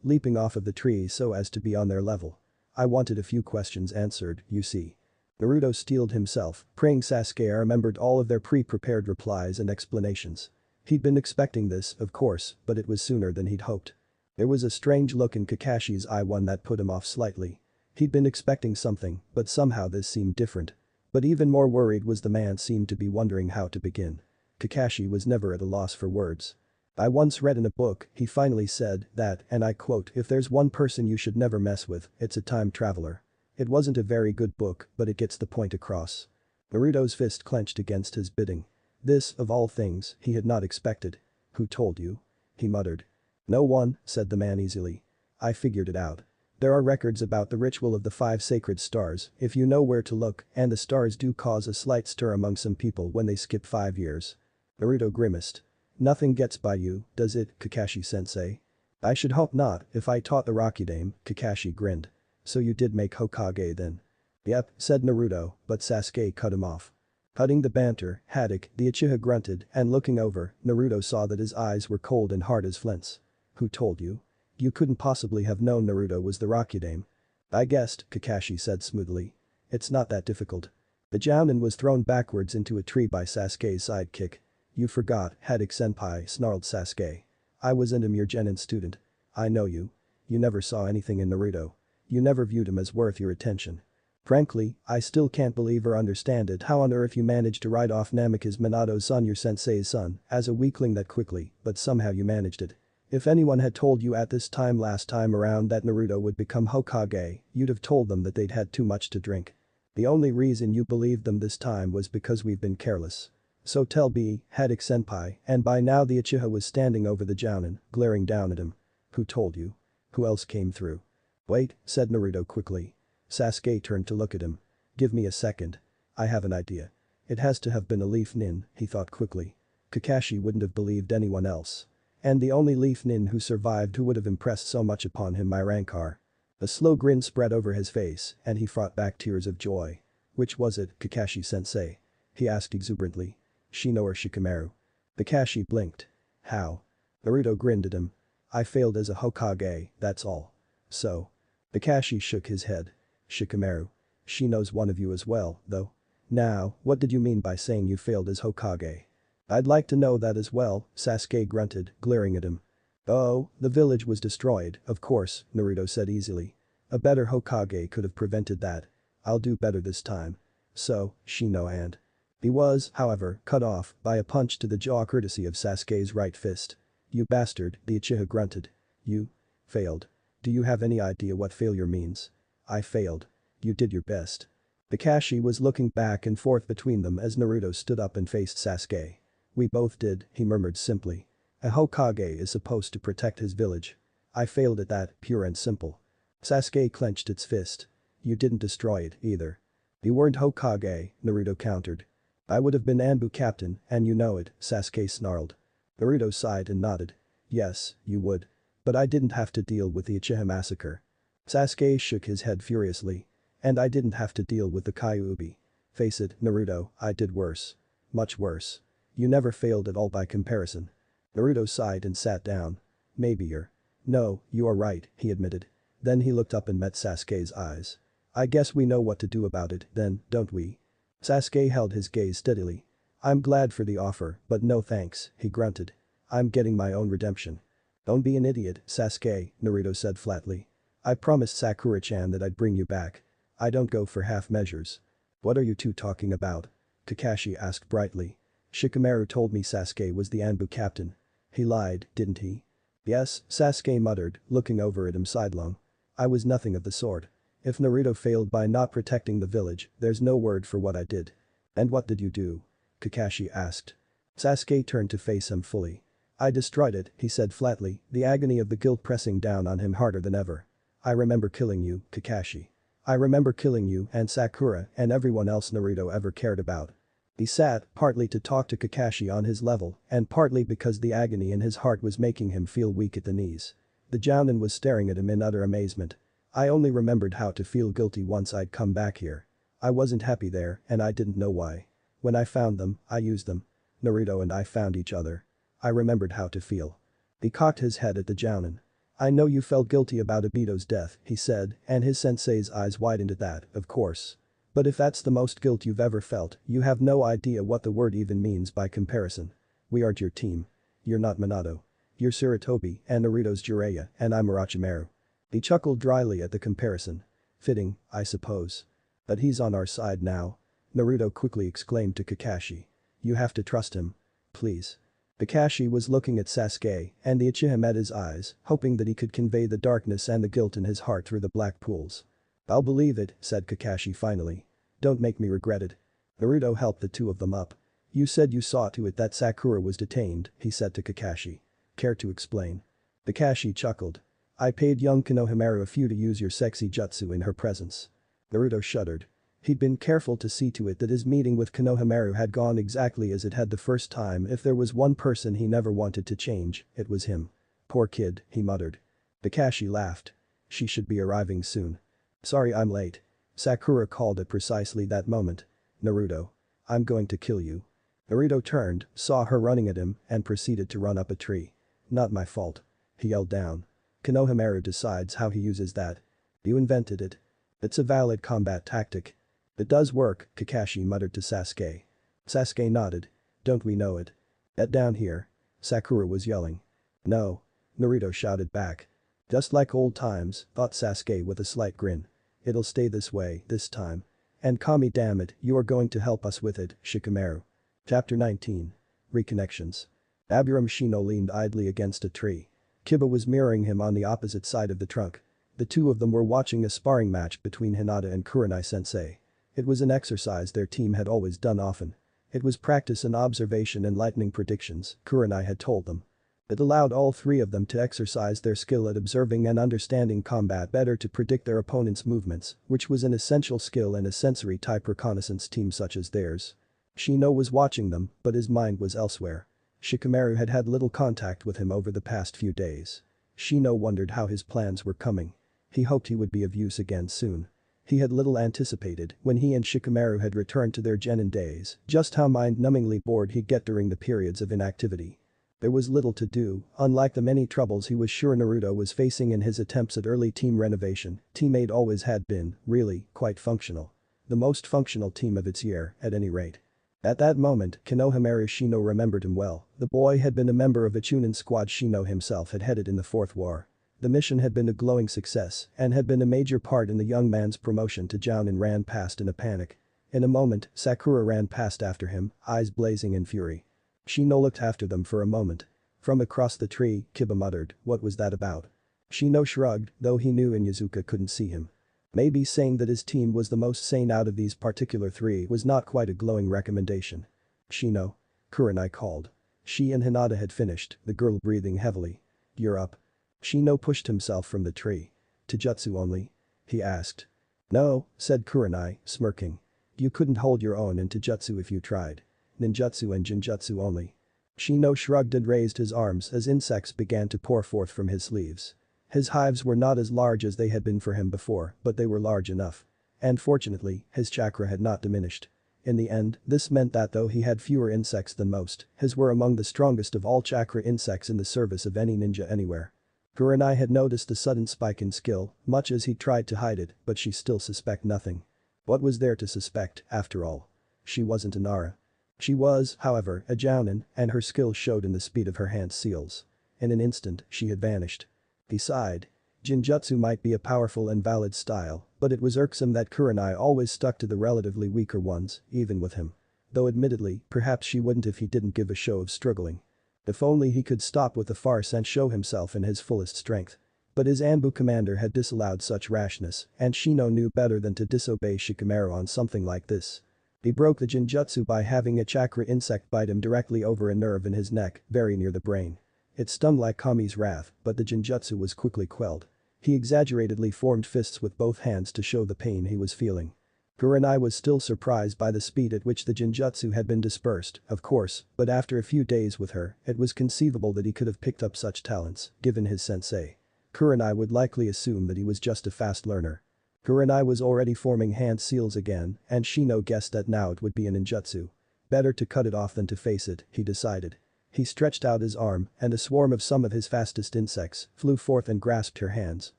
leaping off of the tree so as to be on their level. I wanted a few questions answered, you see. Naruto steeled himself, praying Sasuke remembered all of their pre-prepared replies and explanations. He'd been expecting this, of course, but it was sooner than he'd hoped. There was a strange look in Kakashi's eye, one that put him off slightly. He'd been expecting something, but somehow this seemed different. But even more worried was the man seemed to be wondering how to begin. Kakashi was never at a loss for words. I once read in a book, he finally said, that, and I quote, if there's one person you should never mess with, it's a time traveler. It wasn't a very good book, but it gets the point across. Naruto's fist clenched against his bidding. This, of all things, he had not expected. Who told you? He muttered. No one, said the man easily. I figured it out. There are records about the ritual of the 5 sacred stars, if you know where to look, and the stars do cause a slight stir among some people when they skip 5 years. Naruto grimaced. Nothing gets by you, does it, Kakashi-sensei? I should hope not, if I taught the Rakudame, Kakashi grinned. So you did make Hokage then? Yep, said Naruto, but Sasuke cut him off. Cutting the banter, Haddock, the Uchiha grunted, and looking over, Naruto saw that his eyes were cold and hard as flints. Who told you? You couldn't possibly have known Naruto was the Rakudame. I guessed, Kakashi said smoothly. It's not that difficult. The Jounin was thrown backwards into a tree by Sasuke's sidekick. You forgot, Haddock-senpai, snarled Sasuke. I wasn't a mere genin student. I know you. You never saw anything in Naruto. You never viewed him as worth your attention. Frankly, I still can't believe or understand it how on earth you managed to write off Namikaze Minato's son, your sensei's son, as a weakling that quickly, but somehow you managed it. If anyone had told you at this time last time around that Naruto would become Hokage, you'd have told them that they'd had too much to drink. The only reason you believed them this time was because we've been careless. So tell me, Haddock-senpai, and by now the Uchiha was standing over the Jounin, glaring down at him. Who told you? Who else came through? Wait, said Naruto quickly. Sasuke turned to look at him. Give me a second. I have an idea. It has to have been a Leaf Nin, he thought quickly. Kakashi wouldn't have believed anyone else. And the only Leaf Nin who survived who would have impressed so much upon him, my Rancor. A slow grin spread over his face, and he fought back tears of joy. Which was it, Kakashi-sensei? He asked exuberantly. Shino or Shikamaru? Kakashi blinked. How? Naruto grinned at him. I failed as a Hokage, that's all. So? Kakashi shook his head. Shikamaru. Shino's one of you as well, though. Now, what did you mean by saying you failed as Hokage? I'd like to know that as well, Sasuke grunted, glaring at him. Oh, the village was destroyed, of course, Naruto said easily. A better Hokage could have prevented that. I'll do better this time. So, Shino and... He was, however, cut off by a punch to the jaw courtesy of Sasuke's right fist. You bastard, the Uchiha grunted. You failed. Do you have any idea what failure means? I failed. You did your best. Kakashi was looking back and forth between them as Naruto stood up and faced Sasuke. We both did, he murmured simply. A Hokage is supposed to protect his village. I failed at that, pure and simple. Sasuke clenched its fist. You didn't destroy it, either. You weren't Hokage, Naruto countered. I would have been Anbu captain, and you know it, Sasuke snarled. Naruto sighed and nodded. Yes, you would. But I didn't have to deal with the Uchiha massacre. Sasuke shook his head furiously. And I didn't have to deal with the Kyuubi. Face it, Naruto, I did worse. Much worse. You never failed at all by comparison. Naruto sighed and sat down. Maybe you're... No, you are right, he admitted. Then he looked up and met Sasuke's eyes. I guess we know what to do about it, then, don't we? Sasuke held his gaze steadily. I'm glad for the offer, but no thanks, he grunted. I'm getting my own redemption. Don't be an idiot, Sasuke, Naruto said flatly. I promised Sakura-chan that I'd bring you back. I don't go for half measures. What are you two talking about? Kakashi asked brightly. Shikamaru told me Sasuke was the Anbu captain. He lied, didn't he? Yes, Sasuke muttered, looking over at him sidelong. I was nothing of the sort. If Naruto failed by not protecting the village, there's no word for what I did. And what did you do? Kakashi asked. Sasuke turned to face him fully. I destroyed it, he said flatly, the agony of the guilt pressing down on him harder than ever. I remember killing you, Kakashi. I remember killing you and Sakura and everyone else Naruto ever cared about. He sat, partly to talk to Kakashi on his level, and partly because the agony in his heart was making him feel weak at the knees. The Jounin was staring at him in utter amazement. I only remembered how to feel guilty once I'd come back here. I wasn't happy there and I didn't know why. When I found them, I used them. Naruto and I found each other. I remembered how to feel. He cocked his head at the Jounin. I know you felt guilty about Obito's death, he said, and his sensei's eyes widened at that, of course. But if that's the most guilt you've ever felt, you have no idea what the word even means by comparison. We aren't your team. You're not Minato. You're Sarutobi and Naruto's Jiraiya and I'm Orochimaru. He chuckled dryly at the comparison. Fitting, I suppose. But he's on our side now. Naruto quickly exclaimed to Kakashi. You have to trust him. Please. Kakashi was looking at Sasuke and the Uchiha met his eyes, hoping that he could convey the darkness and the guilt in his heart through the black pools. I'll believe it, said Kakashi finally. Don't make me regret it. Naruto helped the two of them up. You said you saw to it that Sakura was detained, he said to Kakashi. Care to explain? Kakashi chuckled. I paid young Konohamaru a few to use your sexy jutsu in her presence. Naruto shuddered. He'd been careful to see to it that his meeting with Konohamaru had gone exactly as it had the first time. If there was one person he never wanted to change, it was him. Poor kid, he muttered. Kakashi laughed. She should be arriving soon. Sorry I'm late. Sakura called at precisely that moment. Naruto. I'm going to kill you. Naruto turned, saw her running at him, and proceeded to run up a tree. Not my fault. He yelled down. Konohamaru decides how he uses that. You invented it. It's a valid combat tactic. It does work, Kakashi muttered to Sasuke. Sasuke nodded. Don't we know it? Get down here. Sakura was yelling. No. Naruto shouted back. Just like old times, thought Sasuke with a slight grin. It'll stay this way, this time. And Kami damn it, you are going to help us with it, Shikamaru. Chapter 19. Reconnections. Aburame Shino leaned idly against a tree. Kiba was mirroring him on the opposite side of the trunk. The two of them were watching a sparring match between Hinata and Kurenai-sensei. It was an exercise their team had always done often. It was practice and observation and lightning predictions, Kurenai had told them. It allowed all three of them to exercise their skill at observing and understanding combat better to predict their opponent's movements, which was an essential skill in a sensory-type reconnaissance team such as theirs. Shino was watching them, but his mind was elsewhere. Shikamaru had had little contact with him over the past few days. Shino wondered how his plans were coming. He hoped he would be of use again soon. He had little anticipated, when he and Shikamaru had returned to their genin days, just how mind-numbingly bored he'd get during the periods of inactivity. There was little to do, unlike the many troubles he was sure Naruto was facing in his attempts at early team renovation. Team 8 always had been, really, quite functional. The most functional team of its year, at any rate. At that moment, Konohamaru Shino remembered him well. The boy had been a member of a Chunin squad Shino himself had headed in the Fourth War. The mission had been a glowing success and had been a major part in the young man's promotion to Jounin. Ran past in a panic. In a moment, Sakura ran past after him, eyes blazing in fury. Shino looked after them for a moment. From across the tree, Kiba muttered, what was that about? Shino shrugged, though he knew Inyazuka couldn't see him. Maybe saying that his team was the most sane out of these particular three was not quite a glowing recommendation. Shino. Kurenai called. She and Hinata had finished, the girl breathing heavily. You're up. Shino pushed himself from the tree. To jutsu only? He asked. No, said Kurenai, smirking. You couldn't hold your own in Taijutsu if you tried. Ninjutsu and Jinjutsu only. Shino shrugged and raised his arms as insects began to pour forth from his sleeves. His hives were not as large as they had been for him before, but they were large enough. And fortunately, his chakra had not diminished. In the end, this meant that though he had fewer insects than most, his were among the strongest of all chakra insects in the service of any ninja anywhere. Kurenai had noticed the sudden spike in skill, much as he tried to hide it, but she still suspected nothing. What was there to suspect, after all? She wasn't a Nara. She was, however, a Jounin, and her skill showed in the speed of her hand seals. In an instant, she had vanished. He sighed. Jinjutsu might be a powerful and valid style, but it was irksome that Kurenai always stuck to the relatively weaker ones, even with him. Though admittedly, perhaps she wouldn't if he didn't give a show of struggling. If only he could stop with the farce and show himself in his fullest strength. But his Anbu commander had disallowed such rashness, and Shino knew better than to disobey Shikamaru on something like this. He broke the Jinjutsu by having a chakra insect bite him directly over a nerve in his neck, very near the brain. It stung like Kami's wrath, but the Jinjutsu was quickly quelled. He exaggeratedly formed fists with both hands to show the pain he was feeling. Kurenai was still surprised by the speed at which the Jinjutsu had been dispersed, of course, but after a few days with her, it was conceivable that he could have picked up such talents, given his sensei. Kurenai would likely assume that he was just a fast learner. Kurenai was already forming hand seals again, and Shino guessed that now it would be a ninjutsu. Better to cut it off than to face it, he decided. He stretched out his arm, and a swarm of some of his fastest insects flew forth and grasped her hands,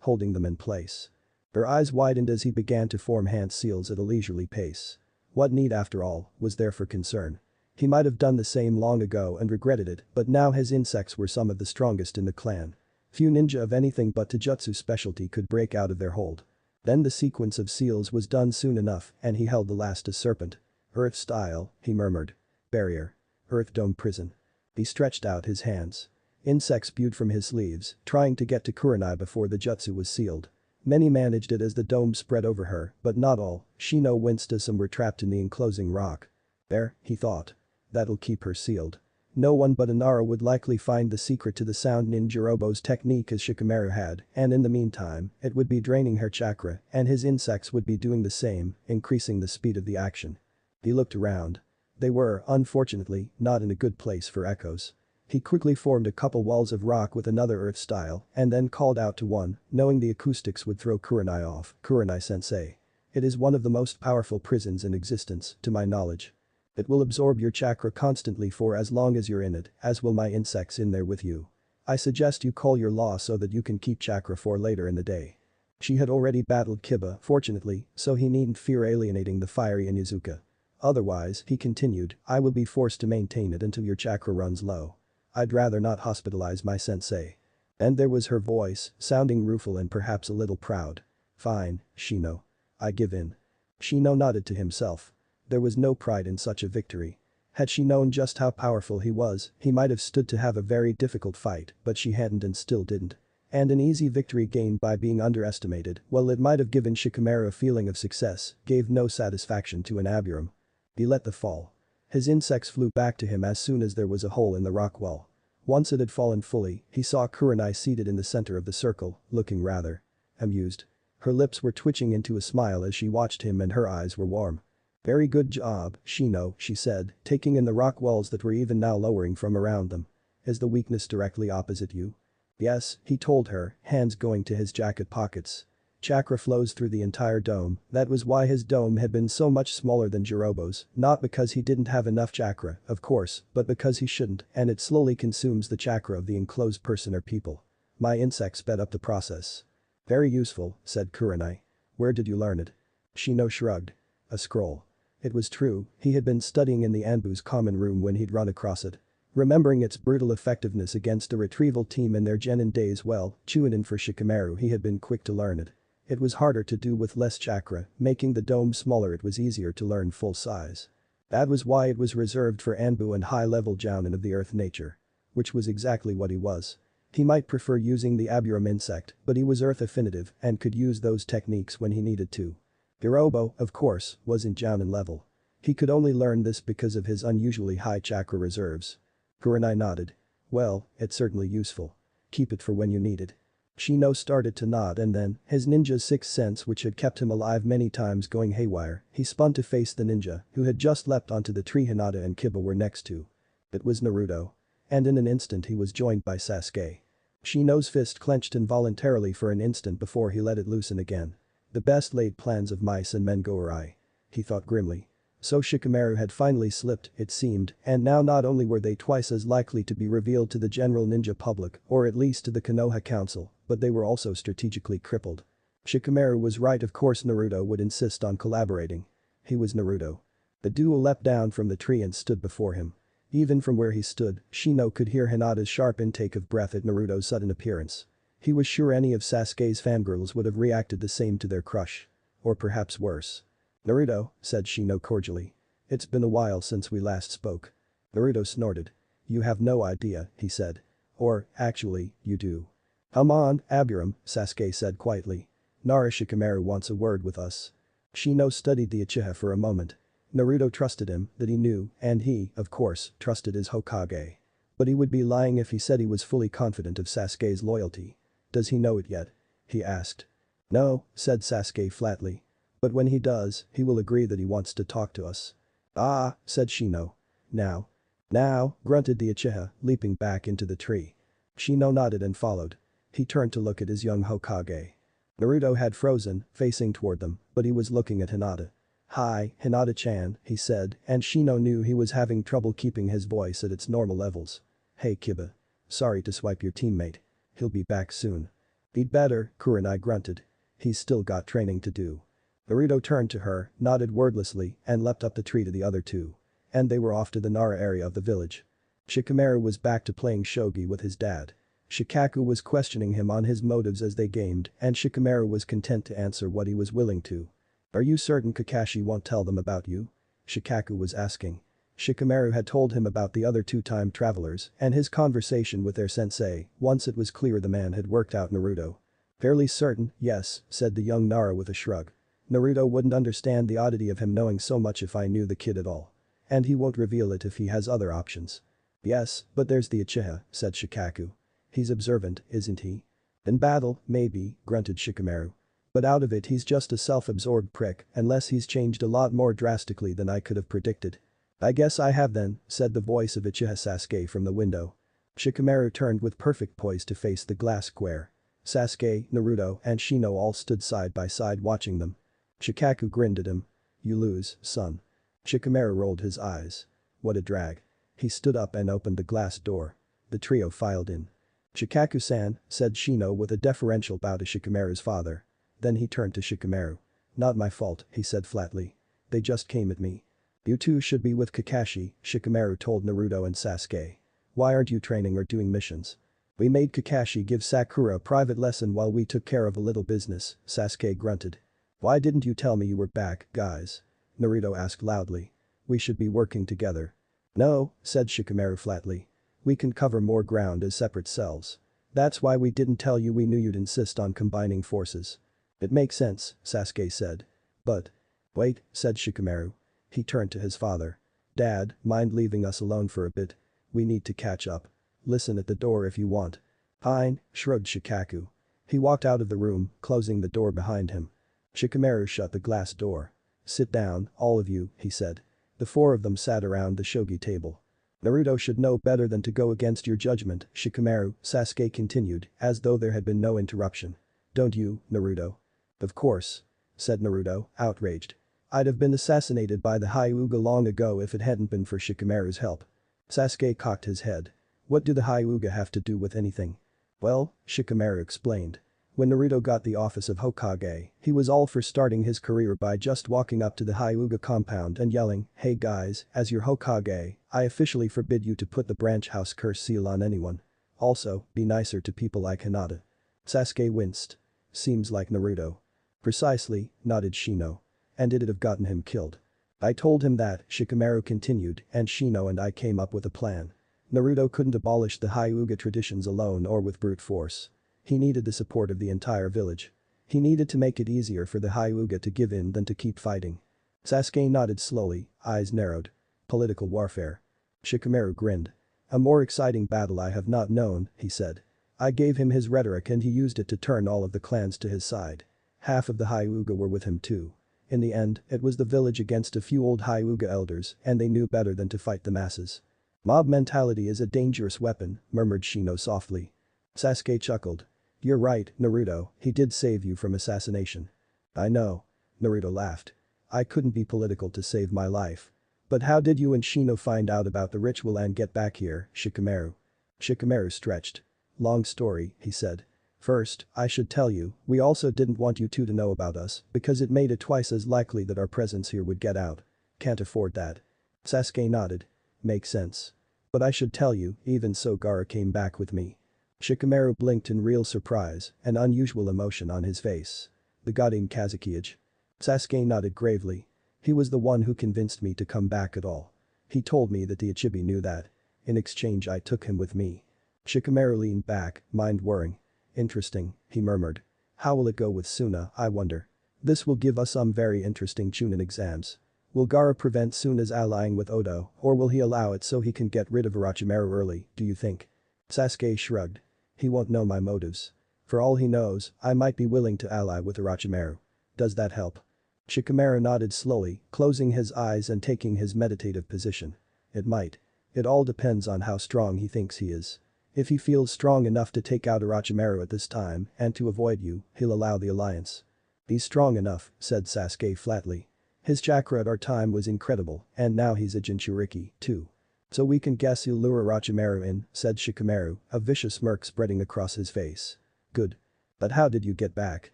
holding them in place. Her eyes widened as he began to form hand seals at a leisurely pace. What need, after all, was there for concern? He might have done the same long ago and regretted it, but now his insects were some of the strongest in the clan. Few ninja of anything but Taijutsu specialty could break out of their hold. Then the sequence of seals was done soon enough, and he held the last as serpent. Earth style, he murmured. Barrier. Earth dome prison. He stretched out his hands. Insects spewed from his sleeves, trying to get to Kurenai before the jutsu was sealed. Many managed it as the dome spread over her, but not all. Shino winced as some were trapped in the enclosing rock. There, he thought. That'll keep her sealed. No one but Inara would likely find the secret to the sound Ninjarobo's technique as Shikamaru had, and in the meantime, it would be draining her chakra, and his insects would be doing the same, increasing the speed of the action. He looked around. They were, unfortunately, not in a good place for echoes. He quickly formed a couple walls of rock with another earth style, and then called out to one, knowing the acoustics would throw Kurenai off. Kurenai-sensei. It is one of the most powerful prisons in existence, to my knowledge. It will absorb your chakra constantly for as long as you're in it, as will my insects in there with you. I suggest you call your law so that you can keep chakra for later in the day. She had already battled Kiba, fortunately, so he needn't fear alienating the fiery Inyazuka. Otherwise, he continued, I will be forced to maintain it until your chakra runs low. I'd rather not hospitalize my sensei. And there was her voice, sounding rueful and perhaps a little proud. Fine, Shino. I give in. Shino nodded to himself. There was no pride in such a victory. Had she known just how powerful he was, he might have stood to have a very difficult fight, but she hadn't and still didn't. And an easy victory gained by being underestimated, while it might have given Shikamaru a feeling of success, gave no satisfaction to an Abiram. He let the fall. His insects flew back to him as soon as there was a hole in the rock wall. Once it had fallen fully, he saw Kurenai seated in the center of the circle, looking rather amused. Her lips were twitching into a smile as she watched him and her eyes were warm. Very good job, Shino, she said, taking in the rock walls that were even now lowering from around them. Is the weakness directly opposite you? Yes, he told her, hands going to his jacket pockets. Chakra flows through the entire dome, that was why his dome had been so much smaller than Jirobo's, not because he didn't have enough chakra, of course, but because he shouldn't, and it slowly consumes the chakra of the enclosed person or people. My insects sped up the process. Very useful, said Kurenai. Where did you learn it? Shino shrugged. A scroll. It was true, he had been studying in the Anbu's common room when he'd run across it. Remembering its brutal effectiveness against a retrieval team in their genin days well, Chunin for Shikamaru he had been quick to learn it. It was harder to do with less chakra, making the dome smaller it was easier to learn full size. That was why it was reserved for Anbu and high-level jounin of the earth nature. Which was exactly what he was. He might prefer using the Abiram insect, but he was earth affinitive and could use those techniques when he needed to. Jirobo, of course, was in jounin level. He could only learn this because of his unusually high chakra reserves. Kurenai nodded. Well, it's certainly useful. Keep it for when you need it. Shino started to nod and then, his ninja's sixth sense which had kept him alive many times going haywire, he spun to face the ninja, who had just leapt onto the tree Hinata and Kiba were next to. It was Naruto. And in an instant he was joined by Sasuke. Shino's fist clenched involuntarily for an instant before he let it loosen again. The best laid plans of mice and men go awry. He thought grimly. So Shikamaru had finally slipped, it seemed, and now not only were they twice as likely to be revealed to the general ninja public, or at least to the Konoha Council, but they were also strategically crippled. Shikamaru was right, of course Naruto would insist on collaborating. He was Naruto. The duo leapt down from the tree and stood before him. Even from where he stood, Shino could hear Hinata's sharp intake of breath at Naruto's sudden appearance. He was sure any of Sasuke's fangirls would have reacted the same to their crush. Or perhaps worse. "Naruto," said Shino cordially. "It's been a while since we last spoke." Naruto snorted. "You have no idea," he said. "Or, actually, you do." "Come on, Abiram," Sasuke said quietly. "Nara Shikamaru wants a word with us." Shino studied the Uchiha for a moment. Naruto trusted him, that he knew, and he, of course, trusted his Hokage. But he would be lying if he said he was fully confident of Sasuke's loyalty. "Does he know it yet?" he asked. "No," said Sasuke flatly. "But when he does, he will agree that he wants to talk to us." "Ah," said Shino. "Now." "Now," grunted the Uchiha, leaping back into the tree. Shino nodded and followed. He turned to look at his young Hokage. Naruto had frozen, facing toward them, but he was looking at Hinata. "Hi, Hinata-chan," he said, and Shino knew he was having trouble keeping his voice at its normal levels. "Hey Kiba. Sorry to swipe your teammate. He'll be back soon." "He'd better," Kurenai grunted. "He's still got training to do." Naruto turned to her, nodded wordlessly, and leapt up the tree to the other two. And they were off to the Nara area of the village. Shikamaru was back to playing shogi with his dad. Shikaku was questioning him on his motives as they gamed, and Shikamaru was content to answer what he was willing to. "Are you certain Kakashi won't tell them about you?" Shikaku was asking. Shikamaru had told him about the other two time travelers and his conversation with their sensei once it was clear the man had worked out Naruto. "Fairly certain, yes," said the young Nara with a shrug. "Naruto wouldn't understand the oddity of him knowing so much if I knew the kid at all. And he won't reveal it if he has other options." "Yes, but there's the Uchiha," said Shikaku. "He's observant, isn't he?" "In battle, maybe," grunted Shikamaru. "But out of it he's just a self-absorbed prick unless he's changed a lot more drastically than I could have predicted." "I guess I have then," said the voice of Uchiha Sasuke from the window. Shikamaru turned with perfect poise to face the glass square. Sasuke, Naruto, and Shino all stood side by side watching them. Shikaku grinned at him. "You lose, son." Shikamaru rolled his eyes. "What a drag." He stood up and opened the glass door. The trio filed in. "Shikaku-san," said Shino with a deferential bow to Shikamaru's father. Then he turned to Shikamaru. "Not my fault," he said flatly. "They just came at me." "You two should be with Kakashi," Shikamaru told Naruto and Sasuke. "Why aren't you training or doing missions?" "We made Kakashi give Sakura a private lesson while we took care of a little business," Sasuke grunted. "Why didn't you tell me you were back, guys?" Naruto asked loudly. "We should be working together." "No," said Shikamaru flatly. "We can cover more ground as separate cells. That's why we didn't tell you, we knew you'd insist on combining forces." "It makes sense," Sasuke said. "But..." "Wait," said Shikamaru. He turned to his father. "Dad, mind leaving us alone for a bit? We need to catch up. Listen at the door if you want." "Fine," shrugged Shikaku. He walked out of the room, closing the door behind him. Shikamaru shut the glass door. "Sit down, all of you," he said. The four of them sat around the shogi table. "Naruto should know better than to go against your judgment, Shikamaru," Sasuke continued, as though there had been no interruption. "Don't you, Naruto?" "Of course," said Naruto, outraged. "I'd have been assassinated by the Hyuga long ago if it hadn't been for Shikamaru's help." Sasuke cocked his head. "What do the Hyuga have to do with anything?" "Well," Shikamaru explained. "When Naruto got the office of Hokage, he was all for starting his career by just walking up to the Hyuga compound and yelling, 'Hey guys, as your Hokage, I officially forbid you to put the branch house curse seal on anyone. Also, be nicer to people like Hinata.'" Sasuke winced. "Seems like Naruto." "Precisely," nodded Shino. "And it'd have gotten him killed." "I told him that," Shikamaru continued, "and Shino and I came up with a plan. Naruto couldn't abolish the Hyuga traditions alone or with brute force. He needed the support of the entire village. He needed to make it easier for the Hyuga to give in than to keep fighting." Sasuke nodded slowly, eyes narrowed. "Political warfare." Shikamaru grinned. "A more exciting battle I have not known," he said. "I gave him his rhetoric and he used it to turn all of the clans to his side. Half of the Hyuga were with him too. In the end, it was the village against a few old Hyuga elders and they knew better than to fight the masses." "Mob mentality is a dangerous weapon," murmured Shino softly. Sasuke chuckled. "You're right, Naruto, he did save you from assassination." "I know." Naruto laughed. "I couldn't be political to save my life." "But how did you and Shino find out about the ritual and get back here, Shikamaru?" Shikamaru stretched. "Long story," he said. "First, I should tell you, we also didn't want you two to know about us because it made it twice as likely that our presence here would get out. Can't afford that." Sasuke nodded. "Makes sense." But I should tell you, even so Gaara came back with me. Shikamaru blinked in real surprise and unusual emotion on his face. The Godin Kazukiage. Sasuke nodded gravely. He was the one who convinced me to come back at all. He told me that the Ichibi knew that. In exchange I took him with me. Shikamaru leaned back, mind whirring. Interesting, he murmured. How will it go with Suna, I wonder? This will give us some very interesting Chunin exams. Will Gaara prevent Suna's allying with Odo, or will he allow it so he can get rid of Orochimaru early, do you think? Sasuke shrugged. He won't know my motives. For all he knows, I might be willing to ally with Orochimaru. Does that help? Shikamaru nodded slowly, closing his eyes and taking his meditative position. It might. It all depends on how strong he thinks he is. If he feels strong enough to take out Orochimaru at this time and to avoid you, he'll allow the alliance. He's strong enough, said Sasuke flatly. His chakra at our time was incredible, and now he's a Jinchuriki, too. So we can guess he'll lure Orochimaru in, said Shikamaru, a vicious smirk spreading across his face. Good. But how did you get back?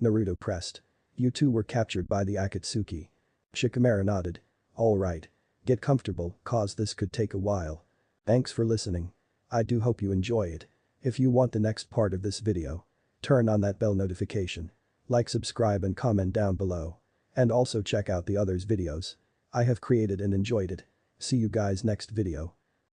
Naruto pressed. You two were captured by the Akatsuki. Shikamaru nodded. All right. Get comfortable, cause this could take a while. Thanks for listening. I do hope you enjoy it. If you want the next part of this video, turn on that bell notification. Like, subscribe and comment down below. And also check out the others videos I have created and enjoyed it. See you guys next video.